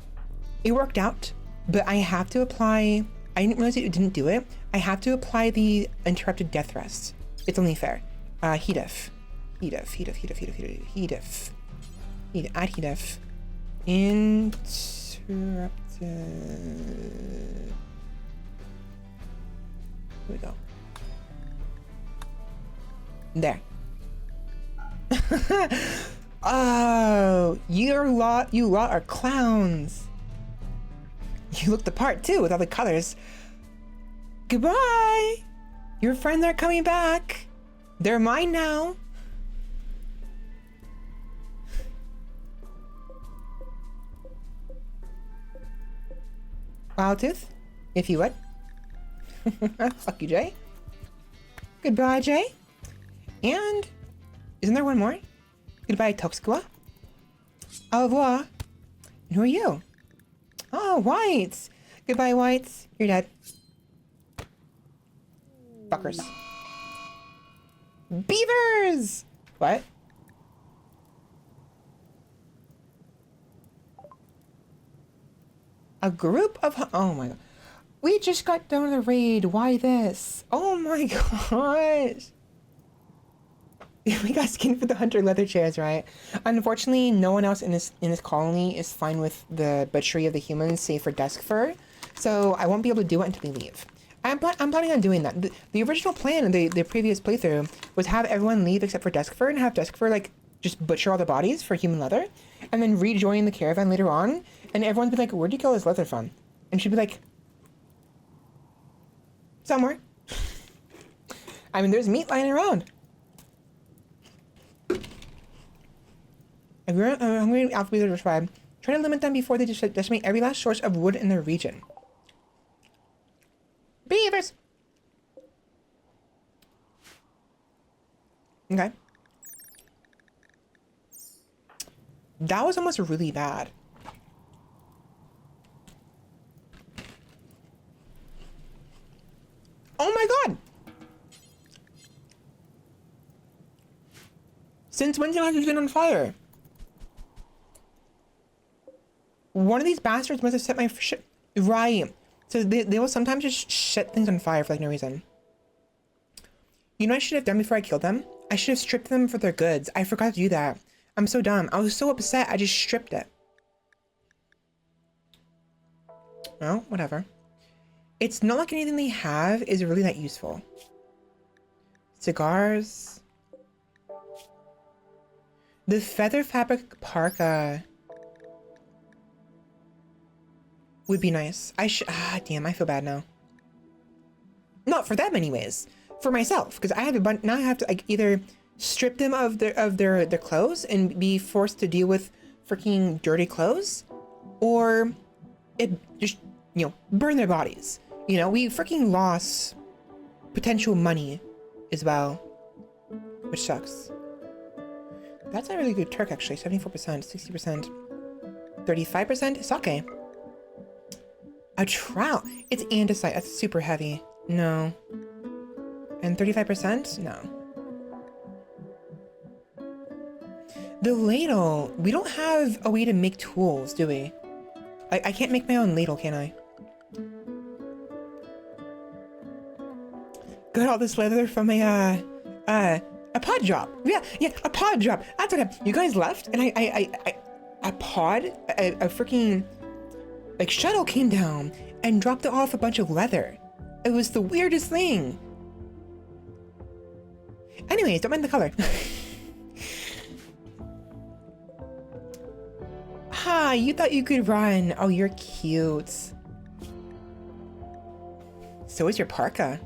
it worked out, but I have to apply, I didn't realize it didn't do it. I have to apply the interrupted death rest. It's only fair. Hedef. Add Hedef. Interrupted. Here we go. There. Oh, you lot are clowns. You look the part too with all the colors. Goodbye. Your friends aren't coming back. They're mine now. Wild Tooth, if you would. Fuck you, Jay. Goodbye, Jay. And isn't there one more? Goodbye, Toxqua. Au revoir. And who are you? Oh, Whites. Goodbye, Whites. You're dead. Fuckers. Beavers! What? A group of... Oh my god. We just got done with the raid. Why this? Oh my gosh. We got skin for the hunter leather chairs, right? Unfortunately, no one else in this colony is fine with the butchery of the humans, save for desk fur. So I won't be able to do it until we leave. I'm planning on doing that. The original plan in the previous playthrough was have everyone leave except for desk fur and have desk fur like just butcher all the bodies for human leather, and then rejoin the caravan later on. And everyone's be like, "Where'd you kill this leather from?" And she'd be like, "Somewhere." I mean, there's meat lying around. If you're hungry alphabet tribe, try to limit them before they decimate every last source of wood in their region. Beavers! Okay. That was almost really bad. Oh my god! Since when has it been on fire? One of these bastards must have set my shit right. So they will sometimes just set things on fire for like no reason. You know what I should have done before I killed them? I should have stripped them for their goods. I forgot to do that. I'm so dumb. I was so upset. I just stripped it. Well, whatever. It's not like anything they have is really that useful. Cigars. The feather fabric parka would be nice. Damn, I feel bad now. Not for them anyways. For myself, because I have a bunch. Now I have to like either strip them of their clothes and be forced to deal with freaking dirty clothes, or it just, you know, burn their bodies. You know, we freaking lost potential money as well, which sucks. That's a really good Turk actually. 74%, 60%, 35% sake. A trout. It's andesite. That's super heavy. No. And 35%? No. The ladle. We don't have a way to make tools, do we? I can't make my own ladle, can I? Got all this leather from a pod drop. Yeah, a pod drop. That's what happened. You guys left, and a freaking like shuttle came down and dropped off a bunch of leather. It was the weirdest thing. Anyways, don't mind the color. Ha, you thought you could run. Oh, you're cute. So is your parka.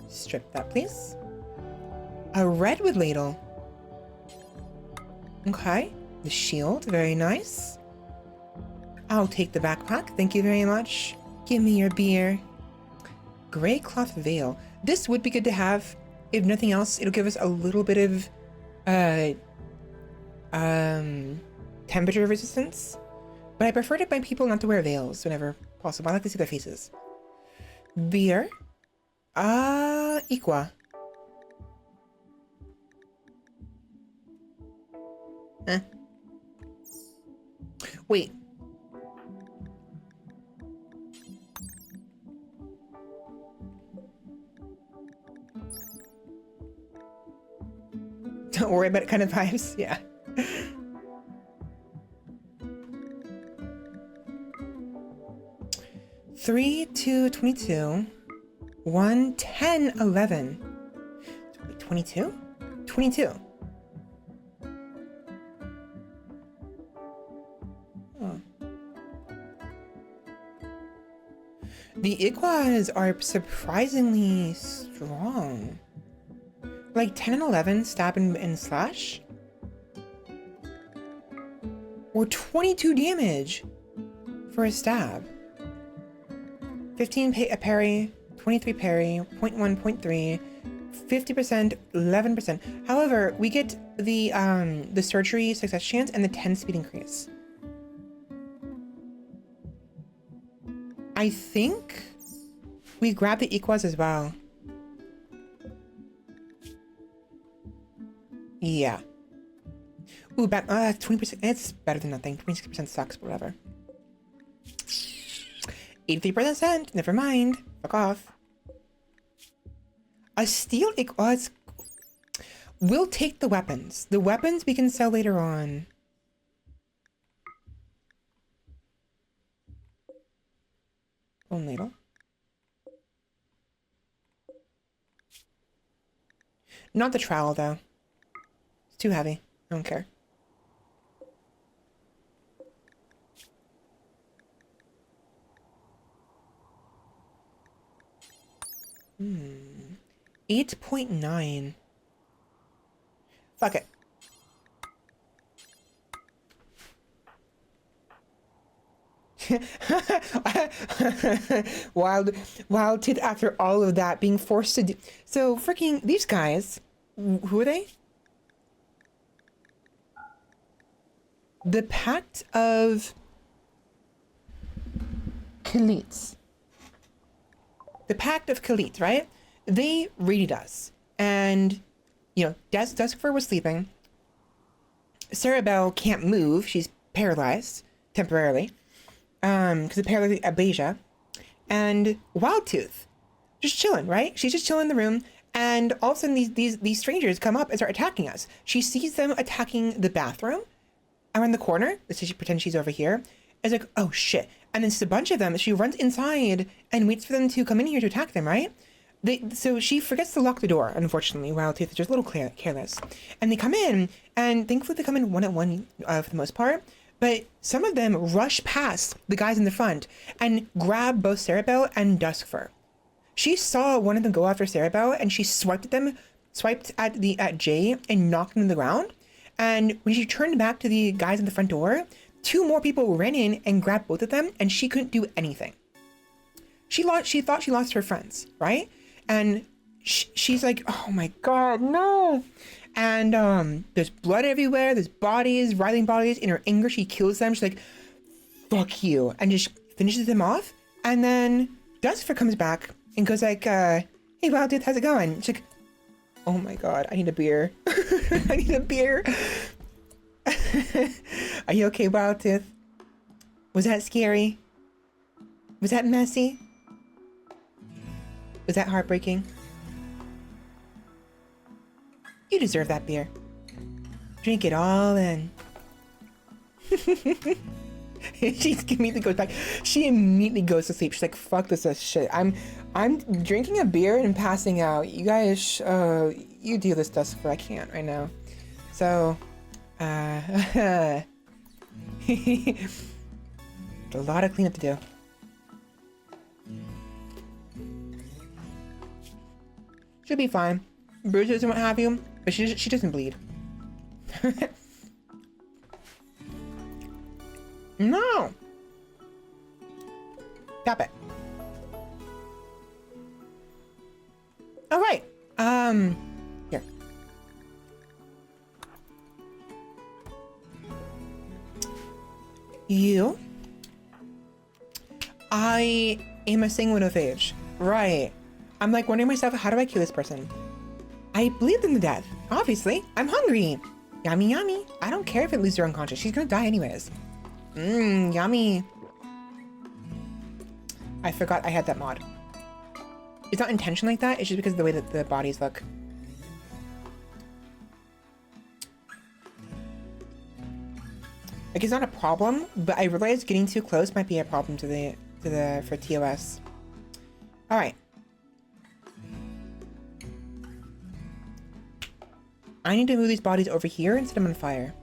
Strip that, please. A redwood ladle. Okay. The shield, very nice. I'll take the backpack, thank you very much. Give me your beer. Gray cloth veil. This would be good to have. If nothing else, it'll give us a little bit of temperature resistance. But I prefer to find people not to wear veils whenever possible. I like to see their faces. Beer. Equa. Wait. Don't worry about it kind of vibes. Yeah. Three, 2, 22. 1, 10, 11. 22? 22. Oh. The Iguas are surprisingly strong. Like 10 and 11 stab and slash. Or 22 damage for a stab. 15 parry, 23 parry, 0.1, 0.3, 50%, 11%. However, we get the surgery success chance and the 10 speed increase. I think we grab the Equas as well. Yeah. Ooh, 20%. It's better than nothing. 26% sucks, but whatever. 83%. Never mind. Fuck off. A steel Equas. We'll take the weapons. The weapons we can sell later on. Bone ladle. Not the trowel, though. It's too heavy. I don't care. Hmm. 8.9. Fuck it. Wild Tooth after all of that being forced to do. So freaking these guys, who are they? The Pact of Khalits. The Pact of Khalits, right? They raided us, and you know, Duskfur was sleeping. Cerebel can't move; she's paralyzed temporarily, because of paralytic aplasia. And Wildtooth, just chilling, right? She's just chilling in the room, and all of a sudden these strangers come up and start attacking us. She sees them attacking the bathroom around the corner. So she pretends she's over here. It's like, oh shit. And then it's a bunch of them. She runs inside and waits for them to come in here to attack them, right? So she forgets to lock the door, unfortunately. Wildtooth is just a little careless. And they come in, and thankfully they come in one at one for the most part. But some of them rush past the guys in the front and grab both Cerebel and Duskfur. She saw one of them go after Cerebel, and she swiped at Jay and knocked him to the ground. And when she turned back to the guys in the front door, 2 more people ran in and grabbed both of them, and she couldn't do anything. She thought she lost her friends, right? And she's like, oh my god, no. And there's blood everywhere, there's bodies, writhing bodies. In her anger, she kills them. She's like, fuck you, and just finishes them off. And then Duskfur comes back and goes like, hey, Wildtooth, how's it going? She's like, oh my god, I need a beer. I need a beer. Are you okay, Wildtooth? Was that scary? Was that messy? Was that heartbreaking? You deserve that beer. Drink it all in. She immediately goes back. She immediately goes to sleep. She's like, fuck this shit. I'm drinking a beer and passing out. You guys, you do this stuff for I can't right now. So, a lot of cleanup to do. She'll be fine. Bruises and what have you, but she doesn't bleed. No! Stop it. Alright. Here. You? I am a sanguine of age. Right. I'm like wondering myself, how do I kill this person? I believe them to death. Obviously. I'm hungry. Yummy, yummy. I don't care if it leaves her unconscious. She's gonna die anyways. Mmm, yummy. I forgot I had that mod. It's not intention like that. It's just because of the way that the bodies look. Like, it's not a problem, but I realized getting too close might be a problem for TOS. All right. I need to move these bodies over here and set them on fire.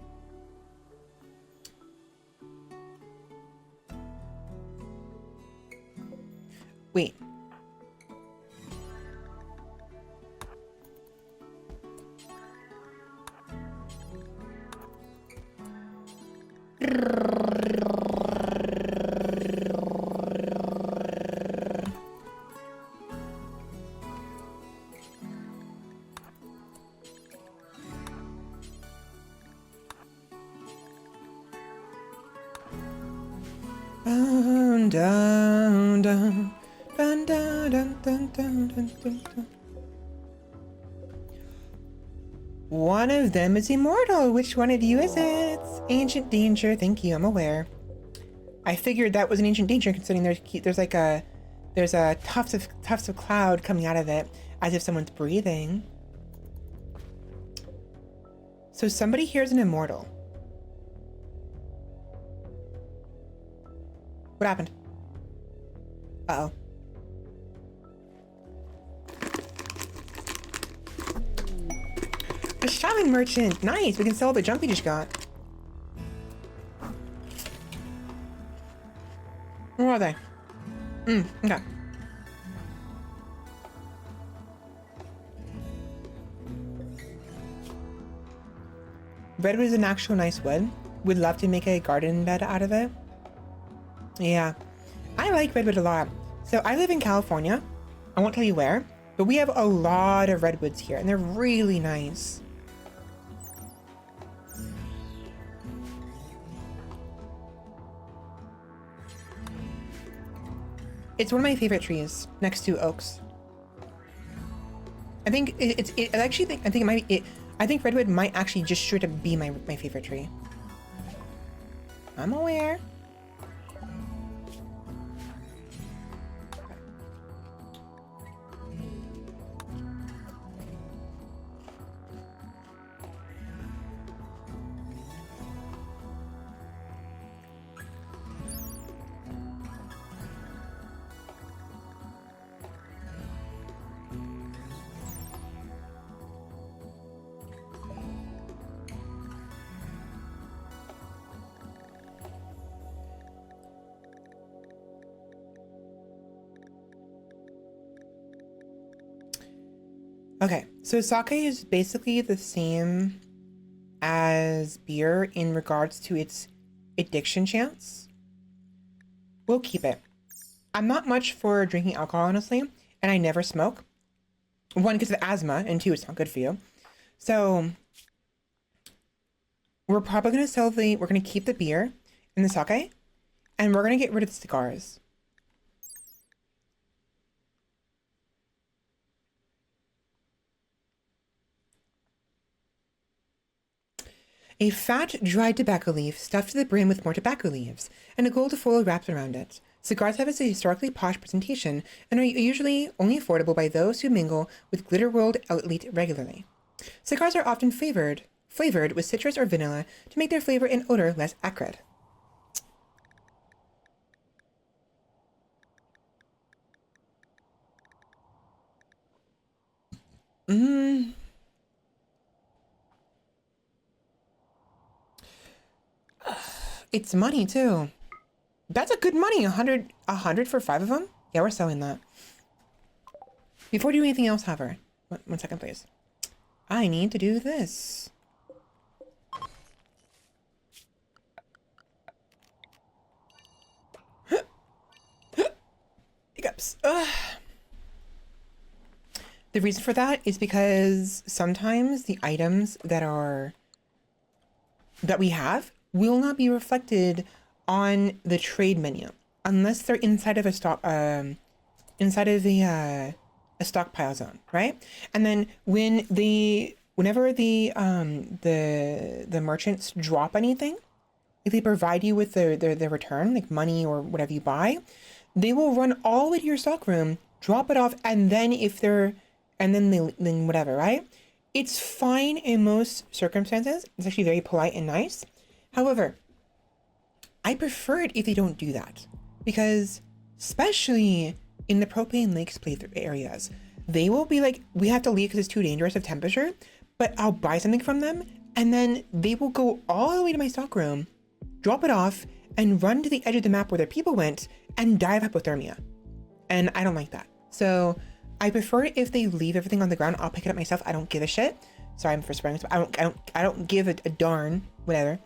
Dun, dun, dun. Dun, dun, dun, dun, dun, dun, dun. One of them is immortal. Which one of you is it? Ancient danger. Thank you. I'm aware. I figured that was an ancient danger, considering there's like a tufts of cloud coming out of it, as if someone's breathing. So somebody here is an immortal. What happened? Uh-oh. A shaman merchant. Nice. We can sell the junk we just got. Where are they? Okay. Redwood is an actual nice wood. Would love to make a garden bed out of it. Yeah. I like redwood a lot. So I live in California. I won't tell you where, but we have a lot of redwoods here, and they're really nice. It's one of my favorite trees, next to oaks. I think I think redwood might actually just straight up be my favorite tree. I'm aware. Okay, so sake is basically the same as beer in regards to its addiction chance. We'll keep it. I'm not much for drinking alcohol, honestly, and I never smoke. One, because of asthma, and two, it's not good for you. So we're probably we're gonna keep the beer and the sake, and we're gonna get rid of the cigars. A fat, dried tobacco leaf stuffed to the brim with more tobacco leaves, and a gold foil wrapped around it. Cigars have a historically posh presentation and are usually only affordable by those who mingle with Glitterworld elite regularly. Cigars are often flavored with citrus or vanilla to make their flavor and odor less acrid. It's money too. That's a good money. A hundred for 5 of them? Yeah, we're selling that. Before we do anything else, however, one second, please. I need to do this. Hiccups. The reason for that is because sometimes the items that we have will not be reflected on the trade menu unless they're inside of a stockpile zone, right? And then whenever the merchants drop anything, if they provide you with the return, like money or whatever you buy, they will run all the way to your stockroom, drop it off, and then then whatever, right? It's fine in most circumstances. It's actually very polite and nice. However, I prefer it if they don't do that, because especially in the propane lakes playthrough areas, they will be like, we have to leave because it's too dangerous of temperature, but I'll buy something from them, and then they will go all the way to my stockroom, drop it off, and run to the edge of the map where their people went and die of hypothermia. And I don't like that. So I prefer it if they leave everything on the ground. I'll pick it up myself. I don't give a shit. Sorry, I'm for swearing. I don't give a darn, whatever.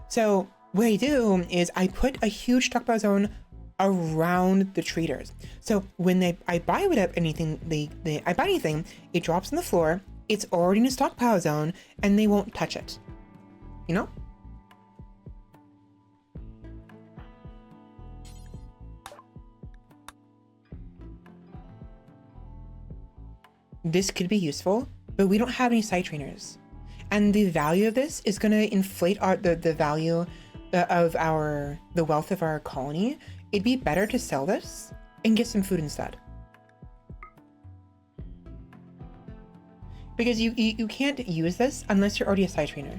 So what I do is I put a huge stockpile zone around the traders. So when I buy anything, I buy anything, it drops on the floor, it's already in a stockpile zone, and they won't touch it. You know? This could be useful, but we don't have any side trainers. And the value of this is gonna inflate the value of the wealth of our colony. It'd be better to sell this and get some food instead. Because you can't use this unless you're already a side trainer.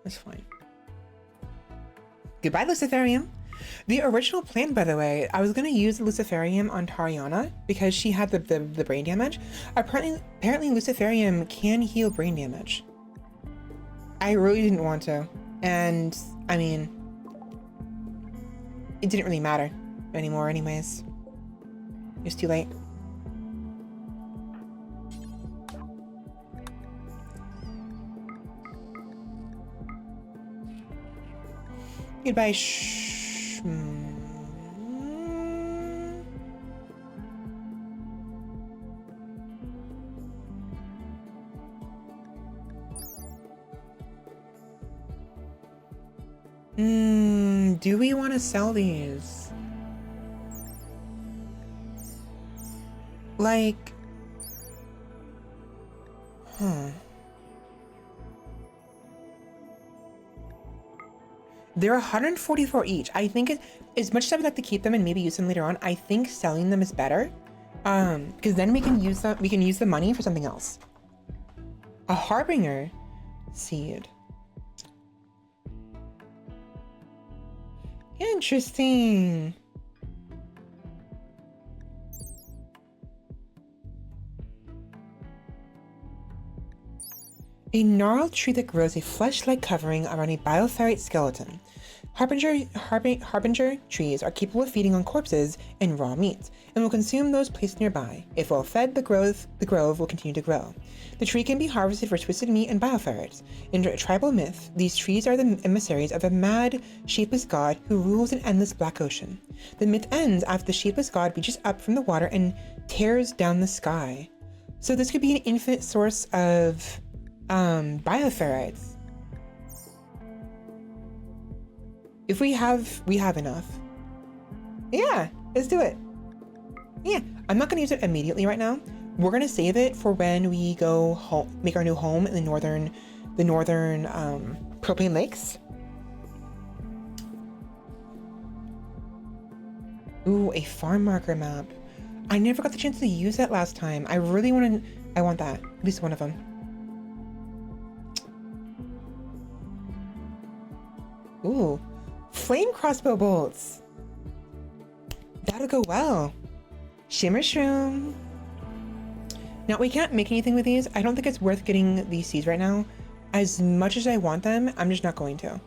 That's fine. Goodbye, Luciferium. The original plan, by the way, I was going to use the Luciferium on Tariana because she had the brain damage. Apparently Luciferium can heal brain damage. I really didn't want to. And, I mean, it didn't really matter anymore anyways. It was too late. Goodbye, do we want to sell these? Like, they're 144 each. I think as much as I would like to keep them and maybe use them later on, I think selling them is better. Because then we can use the money for something else. A Harbinger seed. Interesting. A gnarled tree that grows a flesh-like covering around a bioferrite skeleton. Harbinger trees are capable of feeding on corpses and raw meat, and will consume those placed nearby. If well fed, the grove will continue to grow. The tree can be harvested for twisted meat and bioferrites. In tribal myth, these trees are the emissaries of a mad, shapeless god who rules an endless black ocean. The myth ends after the shapeless god reaches up from the water and tears down the sky. So this could be an infinite source of bioferrites. If we have enough. Yeah, let's do it. Yeah, I'm not gonna use it immediately right now. We're gonna save it for when we go home, make our new home in the northern propane lakes. Ooh, a farm marker map. I never got the chance to use that last time. I want that, at least one of them. Ooh, flame crossbow bolts. That'll go well. Shimmer shroom. Now, we can't make anything with these. I don't think it's worth getting these seeds right now. As much as I want them, I'm just not going to.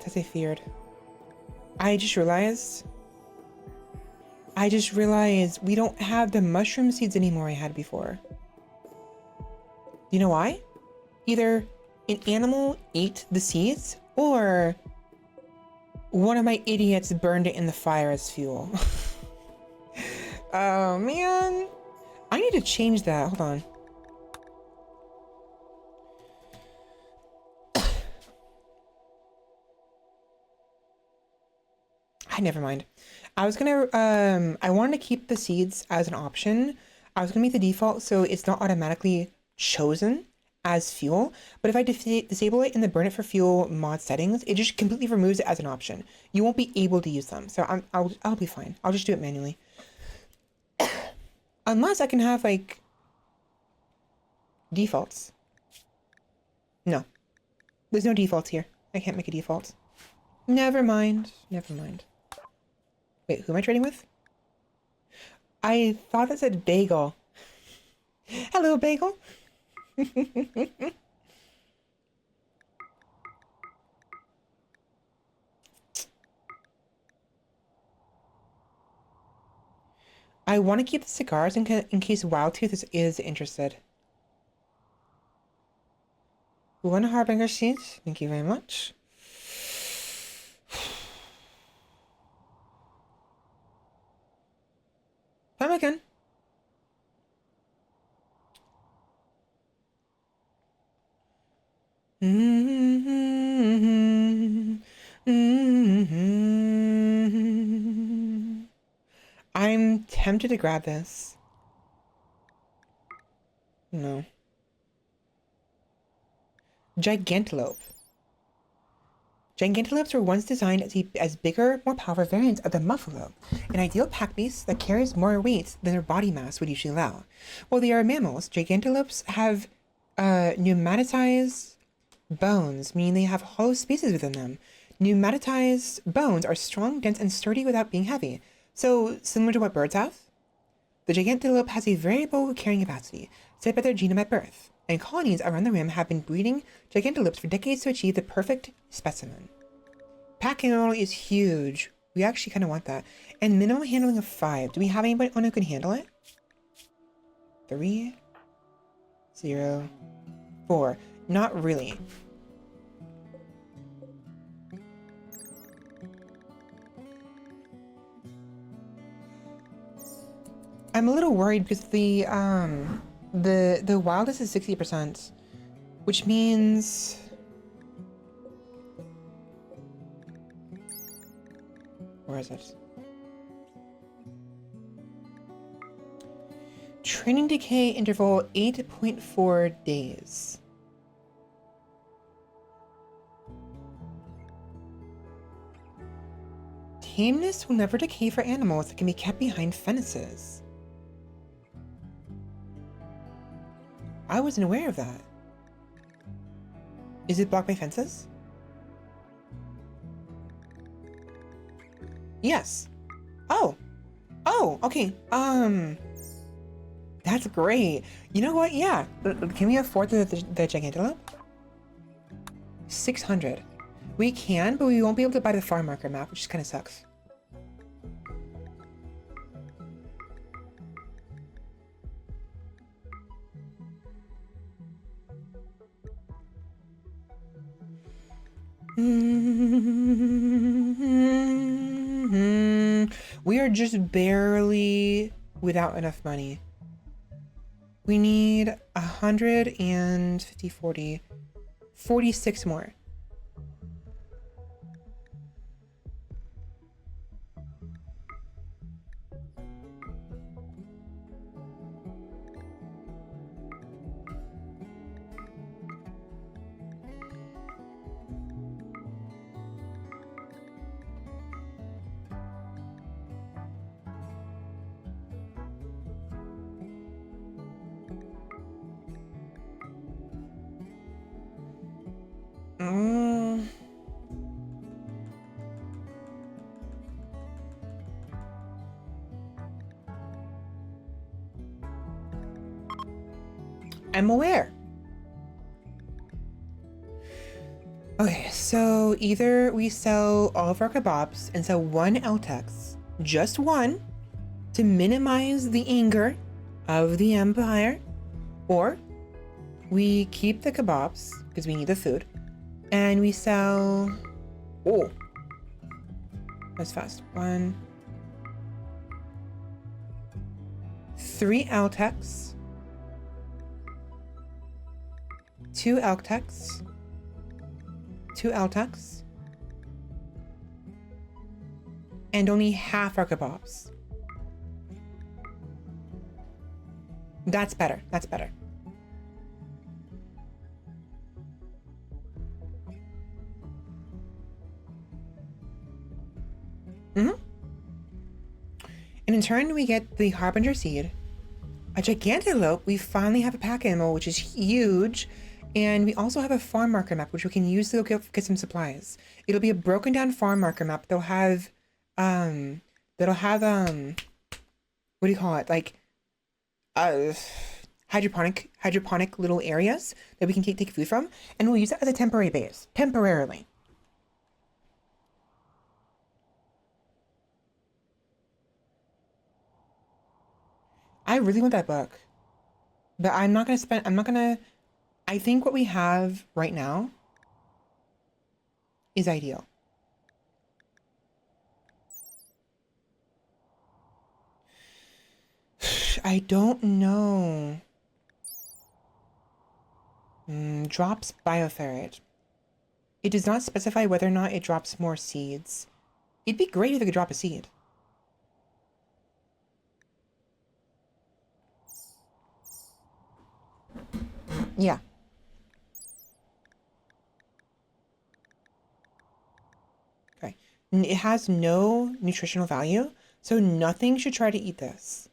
As I feared. I just realized we don't have the mushroom seeds anymore I had before. You know why? Either an animal ate the seeds, or one of my idiots burned it in the fire as fuel. Oh man, I need to change that. Hold on. Never mind. I was gonna, I wanted to keep the seeds as an option. I was gonna make the default so it's not automatically chosen as fuel, but if I disable it in the burn it for fuel mod settings, it just completely removes it as an option. You won't be able to use them, so I'll be fine. I'll just do it manually. Unless I can have like defaults. No, there's no defaults here. I can't make a default. Never mind. Never mind. Wait, who am I trading with? I thought it said Bagel. Hello, Bagel. I want to keep the cigars in case Wildtooth is interested. One Harbinger seed. Thank you very much. Come again. I'm tempted to grab this. No. Gigantelope. Gigantelopes were once designed as bigger, more powerful variants of the buffalo, an ideal pack beast that carries more weight than their body mass would usually allow. While they are mammals, gigantelopes have pneumatized bones, meaning they have hollow spaces within them. Pneumatized bones are strong, dense, and sturdy without being heavy. So, similar to what birds have? The gigantelope has a variable carrying capacity, set by their genome at birth, and colonies around the rim have been breeding gigantelopes for decades to achieve the perfect specimen. Pack animal is huge. We actually kind of want that. And minimum handling of 5. Do we have anyone who can handle it? 3, 0, 4. Not really. I'm a little worried because the wildest is 60%, which means where is it? Training decay interval 8.4 days. Tameness will never decay for animals that can be kept behind fences. I wasn't aware of that. Is it blocked by fences? Yes. Oh. Oh, okay. That's great. You know what? Yeah. Can we afford the Gigantelope? 600. We can, but we won't be able to buy the farm marker map, which kind of sucks. We are just barely without enough money. We need 150, 40, 46 more. I'm aware. Okay, so either we sell all of our kebabs and sell one LTEX, just one, to minimize the anger of the Empire, or we keep the kebabs because we need the food, and we sell. Oh, that's fast. 1, 3 LTEX. 2 LTEX, 2 LTEX, and only half our kebabs. That's better. That's better. And in turn, we get the Harbinger seed, a Gigantelope. We finally have a pack animal, which is huge. And we also have a farm marker map, which we can use to get some supplies. It'll be a broken down farm marker map. They'll have, what do you call it? Like, hydroponic little areas that we can take food from. And we'll use it as a temporary base, temporarily. I really want that book. But I'm not gonna, I think what we have right now is ideal. I don't know. Drops bioferrite. It does not specify whether or not it drops more seeds. It'd be great if it could drop a seed. Yeah. Okay. It has no nutritional value, so nothing should try to eat this.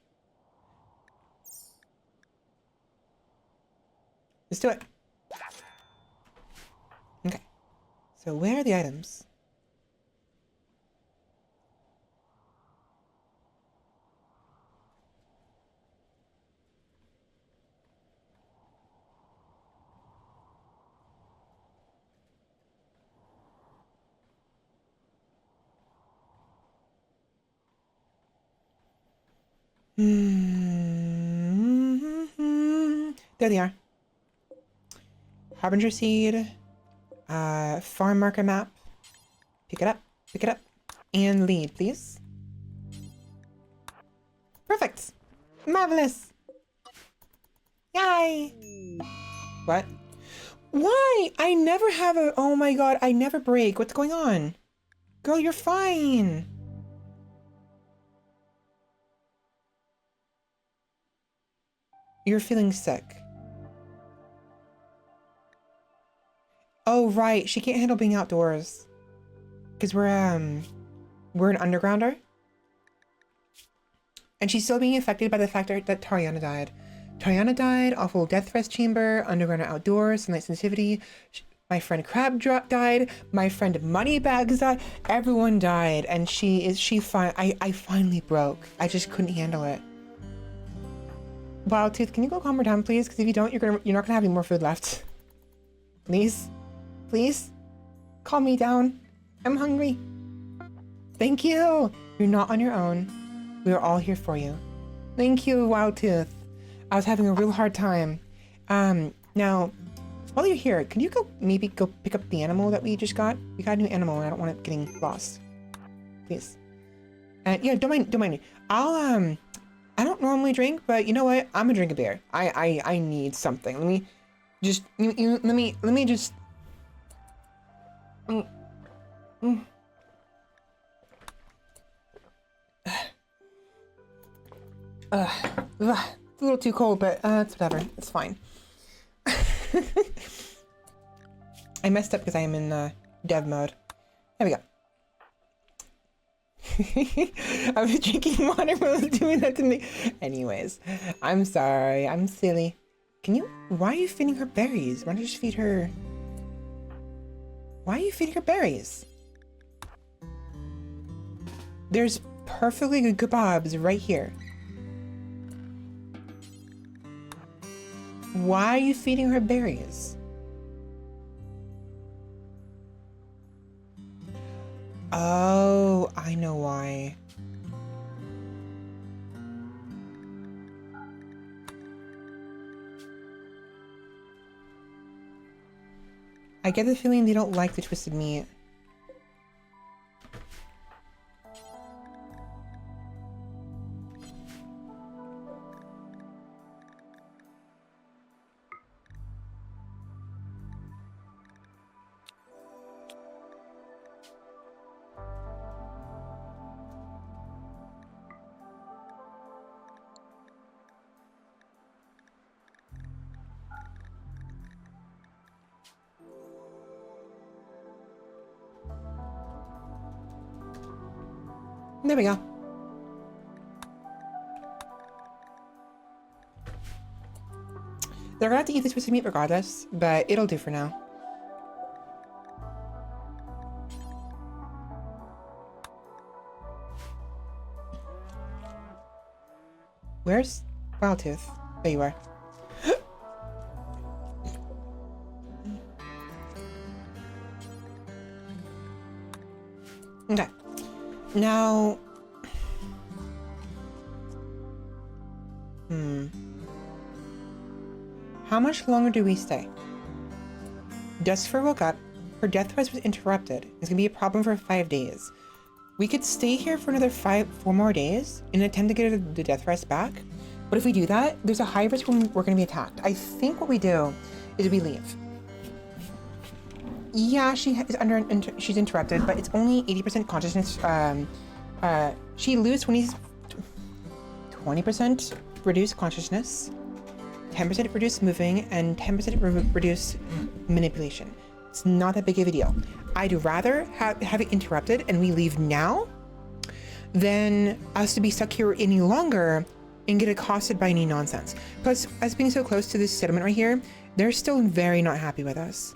Let's do it. Okay. So where are the items? There they are. Harbinger seed, farm marker map. Pick it up, and lead, please. Perfect. Marvelous. Yay. What? Why? I never have a, oh my god, I never break. What's going on? Girl, you're fine. You're feeling sick. Oh, right. She can't handle being outdoors. Because we're an undergrounder. And she's still being affected by the fact that Tariana died. Tariana died, awful death threats chamber, underground outdoors, sunlight sensitivity. My friend Crab died. My friend Moneybags died. Everyone died. And I finally broke. I just couldn't handle it. Wildtooth, can you go calm her down, please? Because if you don't, you're not gonna have any more food left. Please? Please? Calm me down. I'm hungry. Thank you. You're not on your own. We are all here for you. Thank you, Wildtooth. I was having a real hard time. Now, while you're here, can you maybe go pick up the animal that we just got? We got a new animal and I don't want it getting lost. Please. And yeah, don't mind me. I don't normally drink, but you know what? I'm gonna drink a beer. I need something. Let me just it's a little too cold, but it's whatever. It's fine. I messed up because I am in dev mode. There we go. I was drinking water while I was doing that to me. Anyways, I'm sorry. I'm silly. Why are you feeding her berries? Why don't you just feed her... Why are you feeding her berries? There's perfectly good kebabs right here. Why are you feeding her berries? Oh, I know why. I get the feeling they don't like the twisted meat. There we go. They're gonna have to eat the twisted meat regardless, but it'll do for now. Where's Wildtooth? There you are. Okay. Now... How much longer do we stay? Duskfur woke up. Her death threat was interrupted. It's gonna be a problem for 5 days. We could stay here for another 4 more days in an attempt to get the death rest back. But if we do that, there's a high risk when we're gonna be attacked. I think what we do is we leave. Yeah, she's interrupted, but it's only 80% consciousness. She loses 20% reduced consciousness, 10% reduced moving, and 10% reduced manipulation. It's not that big of a deal. I'd rather have it interrupted and we leave now than us to be stuck here any longer and get accosted by any nonsense. Plus, us being so close to this settlement right here, they're still very not happy with us.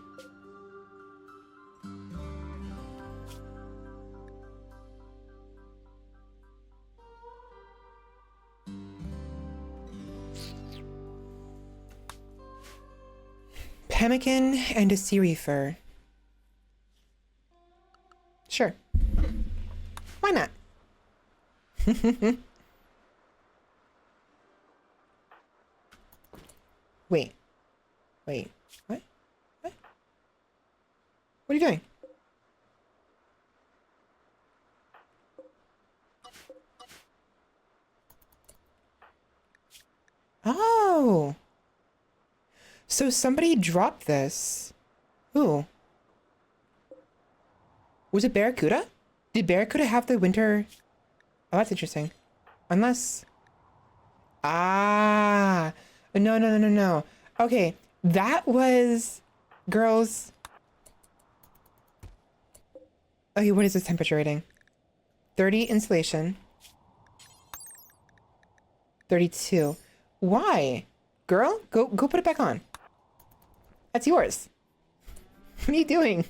Pemmican and a Siri fur. Sure. Why not? Wait. What? What? What are you doing? Oh. So somebody dropped this. Who? Was it Barracuda? Did Barracuda have the winter? Oh, that's interesting. Unless... Ah. No. Okay, that was... Girls. Okay, what is this temperature rating? 30 insulation. 32. Why? Girl, go put it back on. That's yours. What are you doing?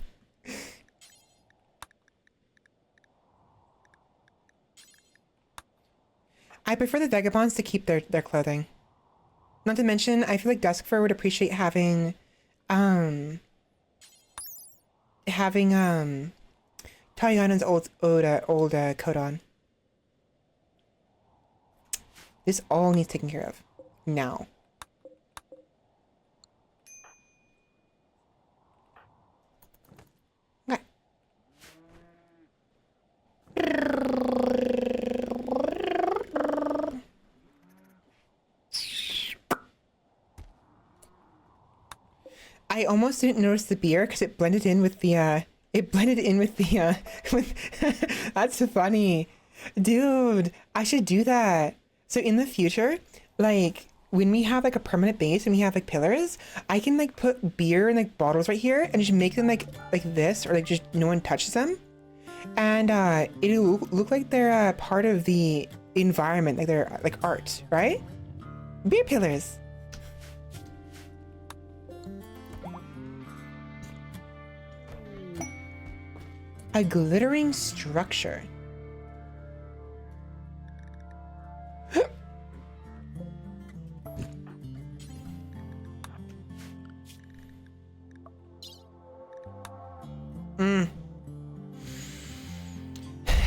I prefer the vagabonds to keep their clothing. Not to mention, I feel like Duskfur would appreciate having Taliana's old coat on. This all needs taken care of now. Okay. I almost didn't notice the beer because it blended in with the that's funny. Dude, I should do that. So in the future, like when we have like a permanent base and we have like pillars, I can like put beer in like bottles right here and just make them like this, or like just no one touches them. And it'll look like they're part of the environment, like they're like art, right? Beer pillars. A glittering structure.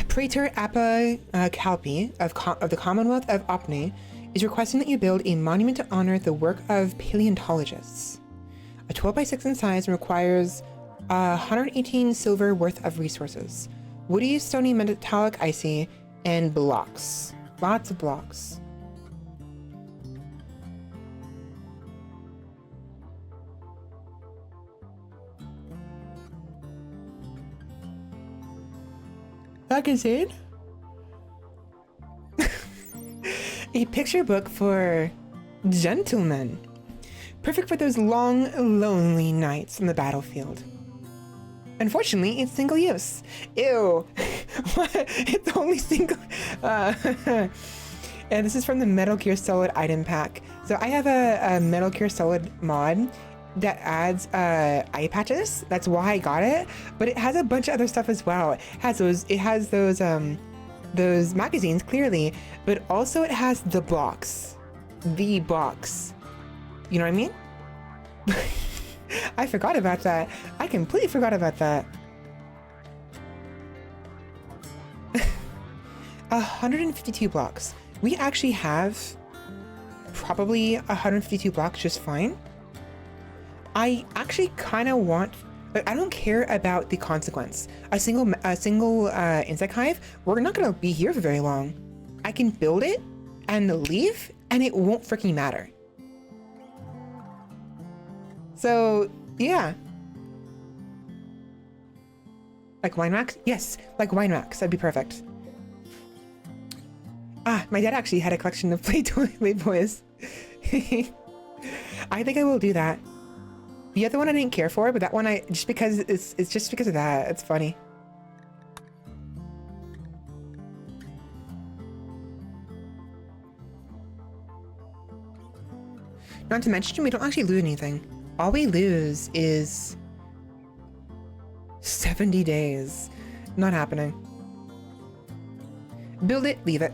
Praetor Appa Calpi of the Commonwealth of Opne is requesting that you build a monument to honor the work of paleontologists. A 12 by 6 in size and requires 118 silver worth of resources. Woody, stony, metallic, icy, and blocks. Lots of blocks. That is it? A picture book for gentlemen. Perfect for those long, lonely nights on the battlefield. Unfortunately, it's single use. Ew. What? It's only single... And this is from the Metal Gear Solid item pack. So I have a Metal Gear Solid mod that adds eye patches. That's why I got it. But it has a bunch of other stuff as well. It has those magazines, clearly. But also it has the box. The box. You know what I mean? I forgot about that. I completely forgot about that. 152 blocks. We actually have probably 152 blocks just fine. I actually kind of want, I don't care about the consequence. A single insect hive, we're not gonna be here for very long. I can build it and leave and it won't freaking matter. So yeah. Like wine racks? Yes, like wine racks, that'd be perfect. Ah, my dad actually had a collection of Playboys. I think I will do that. The other one I didn't care for, but that one it's just because of that. It's funny. Not to mention, we don't actually lose anything. All we lose is 70 days. Not happening. Build it, leave it.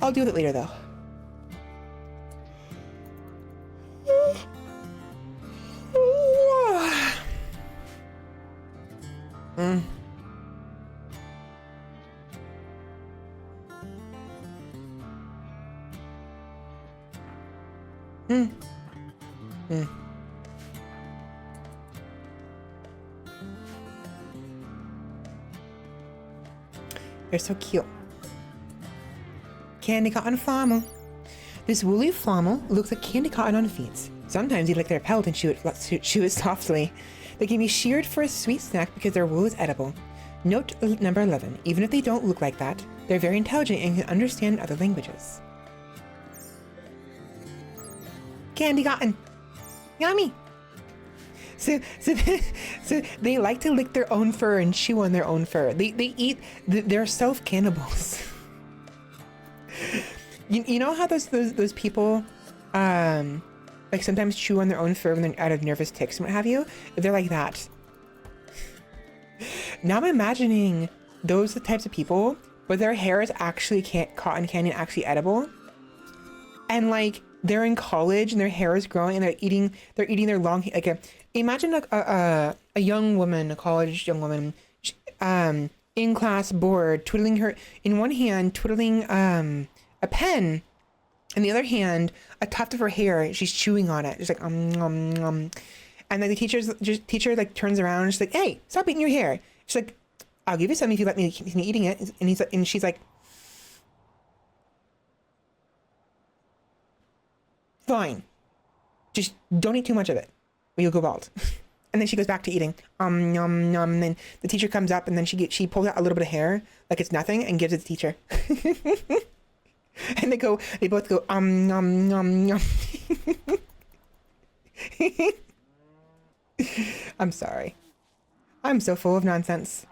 I'll deal with it later, though. They're so cute. Candy cotton flannel. This woolly flannel looks like candy cotton on feet. Sometimes you lick their pelt and chew it softly. They can be sheared for a sweet snack because their wool is edible. Note number 11. Even if they don't look like that, they're very intelligent and can understand other languages. Candy cotton. Yummy. So they like to lick their own fur and chew on their own fur. They eat. They're self cannibals. You know how those people, like sometimes chew on their own fur when they're out of nervous tics and what have you? They're like that. Now I'm imagining those the types of people where their hair is actually cotton candy and actually edible, and like they're in college and their hair is growing and they're eating their long imagine a young woman, a college young woman, in class bored, twiddling her in one hand, twiddling a pen, in the other hand a tuft of her hair. She's chewing on it, just like and then the teacher like turns around and she's like, "Hey, stop eating your hair." She's like, "I'll give you some if you let me continue eating it." And she's like, "Fine, just don't eat too much of it or you'll go bald." And then she goes back to eating. Nom nom. And then the teacher comes up and then she pulls out a little bit of hair like it's nothing and gives it to the teacher. And they both go nom nom nom. I'm sorry. I'm so full of nonsense.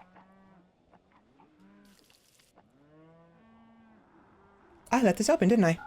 I left this open, didn't I?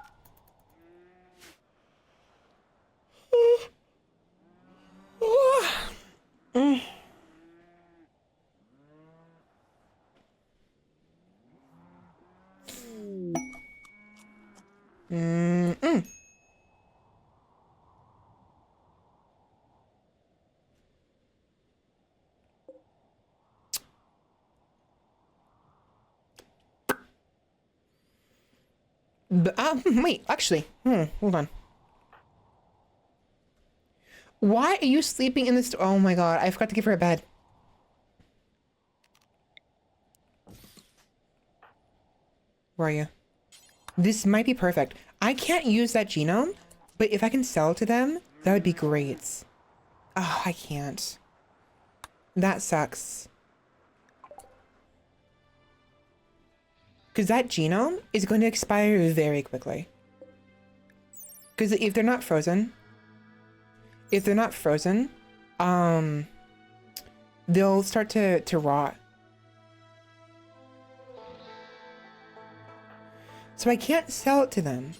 Wait, actually, hold on. Why are you sleeping in this? Oh my god, I forgot to give her a bed. Where are you? This might be perfect. I can't use that genome, but if I can sell it to them, that would be great. Oh, I can't. That sucks. Because that genome is going to expire very quickly. Because if they're not frozen, they'll start to rot. So I can't sell it to them.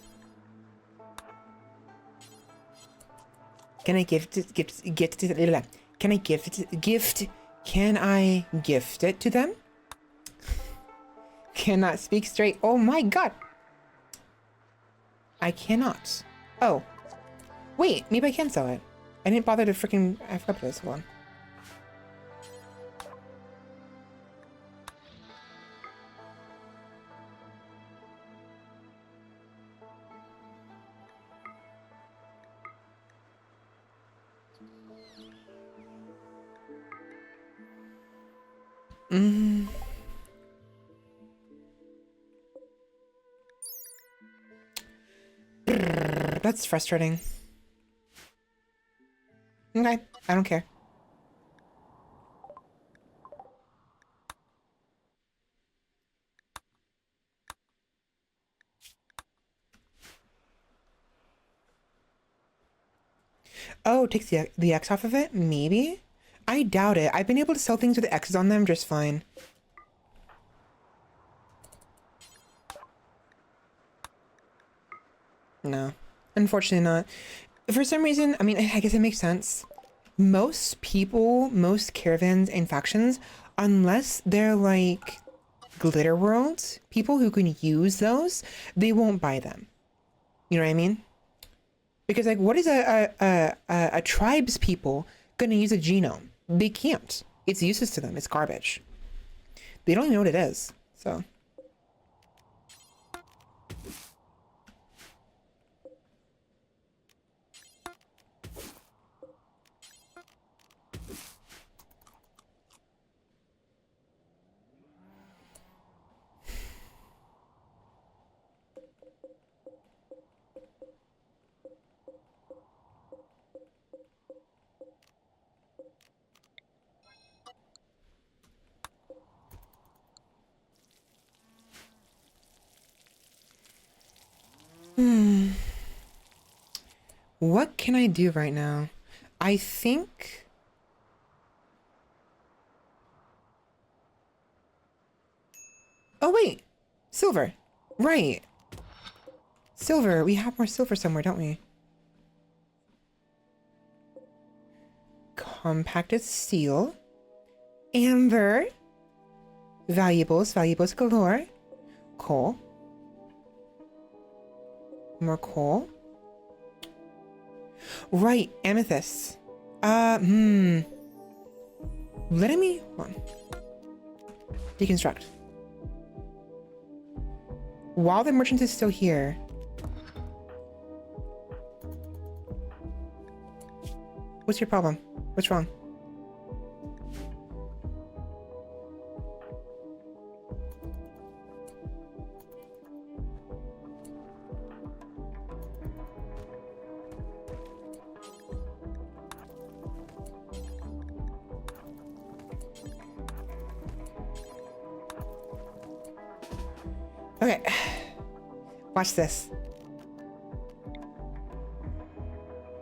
Can I gift it to them? Cannot speak straight. Oh my god. I cannot. Oh. Wait, maybe I can sell it. I didn't bother to freaking... I forgot this one. Mm. That's frustrating. Okay, I don't care. Oh, it takes the X off of it? Maybe? I doubt it. I've been able to sell things with X's on them just fine. No, unfortunately not. For some reason, I mean, I guess it makes sense. Most people, most caravans and factions, unless they're like glitter worlds, people who can use those, they won't buy them. You know what I mean? Because like, what is a tribe's people gonna use a genome? They can't. It's useless to them. It's garbage. They don't even know what it is. So. What can I do right now? I think... Oh, wait. Silver. Right. Silver. We have more silver somewhere, don't we? Compacted steel. Amber. Valuables. Valuables galore. Coal. More coal. Right. Amethyst. Let me... Hold on. Deconstruct. While the merchant is still here... What's your problem? What's wrong? Okay. Watch this.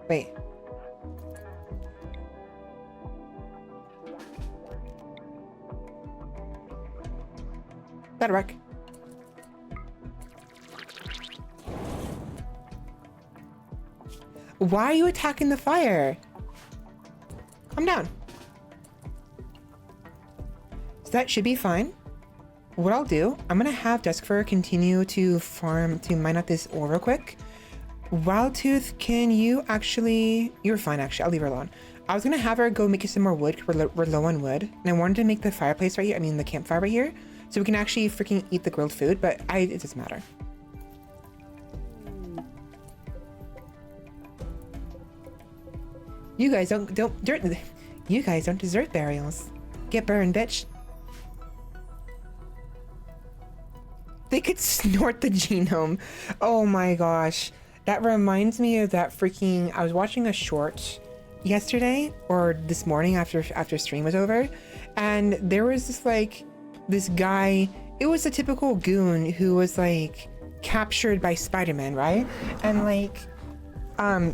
Wait. That'll work. Why are you attacking the fire? Calm down. So that should be fine. What I'll do, I'm gonna have Duskfur continue to mine out this ore real quick. Wildtooth, can you actually... You're fine, actually. I'll leave her alone. I was gonna have her go make you some more wood, because we're low on wood. And I wanted to make the fireplace right here, I mean the campfire right here, so we can actually freaking eat the grilled food, but it doesn't matter. You guys don't you guys don't deserve burials. Get burned, bitch. They could snort the genome. Oh my gosh. That reminds me of that freaking... I was watching a short yesterday or this morning after stream was over. And there was this guy. It was a typical goon who was like captured by Spider-Man, right? And like,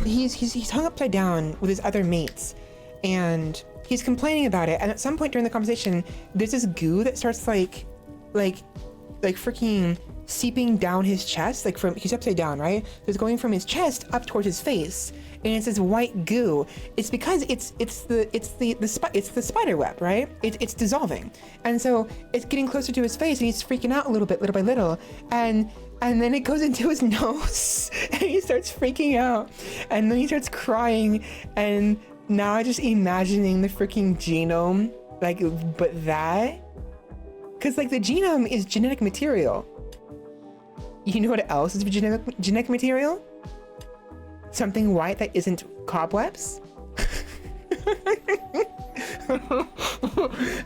he's hung upside down with his other mates. And he's complaining about it. And at some point during the conversation, there's this goo that starts like freaking seeping down his chest, he's upside down, right? So it's going from his chest up towards his face, and it's this white goo. It's because it's the spider web, right? It's dissolving, and so it's getting closer to his face, and he's freaking out a little bit, little by little, and then it goes into his nose, and he starts freaking out, and then he starts crying, and now I'm just imagining the freaking genome, but that. Because like the genome is genetic material. You know what else is genetic material? Something white that isn't cobwebs.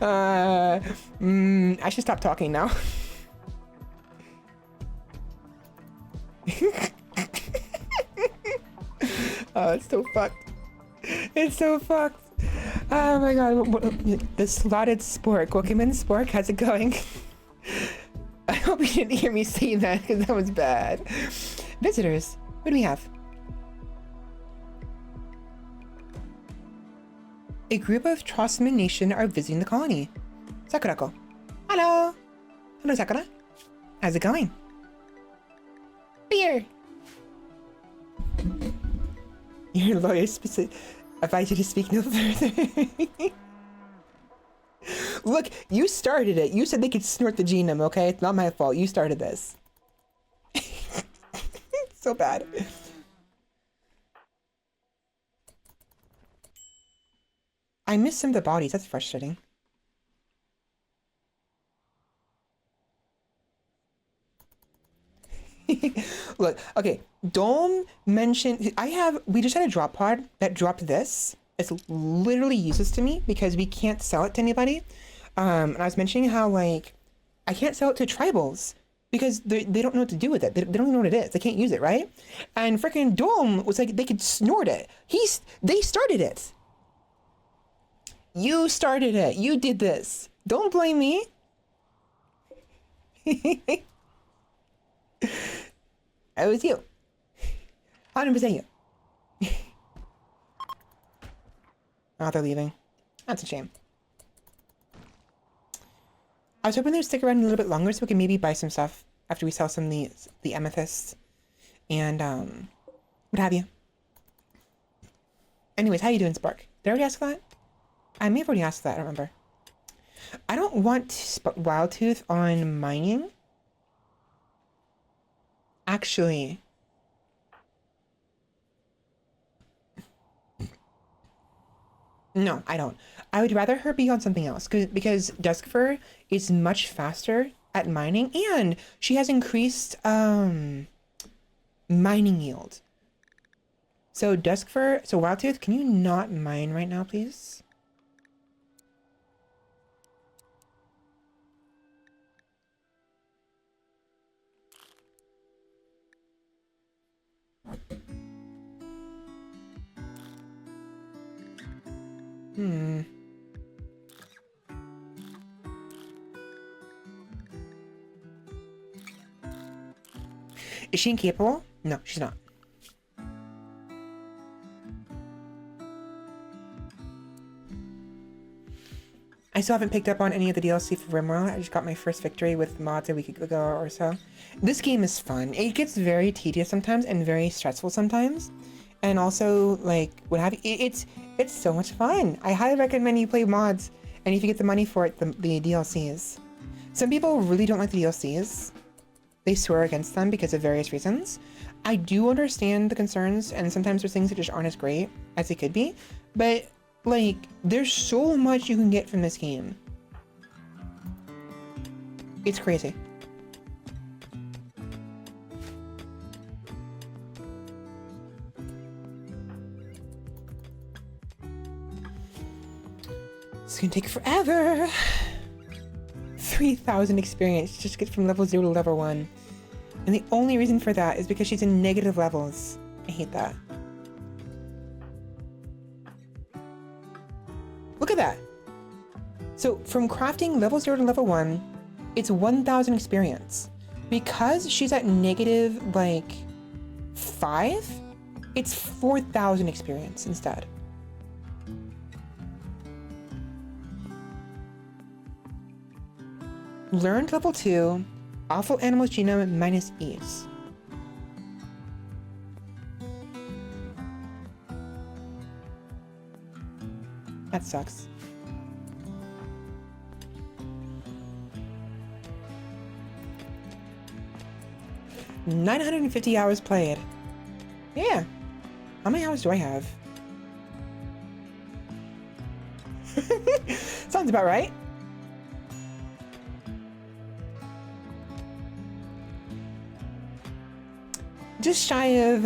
I should stop talking now. Oh, it's so fucked. It's so fucked. Oh my god. The slotted spork. Welcome in, spork. How's it going? I hope you didn't hear me say that because that was bad. Visitors. What do we have? A group of Trostman Nation are visiting the colony. Sakurako. Hello. Hello, Sakura. How's it going? Beer. Your lawyer advised you to speak no further. Look, you started it. You said they could snort the genome, okay? It's not my fault. You started this. So bad. I miss some of the bodies. That's frustrating. Look, okay. Dome mentioned. We just had a drop pod that dropped this. It's literally useless to me because we can't sell it to anybody. And I was mentioning how, like, I can't sell it to tribals because they don't know what to do with it. They don't even know what it is. They can't use it, right? And freaking Dome was like, they could snort it. They started it. You started it. You did this. Don't blame me. It was you. 100% you. Oh, they're leaving. That's a shame. I was hoping they'd stick around a little bit longer so we can maybe buy some stuff after we sell some of the amethysts and what have you. Anyways, how you doing, Spark? Did I already ask that? I may have already asked that. I don't remember. I don't want Wild Tooth on mining. Actually, no, I don't. I would rather her be on something else because Duskfur is much faster at mining and she has increased mining yield. So Duskfur, so Wild Tooth, can you not mine right now, please? Is she incapable? No, she's not. I still haven't picked up on any of the DLC for RimWorld. I just got my first victory with mods a week ago or so. This game is fun. It gets very tedious sometimes and very stressful sometimes. And also, like, what have you, it's so much fun. I highly recommend you play mods, and if you get the money for it, the DLCs. Some people really don't like the DLCs. They swear against them because of various reasons. I do understand the concerns, and sometimes there's things that just aren't as great as they could be, but, like, there's so much you can get from this game. It's crazy. It's gonna take forever. 3,000 experience just to get from level 0 to level 1. And the only reason for that is because she's in negative levels. I hate that. Look at that. So from crafting level 0 to level 1, it's 1,000 experience. Because she's at negative, like, 5, it's 4,000 experience instead. Learned level 2, awful animals genome minus ease. That sucks. $950 hours played. Yeah. How many hours do I have? Sounds about right. Just shy of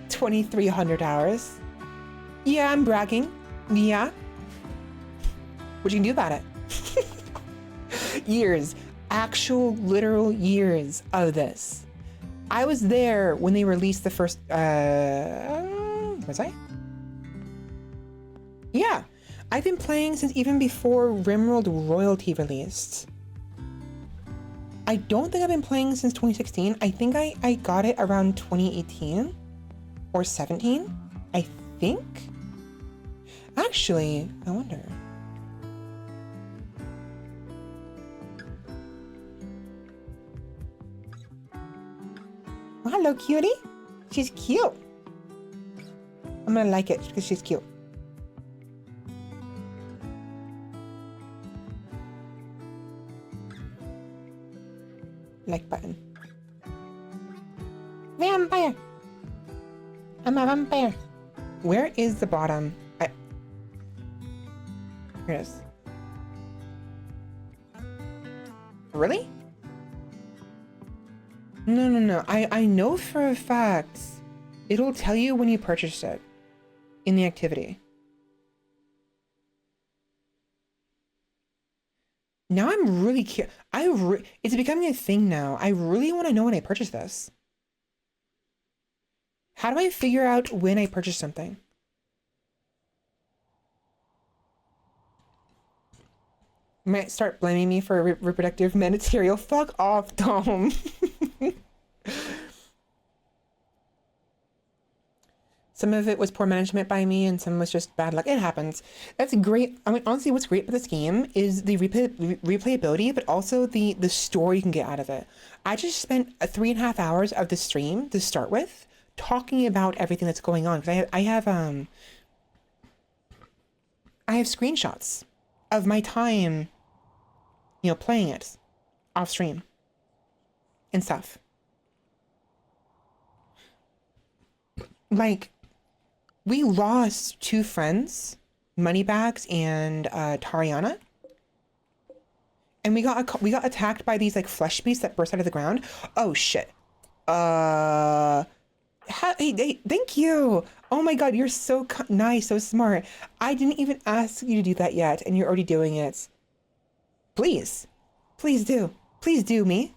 2,300 hours. Yeah, I'm bragging. Yeah. what you can do about it. Years, actual literal years of this. I was there when they released the first, was I? Yeah, I've been playing since even before RimWorld Royalty released. I don't think I've been playing since 2016. I think I got it around 2018 or 17, I think. Actually, I wonder. Oh, hello, cutie. She's cute. I'm gonna like it because she's cute. Like button. Vampire. I'm a vampire. Where is the bottom? Here it is. Really? No. I know for a fact it'll tell you when you purchased it in the activity. Now I'm really curious. It's becoming a thing now. I really want to know when I purchased this. How do I figure out when I purchase something? You might start blaming me for reproductive material. Fuck off, Tom. Some of it was poor management by me, and some was just bad luck. It happens. That's great. I mean, honestly, what's great about this game is the replayability, but also the story you can get out of it. I just spent 3.5 hours of the stream to start with, talking about everything that's going on. Because I have screenshots of my time, you know, playing it off stream and stuff. Like, we lost 2 friends, Moneybags and Tariana, and we got attacked by these like flesh beasts that burst out of the ground. Oh shit! Hey, thank you. Oh my god, you're so nice, so smart. I didn't even ask you to do that yet, and you're already doing it. Please do me.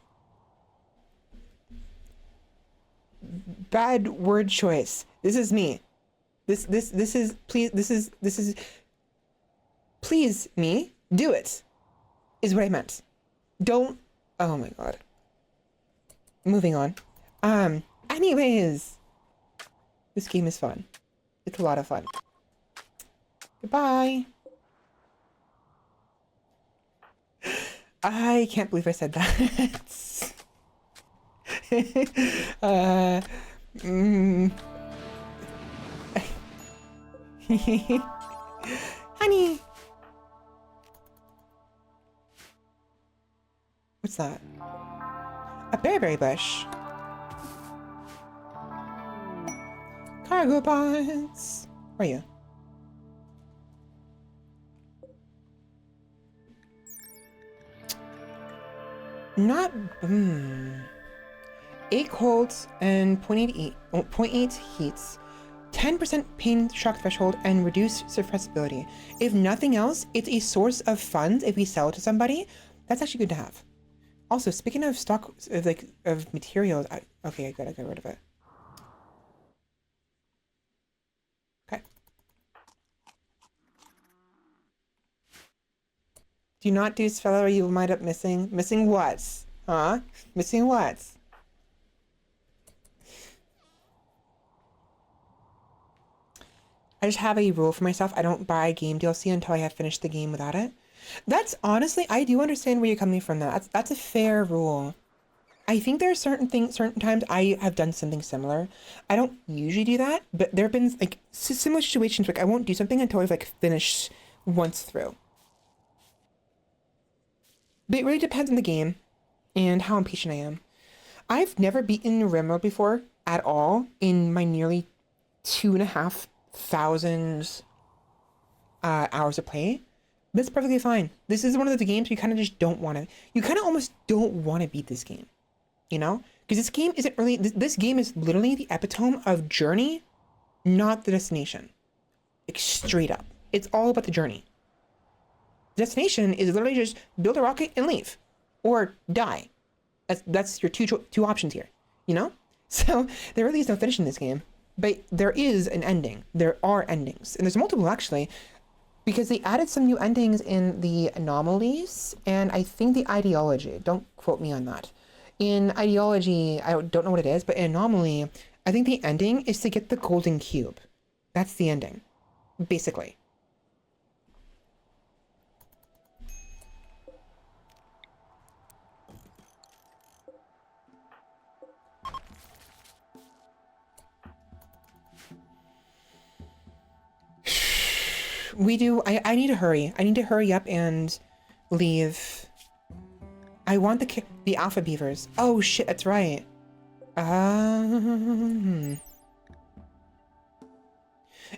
Bad word choice. This is me. This is please me. Do it. Is what I meant. Don't. Oh my god. Moving on. Anyways, this game is fun. It's a lot of fun. Goodbye. I can't believe I said that. Honey. What's that? A berry bush. Cargo bots. Where are you? Not 8 colds and 0.8 heats, 10% pain shock threshold, and reduced suppressibility. If nothing else, it's a source of funds if we sell it to somebody. That's actually good to have. Also, speaking of stock of materials, okay, I gotta get rid of it. Okay. Do not do Svela or you will wind up missing. Missing what? Huh? Missing what? I just have a rule for myself. I don't buy game DLC until I have finished the game without it. That's honestly, I do understand where you're coming from. That's a fair rule. I think there are certain times I have done something similar. I don't usually do that, but there have been like similar situations. Like I won't do something until I've like finished once through. But it really depends on the game and how impatient I am. I've never beaten RimWorld before at all in my nearly 2,500 hours of play. That's perfectly fine. This is one of the games you kind of just don't want to. You kind of almost don't want to beat this game, you know? Because this game isn't really. This game is literally the epitome of journey, not the destination. Like straight up, it's all about the journey. Destination is literally just build a rocket and leave, or die. That's your two options here, you know? So there really is no finish in this game, but there is an ending. There are endings, and there's multiple actually, because they added some new endings in the anomalies, and I think the ideology. Don't quote me on that. In ideology, I don't know what it is, but in anomaly, I think the ending is to get the golden cube. That's the ending, basically. I need to hurry. I need to hurry up and leave. I want the alpha beavers. Oh shit, that's right. A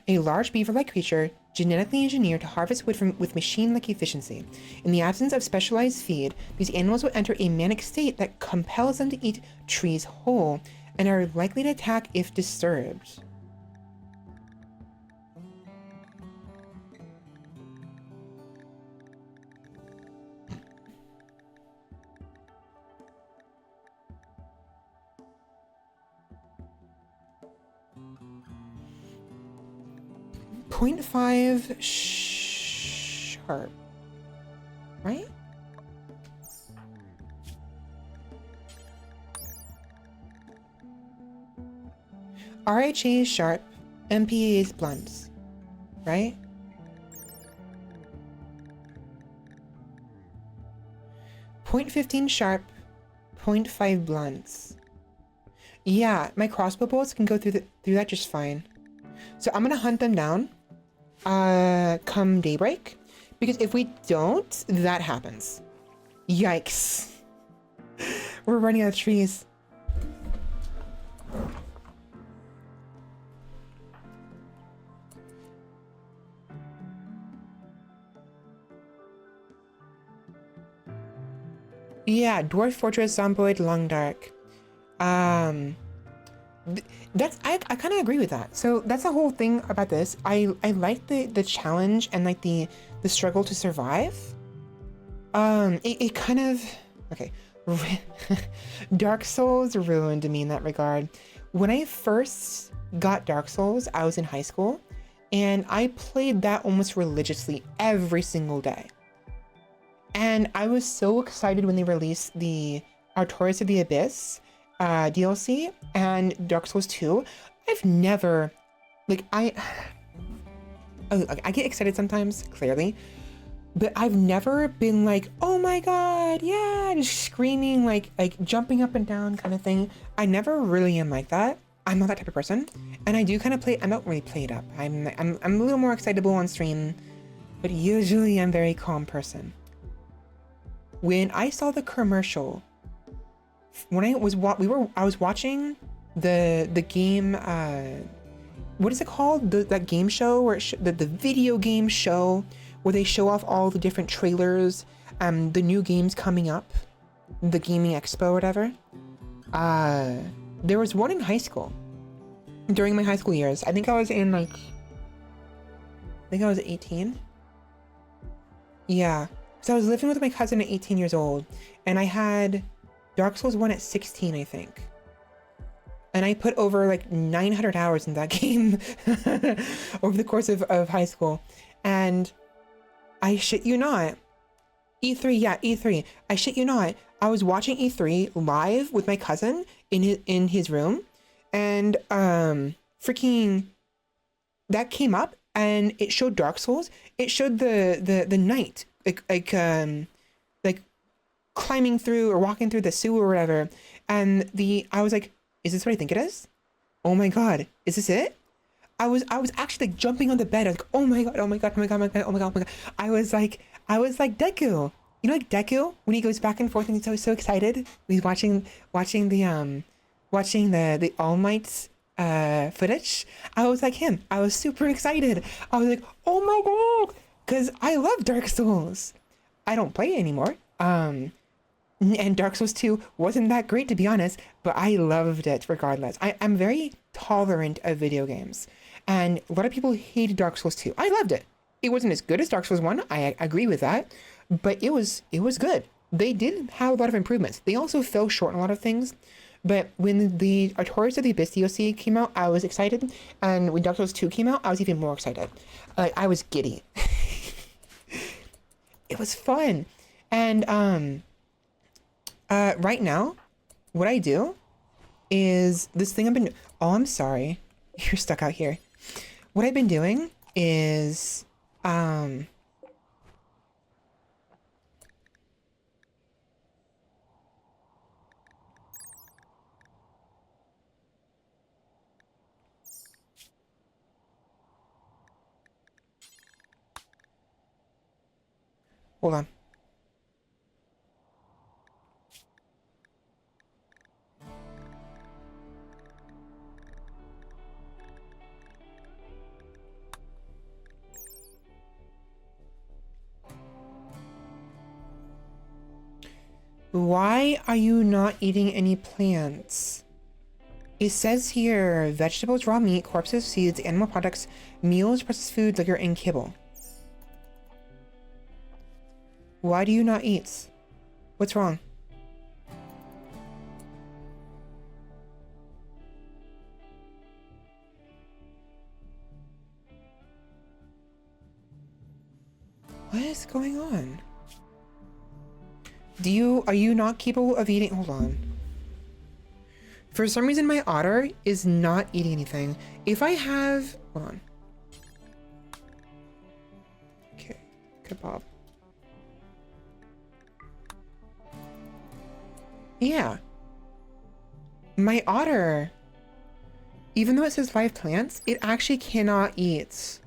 large beaver-like creature, genetically engineered to harvest wood with machine-like efficiency. In the absence of specialized feed, these animals will enter a manic state that compels them to eat trees whole, and are likely to attack if disturbed. .5 sharp, right? RHA is sharp, MPA is blunt, right? .15 sharp, .5 blunts. Yeah, my crossbow bolts can go through that just fine. So I'm gonna hunt them down come daybreak, because if we don't, that happens. Yikes. We're running out of trees. Yeah, Dwarf Fortress, Zomboid, Long Dark. That's I kind of agree with that. So that's the whole thing about this. I like the challenge and like the struggle to survive. It kind of okay. Dark Souls ruined me in that regard. When I first got Dark Souls, I was in high school, and I played that almost religiously every single day. And I was so excited when they released the Artorias of the Abyss DLC and Dark Souls 2. I've never, like, I get excited sometimes, clearly, but I've never been like, oh my god, yeah, just screaming, like jumping up and down kind of thing. I never really am like that. I'm not that type of person, and I do kind of I don't really play it up. I'm a little more excitable on stream, but usually I'm a very calm person. When I saw the commercial, when I was watching the game, what is it called? That game show where the video game show where they show off all the different trailers, the new games coming up, the gaming expo or whatever. There was one in high school during my high school years. I think I was 18. Yeah. So I was living with my cousin at 18 years old, and I had Dark Souls 1 at 16, I think. And I put over like 900 hours in that game over the course of high school. And I shit you not, E3. I shit you not. I was watching E3 live with my cousin in his room, and freaking that came up and it showed Dark Souls. It showed the knight like climbing through or walking through the sewer or whatever, and I was like, is this what I think it is? Oh my god, is this it? I was actually like jumping on the bed. I was like, oh my god. I was like Deku. You know, like Deku when he goes back and forth and he's so excited. He's watching the All Might's footage. I was like him. I was super excited. I was like, oh my god, because I love Dark Souls. I don't play it anymore. And Dark Souls 2 wasn't that great, to be honest, but I loved it regardless. I'm very tolerant of video games, and a lot of people hated Dark Souls 2. I loved it. It wasn't as good as Dark Souls 1. I agree with that, but it was good. They did have a lot of improvements. They also fell short on a lot of things. But when the Artorias of the Abyss DLC came out, I was excited, and when Dark Souls 2 came out, I was even more excited. I was giddy. It was fun. And right now, what I do is this thing I've been... Oh, I'm sorry. You're stuck out here. What I've been doing is... Hold on. Why are you not eating any plants? It says here, vegetables, raw meat, corpses, seeds, animal products, meals, processed food, liquor, and kibble. Why do you not eat? What's wrong? What is going on? Are you not capable of eating? Hold on. For some reason, my otter is not eating anything. If I have, hold on. Okay, kebab. Yeah. My otter, even though it says 5 plants, it actually cannot eat.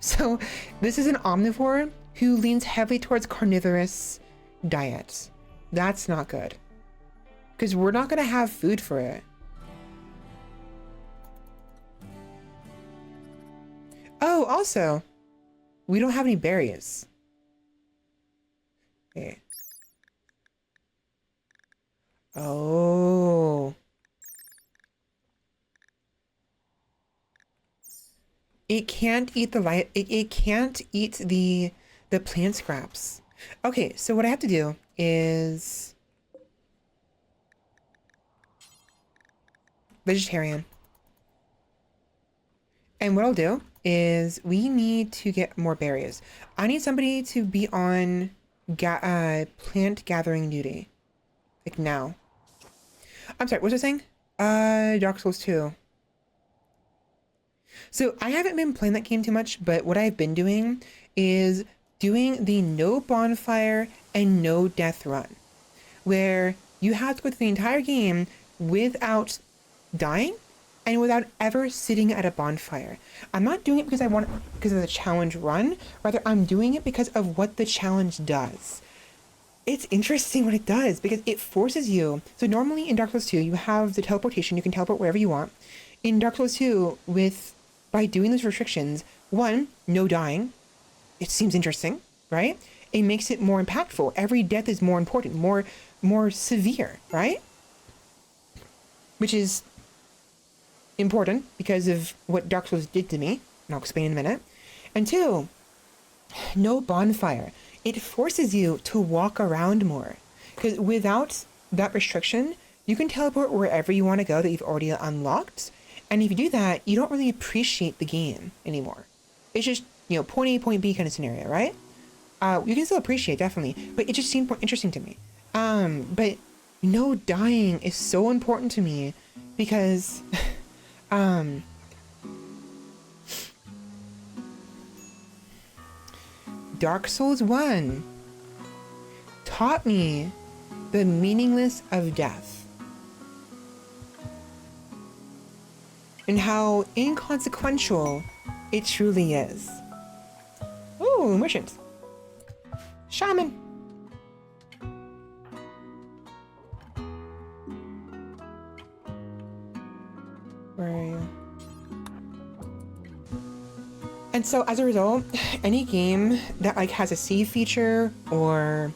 So this is an omnivore who leans heavily towards carnivorous diets. That's not good. Because we're not going to have food for it. Oh, also, we don't have any berries. Okay. Oh. It can't eat it can't eat the plant scraps. Okay, so what I have to do is vegetarian. And what I'll do is we need to get more berries. I need somebody to be on plant gathering duty. Like now. I'm sorry, what was I saying? Dark Souls 2. So I haven't been playing that game too much, but what I've been doing is doing the no bonfire and no death run, where you have to go through the entire game without dying and without ever sitting at a bonfire. I'm not doing it because because of the challenge run, rather I'm doing it because of what the challenge does. It's interesting what it does because it forces you. So normally in Dark Souls 2, you have the teleportation. You can teleport wherever you want. In Dark Souls 2, by doing those restrictions, one, no dying. It seems interesting, right? It makes it more impactful. Every death is more important, more severe, right? Which is important because of what Dark Souls did to me, and I'll explain in a minute. And two, no bonfire. It forces you to walk around more. Because without that restriction, you can teleport wherever you want to go that you've already unlocked. And if you do that, you don't really appreciate the game anymore. It's just, point A, point B kind of scenario, right? You can still appreciate, definitely. But it just seemed more interesting to me. But no dying is so important to me because... Dark Souls 1 taught me the meaningless of death. And how inconsequential it truly is. Ooh, merchants. Shaman. Where are you? And so as a result, any game that has a save feature or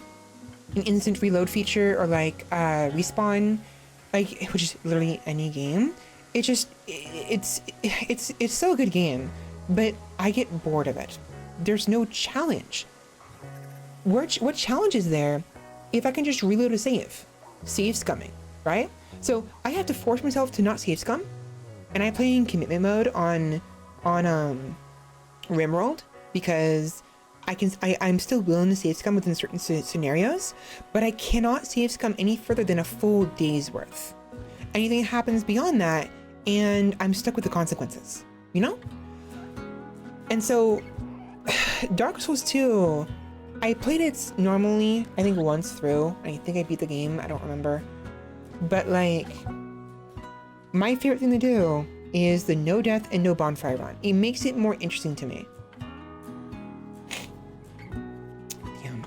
an instant reload feature or respawn, which is literally any game, it's so a good game, but I get bored of it there's no challenge. What challenge is there if I can just reload a save? Save scumming, right? So I have to force myself to not save scum, and I play in commitment mode on RimWorld because I'm still willing to save scum within certain scenarios, but I cannot save scum any further than a full day's worth. Anything happens beyond that, and I'm stuck with the consequences, you know? And so, Dark Souls 2, I played it normally, I think once through. I think I beat the game, I don't remember. But like, my favorite thing to do is the no death and no bonfire run. It makes it more interesting to me. Damn.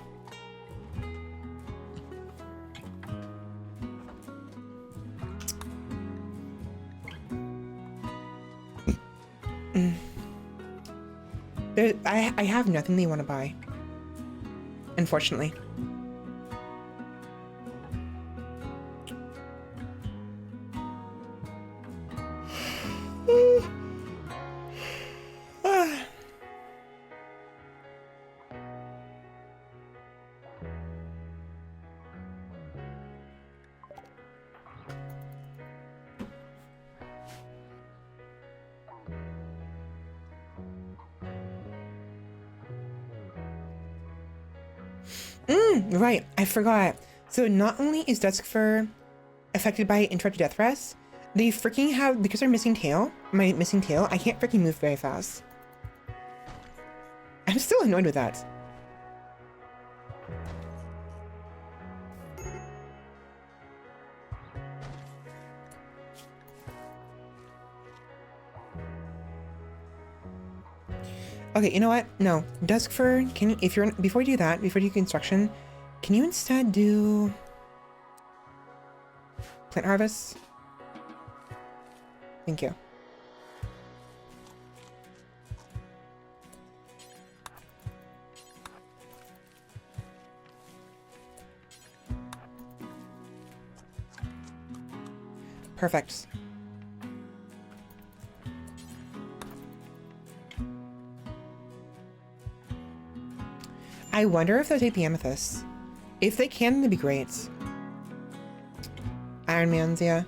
I have nothing they want to buy, unfortunately. Right, I forgot. So not only is Duskfur affected by interrupted death threats, they freaking have, because they're missing tail, my missing tail, I can't freaking move very fast. I'm still annoyed with that. Okay, you know what? No, Duskfur, can you, if you're, before you do that, before you do construction, can you instead do plant harvest? Thank you. Perfect. I wonder if they'll take the amethyst. If they can, that'd be great. Iron Man's, yeah.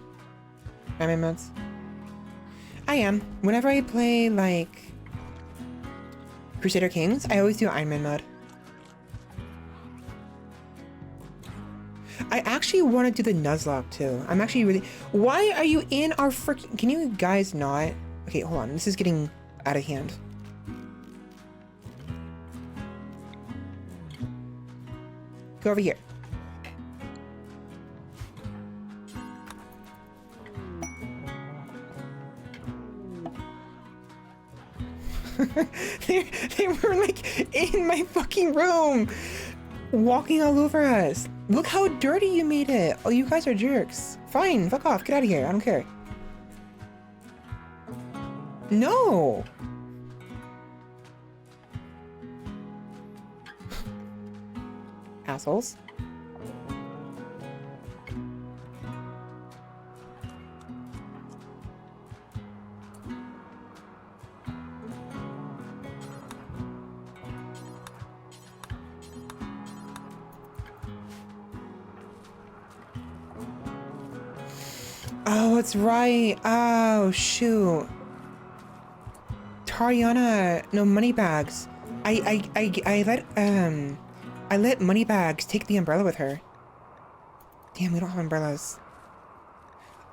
Iron Man modes. I am. Whenever I play, like, Crusader Kings, I always do Iron Man mode. I actually want to do the Nuzlocke, too. I'm actually really... Why are you in our freaking... Can you guys not... Okay, hold on. This is getting out of hand. Go over here. they were like in my fucking room, walking all over us. Look how dirty you made it. Oh, you guys are jerks. Fine, fuck off. Get out of here. I don't care. No. Assholes. Oh, that's right. Oh, shoot. Tariana, no, Moneybags. I let Moneybags take the umbrella with her. Damn, we don't have umbrellas.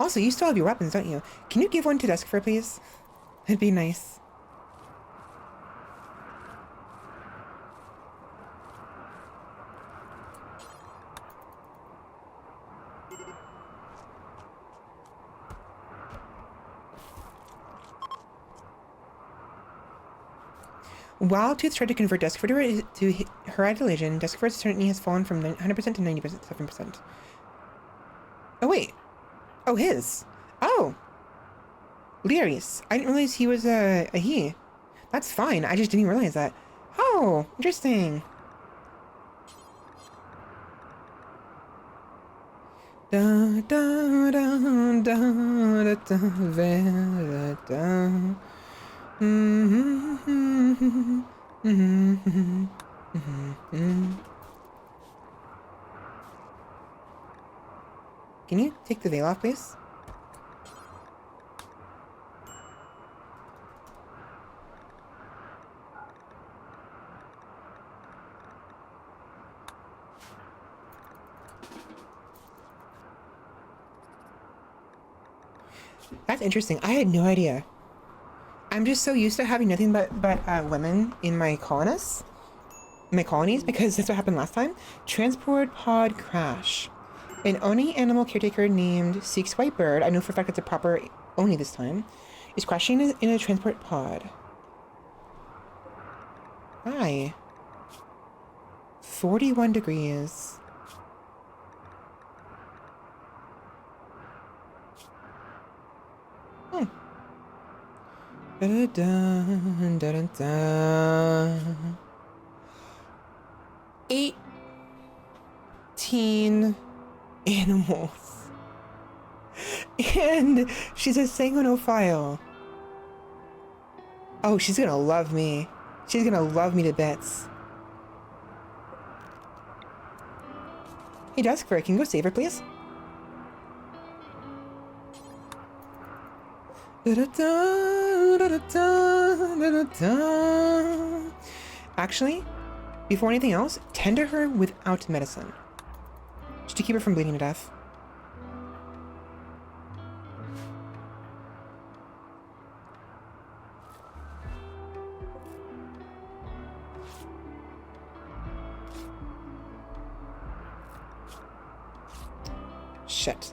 Also, you still have your weapons, don't you? Can you give one to Duskfur, please? That'd be nice. While Tooth tried to convert Duskfur to her religion, Duskfur's certainty has fallen from 100% to 97%. Oh, wait. Oh, his. Oh. Lyris. I didn't realize he was a he. That's fine. I just didn't realize that. Oh, interesting. Da da da da da da da da. Mm-hmm. Mm-hmm. Mm-hmm. Can you take the veil off, please? That's interesting. I had no idea. I'm just so used to having nothing but women in my colonies, because that's what happened last time. Transport pod crash. An Oni animal caretaker named Seeks White Bird, I know for a fact it's a proper Oni this time, is crashing in a transport pod. Hi. 41 degrees. Hmm. Da-da-da, da-da-da. 18 animals. And she's a sanguinophile. Oh, she's gonna love me. She's gonna love me to bits. Hey, Duskfur, can you go save her, please? Actually, before anything else, tend to her without medicine. Just to keep her from bleeding to death. Shit.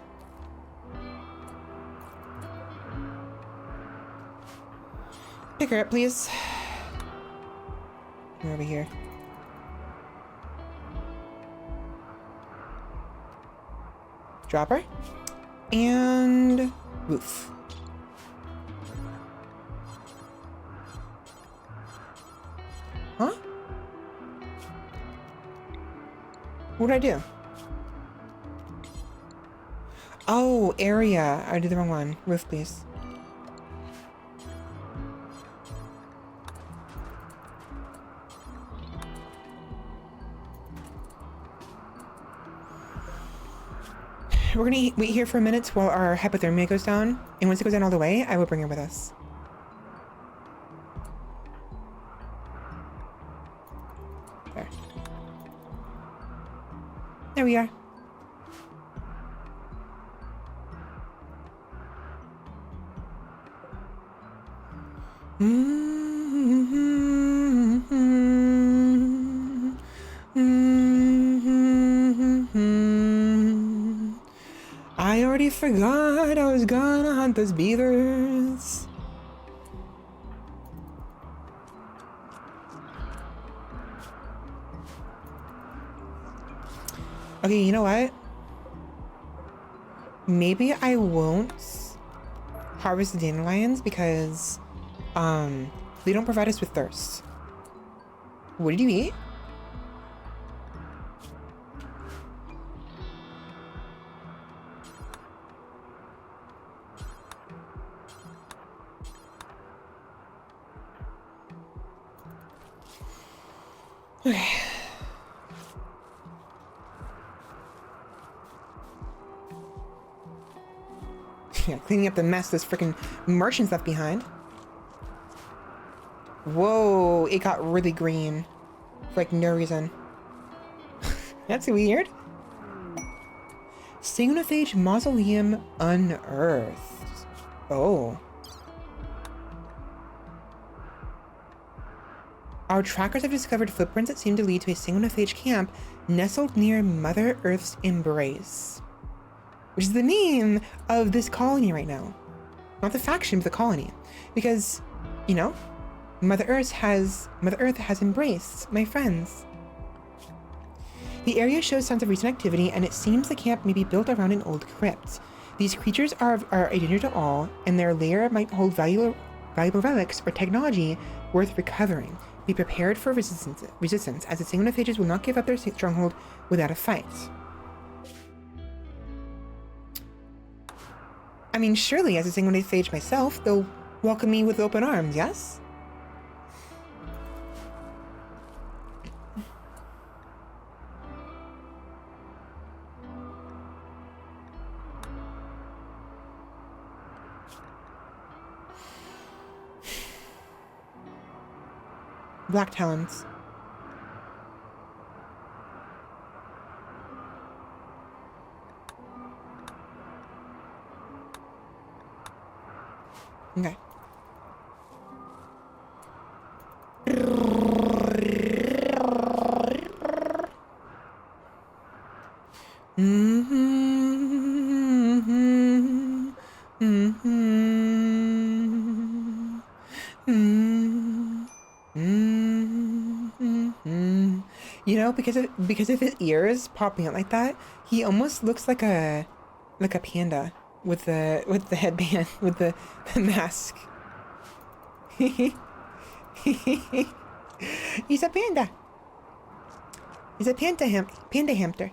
Pick her up, please. Come over here. Drop her. And woof. Huh? What did I do? Oh, area. I did the wrong one. Roof, please. We're gonna wait here for a minute while our hypothermia goes down, and once it goes down all the way, I will bring her with us. There. There we are. I already forgot I was gonna hunt those beavers. Okay, you know what? Maybe I won't harvest the dandelions because they don't provide us with thirst. What did you eat? Okay. Yeah, cleaning up the mess this freaking merchant's left behind. Whoa, it got really green. For like no reason. That's weird. Signophage mausoleum unearthed. Oh. Our trackers have discovered footprints that seem to lead to a signophage camp nestled near Mother Earth's embrace. Which is the name of this colony right now. Not the faction, but the colony. Because, you know, Mother Earth has embraced my friends. The area shows signs of recent activity, and it seems the camp may be built around an old crypt. These creatures are a danger to all, and their lair might hold valuable relics or technology worth recovering. Be prepared for resistance, as the sigmonophages will not give up their stronghold without a fight. I mean, surely as a sigmonophage myself, they'll welcome me with open arms, yes? Black talons. Okay. You know, because of his ears popping out like that, he almost looks like a panda with the headband with the mask. He's a panda. He's a panda hamster.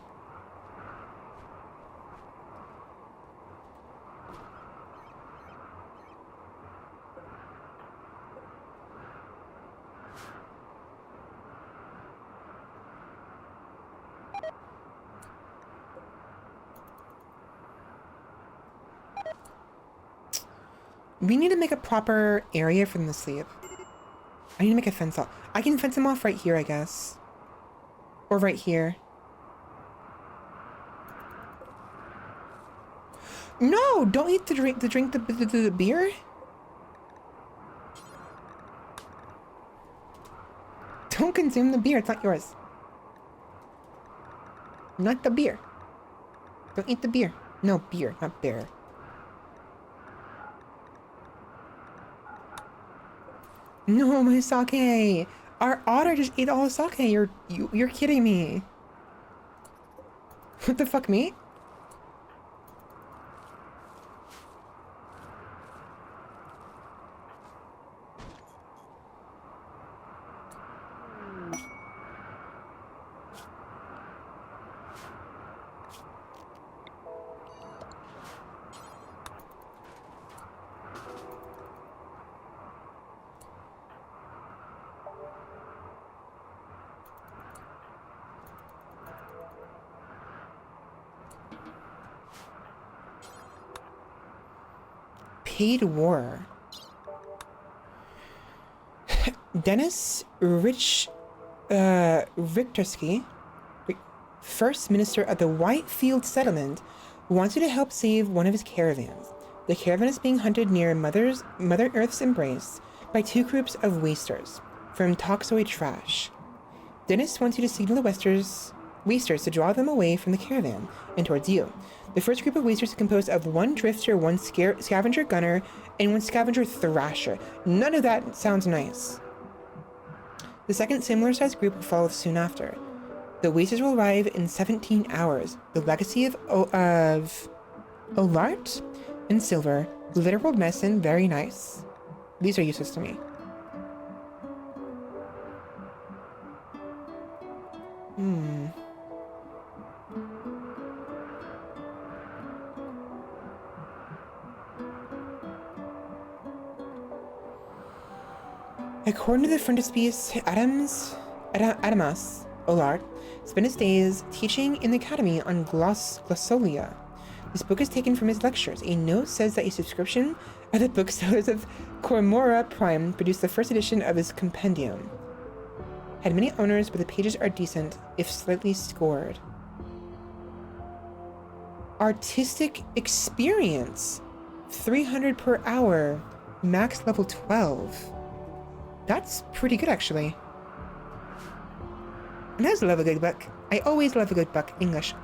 We need to make a proper area for them to sleep. I need to make a fence off. I can fence them off right here, I guess. Or right here. No! Don't eat the beer. Don't consume the beer. It's not yours. Not the beer. Don't eat the beer. No, beer, not bear. No, my sake. Our otter just ate all the sake. You're kidding me. What the fuck, mate? Paid war. Dennis Richtersky, first minister of the Whitefield settlement, wants you to help save one of his caravans. The caravan is being hunted near Mother Earth's embrace by two groups of wasters from Toxoid Trash. Dennis wants you to signal the wasters to draw them away from the caravan and towards you. The first group of wasters is composed of one drifter, one scavenger gunner, and one scavenger thrasher. None of that sounds nice. The second similar-sized group will follow soon after. The wasters will arrive in 17 hours. The legacy of Olart and Silver. Literal medicine, very nice. These are useless to me. According to the frontispiece, Adamas Olart spent his days teaching in the academy on glossolia. This book is taken from his lectures. A note says that a subscription at the booksellers of Cormora Prime produced the first edition of his compendium. Had many owners, but the pages are decent, if slightly scored. Artistic experience. 300 per hour. Max level 12. That's pretty good, actually. And I just love a good book. I always love a good book. English.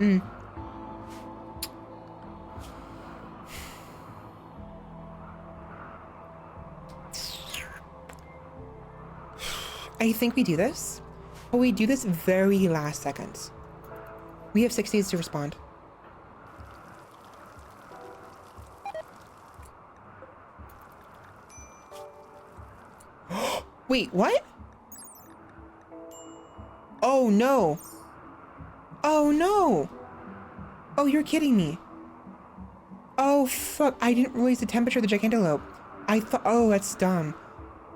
I think we do this, but we do this very last second. We have 6 days to respond. Wait, what? Oh no. Oh no. Oh, you're kidding me. Oh fuck, I didn't realize the temperature of the gigantelope. I thought, oh, that's dumb.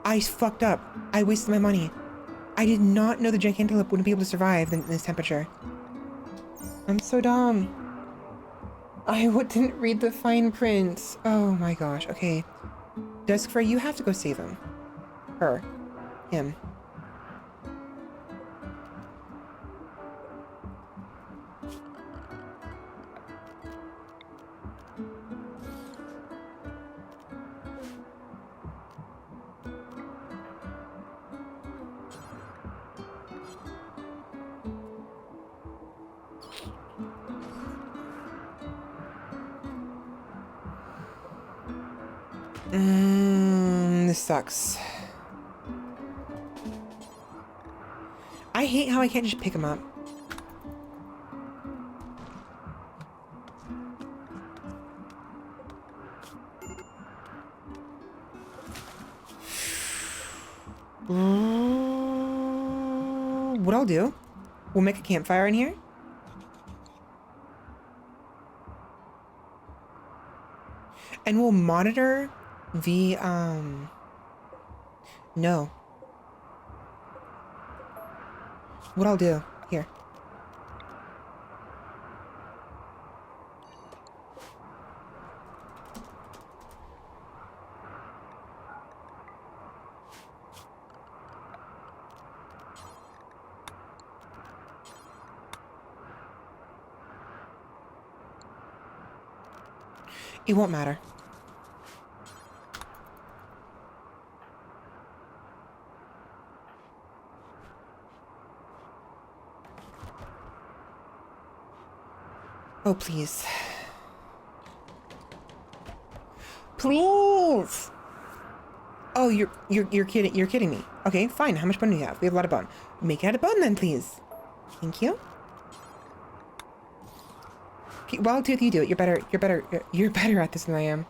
I fucked up. I wasted my money. I did not know the gigantelope wouldn't be able to survive in this temperature. I'm so dumb. I didn't read the fine print. Oh my gosh, okay. Duskfur, you have to go save him. Her. Him. This sucks. I hate how I can't just pick him up. What I'll do, we'll make a campfire in here. And we'll monitor the, no. What I'll do, here. It won't matter. Oh, please. Please! Oh, you're kidding me. Okay, fine. How much bone do you have? We have a lot of bone. Make it out of bone then, please. Thank you. Okay, Wild Tooth, you do it. You're better at this than I am.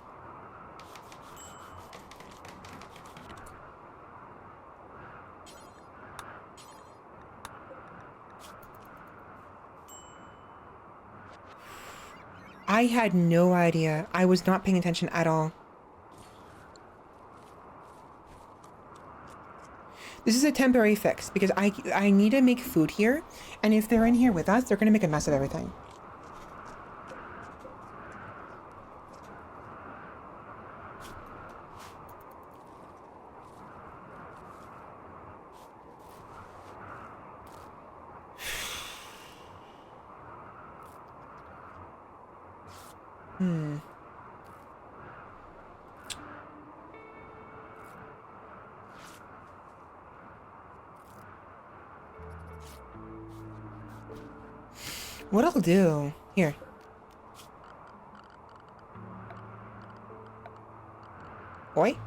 I had no idea. I was not paying attention at all. This is a temporary fix because I need to make food here, and if they're in here with us, they're gonna make a mess of everything. What I'll do... Here. Oi?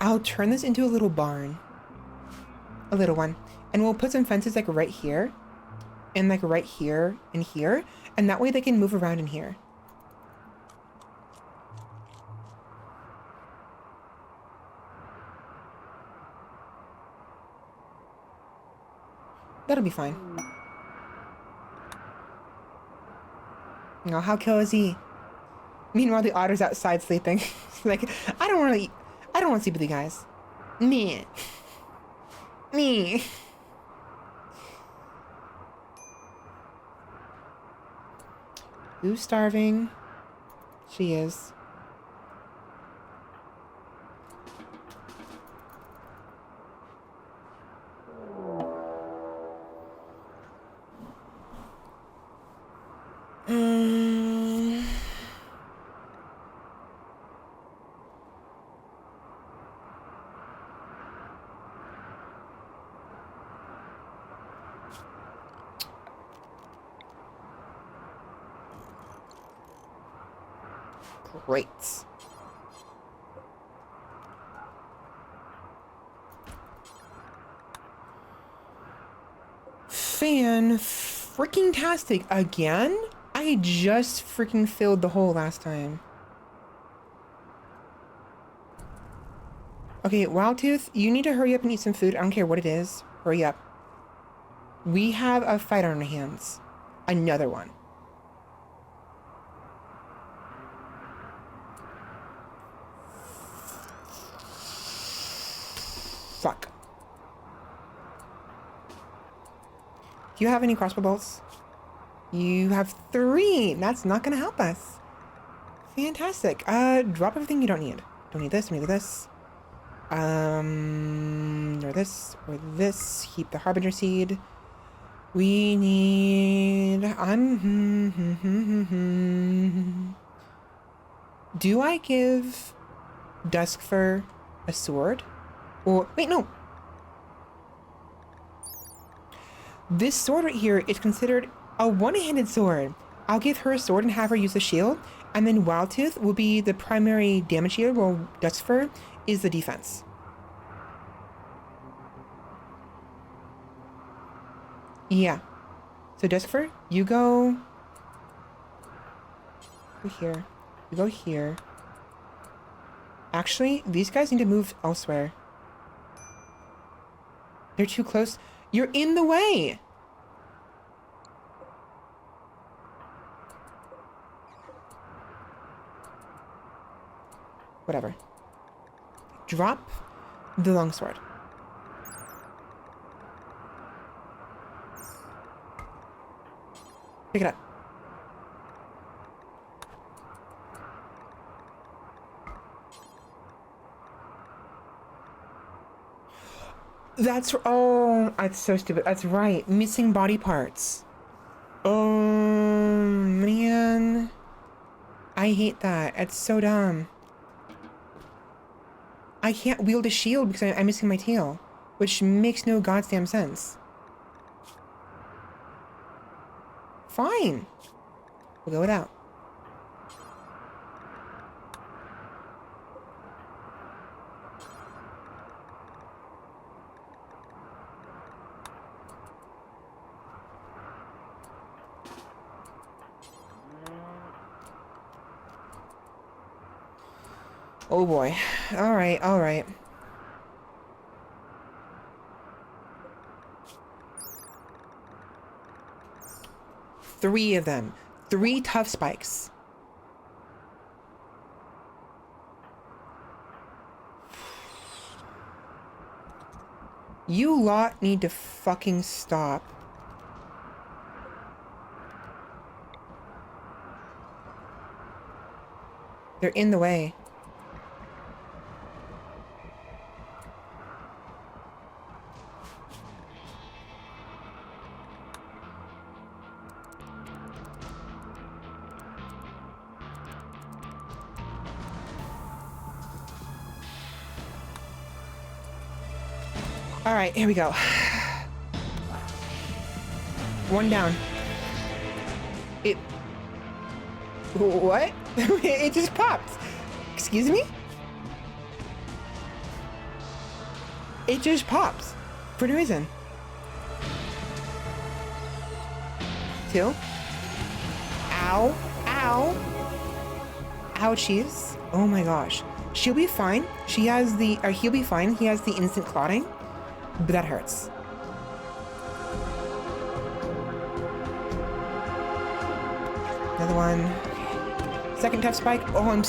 I'll turn this into a little barn. A little one. And we'll put some fences like right here. And like right here and here. And that way they can move around in here. That'll be fine. Oh, how cozy. Meanwhile, the otter's outside sleeping. Like, I don't want to sleep with you guys. Me. Me. Who's starving? She is. Great. Fan-freaking-tastic. Again? I just freaking filled the hole last time. Okay, Wildtooth, you need to hurry up and eat some food. I don't care what it is. Hurry up. We have a fight on our hands. Another one. Fuck. Do you have any crossbow bolts? You have 3. That's not gonna help us. Fantastic. Drop everything you don't need. Don't need this, don't need this. Or this, or this. Keep the Harbinger seed. We need... Do I give Duskfur a sword? Or... Wait, no. This sword right here is considered a one-handed sword. I'll give her a sword and have her use a shield, and then Wildtooth will be the primary damage shield, while Duskfur is the defense. Yeah. So Duskfur, you go here. You go here. Actually, these guys need to move elsewhere. They're too close. You're in the way. Whatever. Drop the longsword. Pick it up. Oh, that's so stupid. That's right. Missing body parts. Oh, man. I hate that. It's so dumb. I can't wield a shield because I'm missing my tail, which makes no goddamn sense. Fine. We'll go without. Oh boy. All right, all right. Three of them. 3 tough spikes. You lot need to fucking stop. They're in the way. All right, here we go. One down. What? It just popped. Excuse me? It just pops. For no reason. 2. Ow. Ow. Ouchies. Oh my gosh. She'll be fine. She has the... Or he'll be fine. He has the instant clotting. But that hurts. Another one. Second tough spike. Oh,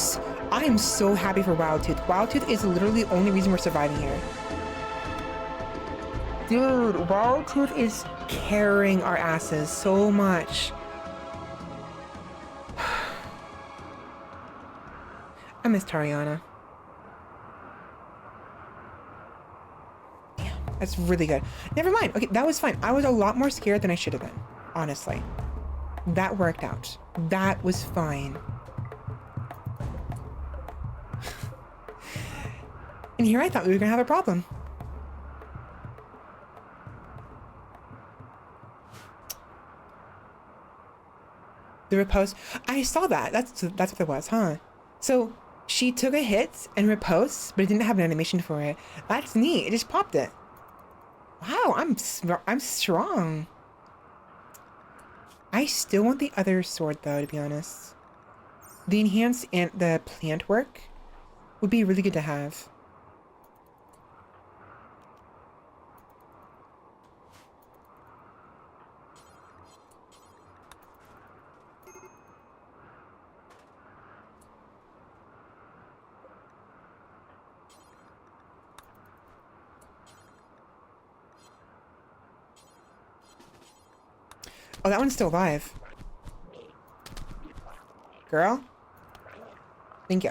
I am so happy for Wildtooth. Wildtooth is literally the only reason we're surviving here. Dude, Wildtooth is carrying our asses so much. I miss Tariana. Damn, that's really good. Never mind. Okay, that was fine. I was a lot more scared than I should have been, honestly. That worked out. That was fine. And here I thought we were gonna have a problem. The riposte. I saw that. That's what it was, huh? So she took a hit and riposte, but it didn't have an animation for it. That's neat. It just popped it. Wow, I'm strong. I still want the other sword though, to be honest. The enhanced and the plant work would be really good to have. Oh, that one's still alive. Girl? Thank you.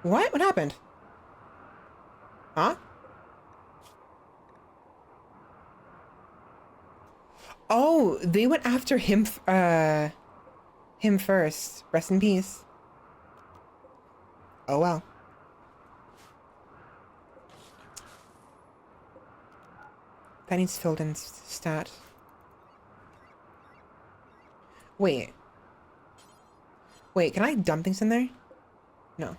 What? What happened? Huh? Oh, they went after him, him first. Rest in peace. Oh well. That needs filled in stat. Wait. Wait, can I dump things in there? No.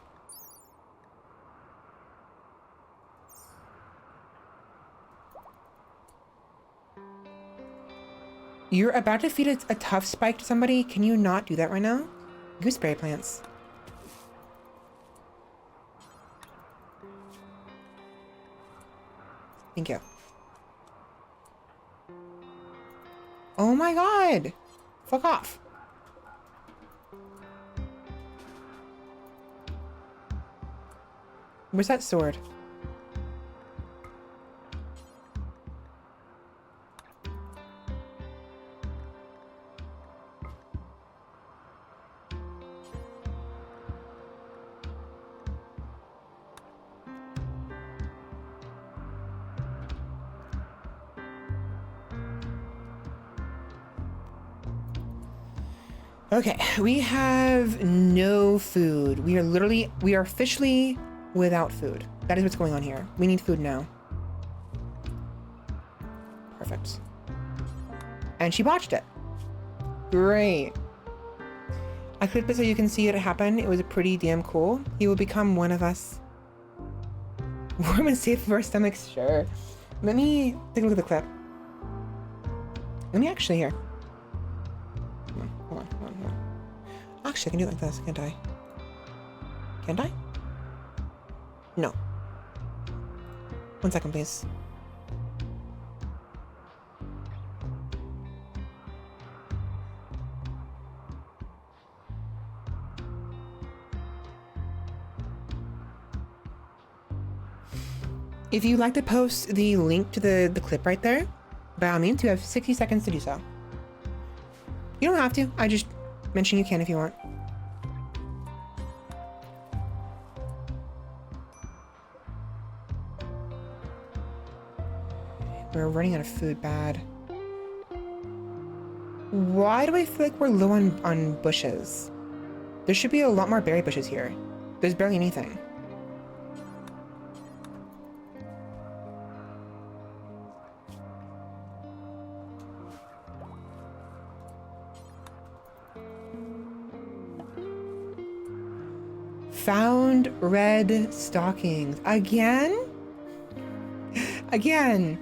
You're about to feed a tough spike to somebody? Can you not do that right now? Gooseberry plants. Thank you. Oh my god! Fuck off. Where's that sword? Okay, we have no food. We are officially without food. That is what's going on here. We need food now. Perfect. And she botched it. Great. I clipped it so you can see it happen. It was pretty damn cool. He will become one of us. Warm and safe for our stomachs, sure. Let me take a look at the clip. Let me actually here. Hold on. Actually, I can do it like this, can't I? Can't I? No. 1 second, please. If you'd like to post the link to the clip right there, by all means, you have 60 seconds to do so. You don't have to. I just mention you can if you want. We're running out of food bad. Why do I feel like we're low on bushes? There should be a lot more berry bushes here. There's barely anything. Found red stockings. Again? Again.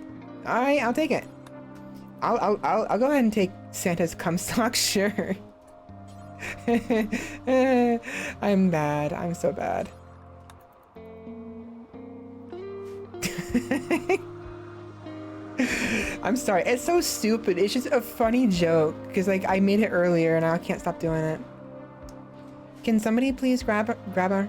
Alright, I'll take it. I'll go ahead and take Santa's cum sock, sure. I'm bad. I'm so bad. I'm sorry. It's so stupid. It's just a funny joke. Because, like, I made it earlier and I can't stop doing it. Can somebody please grab her?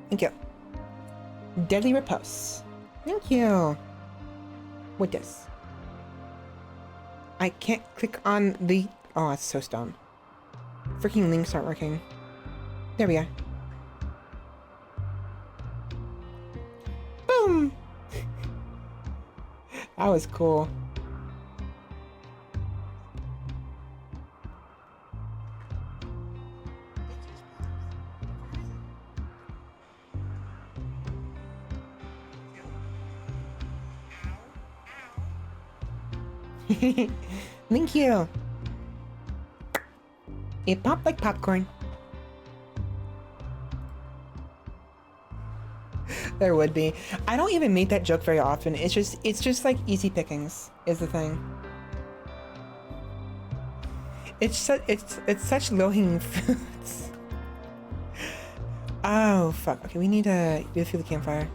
Thank you. Deadly Repulse. Thank you. What this? I can't click on the... Oh, it's so dumb. Freaking links aren't working. There we are. Boom! That was cool. Thank you. It popped like popcorn. There would be. I don't even make that joke very often. It's just like easy pickings is the thing. It's such low-hanging fruits. Oh fuck. Okay, we need to do through the campfire.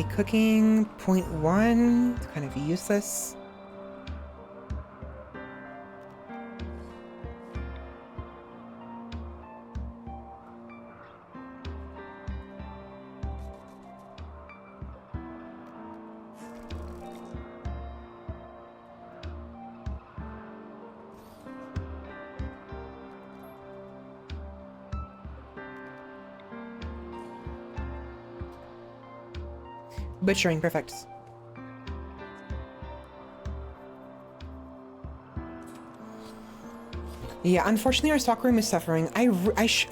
say cooking, 0.1. It's kind of useless. Butchering, perfect. Yeah, unfortunately our stock room is suffering. You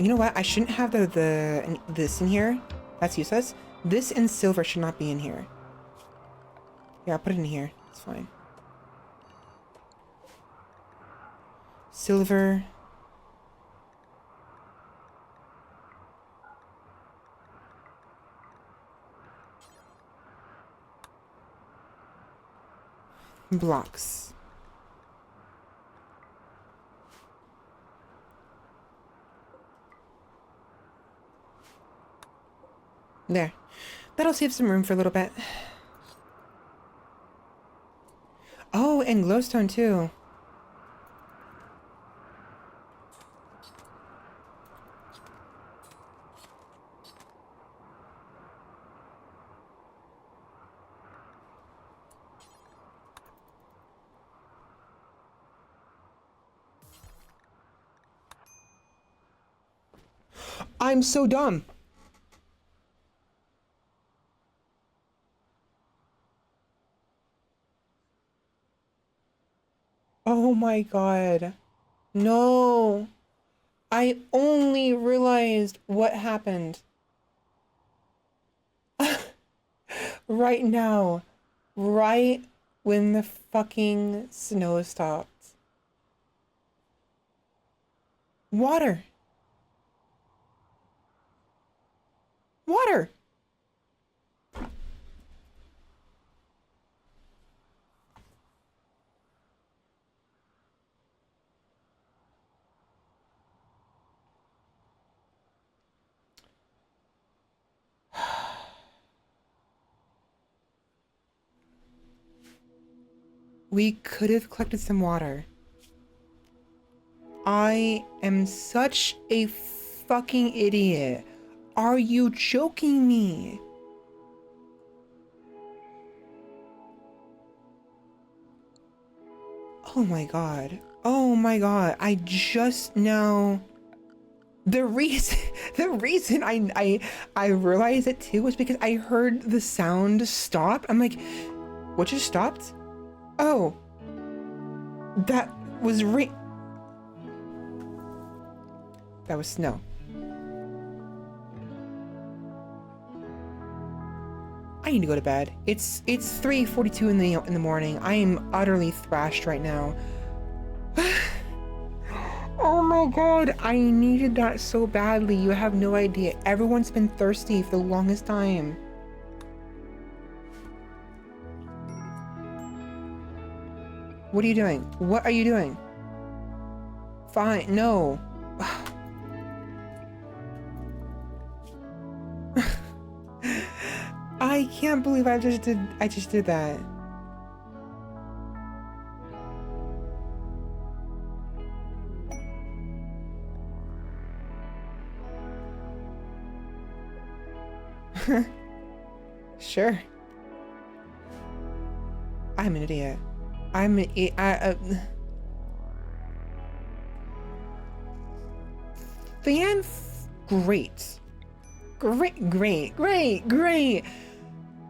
know what? I shouldn't have this in here. That's useless. This and silver should not be in here. Yeah, I'll put it in here. It's fine. Silver. Blocks. There. That'll save some room for a little bit. Oh, and glowstone too. I'm so dumb. Oh my god. No. I only realized what happened. Right now. Right when the fucking snow stopped. Water. Water. We could have collected some water. I am such a fucking idiot. Are you joking me? Oh my god. Oh my god. I just now... The reason I realized it too was because I heard the sound stop. I'm like, what just stopped? Oh. That was That was snow. I need to go to bed. It's 3:42 in the morning. I am utterly thrashed right now. Oh my god, I needed that so badly. You have no idea. Everyone's been thirsty for the longest time. What are you doing? What are you doing? Fine, no. I can't believe I just did that. Sure. I'm an idiot. Fan, great. Great.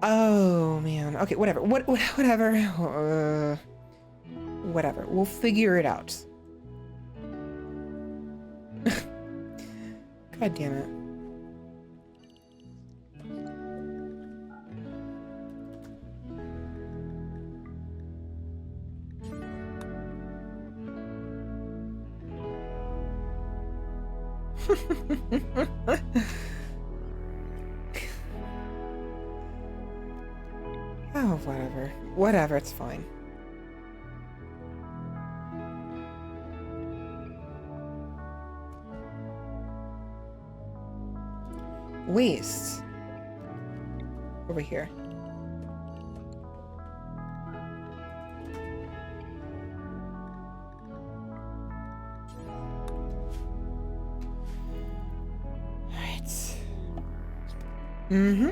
Oh man. Okay, whatever. Whatever. Whatever. We'll figure it out. God damn it. Oh, whatever. Whatever, it's fine. Waste. Over here. Mm-hmm.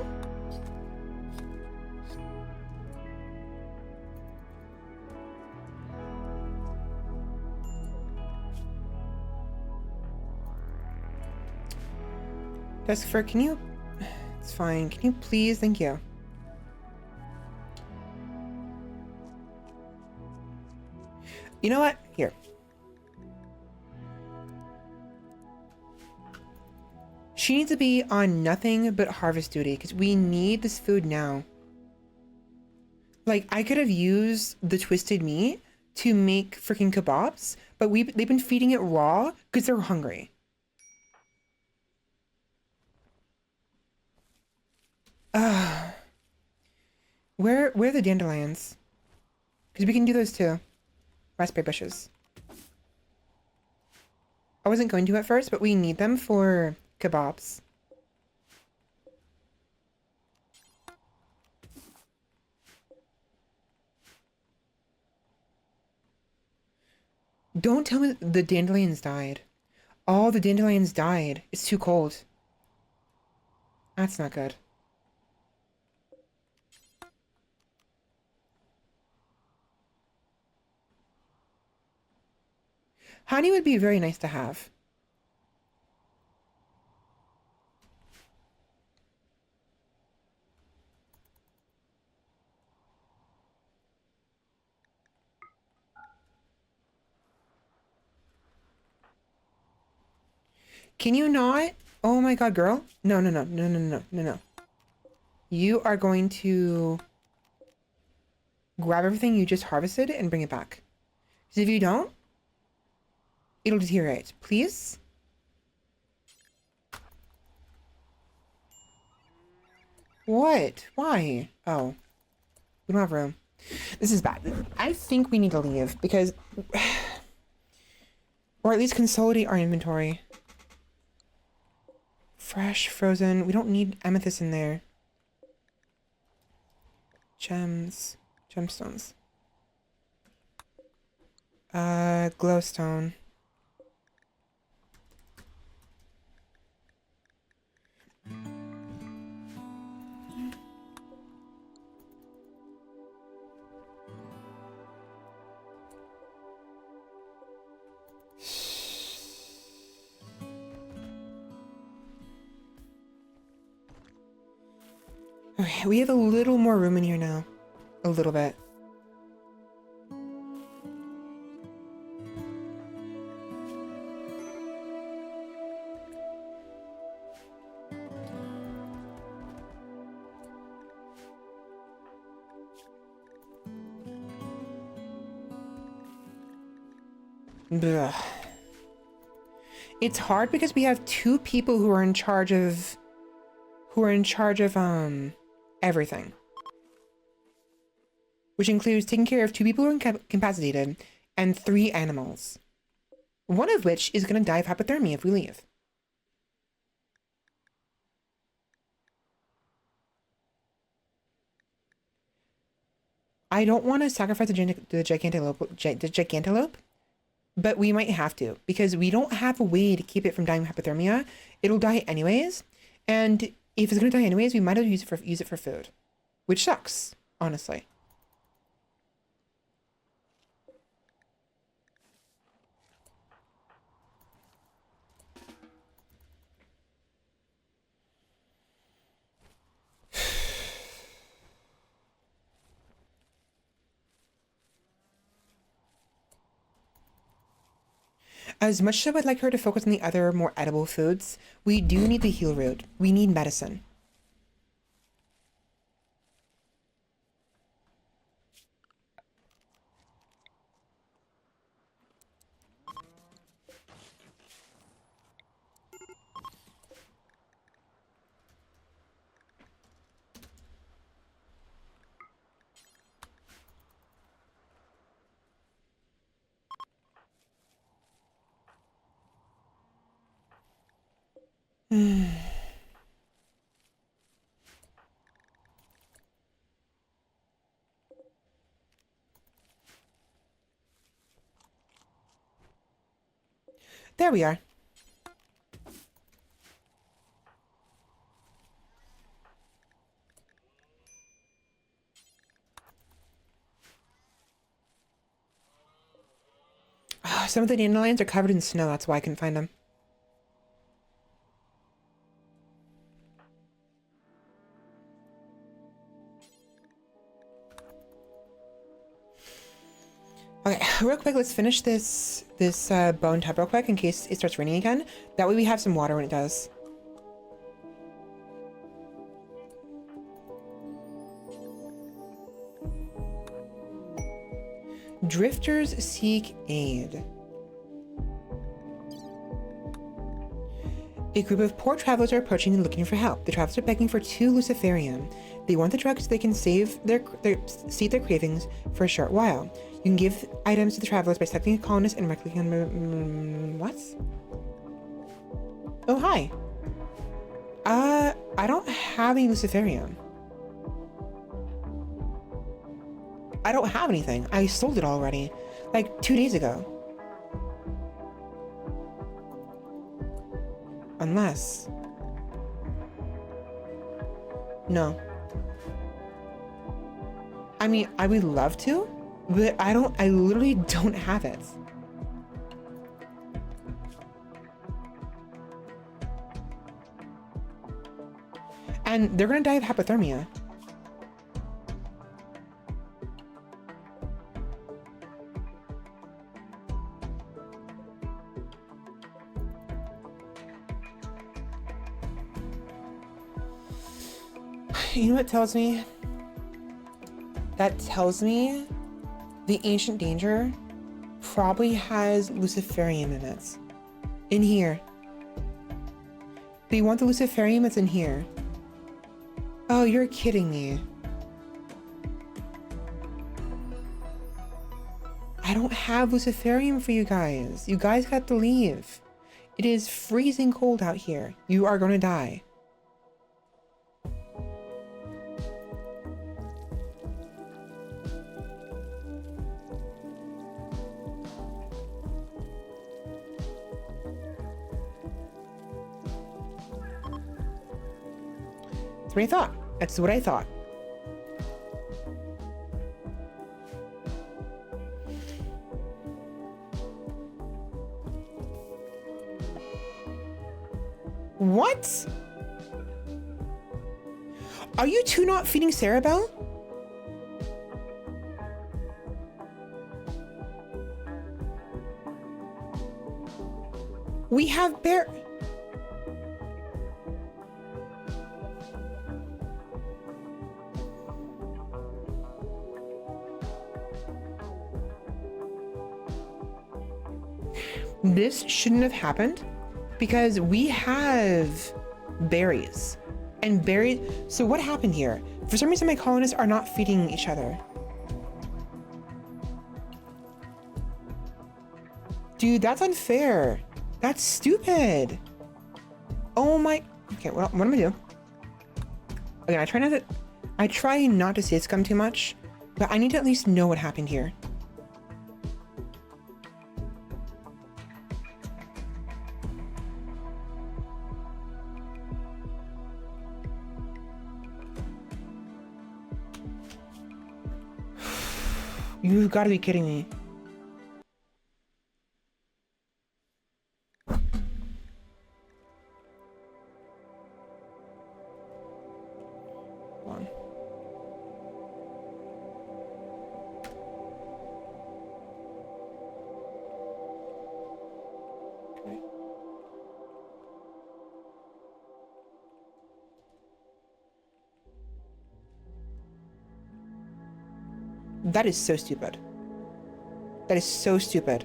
Desfer, can you... It's fine. Can you please? Thank you. You know what? Here. She needs to be on nothing but harvest duty because we need this food now. Like, I could have used the twisted meat to make freaking kebabs, but they've been feeding it raw because they're hungry. Where are the dandelions? Because we can do those too. Raspberry bushes. I wasn't going to at first, but we need them for kebabs. Don't tell me the dandelions died. All the dandelions died. It's too cold. That's not good. Honey would be very nice to have. Can you not? Oh my god, girl. No, no, no, no, no, no, no, no. You are going to grab everything you just harvested and bring it back. Because if you don't, it'll deteriorate. Please? What? Why? Oh. We don't have room. This is bad. I think we need to leave because... Or at least consolidate our inventory. Fresh, frozen. We don't need amethyst in there. Gems. Gemstones. Glowstone. Okay, we have a little more room in here now. A little bit. Ugh. It's hard because we have two people who are in charge of everything. Which includes taking care of two people who are incapacitated and 3 animals. One of which is going to die of hypothermia if we leave. I don't want to sacrifice the gigantelope, but we might have to because we don't have a way to keep it from dying of hypothermia. It'll die anyways, and if it's going to die anyways, we might as well use it for food, which sucks, honestly. As much as I would like her to focus on the other more edible foods, we do need the heal root. We need medicine. There we are. Some of the dandelions are covered in snow. That's why I couldn't find them. Okay, real quick, let's finish this bone tub real quick in case it starts raining again. That way we have some water when it does. Drifters seek aid. A group of poor travelers are approaching and looking for help. The travelers are begging for 2 luciferium. They want the drugs so they can save their cravings for a short while. You can give items to the travelers by selecting a colonist and right-clicking on... what? Oh, hi. I don't have any luciferium. I don't have anything. I sold it already. Like 2 days ago. Unless... no. I mean, I would love to, but I literally don't have it. And they're gonna die of hypothermia. You know what tells me? That tells me the Ancient Danger probably has luciferium in it. In here. Do you want the luciferium that's in here? Oh, you're kidding me. I don't have luciferium for you guys. You guys got to leave. It is freezing cold out here. You are gonna die. What I thought. That's what I thought. What? Are you two not feeding Cerebel? We have bear. This shouldn't have happened because we have berries and berries. So what happened here? For some reason, my colonists are not feeding each other. Dude, that's unfair. That's stupid. Oh my. Okay, well, what am I doing? Again, I try not to say scum too much, but I need to at least know what happened here. You've got to be kidding me. Hold on. Okay. That is so stupid. That is so stupid.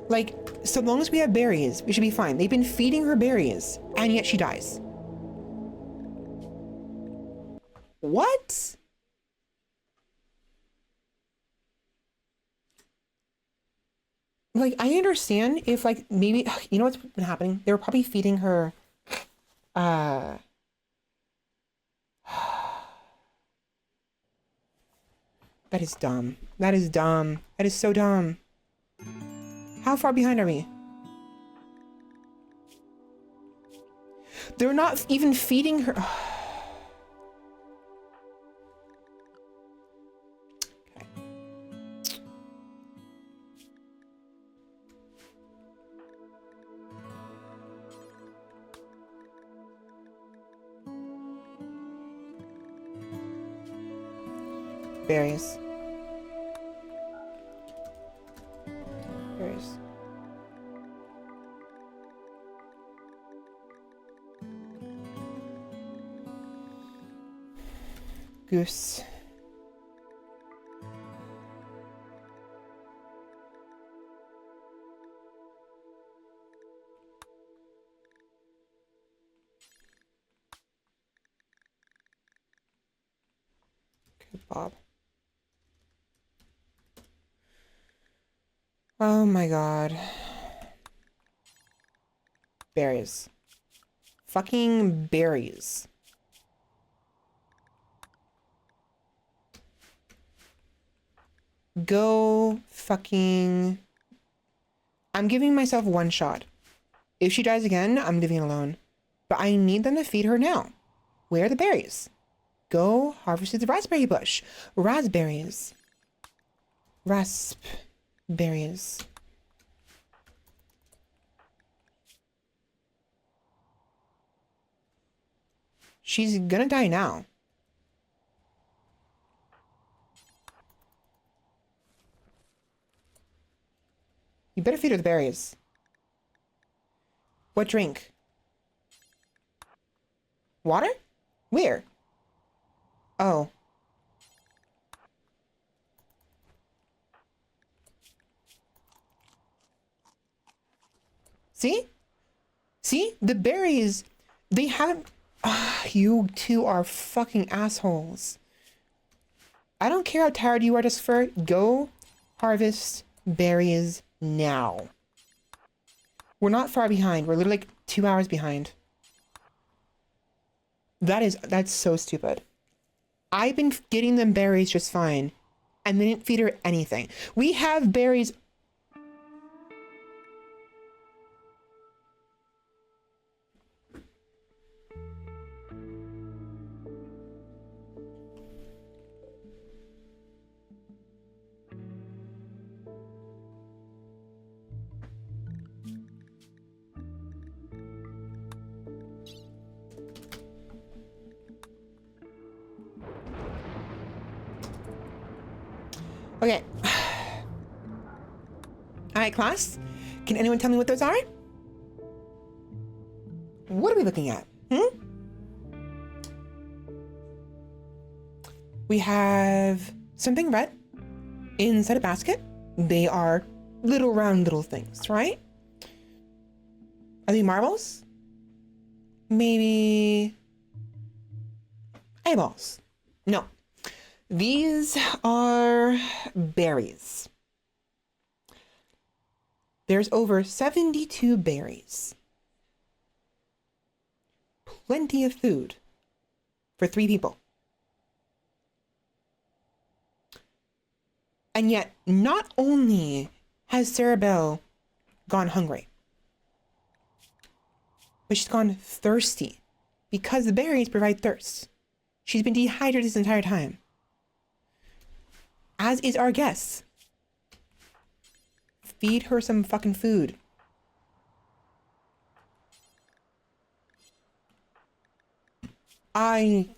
Like, so long as we have berries, we should be fine. They've been feeding her berries, and yet she dies. What? Like, I understand if, like, maybe, you know what's been happening? They were probably feeding her, That is dumb. That is dumb. That is so dumb. How far behind are we? They're not even feeding her. Okay. Berries. Berries. Goose. Good Bob. Oh my god. Berries. Fucking berries. Go fucking... I'm giving myself one shot. If she dies again, I'm leaving it alone. But I need them to feed her now. Where are the berries? Go harvest the raspberry bush. Raspberries. Raspberries. She's gonna die now. You better feed her the berries. What drink? Water? Where? Oh. See? See? The berries, they haven't... you two are fucking assholes. I don't care how tired you are, just for go harvest berries now. We're not far behind. We're literally like 2 hours behind. That's so stupid. I've been getting them berries just fine, and they didn't feed her anything. We have berries. Okay. All right, class. Can anyone tell me what those are? What are we looking at? We have something red inside a basket. They are little round little things, right? Are they marbles? Maybe eyeballs? No. These are berries. There's over 72 berries. Plenty of food for 3 people. And yet, not only has Sarah Belle gone hungry, but she's gone thirsty because the berries provide thirst. She's been dehydrated this entire time. As is our guest. Feed her some fucking food. I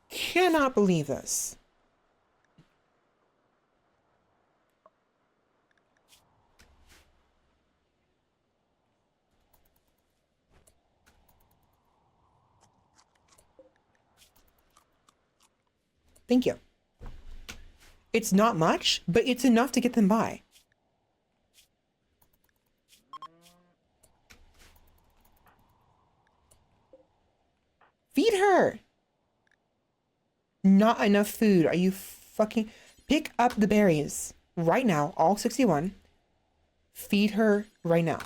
cannot believe this. Thank you. It's not much, but it's enough to get them by. Feed her! Not enough food. Are you fucking... Pick up the berries right now, all 61. Feed her right now.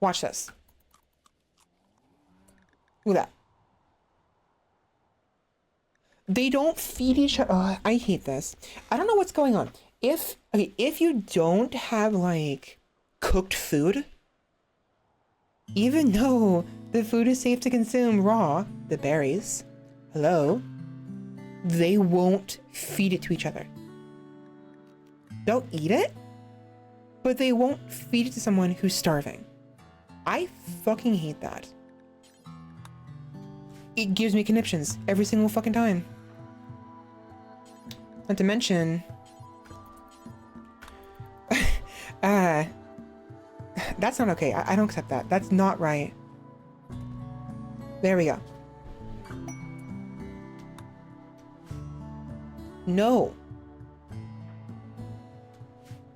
Watch this. Look at that. They don't feed each other. Oh, I hate this. I don't know what's going on. If you don't have like cooked food, even though the food is safe to consume raw, the berries, hello, they won't feed it to each other. They'll eat it, but they won't feed it to someone who's starving. I fucking hate that. it gives me conniptions every single fucking time. Not to mention, that's not okay. I don't accept that. That's not right. There we go. No.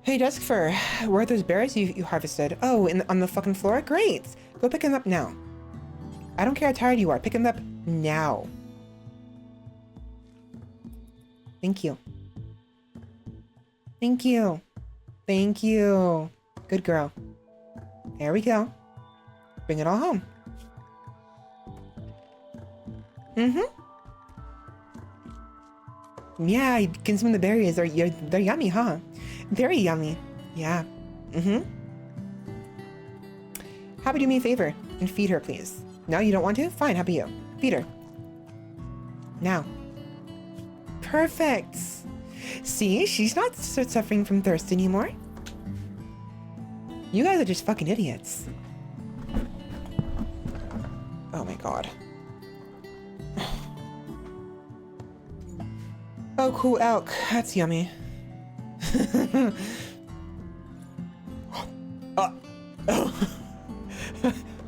Hey, Dusk Fur, where are those berries you harvested? Oh, on the fucking floor? Great. Go pick them up now. I don't care how tired you are. Pick them up now. Thank you. Thank you. Thank you. Good girl. There we go. Bring it all home. Mm-hmm. Yeah, you consume the berries. They're yummy, huh? Very yummy. Yeah. Mm-hmm. How about you do me a favor and feed her, please? No, you don't want to? Fine, how about you? Feed her. Now. Perfect. See, she's not suffering from thirst anymore. You guys are just fucking idiots. Oh my god. Oh, cool elk. That's yummy.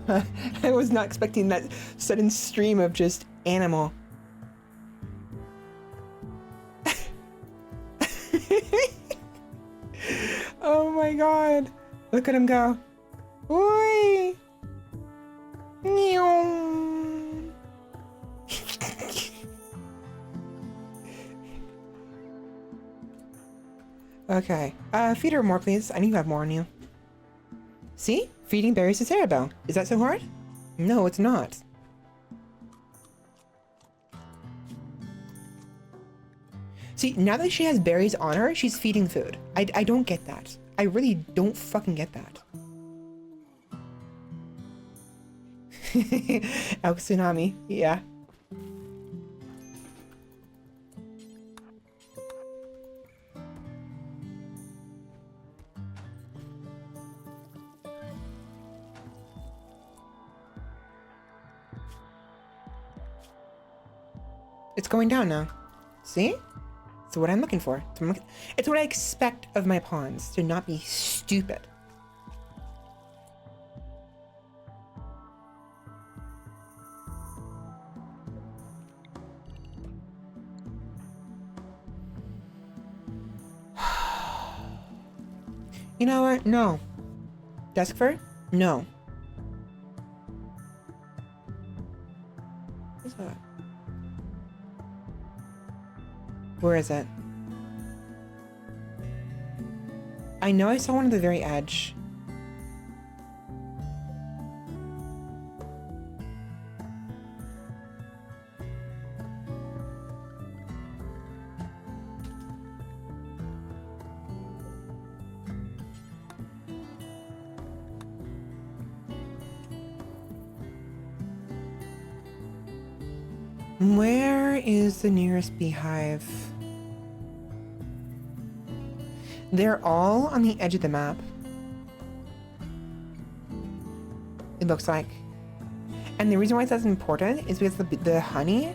I was not expecting that sudden stream of just animal. Oh my god. Look at him go. Oi! Okay. Feed her more, please. I know you have more on you. See? Feeding berries to Cerebell. Is that so hard? No, it's not. See, now that she has berries on her, she's feeding food. I don't get that. I really don't fucking get that. Elk tsunami. Yeah. It's going down now. See? It's what I'm looking for. It's what I expect of my pawns, to not be stupid. You know what? No. Dusk Fur? No. What's that? Where is it? I know I saw one at the very edge. Where is the nearest beehive? They're all on the edge of the map. It looks like. And the reason why that's important is because the honey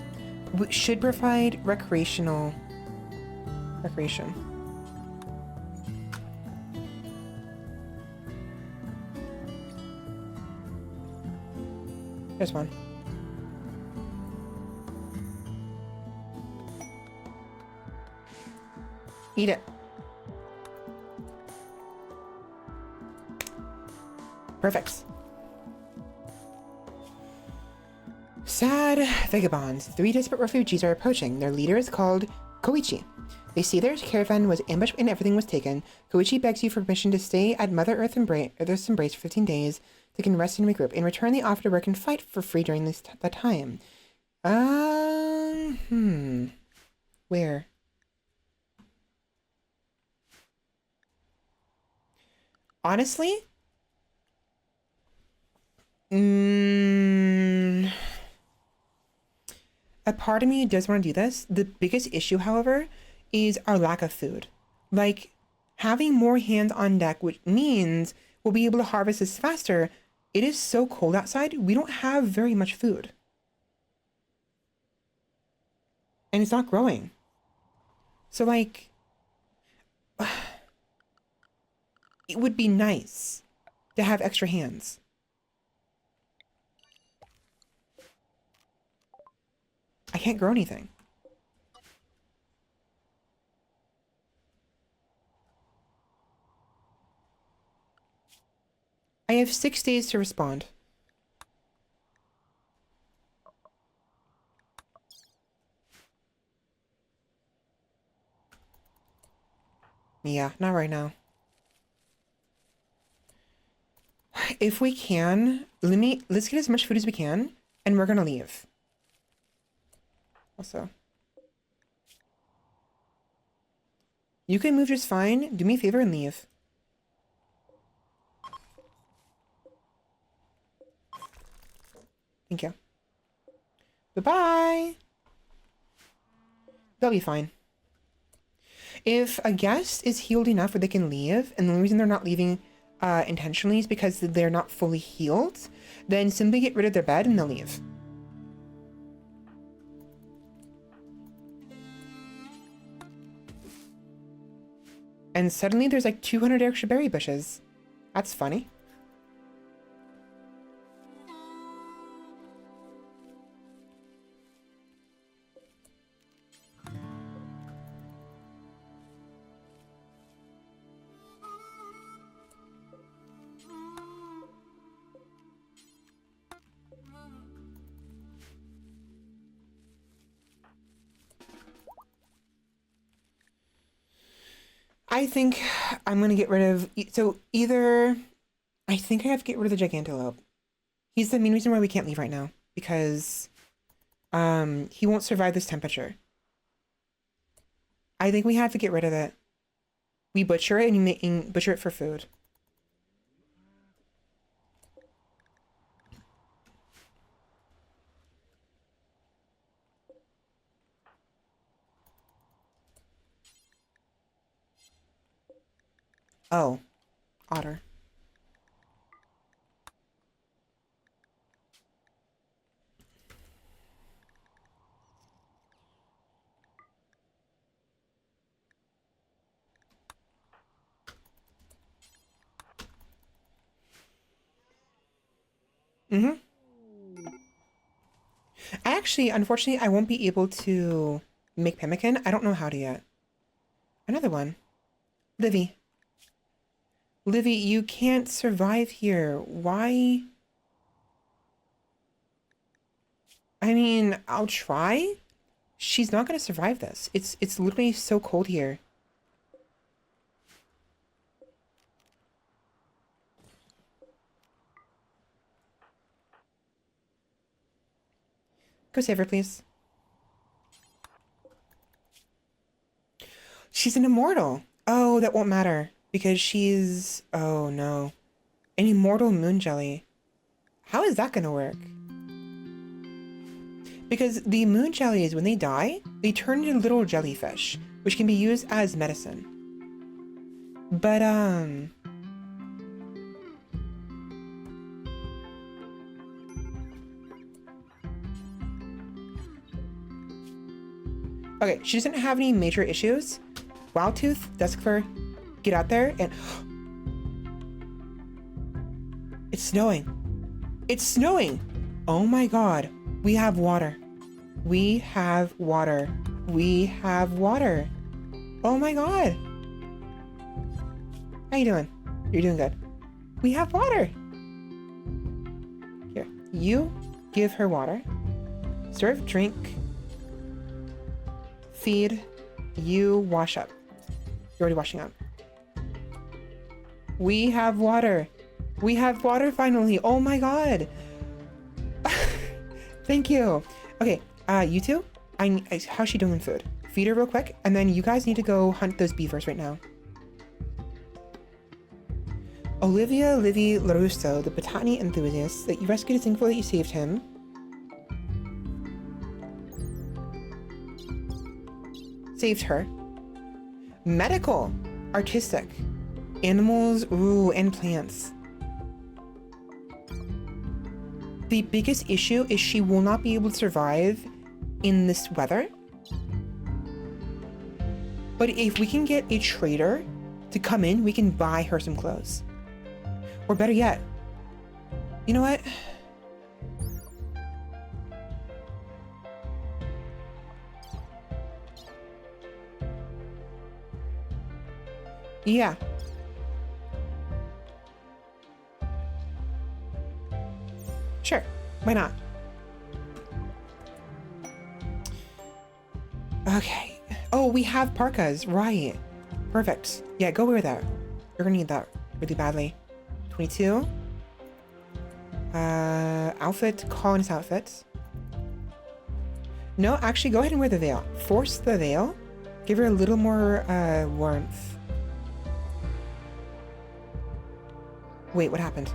should provide recreation. There's one. Eat it. Perfect. Sad vagabonds. 3 desperate refugees are approaching. Their leader is called Koichi. They see their caravan was ambushed and everything was taken. Koichi begs you for permission to stay at Mother Earth's embrace for 15 days. They can rest and regroup. In return, they offer to work and fight for free during that time. Where? Honestly? A part of me does want to do this. The biggest issue, however, is our lack of food. Like, having more hands on deck, which means we'll be able to harvest this faster. It is so cold outside, we don't have very much food. and it's not growing. So like, it would be nice to have extra hands. I can't grow anything. I have 6 days to respond. Yeah, not right now. If we can, let's get as much food as we can, and we're gonna leave. Also, you can move just fine. Do me a favor and leave. Thank you. Bye-bye. They'll be fine. If a guest is healed enough where they can leave, and the only reason they're not leaving intentionally is because they're not fully healed, then simply get rid of their bed and they'll leave. And suddenly there's like 200 extra berry bushes. That's funny. I think I'm gonna get rid of, so either, I think I have to get rid of the Gigantope. He's the main reason why we can't leave right now, because he won't survive this temperature. I think we have to get rid of it. We butcher it and you butcher it for food. Oh, otter. Mm-hmm. Actually, unfortunately, I won't be able to make pemmican. I don't know how to yet. Another one. Livy. Livy, you can't survive here. Why? I mean, I'll try. She's not gonna survive this. It's literally so cold here. Go save her, please. She's an immortal. Oh, that won't matter. Because she's... Oh, no. An immortal moon jelly. How is that gonna work? Because the moon jellies, when they die, they turn into little jellyfish, which can be used as medicine. But, okay, she doesn't have any major issues. Wildtooth, Duskfur, get out there and... It's snowing. It's snowing! Oh my god. We have water. We have water. We have water. Oh my god. How you doing? You're doing good. We have water. Here, you give her water. Serve, drink. Feed. You wash up. You're already washing up. We have water. We have water finally. Oh my god. Thank you. Okay, you two, how's she doing in food? Feed her real quick, and then you guys need to go hunt those beavers right now. Olivia Livy LaRusso, the botany enthusiast that you rescued is thankful that you saved him. Saved her. Medical. Artistic. Animals, ooh, and plants. The biggest issue is she will not be able to survive in this weather But if we can get a trader to come in, we can buy her some clothes. Or better yet, you know what? Yeah. Sure, why not? Okay. Oh, we have parkas, right. Perfect. Yeah, go wear that. You're gonna need that really badly. 22. Outfit, colonist outfit. No, actually go ahead and wear the veil. Force the veil. Give her a little more warmth. Wait, what happened?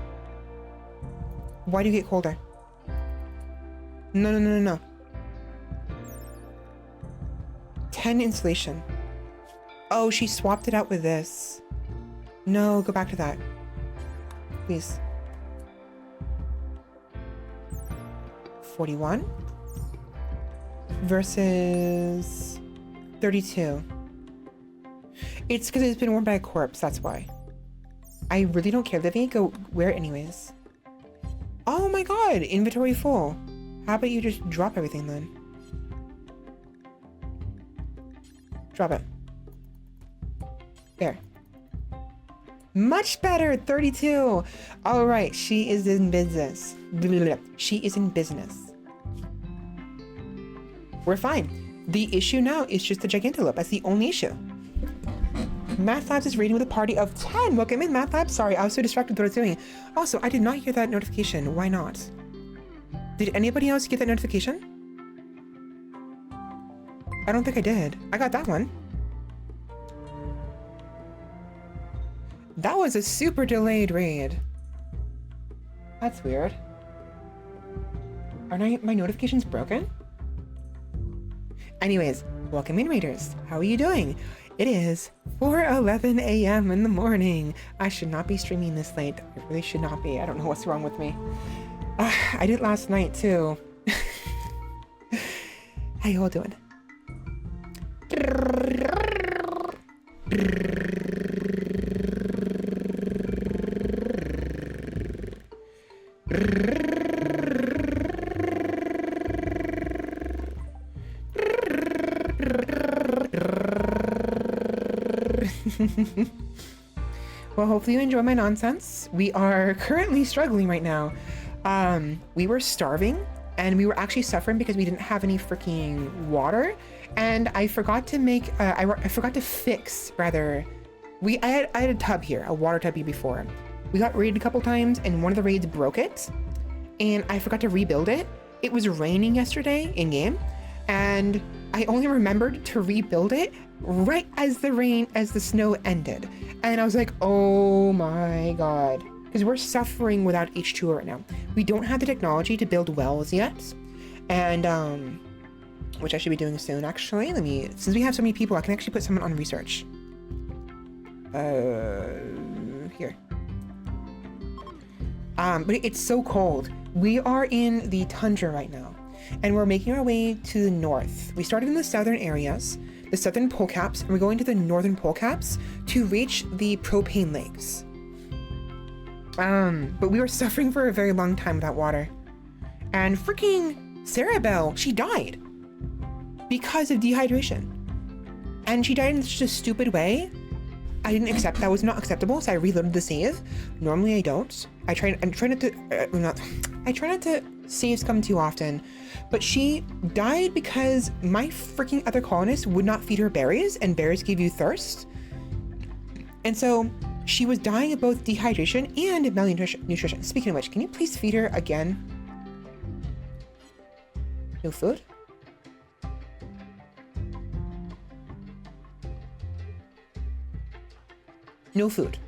Why do you get colder? No, no, no, no, no. 10 insulation. Oh, she swapped it out with this. No, go back to that. Please. 41 versus 32. It's because it's been worn by a corpse, that's why. I really don't care, Vivian. Go wear it anyways. Oh my god, inventory full. How about you just drop everything then? Drop it. There. Much better, 32. All right, she is in business. She is in business. We're fine. The issue now is just the Gigantalope. That's the only issue. Math Labs is reading with a party of 10. Welcome in, Math Labs. Sorry, I was so distracted with what I was doing. Also, I did not hear that notification. Why not? Did anybody else get that notification? I don't think I did. I got that one. That was a super delayed raid. That's weird. Are my notifications broken? Anyways, welcome in, raiders. How are you doing? It is 4:11 a.m. in the morning. I should not be streaming this late. I really should not be. I don't know what's wrong with me. I did last night too. How you all doing? Well, hopefully you enjoy my nonsense. We are currently struggling right now. We were starving and we were actually suffering because we didn't have any freaking water. And I forgot to make, I forgot to fix, rather. I had a tub here, a water tub here before. We got raided a couple times and one of the raids broke it. And I forgot to rebuild it. It was raining yesterday in game. And I only remembered to rebuild it right as the snow ended. And I was like, oh my god. Because we're suffering without H2O right now. We don't have the technology to build wells yet. And, which I should be doing soon, actually. Since we have so many people, I can actually put someone on research. Here. But it's so cold. We are in the tundra right now. And we're making our way to the north. We started in the southern areas, the southern pole caps, and we're going to the northern pole caps to reach the propane lakes. But we were suffering for a very long time without water. And freaking Sarah Bell, she died because of dehydration. And she died in such a stupid way. I didn't accept that was not acceptable, so I reloaded the save. Normally I don't. I try not to save scum too often, but she died because my freaking other colonists would not feed her berries, and berries give you thirst. And so she was dying of both dehydration and malnutrition. Speaking of which, can you please feed her again? No food? No food.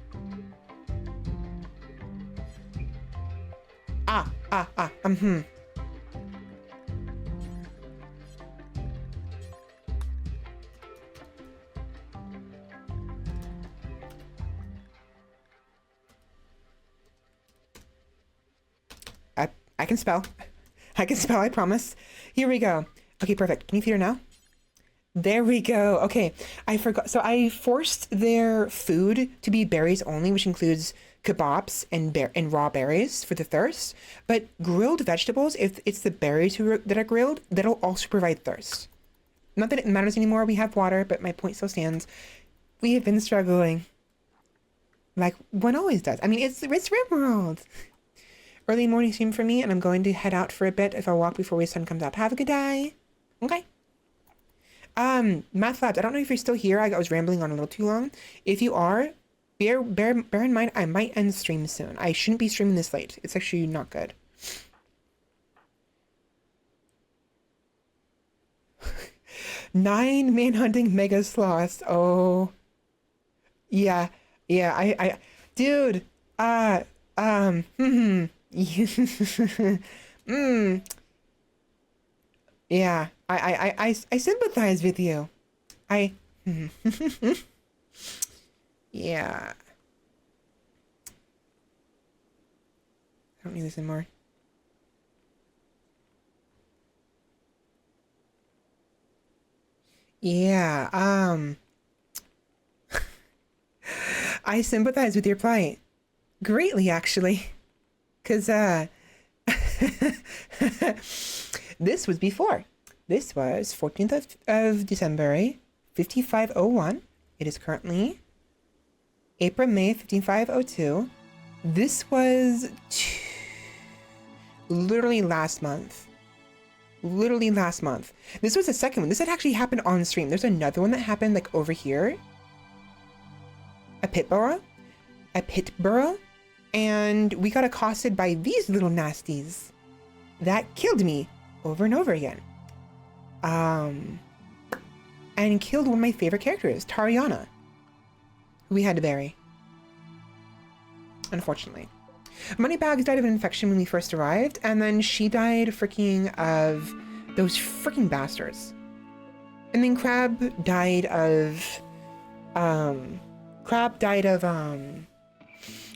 I can spell. I can spell, I promise. Here we go. Okay, perfect. Can you feed her now? There we go. Okay, I forgot. So I forced their food to be berries only, which includes kebabs and raw berries for the thirst. But grilled vegetables, if it's the berries that are grilled, that'll also provide thirst. Not that it matters anymore. We have water, but my point still stands. We have been struggling, like one always does. I mean, it's RimWorld. Early morning stream for me, and I'm going to head out for a bit if I walk before the sun comes up. Have a good day. Okay. Math Labs, I don't know if you're still here. I was rambling on a little too long. If you are, bear in mind, I might end stream soon. I shouldn't be streaming this late. It's actually not good. Nine manhunting mega sloths. Oh, yeah, yeah. Dude. Yeah, I sympathize with you. Yeah. I don't need this anymore. Yeah, I sympathize with your plight. Greatly, actually. 'Cause, this was before. This was 14th of December, 5501. It is currently April, May, 15502. This was literally last month. Literally last month. This was the second one. This had actually happened on stream. There's another one that happened like over here. A pit burrow. And we got accosted by these little nasties. That killed me over and over again. And killed one of my favorite characters, Tariana, who we had to bury. Unfortunately. Moneybags died of an infection when we first arrived, and then she died freaking of those freaking bastards. And then Crab died of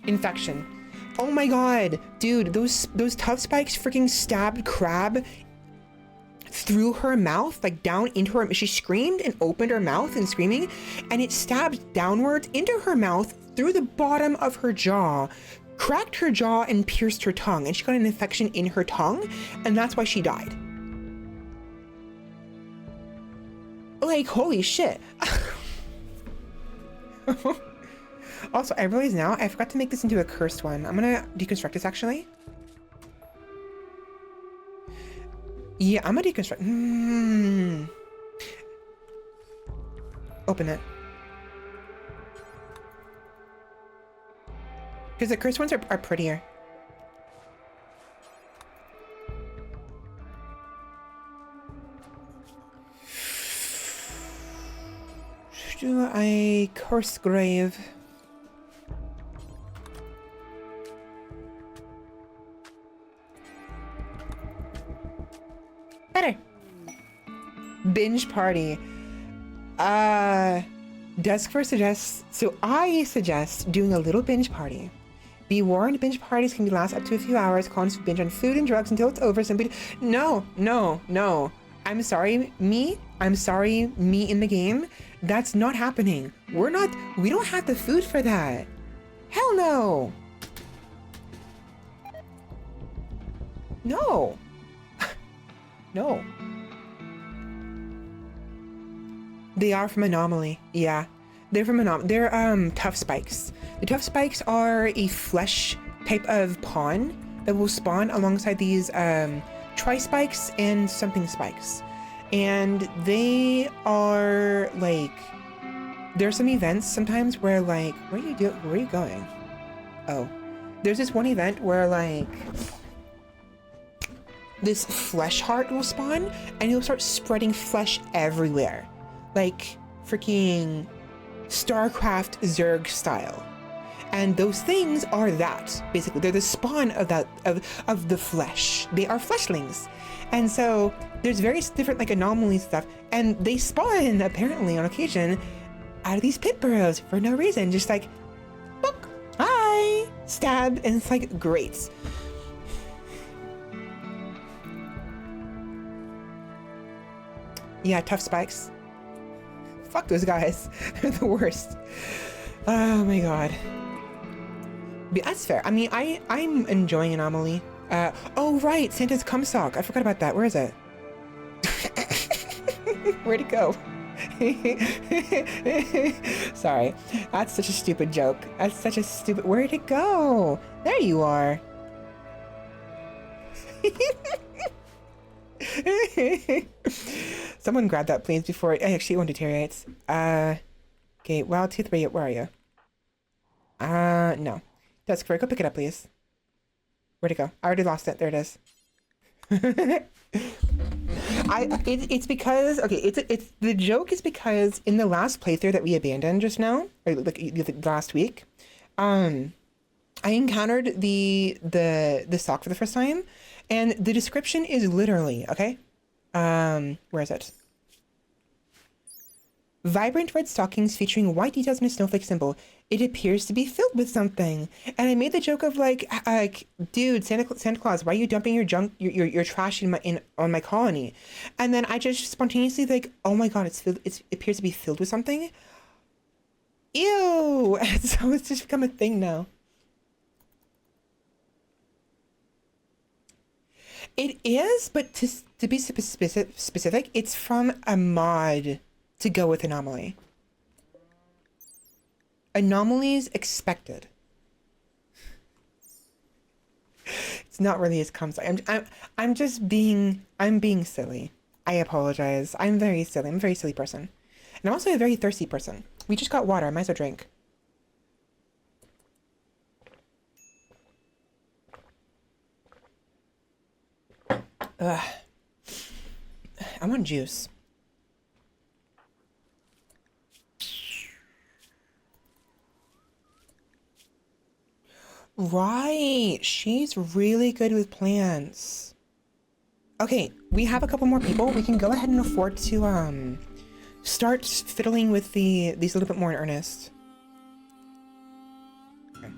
infection. Oh my god, dude, those tough spikes freaking stabbed Crab through her mouth, like down into her. She screamed and opened her mouth and screaming, and it stabbed downwards into her mouth through the bottom of her jaw, cracked her jaw and pierced her tongue, and she got an infection in her tongue, and that's why she died. Like, holy shit. Also, I realize now I forgot to make this into a cursed one. I'm gonna deconstruct this actually. Yeah, I'm gonna deconstruct. Open it. Because the cursed ones are prettier. Do I curse grave? Better. Binge party. Duskfur suggests, so I suggest doing a little binge party. Be warned, binge parties can last up to a few hours. Cons binge on food and drugs until it's over. No. I'm sorry, me in the game. That's not happening. We don't have the food for that. Hell no. No. No. They are from Anomaly. Yeah. They're from Anomaly. They're tough spikes. The tough spikes are a flesh type of pawn that will spawn alongside these tri-spikes and something spikes. And they are like, there's some events sometimes where like, where are you going? Oh, there's this one event where like this flesh heart will spawn and you'll start spreading flesh everywhere. Like freaking StarCraft Zerg style. And those things are that, basically. They're the spawn of that, of the flesh. They are fleshlings. And so there's various different like anomaly stuff, and they spawn apparently on occasion out of these pit burrows for no reason. Just like, boop, hi, stab, and it's like, great. Yeah, tough spikes. Fuck those guys. They're the worst. Oh my god. But that's fair. I mean, I'm enjoying Anomaly. Oh right, Santa's cum sock. I forgot about that. Where is it? Where'd it go? Sorry. That's such a stupid joke. That's such a stupid... Where'd it go? There you are. Someone grab that, please, before it actually won't deteriorates. Okay, Wild Tooth, where are you? No. Duskfur, go pick it up, please. Where'd it go? I already lost it. There it is. It's because, okay, it's the joke is because in the last playthrough that we abandoned just now, or like last week, I encountered the sock for the first time, and the description is literally, okay? Where is it? Vibrant red stockings featuring white details and a snowflake symbol. It appears to be filled with something. And I made the joke of like, dude, Santa Claus, why are you dumping your junk, your trash on my colony? And then I just spontaneously like, oh my god, it appears to be filled with something. Ew! So it's just become a thing now. It is, but to be specific, it's from a mod to go with Anomaly. Anomalies expected. It's not really as comes. I'm being silly. I apologize. I'm very silly. I'm a very silly person. And I'm also a very thirsty person. We just got water. I might as well drink. Ugh. I want juice. Right, she's really good with plants. Okay, we have a couple more people. We can go ahead and afford to start fiddling with these a little bit more in earnest. Okay.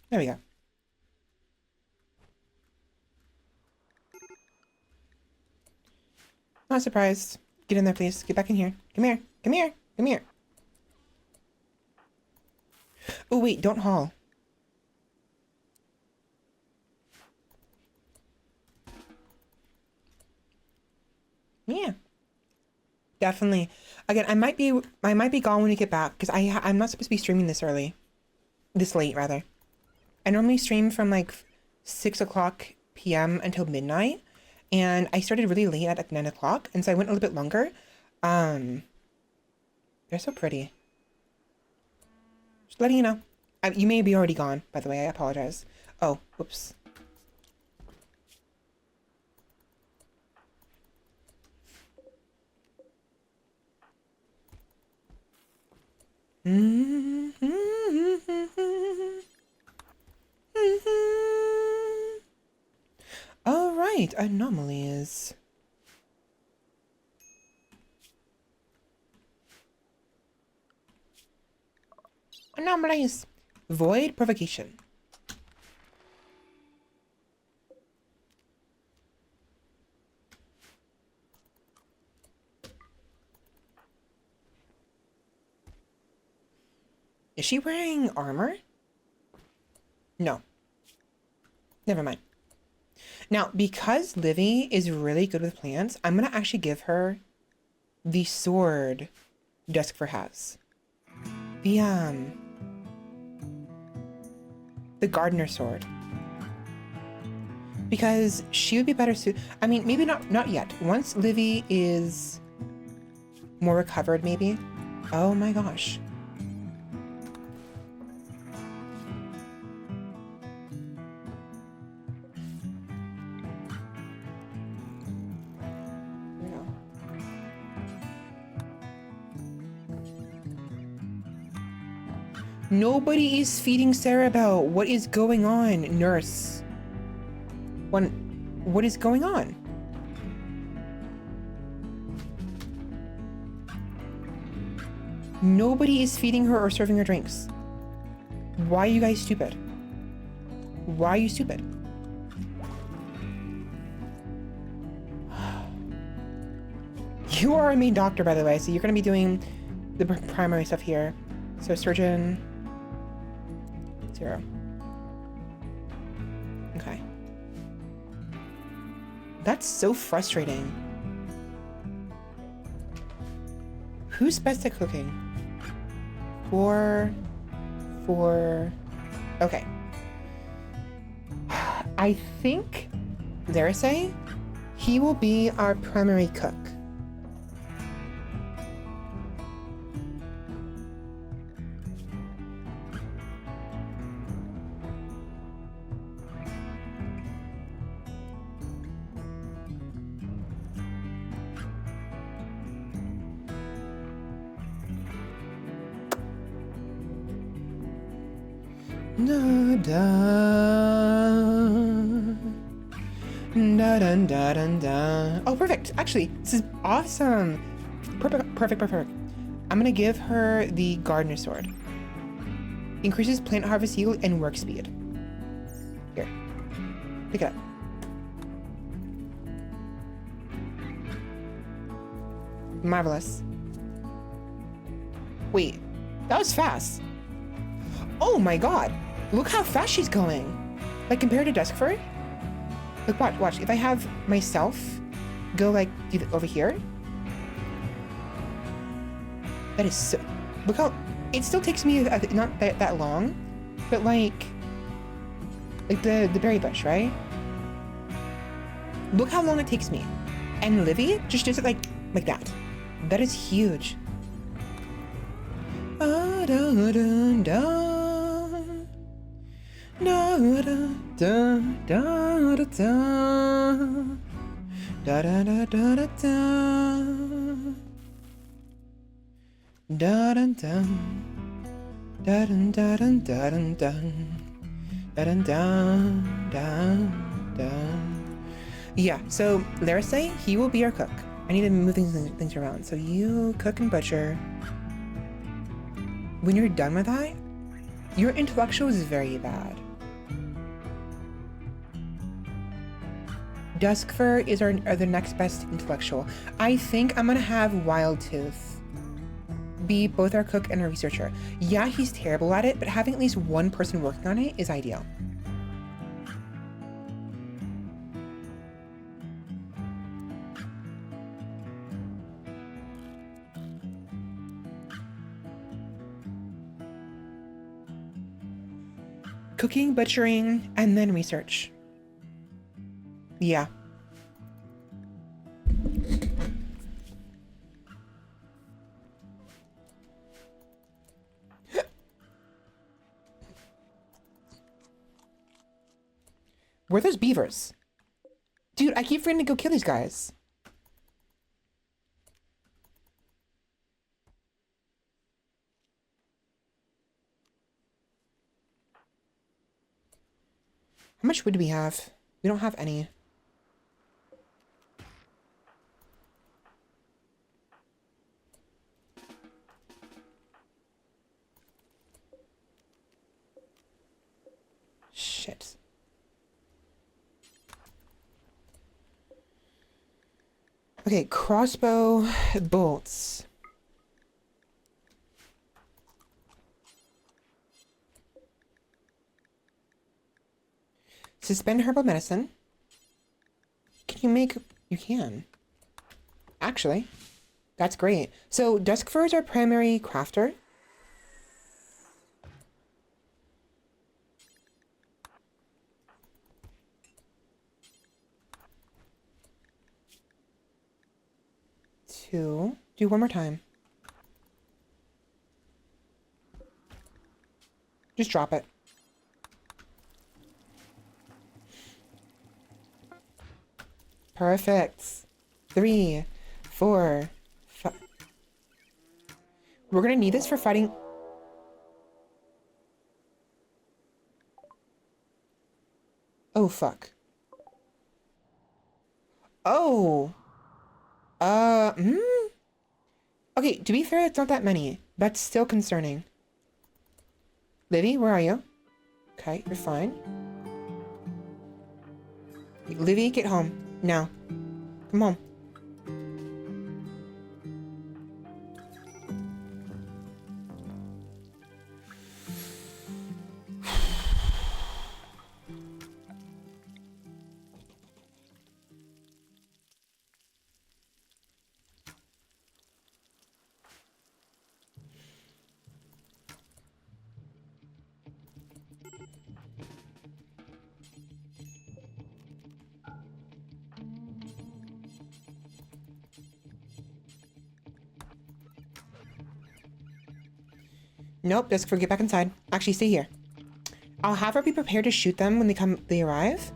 There we go. Not surprised. Get in there, please. Get back in here. Come here. Come here. Come here. Oh, wait. Don't haul. Yeah. Definitely. Again, I might be gone when we get back because I'm not supposed to be streaming this late rather. I normally stream from like 6 o'clock p.m. until midnight, and I started really late at 9 o'clock, and so I went a little bit longer. They're so pretty. Just letting you know. You may be already gone, by the way. I apologize. Oh, whoops. All right, anomalies. Anomalies. Void provocation. Is she wearing armor? No. Never mind. Now, because Livy is really good with plants, I'm going to actually give her the sword Duskfur has. The gardener sword. Because she would be better suited. I mean, maybe not yet. Once Livy is more recovered, maybe. Oh my gosh. Nobody is feeding Sarah Bell. What is going on, nurse? What is going on? Nobody is feeding her or serving her drinks. Why are you guys stupid? Why are you stupid? You are a main doctor, by the way, so you're going to be doing the primary stuff here. So surgeon, 0. Okay. That's so frustrating. Who's best at cooking? 4. Okay. I think, dare I say, he will be our primary cook. Da da da da da. Oh, perfect. Actually, this is awesome. Perfect. I'm gonna give her the gardener sword. Increases plant harvest yield and work speed. Here, pick it up. Marvelous. Wait, that was fast. Oh my god. Look how fast she's going. Like, compared to Dusk Fur? Like, watch. If I have myself go, like, over here. That is so... Look how... It still takes me not that long. But, like the berry bush, right? Look how long it takes me. And Livy just does it, like that. That is huge. Da, da, da, da. Da da da da da da da da da da da da da. Yeah, so Larisay, he will be our cook. I need to move things around. So you cook and butcher. When you're done with that, your intellectual is very bad. Duskfur is the next best intellectual. I think I'm gonna have Wildtooth be both our cook and our researcher. Yeah, he's terrible at it, but having at least one person working on it is ideal. Cooking, butchering, and then research. Yeah. Where are those beavers? Dude, I keep forgetting to go kill these guys. How much wood do we have? We don't have any. Shit. Okay, crossbow bolts. Suspend herbal medicine. Can you make... You can. Actually, that's great. So Duskfur is our primary crafter. Two. Do one more time. Just drop it. Perfect. 3, 4, 5. We're gonna need this for fighting. Oh, fuck. Oh. Okay, to be fair, it's not that many. That's still concerning. Livy, where are you? Okay, you're fine. Livy, get home. Now. Come home. Nope, just get back inside. Actually, stay here. I'll have her be prepared to shoot them when they arrive.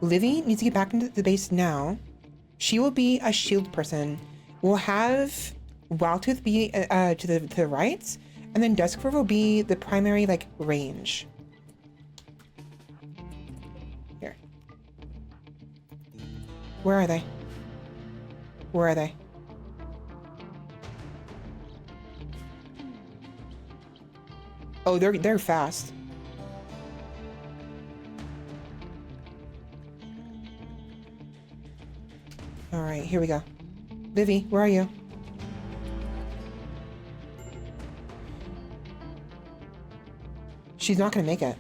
Livy needs to get back into the base now. She will be a shield person. We'll have Wildtooth be to the right, and then Duskfur will be the primary like range. Here. Where are they? Where are they? Oh, they're fast. All right, here we go. Livy, where are you? She's not gonna make it.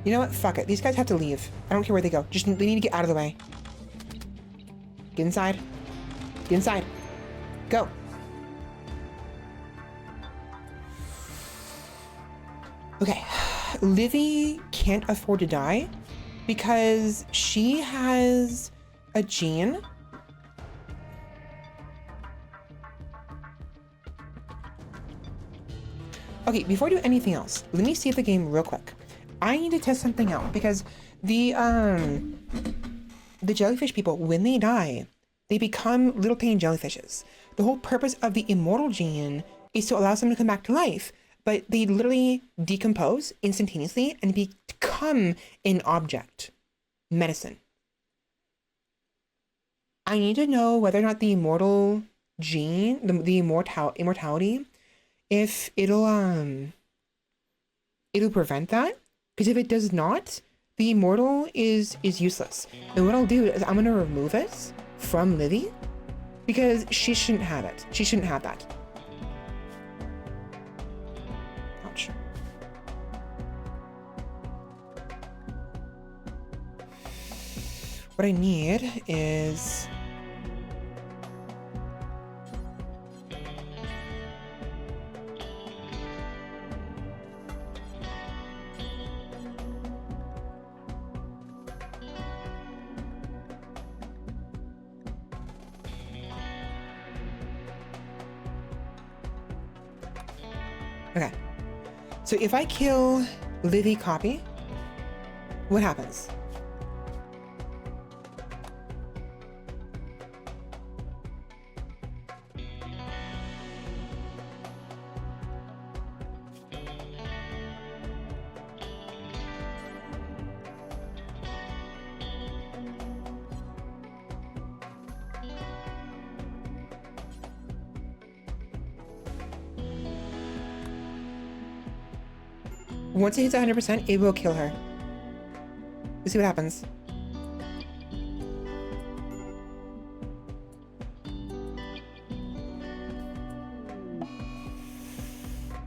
You know what? Fuck it. These guys have to leave. I don't care where they go. Just they need to get out of the way. Get inside. Get inside. Go. Okay. Livy can't afford to die because she has a gene. Okay, before I do anything else, let me save the game real quick. I need to test something out because the jellyfish people, when they die, they become little tiny jellyfishes. The whole purpose of the immortal gene is to allow someone to come back to life, but they literally decompose instantaneously and become an object. Medicine. I need to know whether or not the immortal gene, the immortality, if it'll prevent that. Because if it does not, the immortal is useless. And what I'll do is I'm gonna remove it from Livy because she shouldn't have it. She shouldn't have that. Ouch. What I need is okay. So if I kill Livy copy, what happens? Once it hits 100%, it will kill her. Let's see what happens.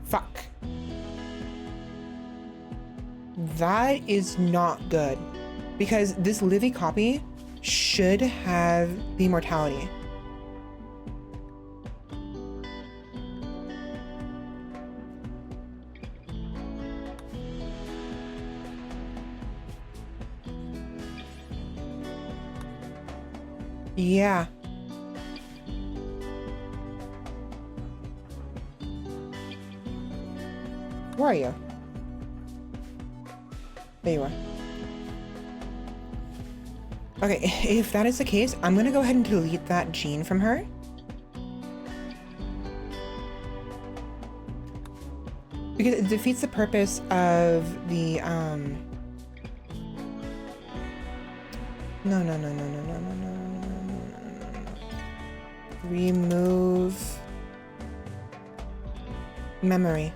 Fuck. That is not good. Because this Livy copy should have the immortality. Yeah. Where are you? There you are. Okay, if that is the case, I'm gonna go ahead and delete that gene from her. Because it defeats the purpose of the, no. Remove memory.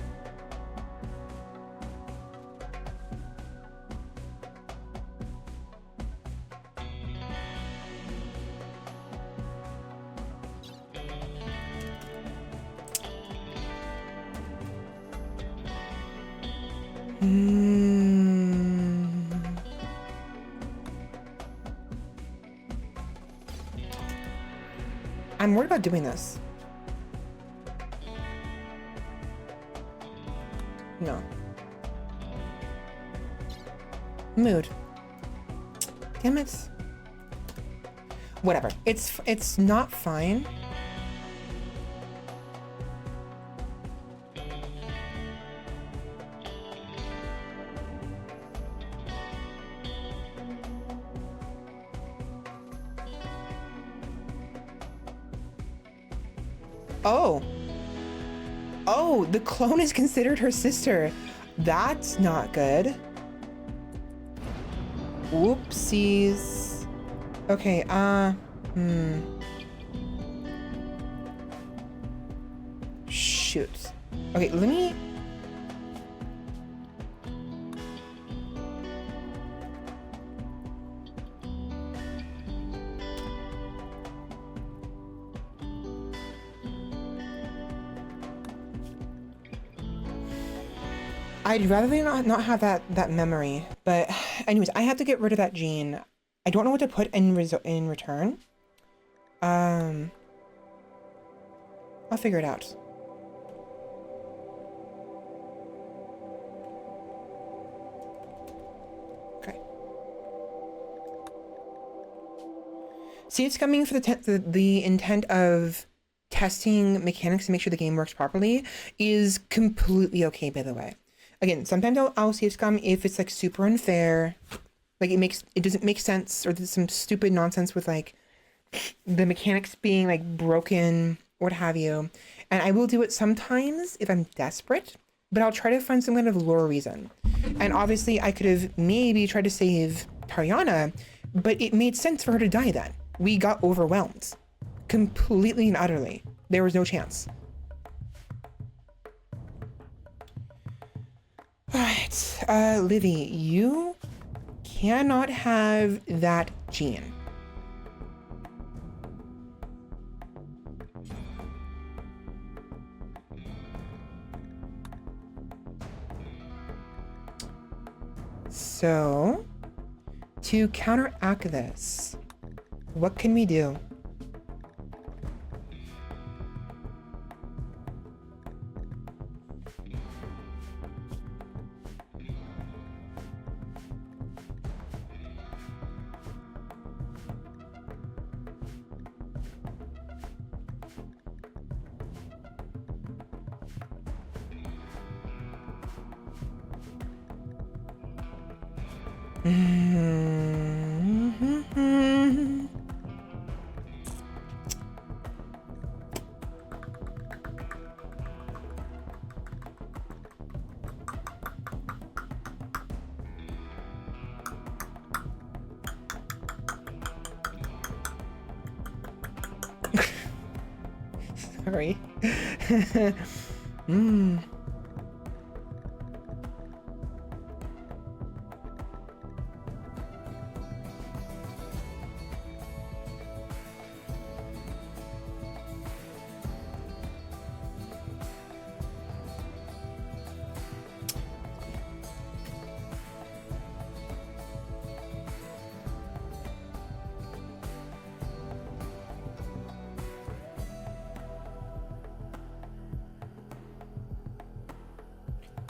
I'm worried about doing this. No. Mood. Damn it. Whatever. It's not fine. Oh, the clone is considered her sister. That's not good. Whoopsies. Okay, Shoot. Okay, let me... I'd rather not have that memory, but anyways, I have to get rid of that gene. I don't know what to put in return. I'll figure it out. Okay. See, it's coming for the intent of testing mechanics to make sure the game works properly is completely okay, by the way. Again, sometimes I'll save scum if it's like super unfair, like it doesn't make sense, or there's some stupid nonsense with like the mechanics being like broken, what have you. And I will do it sometimes if I'm desperate, but I'll try to find some kind of lore reason. And obviously I could have maybe tried to save Tariana, but it made sense for her to die then. We got overwhelmed. Completely and utterly. There was no chance. Alright, Livy, you cannot have that gene. So, to counteract this, what can we do? Sorry.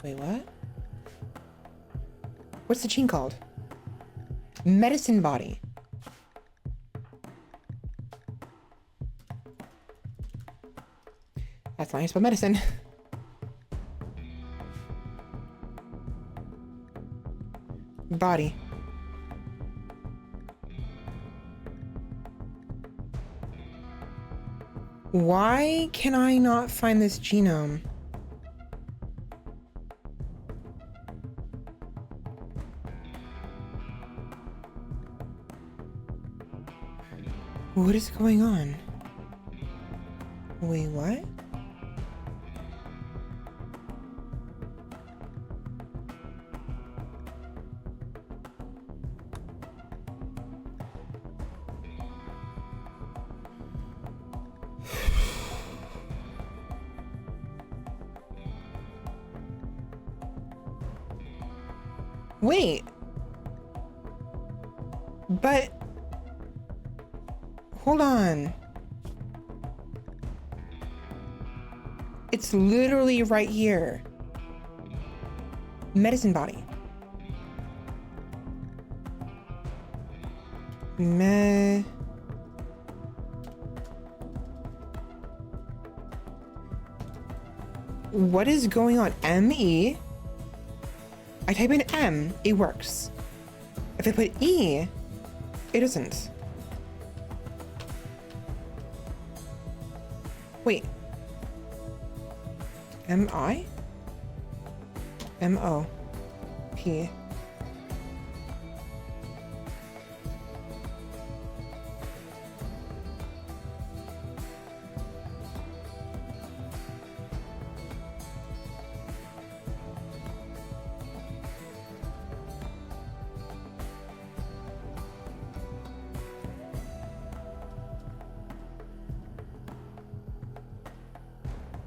Wait, what? What's the gene called? Medicine body. That's not how you spell medicine. Body. Why can I not find this genome? What is going on? Wait, what? Wait. But hold on. It's literally right here. Medicine body. What is going on? M-E? I type in M, it works. If I put E, it doesn't. Wait. M-I? M-O-P.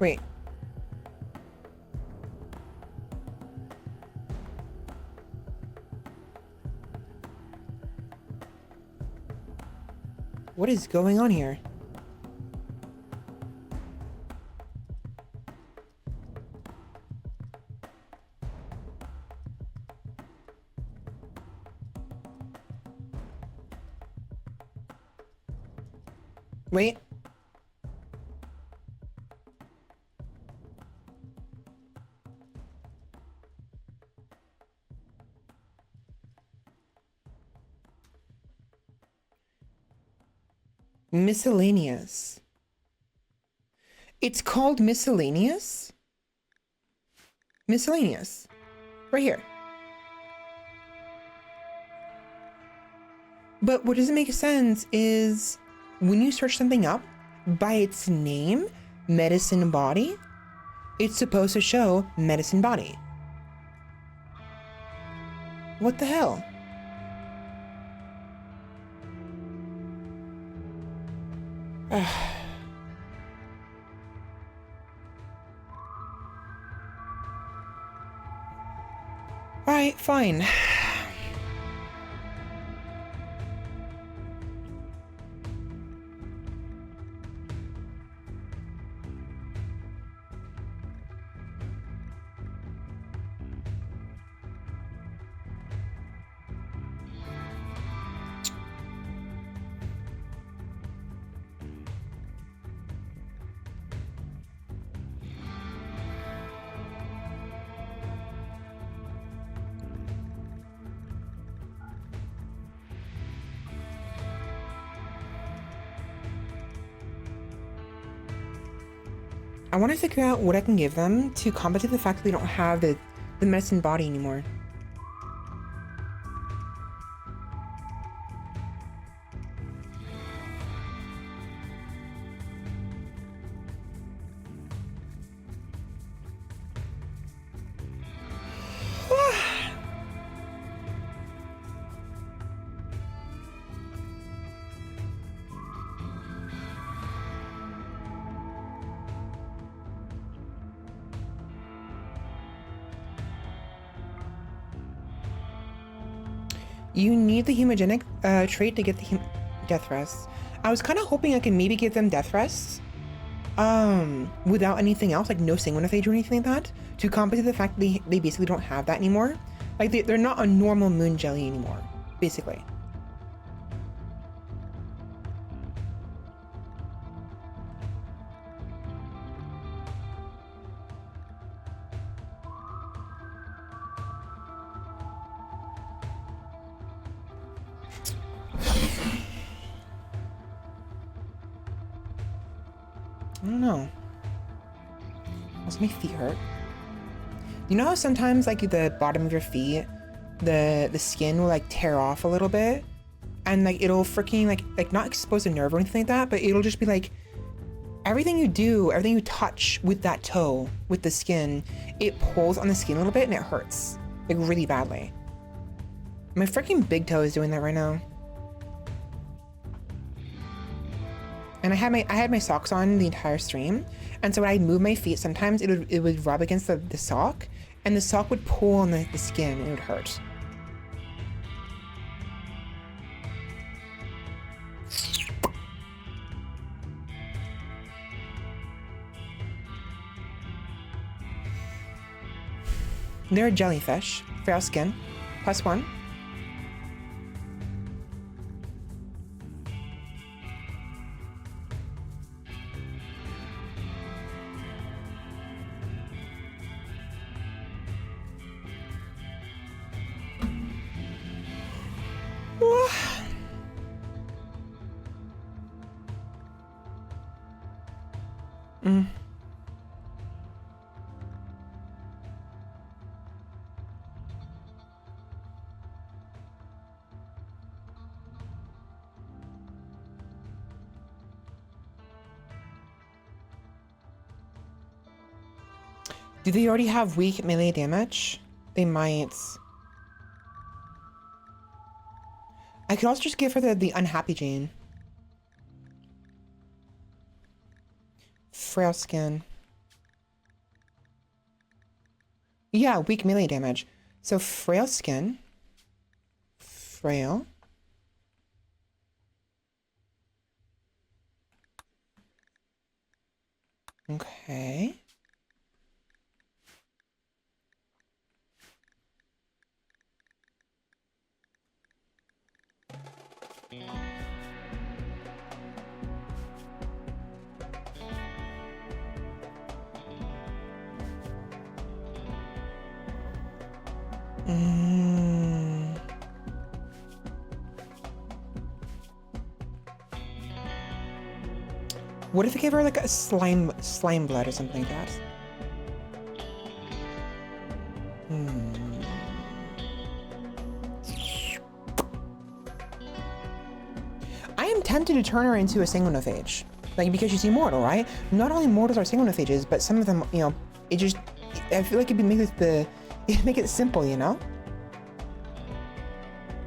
Wait. What is going on here? Wait. Miscellaneous. It's called miscellaneous? Miscellaneous. Right here. But what doesn't make sense is when you search something up by its name, medicine body, it's supposed to show medicine body. What the hell? Alright, fine. I want to figure out what I can give them to compensate the fact that they don't have the medicine body anymore. You need the hemogenic trait to get the death rest. I was kind of hoping I could maybe give them death rests without anything else, like no sanguinophage or anything like that, to compensate the fact that they basically don't have that anymore. Like they're not a normal moon jelly anymore, basically. I don't know. Also, my feet hurt. You know how sometimes like the bottom of your feet, the skin will like tear off a little bit? and like it'll freaking like not expose a nerve or anything like that, but it'll just be like everything you do, everything you touch with that toe, with the skin, it pulls on the skin a little bit and it hurts like really badly. My freaking big toe is doing that right now. And I had my socks on the entire stream, and so when I move my feet, sometimes it would rub against the sock, and the sock would pull on the skin and it would hurt. They're a jellyfish, frail skin, +1. Do they already have weak melee damage? They might. I could also just give her the unhappy gene. Frail skin. Yeah, weak melee damage. So frail skin. Frail. Okay. What if I gave her like a slime blood or something like that? I am tempted to turn her into a sanguinophage. Like, because she's immortal, right? Not only mortals are sanguinophages, but some of them, you know, I feel like it'd make it simple, you know?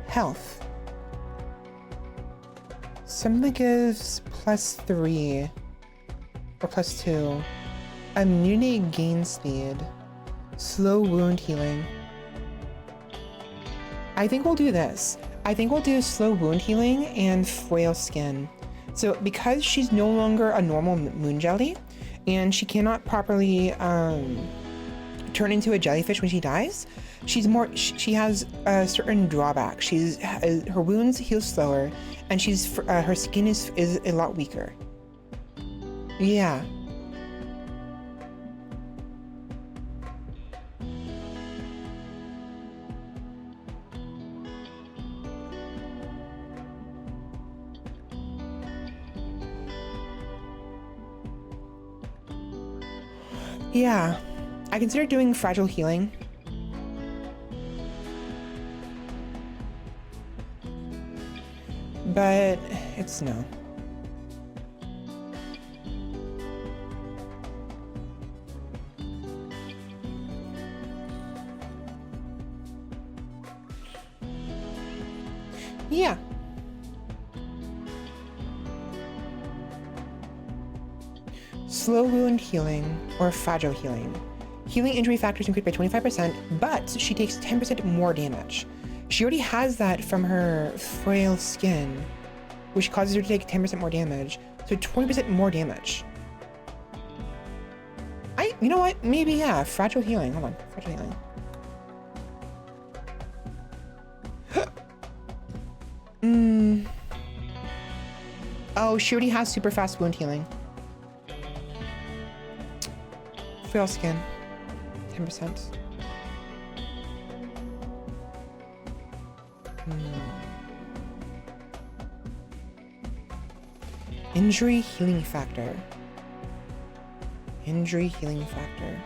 Health. Something gives +3 or +2. Immunity gain speed. Slow wound healing. I think we'll do this. I think we'll do slow wound healing and frail skin. So because she's no longer a normal moon jelly, and she cannot properly turn into a jellyfish when she dies, she has a certain drawback. Her wounds heal slower, and her skin is a lot weaker. Yeah. Yeah, I consider doing fragile healing. But it's no. Yeah. Slow wound healing or fragile healing. Healing injury factors increased by 25%, but she takes 10% more damage. She already has that from her frail skin, which causes her to take 10% more damage, so 20% more damage. You know what? Maybe, yeah, fragile healing. Hold on, fragile healing. Oh, she already has super fast wound healing. Frail skin, 10%. Injury healing factor. Injury healing factor.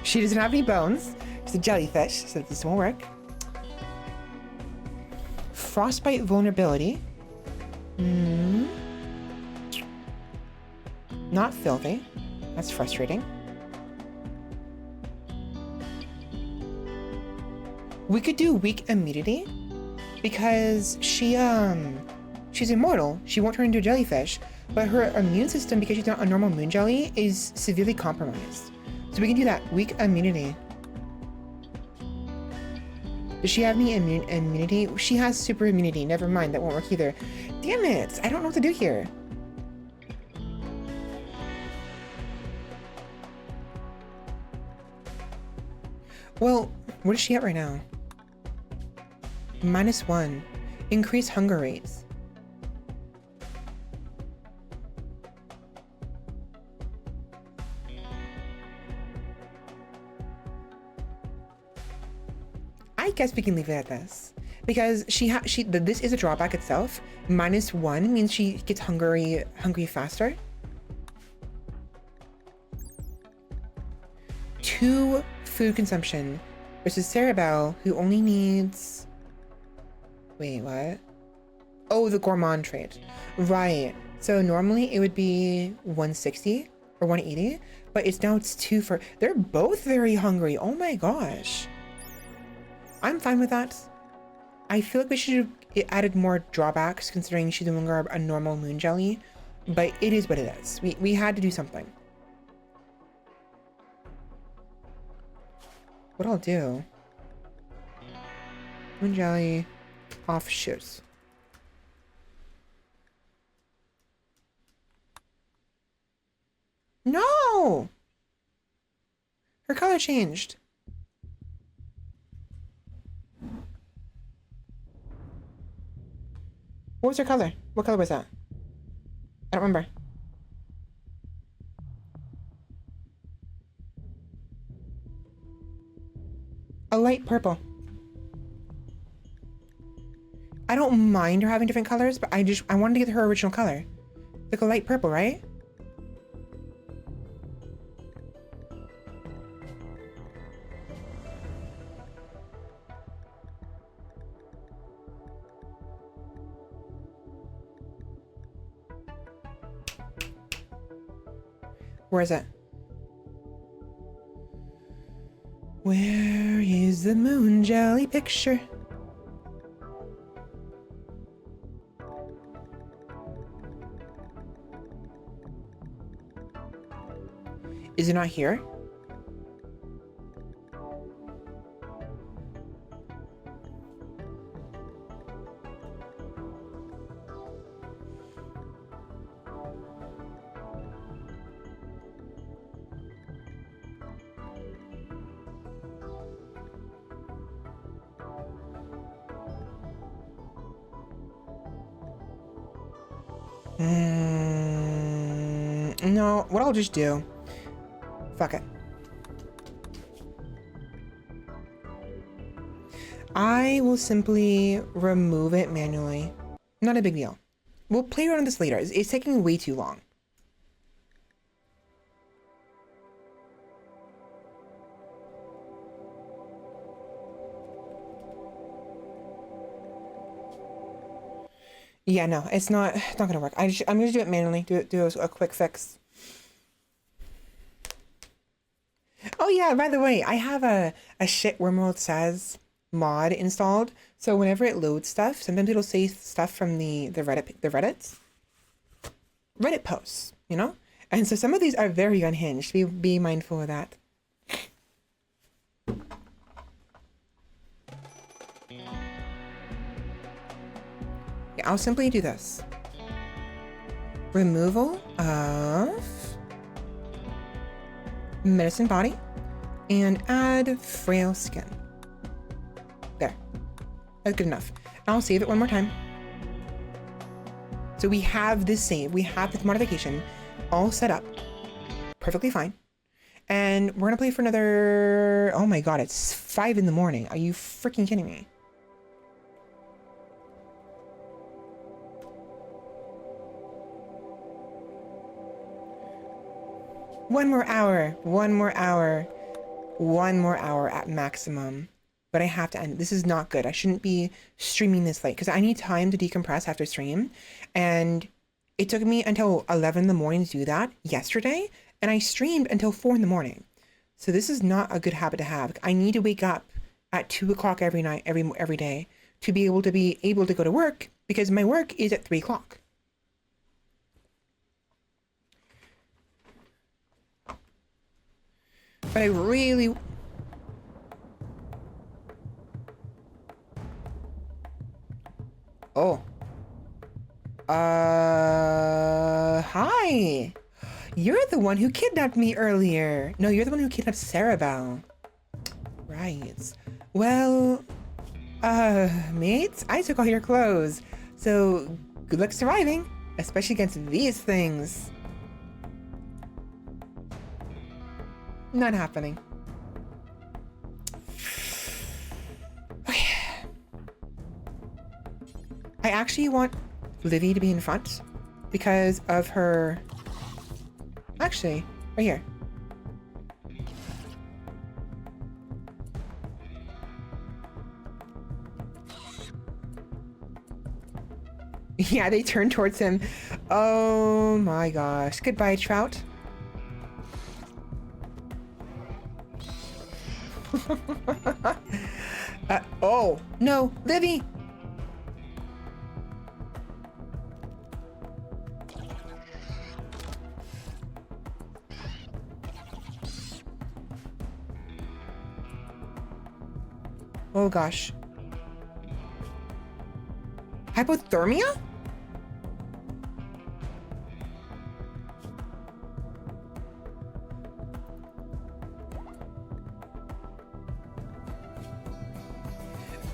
She doesn't have any bones. She's a jellyfish, so this won't work. Frostbite vulnerability. Not filthy. That's frustrating. We could do weak immunity because she's immortal. She won't turn into a jellyfish, but her immune system, because she's not a normal moon jelly, is severely compromised. So we can do that. Weak immunity. Does she have any immunity? She has super immunity. Never mind. That won't work either. Damn it. I don't know what to do here. Well, what is she at right now? -1. Increase hunger rates. I guess we can leave it at this because this is a drawback itself. -1 means she gets hungry faster. 2 food consumption versus Cerebell, who only needs. Wait, what? Oh, the gourmand trait. Right. So normally it would be 160 or 180, but it's 2 for. They're both very hungry. Oh my gosh. I'm fine with that. I feel like we should have added more drawbacks considering she's no longer a normal moon jelly, but it is what it is. We had to do something. What I'll do. Moon jelly offshoots. No! Her color changed. What was her color? What color was that? I don't remember. A light purple. I don't mind her having different colors, but I wanted to get her original color. Like a light purple, right? Where is it? Where is the moon jelly picture? Is it not here? No, what I'll just do. Fuck it. I will simply remove it manually. Not a big deal. We'll play around with this later. It's taking way too long. Yeah, no, it's not gonna work. I'm gonna do it manually. Do a quick fix. Oh yeah, by the way, I have a shit RimWorld says mod installed. So whenever it loads stuff, sometimes it'll say stuff from the Reddit posts, you know? And so some of these are very unhinged. Be mindful of that. Yeah, I'll simply do this. Removal of medicine body and add frail skin. There. That's good enough. I'll save it one more time. So we have this save, we have this modification all set up. Perfectly fine. And we're gonna play for another, oh my god, it's 5 in the morning. Are you freaking kidding me? One more hour. one more hour at maximum. But I have to end. This is not good. I shouldn't be streaming this late because I need time to decompress after stream. And it took me until 11 in the morning to do that yesterday. And I streamed until 4 in the morning. So this is not a good habit to have. I need to wake up at 2 o'clock every night, every day to be able to go to work because my work is at 3 o'clock. But I really... Oh. Hi. You're the one who kidnapped me earlier. No, you're the one who kidnapped Sarabelle. Right. Well, mates, I took all your clothes. So, good luck surviving, especially against these things. Not happening. Okay. I actually want Livy to be in front because of her... Actually, right here. Yeah, they turn towards him. Oh my gosh. Goodbye, Trout. Oh, no, Livy! Oh gosh. Hypothermia?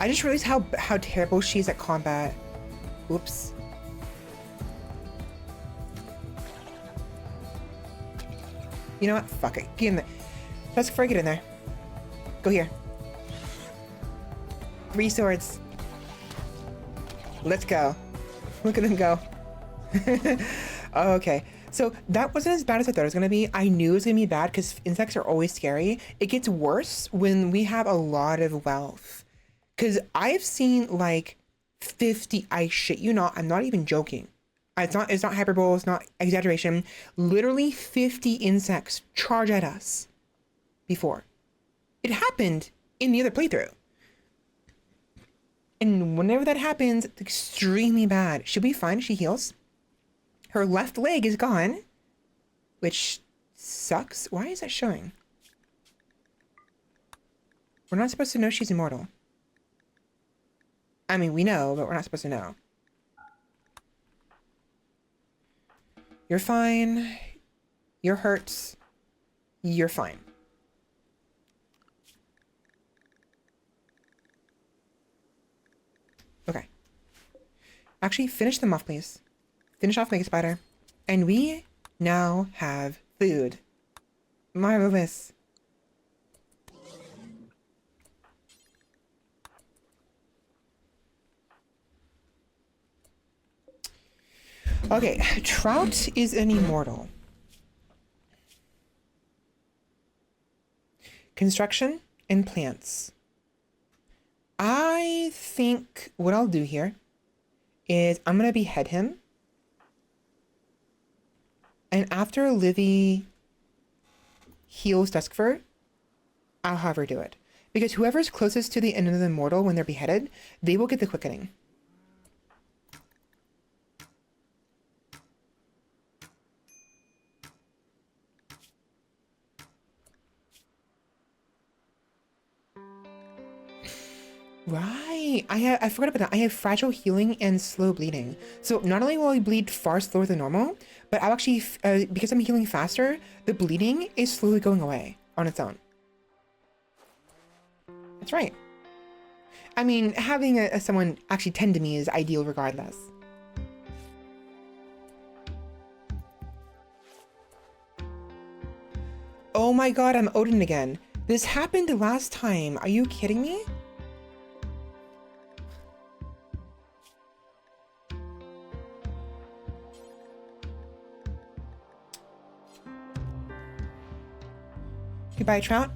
I just realized how terrible she is at combat. Oops. You know what? Fuck it. Get in there. Let's get in there. Go here. 3 swords. Let's go. Look at them go. Okay. So that wasn't as bad as I thought it was going to be. I knew it was going to be bad because insects are always scary. It gets worse when we have a lot of wealth. Because I've seen like 50, I shit you not, I'm not even joking. It's not hyperbole, it's not exaggeration. Literally 50 insects charge at us before. It happened in the other playthrough. And whenever that happens, it's extremely bad. She'll be fine, she heals. Her left leg is gone, which sucks. Why is that showing? We're not supposed to know she's immortal. I mean, we know, but we're not supposed to know. You're fine. You're hurt. You're fine. Okay. Actually, finish them off, please. Finish off Mega Spider. And we now have food. Marvelous. Okay, Trout is an immortal. Construction and plants. I think what I'll do here is I'm going to behead him. And after Livy heals Duskfur, I'll have her do it. Because whoever's closest to the end of the immortal when they're beheaded, they will get the quickening. Right. I forgot about that. I have fragile healing and slow bleeding. So not only will I bleed far slower than normal, but I'll actually, because I'm healing faster, the bleeding is slowly going away on its own. That's right. I mean, having someone actually tend to me is ideal regardless. Oh my god, I'm Odin again. This happened last time. Are you kidding me? Goodbye, Trout.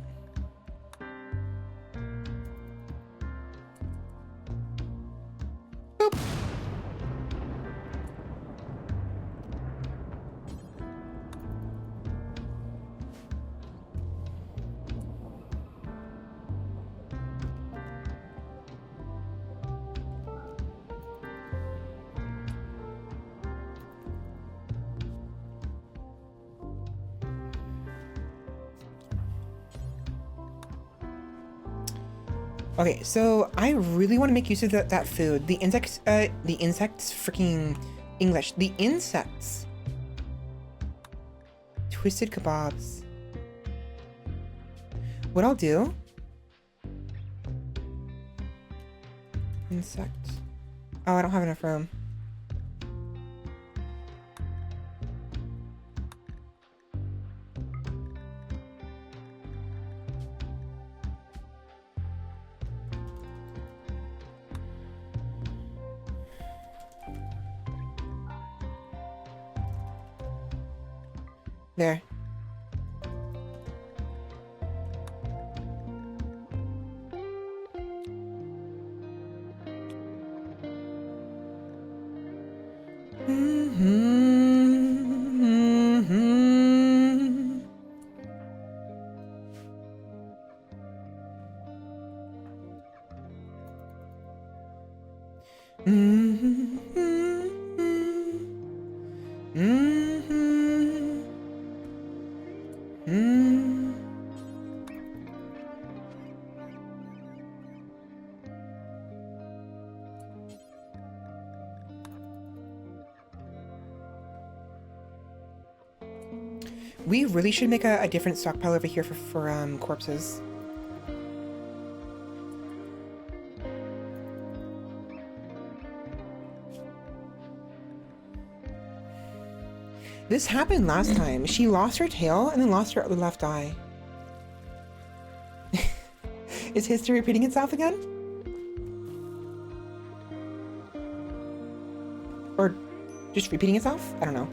Okay, so I really want to make use of that food. The insects freaking English. The insects. Twisted kebabs. What I'll do... Insect. Oh, I don't have enough room. There. We really should make a different stockpile over here for corpses. This happened last time. She lost her tail and then lost her left eye. Is history repeating itself again? Or just repeating itself? I don't know.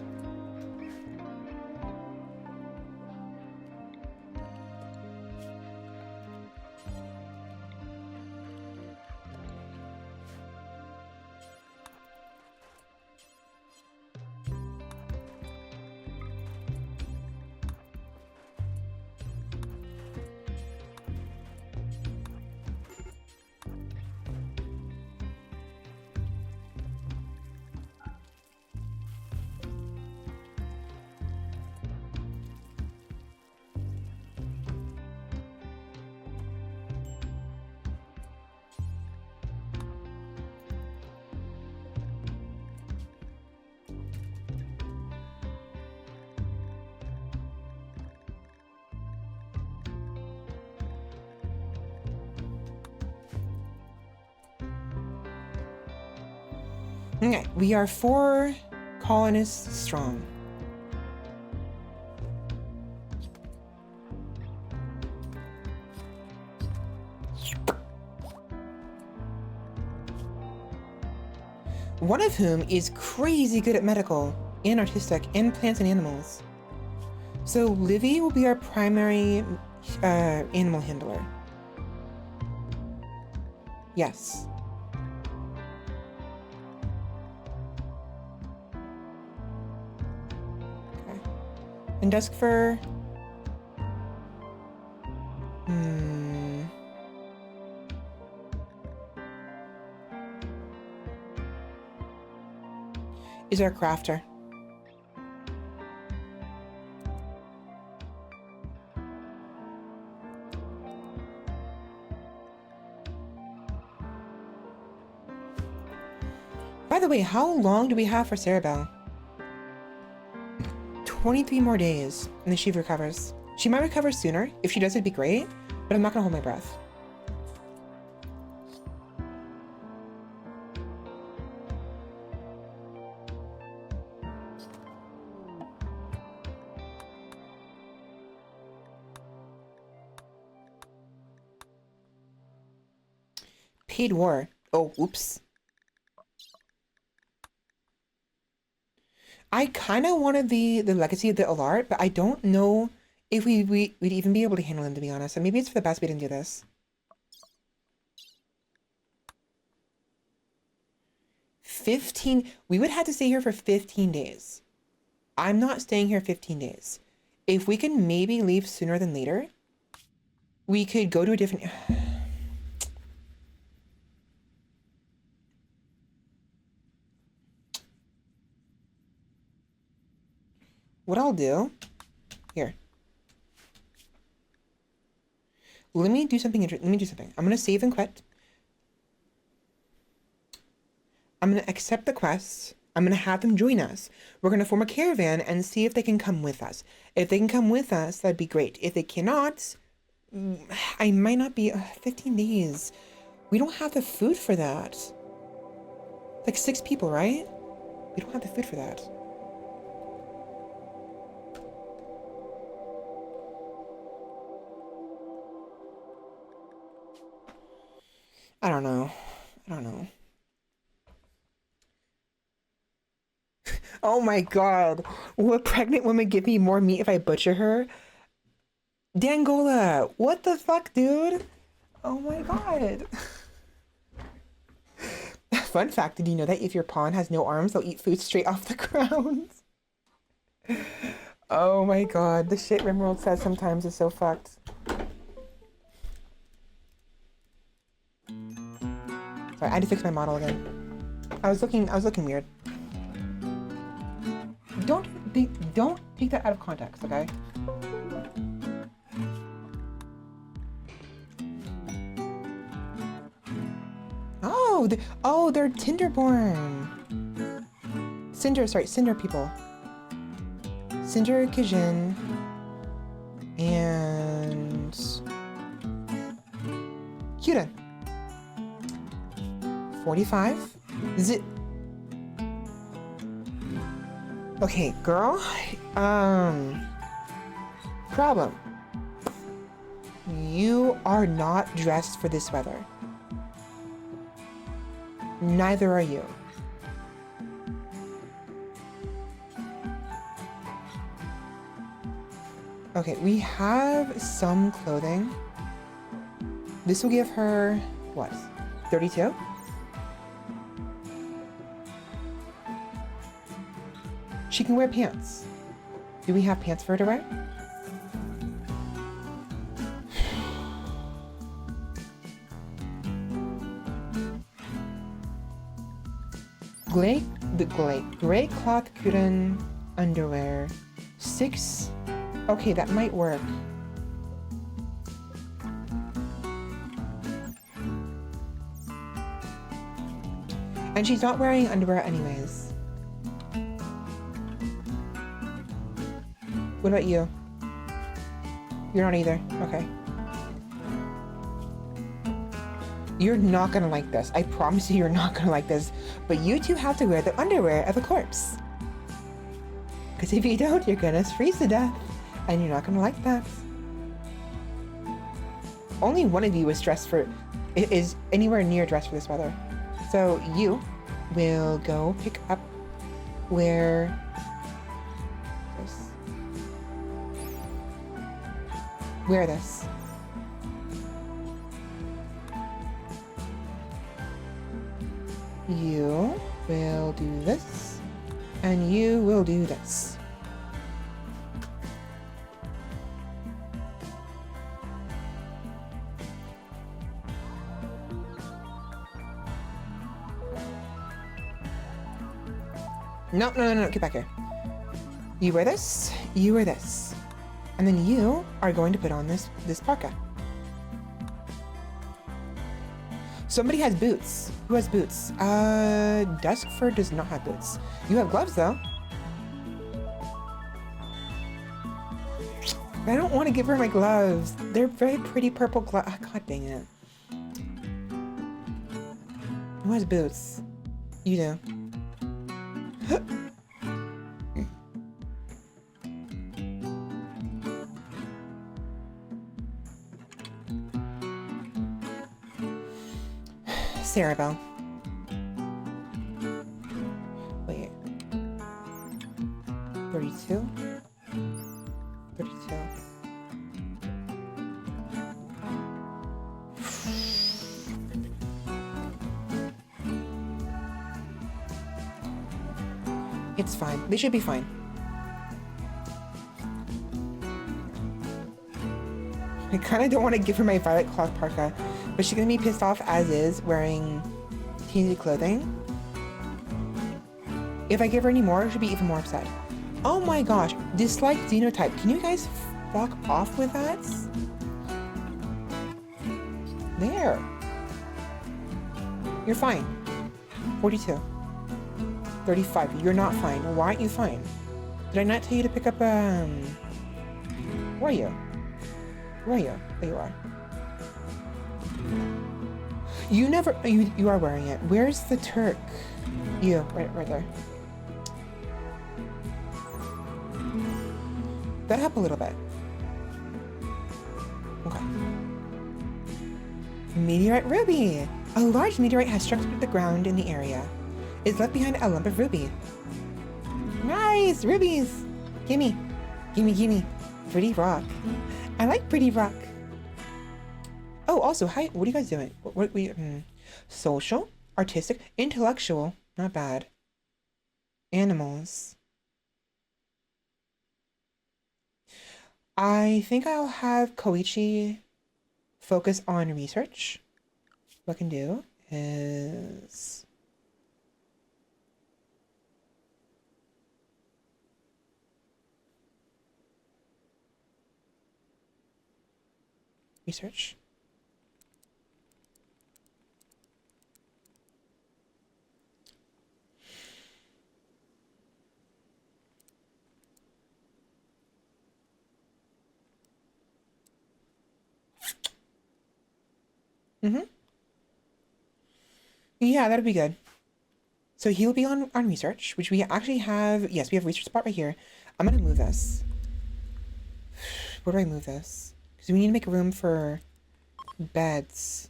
Okay, we are 4 colonists strong. One of whom is crazy good at medical and artistic and plants and animals. So Livy will be our primary animal handler. Yes. Okay. And Duskfur. Is our crafter. By the way, how long do we have for Cerebel? 23 more days, and then she recovers. She might recover sooner. If she does, it'd be great, but I'm not gonna hold my breath. Paid war. Oh, oops. I kind of wanted the legacy of the Alart, but I don't know if we'd even be able to handle him, to be honest. So maybe it's for the best we didn't do this. 15. We would have to stay here for 15 days. I'm not staying here 15 days. If we can maybe leave sooner than later, we could go to a different... What I'll do... Here. Let me do something interesting. Let me do something. I'm gonna save and quit. I'm gonna accept the quest. I'm gonna have them join us. We're gonna form a caravan and see if they can come with us. If they can come with us, that'd be great. If they cannot, I might not be 15 days. We don't have the food for that. Like 6 people, right? We don't have the food for that. I don't know. I don't know. Oh my god. Will a pregnant woman give me more meat if I butcher her? Dangola! What the fuck, dude? Oh my god. Fun fact, did you know that if your pawn has no arms, they'll eat food straight off the ground? Oh my god, the shit RimWorld says sometimes is so fucked. Sorry, I had to fix my model again. I was looking weird. Don't take that out of context, okay? Oh, they're Tinderborn. Cinder people. Cinder, Kijin, and Kyuden. 45? Okay, girl. Problem. You are not dressed for this weather. Neither are you. Okay, we have some clothing. This will give her, what, 32? She can wear pants. Do we have pants for her to wear? Gray cloth Kyuden underwear. 6. Okay, that might work. And she's not wearing underwear anyways. What about you? You're not either. Okay. You're not gonna like this. I promise you, you're not gonna like this. But you two have to wear the underwear of a corpse. Because if you don't, you're gonna freeze to death. And you're not gonna like that. Only one of you is anywhere near dressed for this weather. So you will go pick up wear this. You will do this, and you will do this. No, get back here. You wear this, you wear this. And then you are going to put on this parka. Somebody has boots. Who has boots? Duskfur does not have boots. You have gloves though. I don't want to give her my gloves. They're very pretty purple gloves. God dang it. Who has boots? You do. Sarabelle. Wait. 32? 32. It's fine. They should be fine. I kind of don't want to give her my violet cloth parka, but she's gonna be pissed off as is wearing teeny clothing. If I give her any more, she'll be even more upset. Oh my gosh, dislike xenotype. Can you guys fuck off with that? There. You're fine. 42. 35. You're not fine. Why aren't you fine? Did I not tell you to pick up, Where are you? Where are you? There you are. You never... You are wearing it. Where's the Turk? You. Right there. That'll help a little bit. Okay. Meteorite ruby! A large meteorite has struck through the ground in the area. It's left behind a lump of ruby. Nice! Rubies! Gimme. Gimme, gimme. Pretty rock. I like pretty rock. Oh, also, hi. What are you guys doing? Social, artistic, intellectual. Not bad. Animals. I think I'll have Koichi focus on research. What I can do is... research. Yeah, that'd be good. So he'll be on research, which we actually have. Yes, we have research spot right here. I'm gonna move this. Where do I move this? Because we need to make room for beds.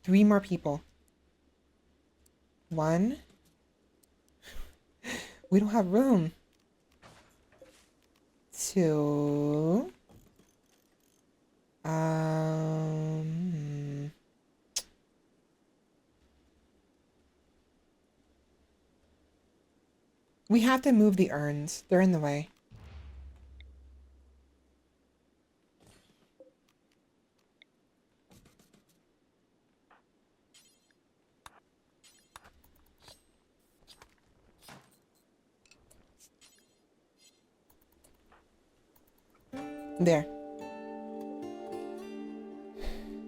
3 more people. 1. We don't have room. 2. We have to move the urns. They're in the way. There.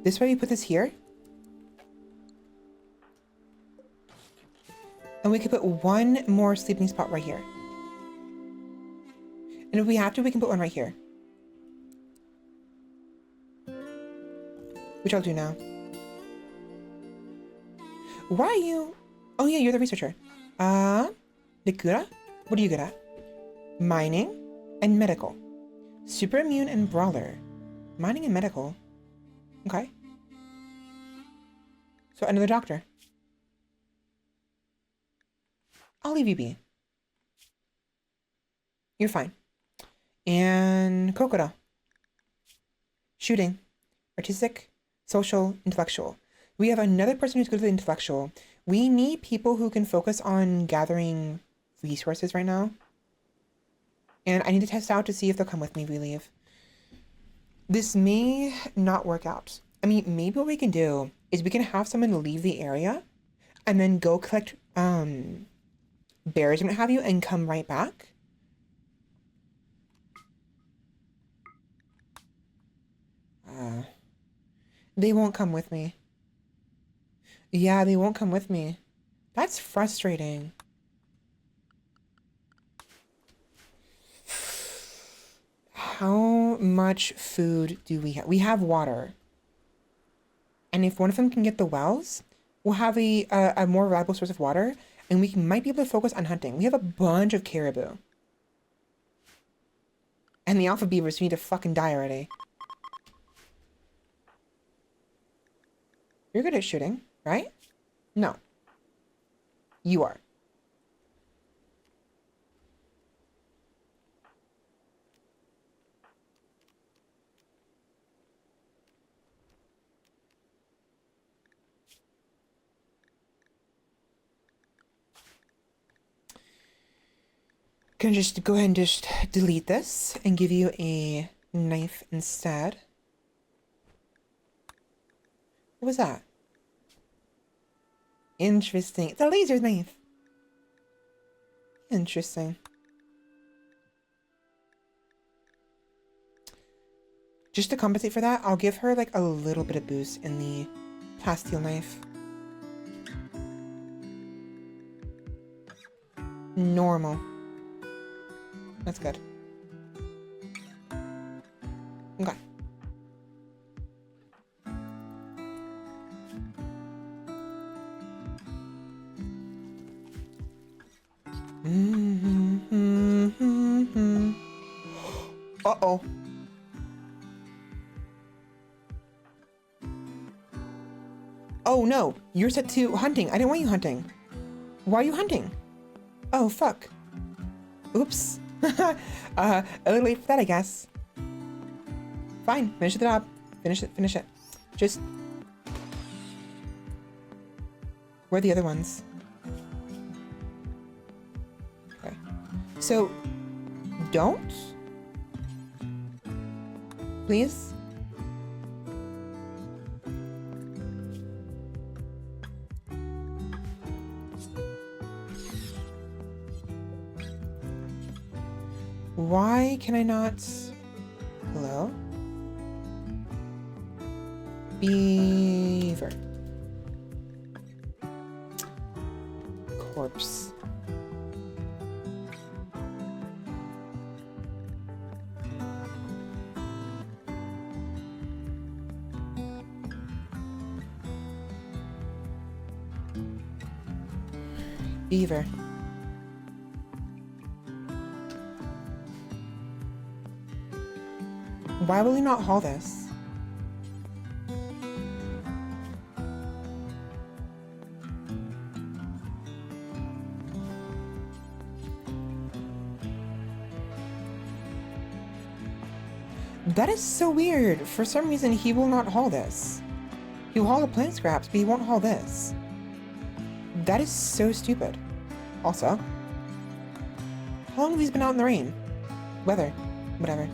This way we put this here. And we could put 1 more sleeping spot right here. And if we have to, we can put 1 right here. Which I'll do now. Why are you... Oh yeah, you're the researcher. Nikura? What are you good at? Mining and medical. Super immune and brawler. Mining and medical. Okay. So another doctor. I'll leave you be. You're fine. And Kokoro. Shooting. Artistic, social, intellectual. We have another person who's good at the intellectual. We need people who can focus on gathering resources right now. And I need to test out to see if they'll come with me if we leave. This may not work out. I mean, maybe what we can do is we can have someone leave the area and then go collect berries and what have you and come right back. They won't come with me. Yeah, they won't come with me. That's frustrating. How much food do we have? We have water. And if one of them can get the wells, we'll have a more reliable source of water, and we might be able to focus on hunting. We have a bunch of caribou. And the alpha beavers need to fucking die already. You're good at shooting, right? No. You are. Can I just go ahead and just delete this and give you a knife instead? What was that? Interesting. It's a laser knife. Interesting. Just to compensate for that, I'll give her like a little bit of boost in the plasteel knife. Normal. That's good. Okay. Uh-oh. Oh no, you're set to hunting. I didn't want you hunting. Why are you hunting? Oh, fuck. Oops. A little late for that, I guess. Fine, finish the job. Finish it, finish it. Just... Where are the other ones? Okay. So, don't? Please? Why can I not... Hello? Beaver. Corpse. Beaver. Why will you not haul this? That is so weird. For some reason, he will not haul this. He'll haul the plant scraps, but he won't haul this. That is so stupid. Also, how long have these been out in the rain? Weather. Whatever.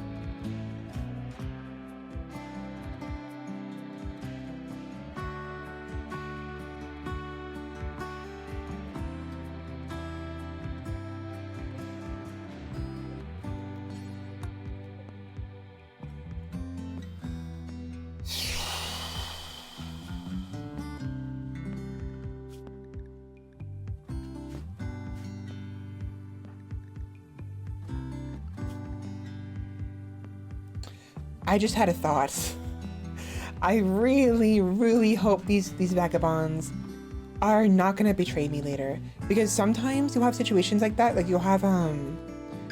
I just had a thought. I really, really hope these vagabonds are not gonna betray me later. Because sometimes you'll have situations like that, like you'll have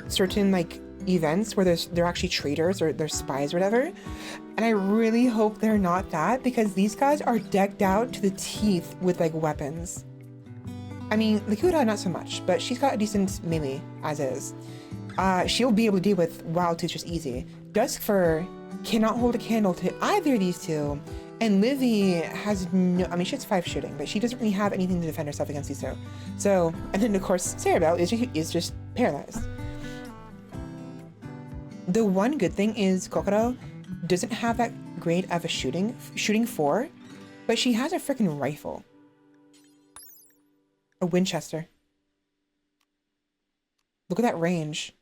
certain like events where they're actually traitors or they're spies or whatever. And I really hope they're not that, because these guys are decked out to the teeth with like weapons. I mean, Lakuta not so much, but she's got a decent melee as is. She'll be able to deal with Wild Tooth just easy. Duskfur cannot hold a candle to either of these two, and Livy has no, I mean, she has 5 shooting, but she doesn't really have anything to defend herself against these two. So, and then of course, Cerebel is just paralyzed. The one good thing is Kokoro doesn't have that great of a shooting 4, but she has a freaking rifle. A Winchester. Look at that range.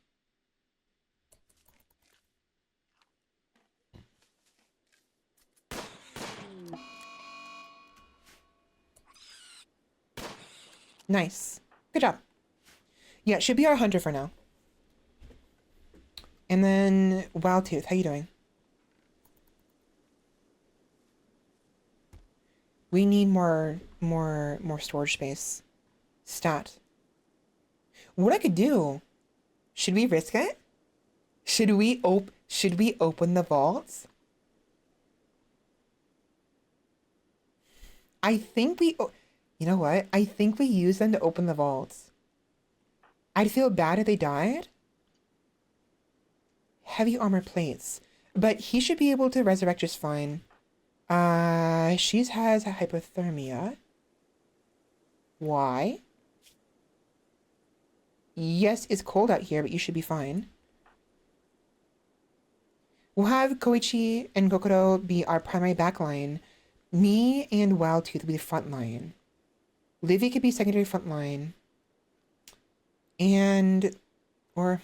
Nice. Good job. Yeah, should be our hunter for now. And then Wild Tooth, how you doing? We need more storage space. Stat. What I could do? Should we risk it? Should we open the vaults? I think we... You know what? I think we use them to open the vaults. I'd feel bad if they died. Heavy armor plates. But he should be able to resurrect just fine. She has a hypothermia. Why? Yes, it's cold out here, but you should be fine. We'll have Koichi and Kokoro be our primary backline. Me and Wild Tooth will be the front line. Livy could be secondary front line. And... Or,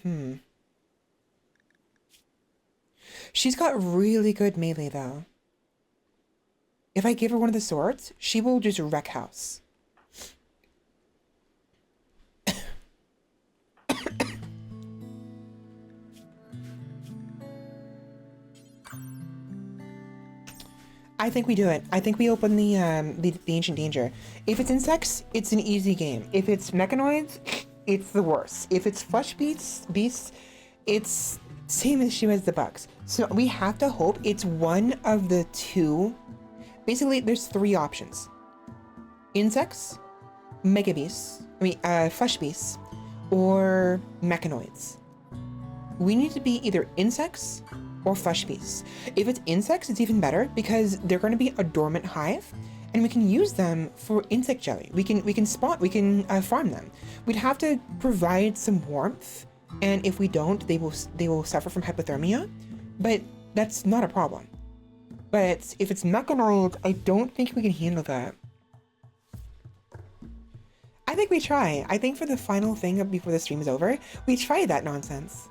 She's got really good melee though. If I give her one of the swords, she will just wreck house. I think we do it. I think we open the Ancient Danger. If it's insects, it's an easy game. If it's mechanoids, it's the worst. If it's flesh beasts, it's same issue as the bugs. So we have to hope it's one of the two. Basically, there's three options. Insects, mega beasts, flesh beasts, or mechanoids. We need to be either insects or flesh beasts. If it's insects, it's even better because they're going to be a dormant hive, and we can use them for insect jelly. We can farm them. We'd have to provide some warmth, and if we don't, they will suffer from hypothermia. But that's not a problem. But if it's mechanoid, I don't think we can handle that. I think we try. I think for the final thing before the stream is over, we try that nonsense.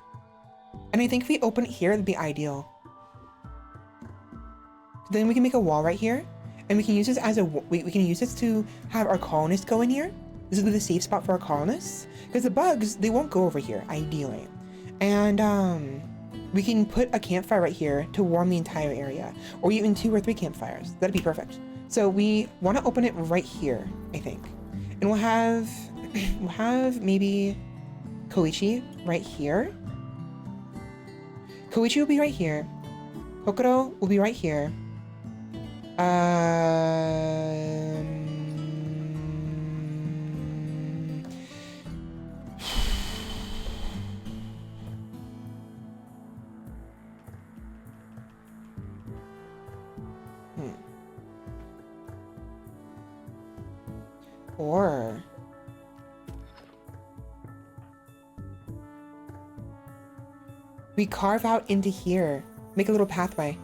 And I think if we open it here, it'd be ideal. Then we can make a wall right here, and we can use this as we can use this to have our colonists go in here. This will be the safe spot for our colonists, because the bugs, they won't go over here, ideally. And we can put a campfire right here to warm the entire area, or even 2 or 3 campfires. That'd be perfect. So we want to open it right here, I think, and we'll have maybe Koichi right here. Koichi will be right here. Kokoro will be right here. Or we carve out into here, make a little pathway.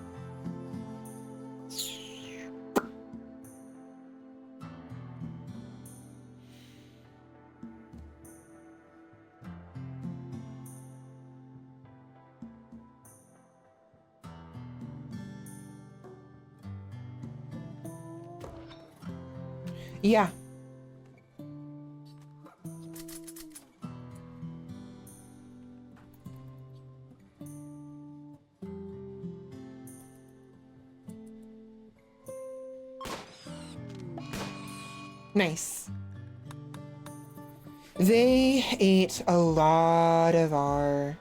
Yeah. Nice. They ate a lot of our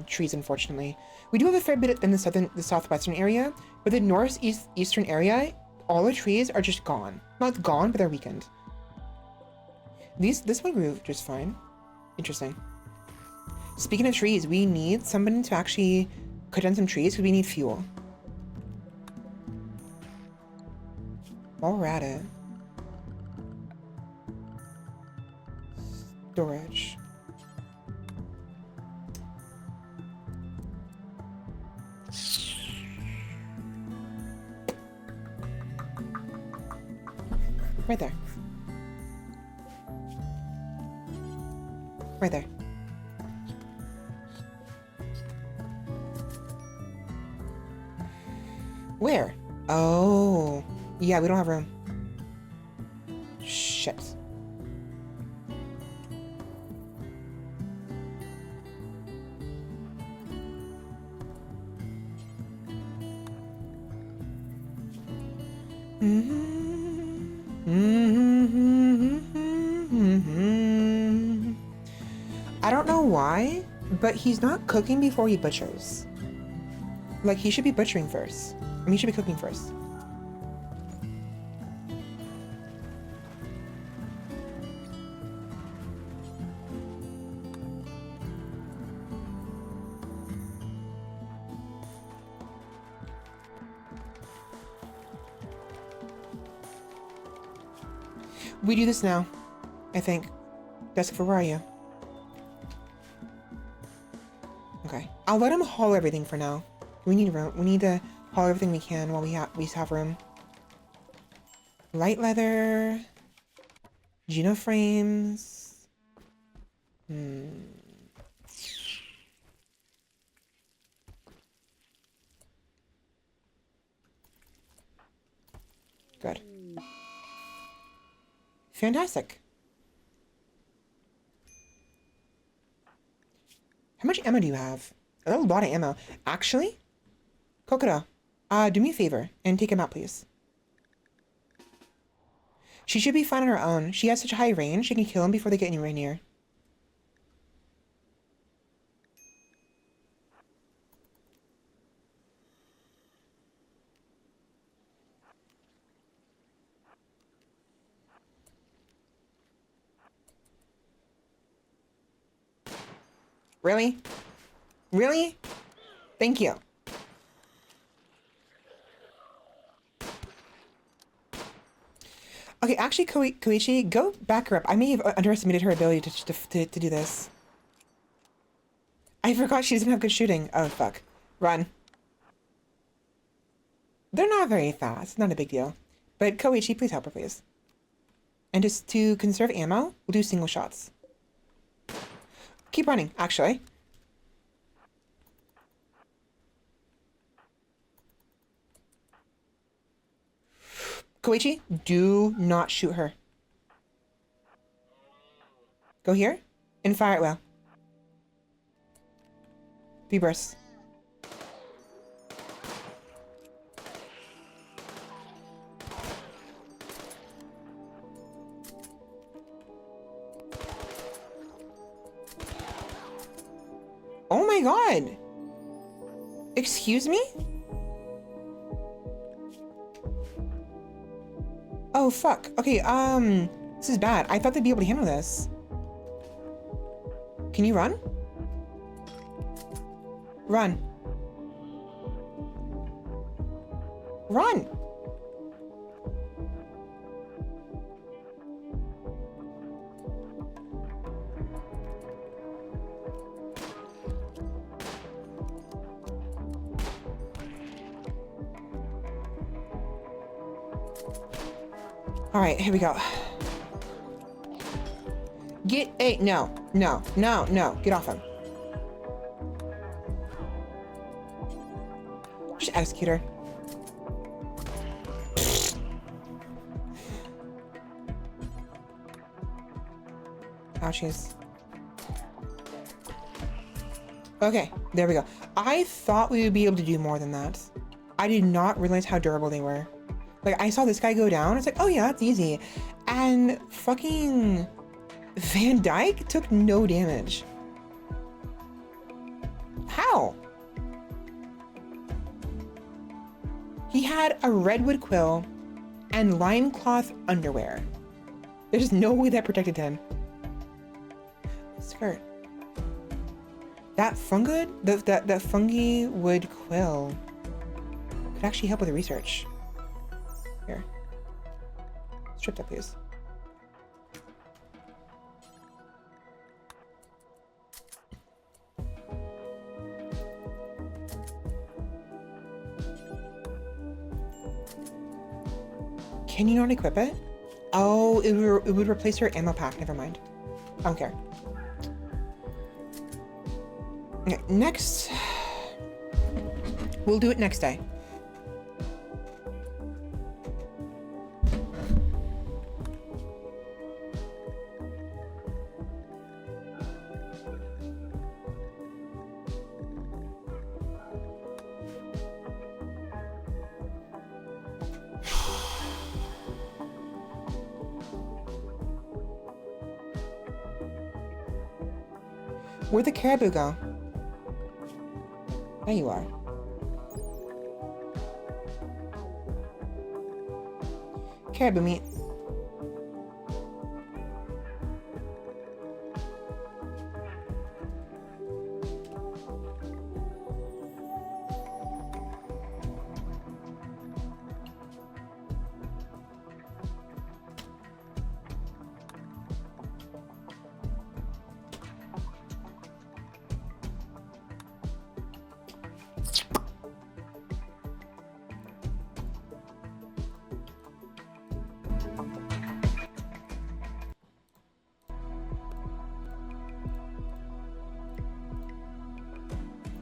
trees, unfortunately. We do have a fair bit in the southwestern area, but the northeastern area, all the trees are just gone. Not gone, but they're weakened. This one grew just fine. Interesting. Speaking of trees, we need somebody to actually cut down some trees because we need fuel. While we're at it. Storage. Right there. Right there. Where? Oh. Yeah, we don't have room. Shit. I don't know why, but he's not cooking before he butchers. Like, he should be butchering first. I mean, he should be cooking first. We do this now, I think. Jessica, where are you? Okay. I'll let him haul everything for now. We need room. We need to haul everything we can while we have room. Light leather. Geno frames. Fantastic. How much ammo do you have? A lot of ammo. Actually, Kokoro, do me a favor and take him out, please. She should be fine on her own. She has such a high range, she can kill him before they get anywhere near. Really? Really? Thank you. Okay, actually, Koichi, go back her up. I may have underestimated her ability to do this. I forgot she doesn't have good shooting. Oh, fuck. Run. They're not very fast. Not a big deal. But Koichi, please help her, please. And just to conserve ammo, we'll do single shots. Keep running, actually. Koichi, do not shoot her. Go here and fire it well. 3 bursts. Oh my god! Excuse me? Oh fuck. Okay, this is bad. I thought they'd be able to handle this. Can you run? Run. Run! All right, here we go. No, get off him. Just execute her. Ouchies. Okay, there we go. I thought we would be able to do more than that. I did not realize how durable they were. Like, I saw this guy go down, it's like, oh yeah, that's easy. And fucking Van Dyke took no damage. How? He had a redwood quill and lime cloth underwear. There's no way that protected him. Skirt. That that fungi wood quill could actually help with the research. Here. Strip that, please. Can you not equip it? Oh, it would replace your ammo pack. Never mind. I don't care. Okay, next. We'll do it next day. Where'd the caribou go? There you are. Caribou meat.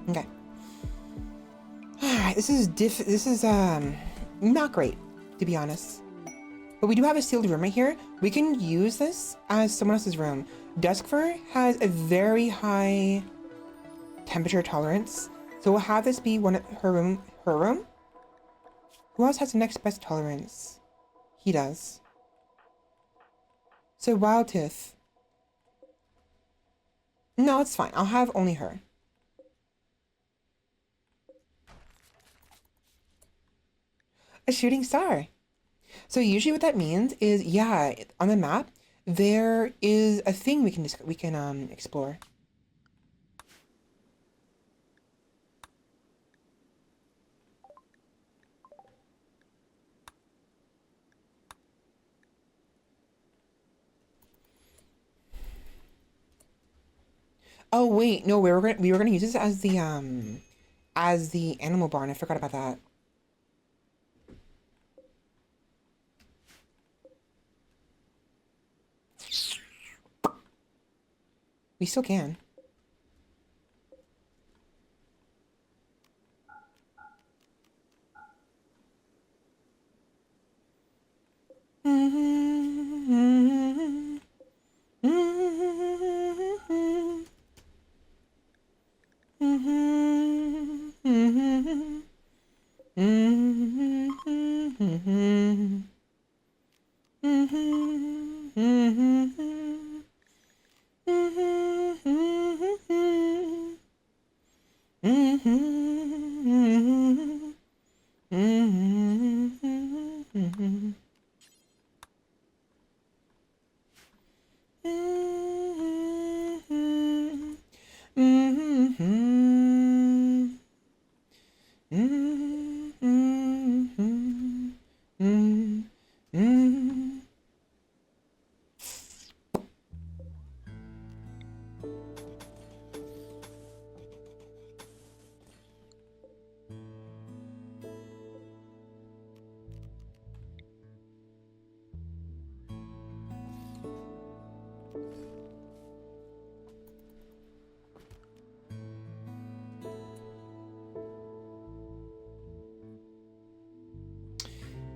Okay. All right, this is not great, to be honest. But we do have a sealed room right here. We can use this as someone else's room. Duskfur has a very high temperature tolerance, so we'll have this be her room. Who else has the next best tolerance? He does. So Wildtooth. No, it's fine. I'll have only her. A shooting star. So usually what that means is, yeah, on the map there is a thing we can explore. Oh wait, no, we were gonna use this as the animal barn. I forgot about that. We still can.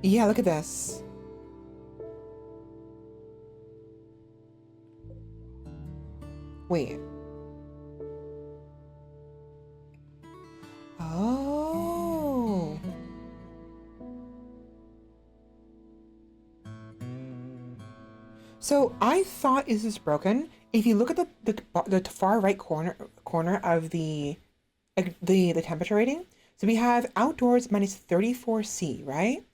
Yeah, look at this. Wait. Oh. So I thought is this broken? If you look at the far right corner of the temperature rating, so we have outdoors minus 34°C, right?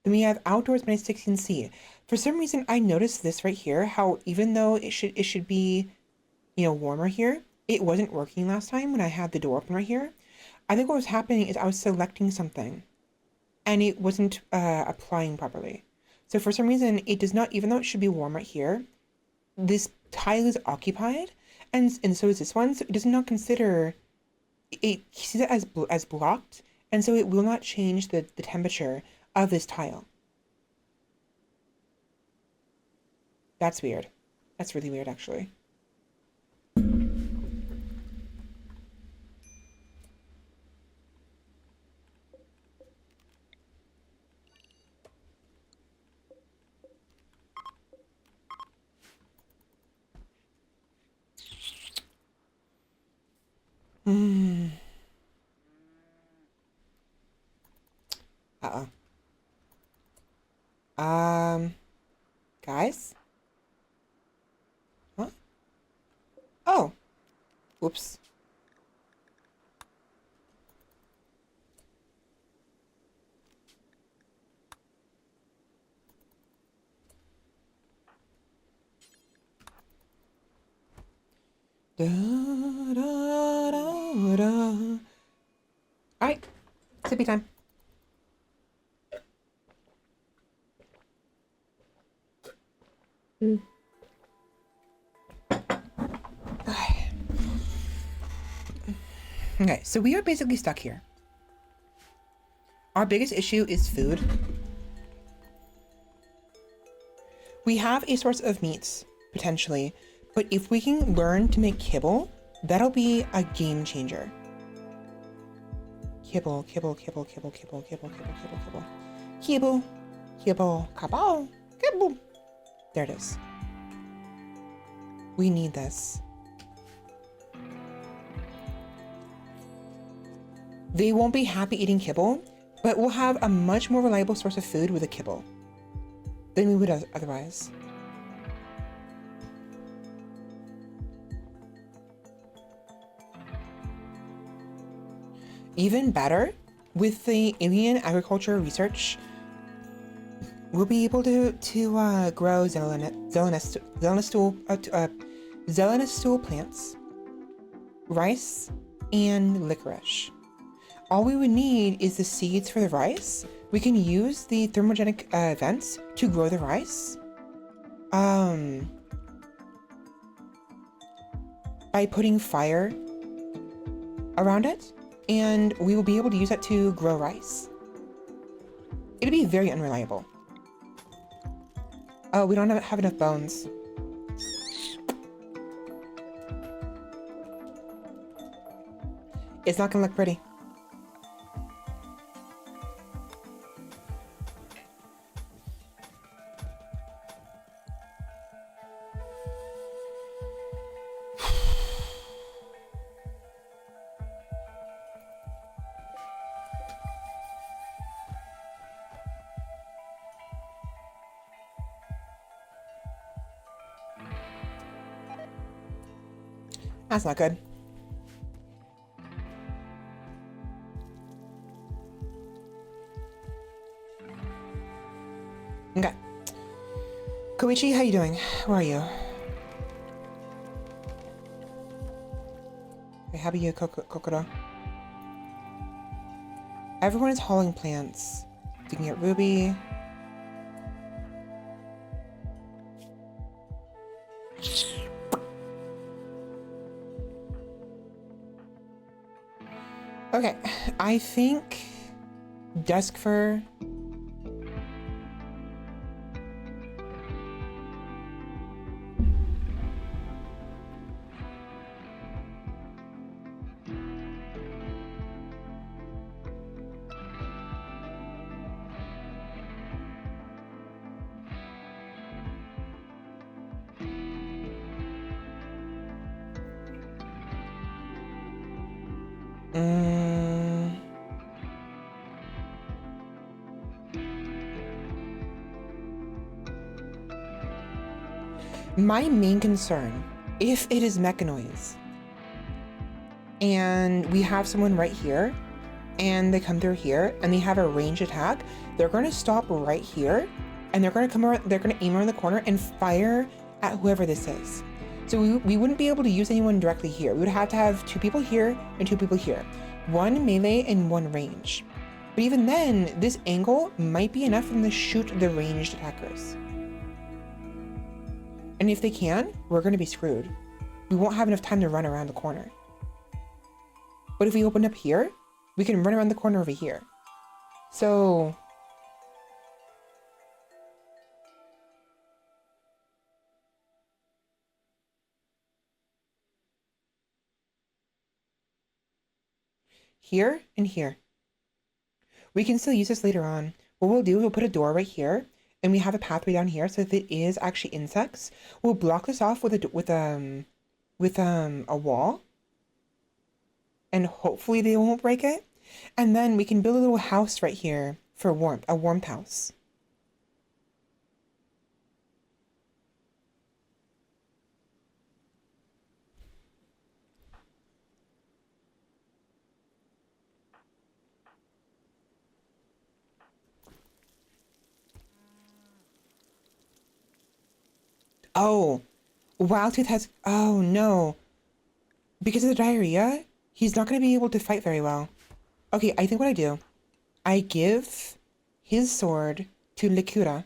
Then we have outdoors minus 16°C. For some reason, I noticed this right here, how even though it should be, you know, warmer here, it wasn't working last time when I had the door open right here. I think what was happening is I was selecting something and it wasn't applying properly. So for some reason, it does not, even though it should be warm right here, this tile is occupied, and so is this one. So it does not consider, it sees it as blocked, and so it will not change the temperature of this tile. That's weird. That's really weird, actually. Uh-oh. Guys? Huh? Oh. Oops. Da, da, da, da. All right, sippy time. Okay, so we are basically stuck here. Our biggest issue is food. We have a source of meats, potentially, but if we can learn to make kibble, that'll be a game changer. Kibble, kibble, kibble, kibble, kibble, kibble, kibble, kibble, kibble. Kibble, kibble, kabal, boom. There it is. We need this. They won't be happy eating kibble, but we'll have a much more reliable source of food with a kibble than we would otherwise. Even better, with the alien agriculture research, we'll be able to grow zelenestool plants, rice, and licorice. All we would need is the seeds for the rice. We can use the thermogenic vents to grow the rice. By putting fire around it, and we will be able to use that to grow rice. It'll be very unreliable. Oh, we don't have enough bones. It's not gonna look pretty. That's not good. Okay. Koichi, how you doing? Where are you? Okay, how about you, Kokoro? Everyone is hauling plants. Digging at Ruby. Okay, I think desk fur. My main concern, if it is mechanoids, and we have someone right here, and they come through here, and they have a ranged attack, they're going to stop right here, and they're going to come around, they're going to aim around the corner and fire at whoever this is. So we wouldn't be able to use anyone directly here. We would have to have 2 people here and 2 people here. 1 melee and 1 range. But even then, this angle might be enough for them to shoot the ranged attackers. And if they can, we're going to be screwed. We won't have enough time to run around the corner. But if we open up here, we can run around the corner over here. So... here and here. We can still use this later on. What we'll do, we'll put a door right here, and we have a pathway down here. So if it is actually insects, we'll block this off with a wall, and hopefully they won't break it. And then we can build a little house right here for warmth, a warmth house. Oh, Wildtooth has, oh no. Because of the diarrhea, he's not going to be able to fight very well. Okay, I think what I do, I give his sword to Likura,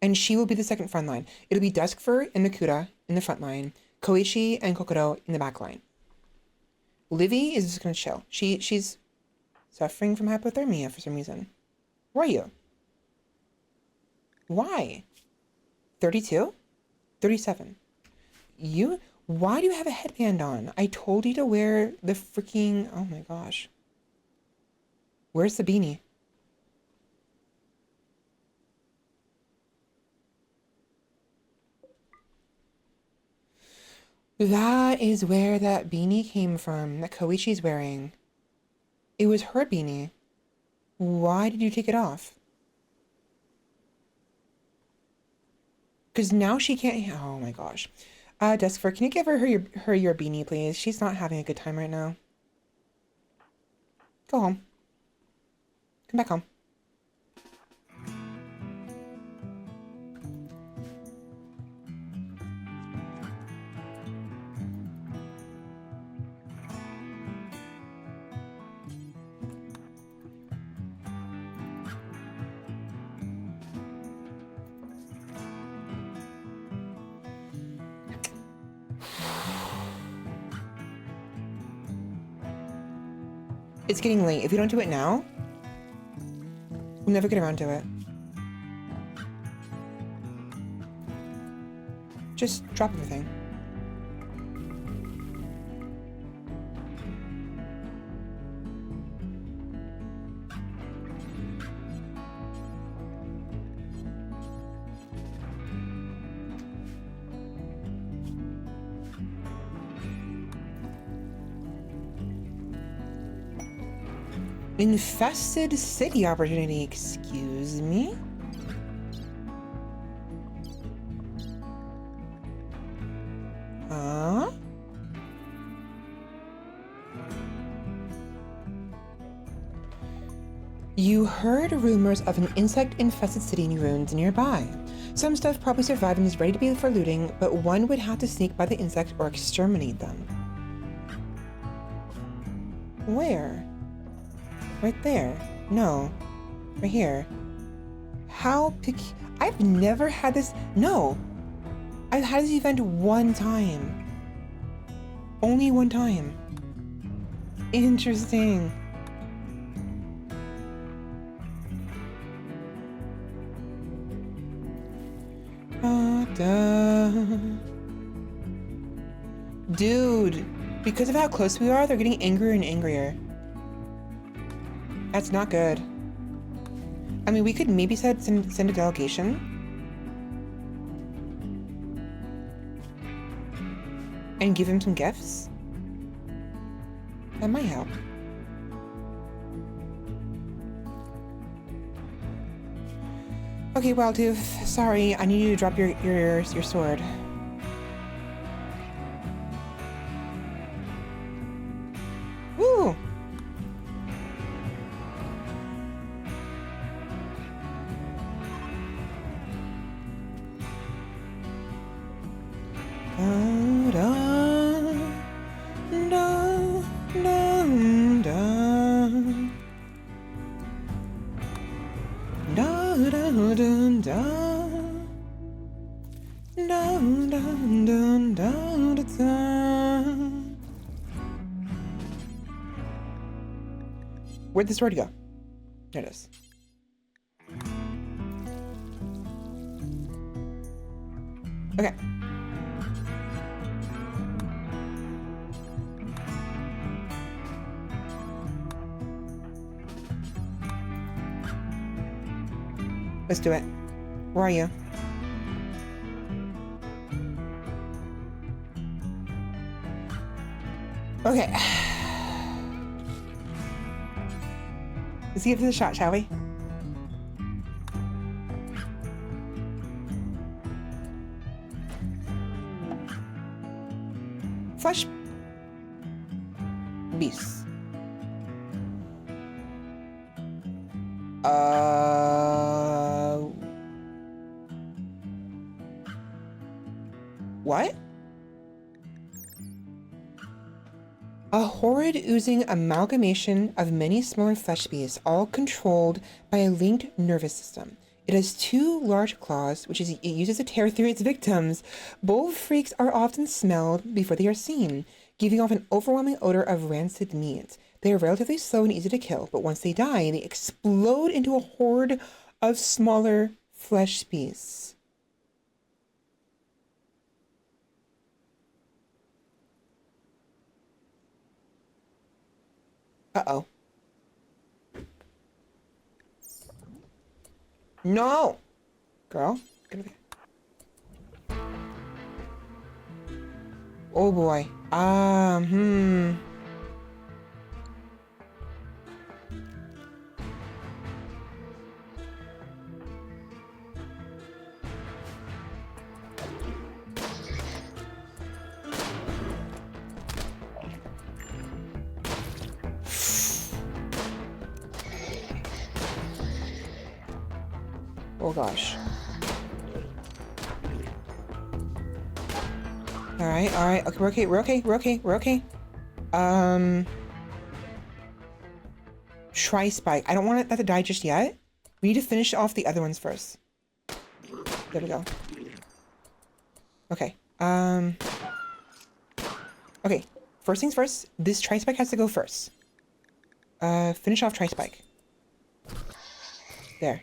and she will be the second front line. It'll be Duskfur and Likura in the front line, Koichi and Kokoro in the back line. Livy is just going to chill. She's suffering from hypothermia for some reason. Where are you? Why? 32? 37. Why do you have a headband on? I told you to wear the freaking, oh my gosh. Where's the beanie? That is where that beanie came from that Koichi's wearing. It was her beanie. Why did you take it off? Because now she can't. Oh my gosh. Desfer, can you give her your beanie, please? She's not having a good time right now. Go home. Come back home. It's getting late. If we don't do it now, we'll never get around to it. Just drop everything. Infested city opportunity, excuse me? Huh? You heard rumors of an insect-infested city in ruins nearby. Some stuff probably survived and is ready to be for looting, but one would have to sneak by the insect or exterminate them. Where? Right there. No. Right here. How I've never had this. No. I've had this event one time. Only one time. Interesting. Dude, because of how close we are, they're getting angrier and angrier. That's not good. I mean, we could maybe send a delegation. And give him some gifts. That might help. Okay, Wildtooth, sorry, I need you to drop your sword. Woo! Where'd the sword go? There it is. Okay. Let's do it. Where are you? Okay. Let's give this a shot, shall we? Flesh beasts. What? A horrid oozing amalgamation of many smaller flesh beasts, all controlled by a linked nervous system. It has two large claws, which it uses to tear through its victims. Both freaks are often smelled before they are seen, giving off an overwhelming odor of rancid meat. They are relatively slow and easy to kill, but once they die, they explode into a horde of smaller flesh beasts. Uh-oh. No! Girl, get over here. Oh boy. Oh gosh. Alright, alright. Okay, we're okay, we're okay, we're okay, we're okay. Tri-spike. I don't want that to die just yet. We need to finish off the other ones first. There we go. Okay. Okay. First things first, this tri-spike has to go first. Finish off tri-spike. There.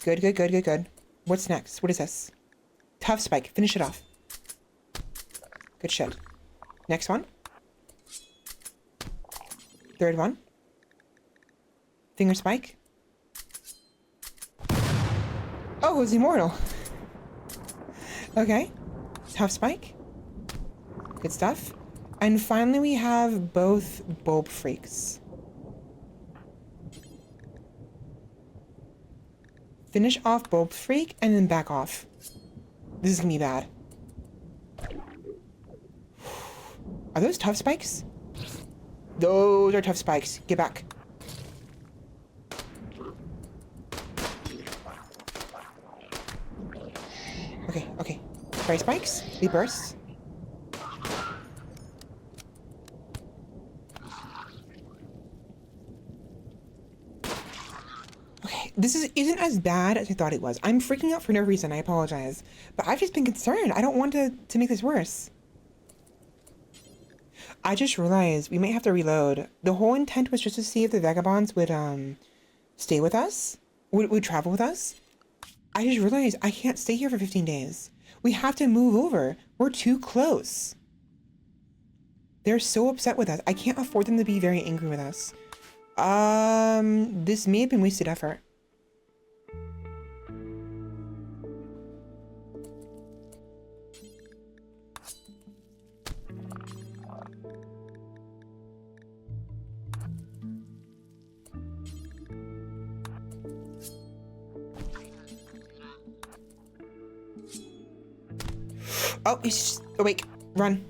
Good, good, good, good, good. What's next? What is this? Tough spike. Finish it off. Good shit. Next one. Third one. Finger spike. Oh, it's immortal. Okay. Tough spike. Good stuff. And finally we have both bulb freaks. Finish off bulb freak and then back off. This is gonna be bad. Are those tough spikes? Those are tough spikes. Get back. Okay, okay. Try spikes. They burst. Okay, this isn't as bad as I thought it was. I'm freaking out for no reason. I apologize. But I've just been concerned. I don't want to make this worse. I just realized we might have to reload. The whole intent was just to see if the vagabonds would stay with us, would travel with us. I just realized I can't stay here for 15 days. We have to move over. We're too close. They're so upset with us. I can't afford them to be very angry with us. This may have been wasted effort. Oh, he's awake. Run.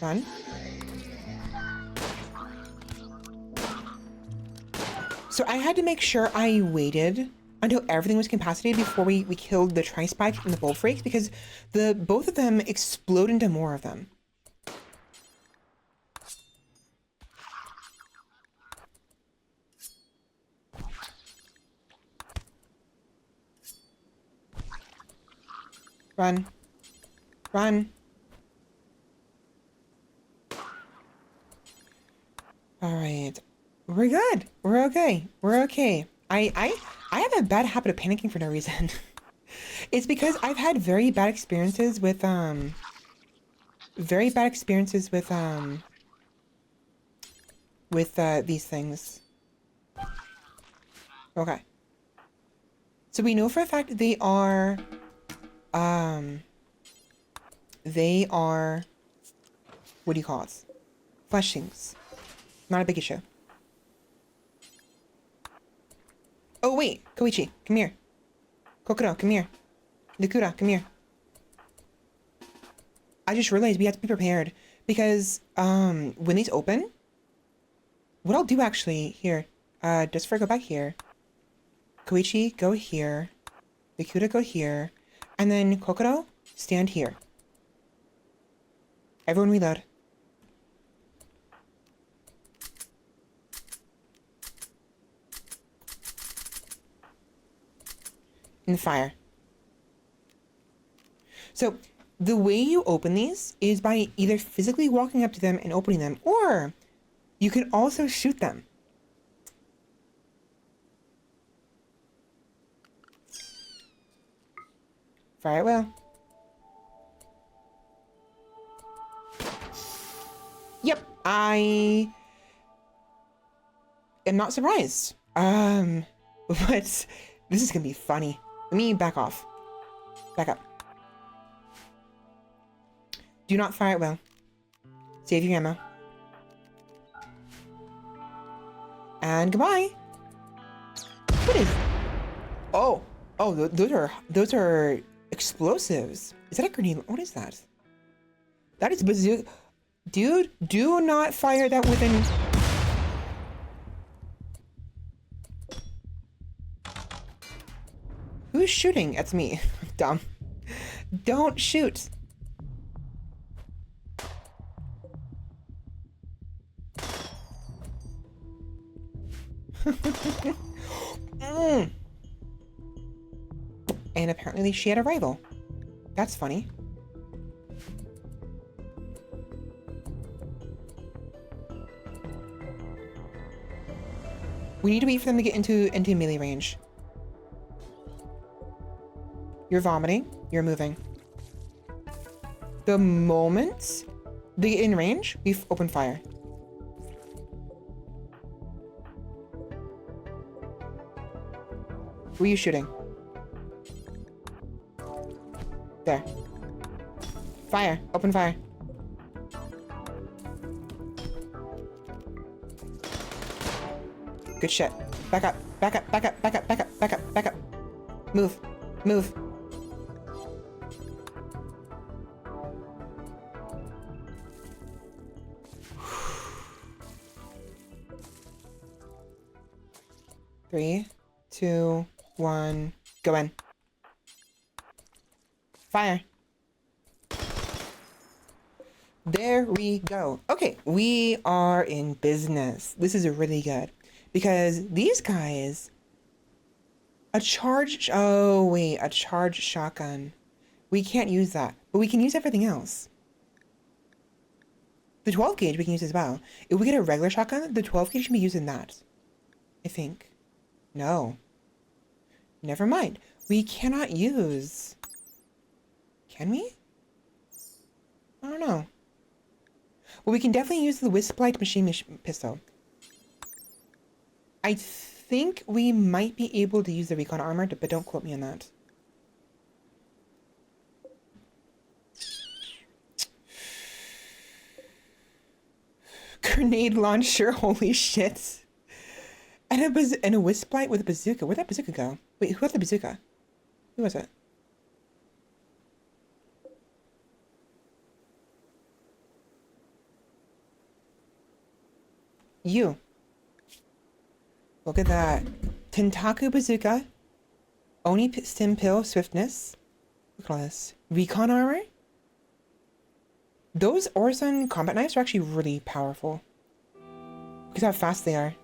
Run. So I had to make sure I waited until everything was incapacitated before we killed the tri-spike and the bulb freaks, because both of them explode into more of them. Run. Run. Alright. We're good. We're okay. We're okay. I have a bad habit of panicking for no reason. It's because I've had very bad experiences with these things. Okay. So we know for a fact they are what do you call it? Flesh things. Not a big issue. Oh wait, Koichi, come here. Kokoro, come here. Nikura, come here. I just realized we have to be prepared because when these open, what I'll do actually here, just for go back here. Koichi, go here. Nikura, go here. And then Kokoro, stand here. Everyone reload. In the fire. So the way you open these is by either physically walking up to them and opening them, or you can also shoot them. Fire at will. Yep, I am not surprised. But this is gonna be funny. Let me back off. Back up. Do not fire at will. Save your ammo. And goodbye. What is? Oh, those are explosives. Is that a grenade? What is that? That is bazooka. Dude, do not fire that within. Who's shooting? It's me. Dumb. Don't shoot. And apparently she had a rival. That's funny. We need to wait for them to get into melee range. You're vomiting. You're moving. The moment they get in range, we open fire. Who are you shooting? There. Fire. Open fire. Good shit. Back up. Back up. Back up. Back up. Back up. Back up. Back up. Move. Move. Three, two, one, go in. Fire. There we go. Okay, we are in business. This is really good because these guys, a charged shotgun. We can't use that, but we can use everything else. The 12 gauge we can use as well. If we get a regular shotgun, the 12 gauge can be used in that. I think. No. Never mind. We cannot use. Can we? I don't know. Well, we can definitely use the Wisp Light machine pistol. I think we might be able to use the recon armor, but don't quote me on that. Grenade launcher, holy shit. And a Wisp Light with a bazooka. Where'd that bazooka go? Wait, who had the bazooka? Who was it? You. Look at that. Tentaku bazooka. Oni stim pill swiftness. Look at all this. Recon armor. Those Orson combat knives are actually really powerful. Because how fast they are.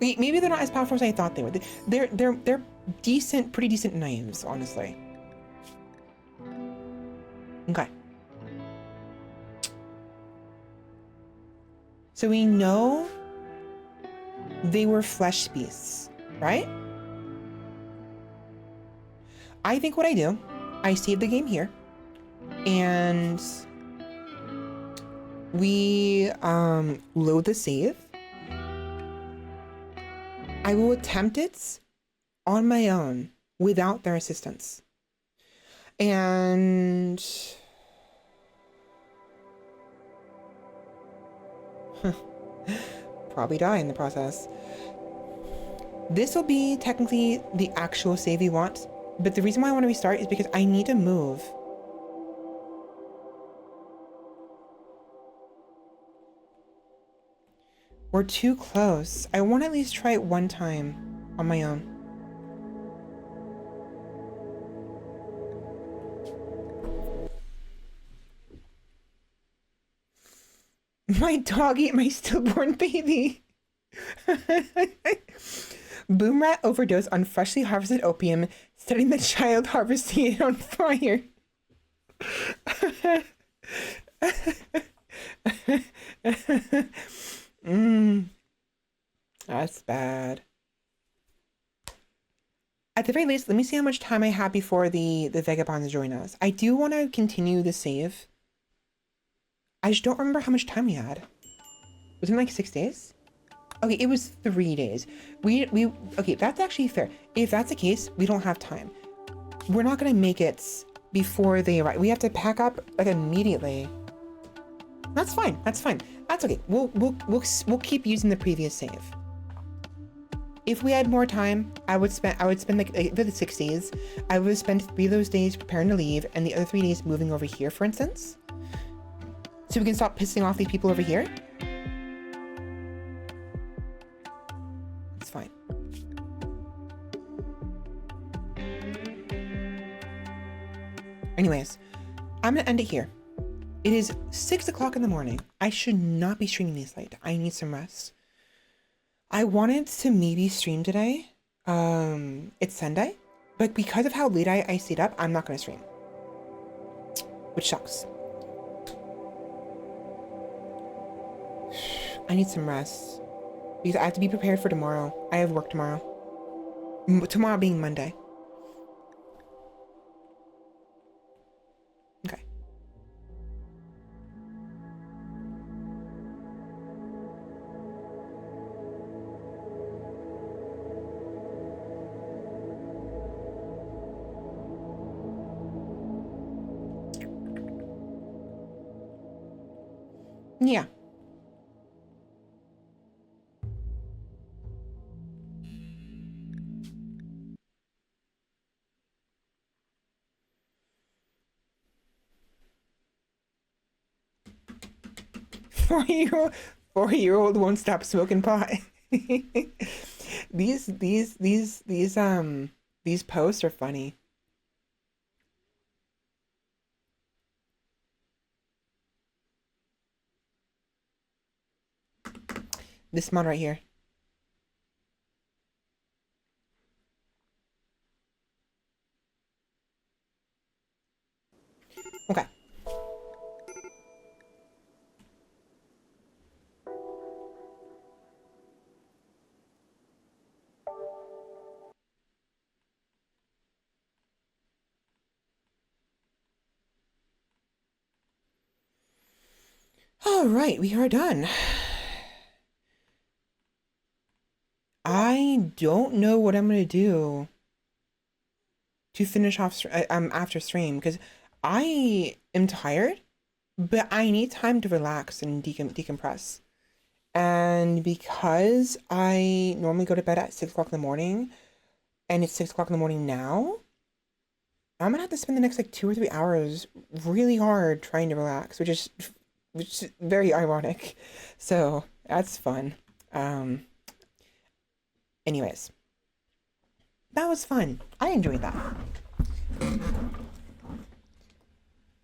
Maybe they're not as powerful as I thought they were. They're decent, pretty decent knives, honestly. Okay. So we know they were flesh beasts, right? I think what I do, I save the game here, and we load the save. I will attempt it on my own without their assistance. And probably die in the process. This will be technically the actual save we want, but the reason why I want to restart is because I need to move. We're too close. I want to at least try it one time on my own. My dog ate my stillborn baby. Boom rat overdose on freshly harvested opium, setting the child harvesting it on fire. That's bad. At the very least, let me see how much time I have before the vagabonds join us. I do want to continue the save. I just don't remember how much time we had. Was it like 6 days? Okay, it was 3 days. Okay, that's actually fair. If that's the case, we don't have time. We're not gonna make it before they arrive. We have to pack up like immediately. That's fine. That's fine. That's okay. We'll keep using the previous save. If we had more time, I would spend like for the 6 days, I would spend 3 of those days preparing to leave and the other 3 days moving over here, for instance. So we can stop pissing off these people over here. It's fine. Anyways, I'm gonna end it here. It is 6 o'clock in the morning. I should not be streaming this late. I need some rest. I wanted to maybe stream today. It's Sunday, but because of how late I stayed up, I'm not gonna stream, which sucks. I need some rest because I have to be prepared for tomorrow. I have work tomorrow. Tomorrow being Monday. Okay. Yeah. Four-year-old won't stop smoking pot. These posts are funny. This mod right here. Okay. All right, we are done. I don't know what I'm gonna do to finish off after stream because I am tired, but I need time to relax and decompress. And because I normally go to bed at 6 o'clock in the morning, and it's 6 o'clock in the morning now, I'm gonna have to spend the next like 2 or 3 hours really hard trying to relax, which is very ironic. So that's fun. Anyways, that was fun. I enjoyed that.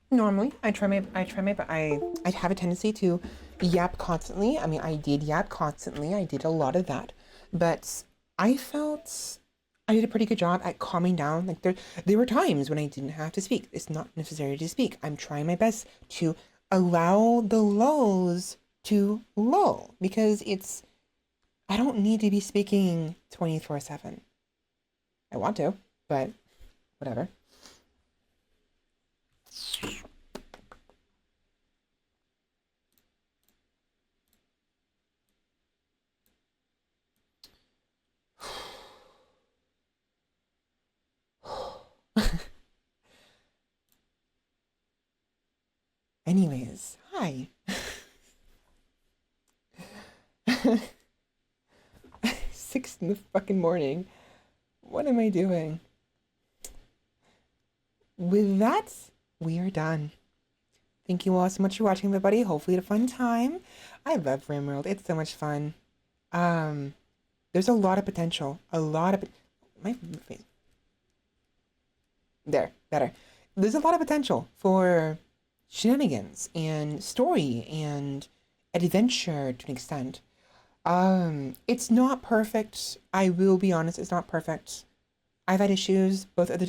Normally, I have a tendency to yap constantly. I mean, I did yap constantly. I did a lot of that, but I felt I did a pretty good job at calming down. Like there were times when I didn't have to speak. It's not necessary to speak. I'm trying my best to allow the lulls to lull because I don't need to be speaking 24/7. I want to, but whatever. Anyways, hi. 6 in the fucking morning. What am I doing? With that, we are done. Thank you all so much for watching, everybody. Hopefully you had a fun time. I love RimWorld. It's so much fun. There's a lot of potential. My face. There, better. There's a lot of potential for shenanigans and story and adventure to an extent. It's not perfect. I will be honest, it's not perfect. I've had issues both of the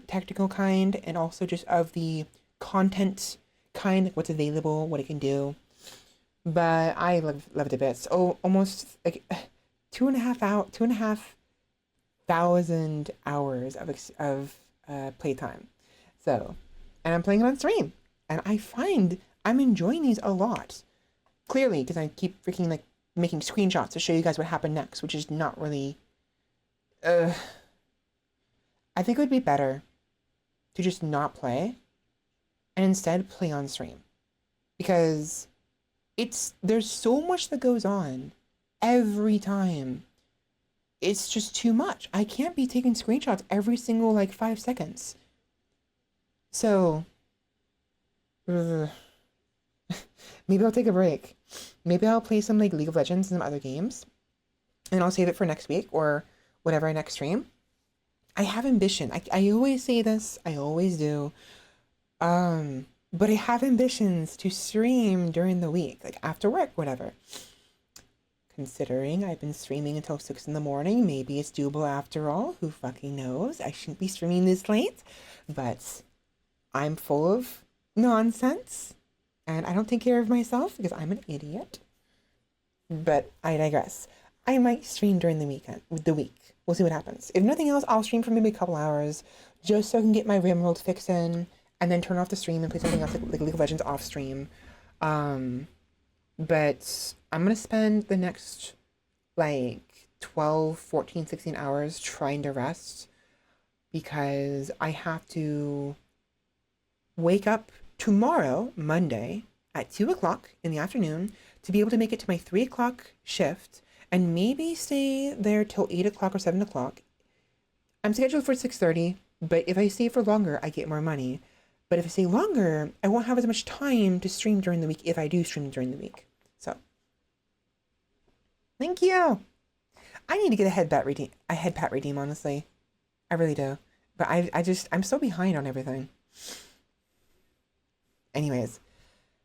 technical kind and also just of the content kind, like what's available, what it can do. But I love it a bit. So almost like 2,500 hours of playtime. So, and I'm playing it on stream. And I find I'm enjoying these a lot. Clearly, because I keep freaking like making screenshots to show you guys what happened next, which is not really. I think it would be better to just not play and instead play on stream, because there's so much that goes on every time. It's just too much. I can't be taking screenshots every single like 5 seconds. So maybe I'll take a break. Maybe I'll play some like League of Legends and some other games, and I'll save it for next week or whatever I next stream. I have ambition. I always say this. I always do. But I have ambitions to stream during the week, like after work, whatever. Considering I've been streaming until 6 in the morning, maybe it's doable after all. Who fucking knows? I shouldn't be streaming this late, but I'm full of nonsense and I don't take care of myself because I'm an idiot. But I digress. I might stream during the week. We'll see what happens. If nothing else, I'll stream for maybe a couple hours just so I can get my RimWorld fix in and then turn off the stream and play something else like League of Legends off stream. But I'm going to spend the next like 12, 14, 16 hours trying to rest because I have to wake up tomorrow, Monday, at 2 o'clock in the afternoon to be able to make it to my 3 o'clock shift and maybe stay there till 8 o'clock or 7 o'clock. I'm scheduled for 6:30, but if I stay for longer, I get more money. But if I stay longer, I won't have as much time to stream during the week if I do stream during the week. So, thank you. I need to get a head pat redeem, honestly. I really do. But I'm so behind on everything. Anyways,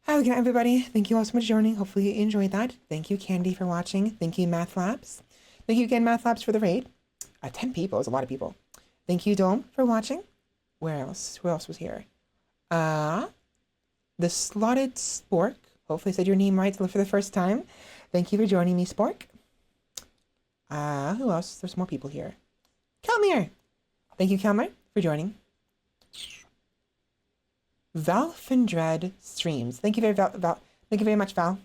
hi again, everybody. Thank you all so much for joining. Hopefully you enjoyed that. Thank you, Candy, for watching. Thank you, Math Labs. Thank you again, Math Labs, for the raid. 10 people is a lot of people. Thank you, Dome, for watching. Where else? Who else was here? The Slotted Spork. Hopefully I said your name right for the first time. Thank you for joining me, Spork. Who else? There's more people here. Kelmir! Thank you, Kelmir, for joining. Valfendred streams. Thank you thank you very much, Val.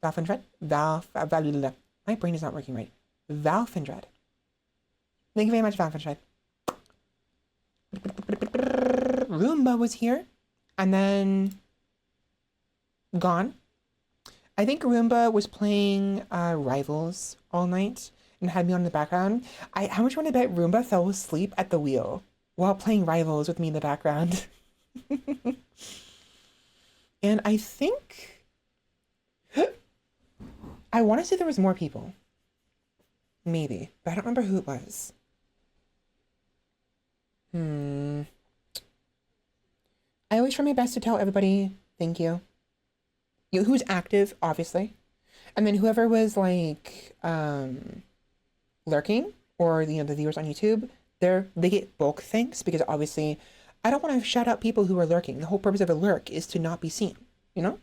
Valfendred. My brain is not working right. Valfendred. Thank you very much, Valfendred. Roomba was here and then gone. I think Roomba was playing Rivals all night and had me on in the background. How much you want to bet Roomba fell asleep at the wheel while playing Rivals with me in the background? And I think I want to say there was more people. Maybe, but I don't remember who it was. I always try my best to tell everybody thank you. Who's active, obviously. And then whoever was like lurking, or the viewers on YouTube, they get bulk thanks because obviously I don't want to shout out people who are lurking. The whole purpose of a lurk is to not be seen, you know?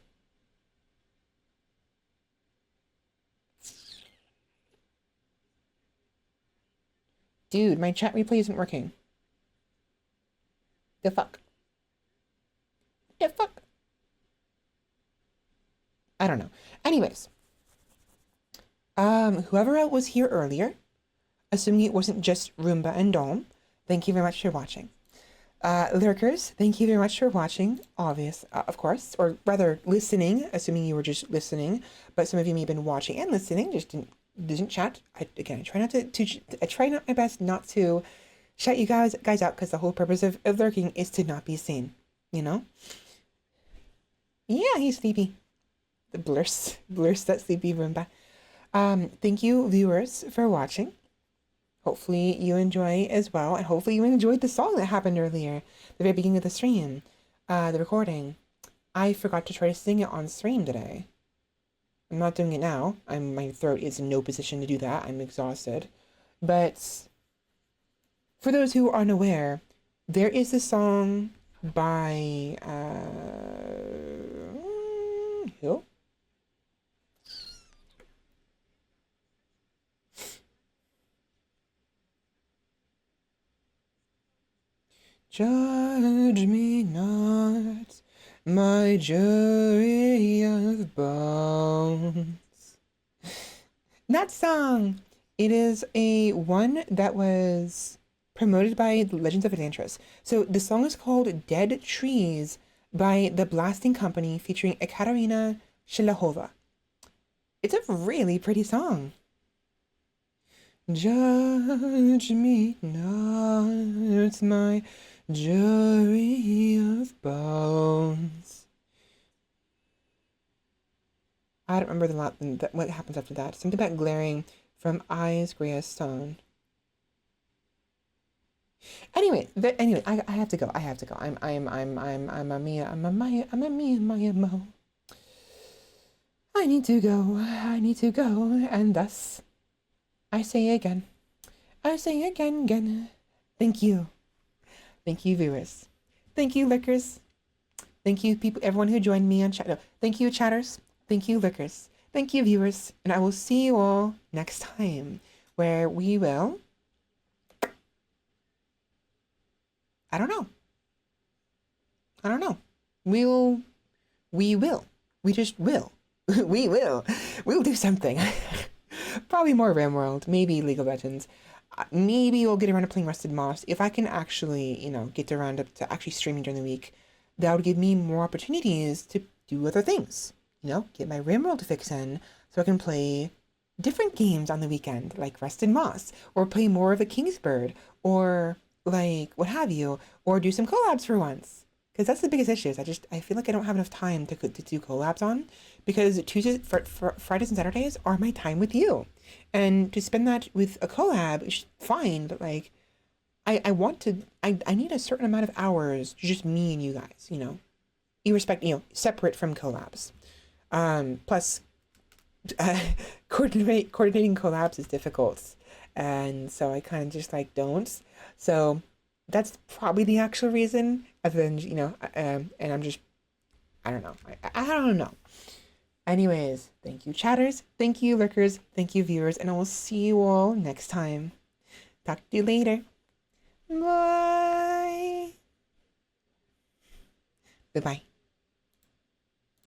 Dude, my chat replay isn't working. The fuck? The fuck? I don't know. Anyways. Whoever was here earlier, assuming it wasn't just Roomba and Dome, thank you very much for watching. Lurkers, thank you very much for watching, of course, or rather listening, assuming you were just listening, but some of you may have been watching and listening, just didn't chat. I try not my best not to shout you guys out, because the whole purpose of lurking is to not be seen, you know? Yeah, he's sleepy. The blurs that sleepy Roomba. Thank you, viewers, for watching. Hopefully you enjoy as well, and hopefully you enjoyed the song that happened earlier, the very beginning of the stream, the recording. I forgot to try to sing it on stream today. I'm not doing it now. My throat is in no position to do that. I'm exhausted. But for those who are unaware, there is a song by who? Judge me not, my jury of bones. That song, it is a one that was promoted by the Legends of Atlantis. So the song is called Dead Trees by the Blasting Company featuring Ekaterina Shilahova. It's a really pretty song. Judge me not, my jury of bones. I don't remember what happens after that. Something about glaring from eyes gray as stone. Anyway, I have to go. I have to go. I'm a Mia. I'm a Maya. I'm a Mia Maya Mo. I need to go. I need to go. And thus, I say again. I say again. Thank you. Thank you, viewers. Thank you, lickers. Thank you, people, everyone who joined me on chat. No, thank you, chatters. Thank you, lickers. Thank you, viewers. And I will see you all next time, where we will. I don't know. We will. We just will. We will. We'll do something. Probably more RimWorld. Maybe League of Legends. Maybe we'll get around to playing Rusted Moss. If I can actually, get around to actually streaming during the week, that would give me more opportunities to do other things. Get my RimWorld fix in so I can play different games on the weekend, like Rusted Moss, or play more of the Kingsbird, or like what have you, or do some collabs for once. Because that's the biggest issue. I feel like I don't have enough time to do collabs on, because Tuesdays, Fridays, and Saturdays are my time with you, and to spend that with a collab is fine. But like, I need a certain amount of hours, just me and you guys. Separate from collabs. Plus, coordinating collabs is difficult, and so I kind of just like don't. So that's probably the actual reason. Other than and I'm just, I don't know. I don't know. Anyways, thank you, chatters. Thank you, lurkers. Thank you, viewers, and I will see you all next time. Talk to you later. Bye. Bye-bye.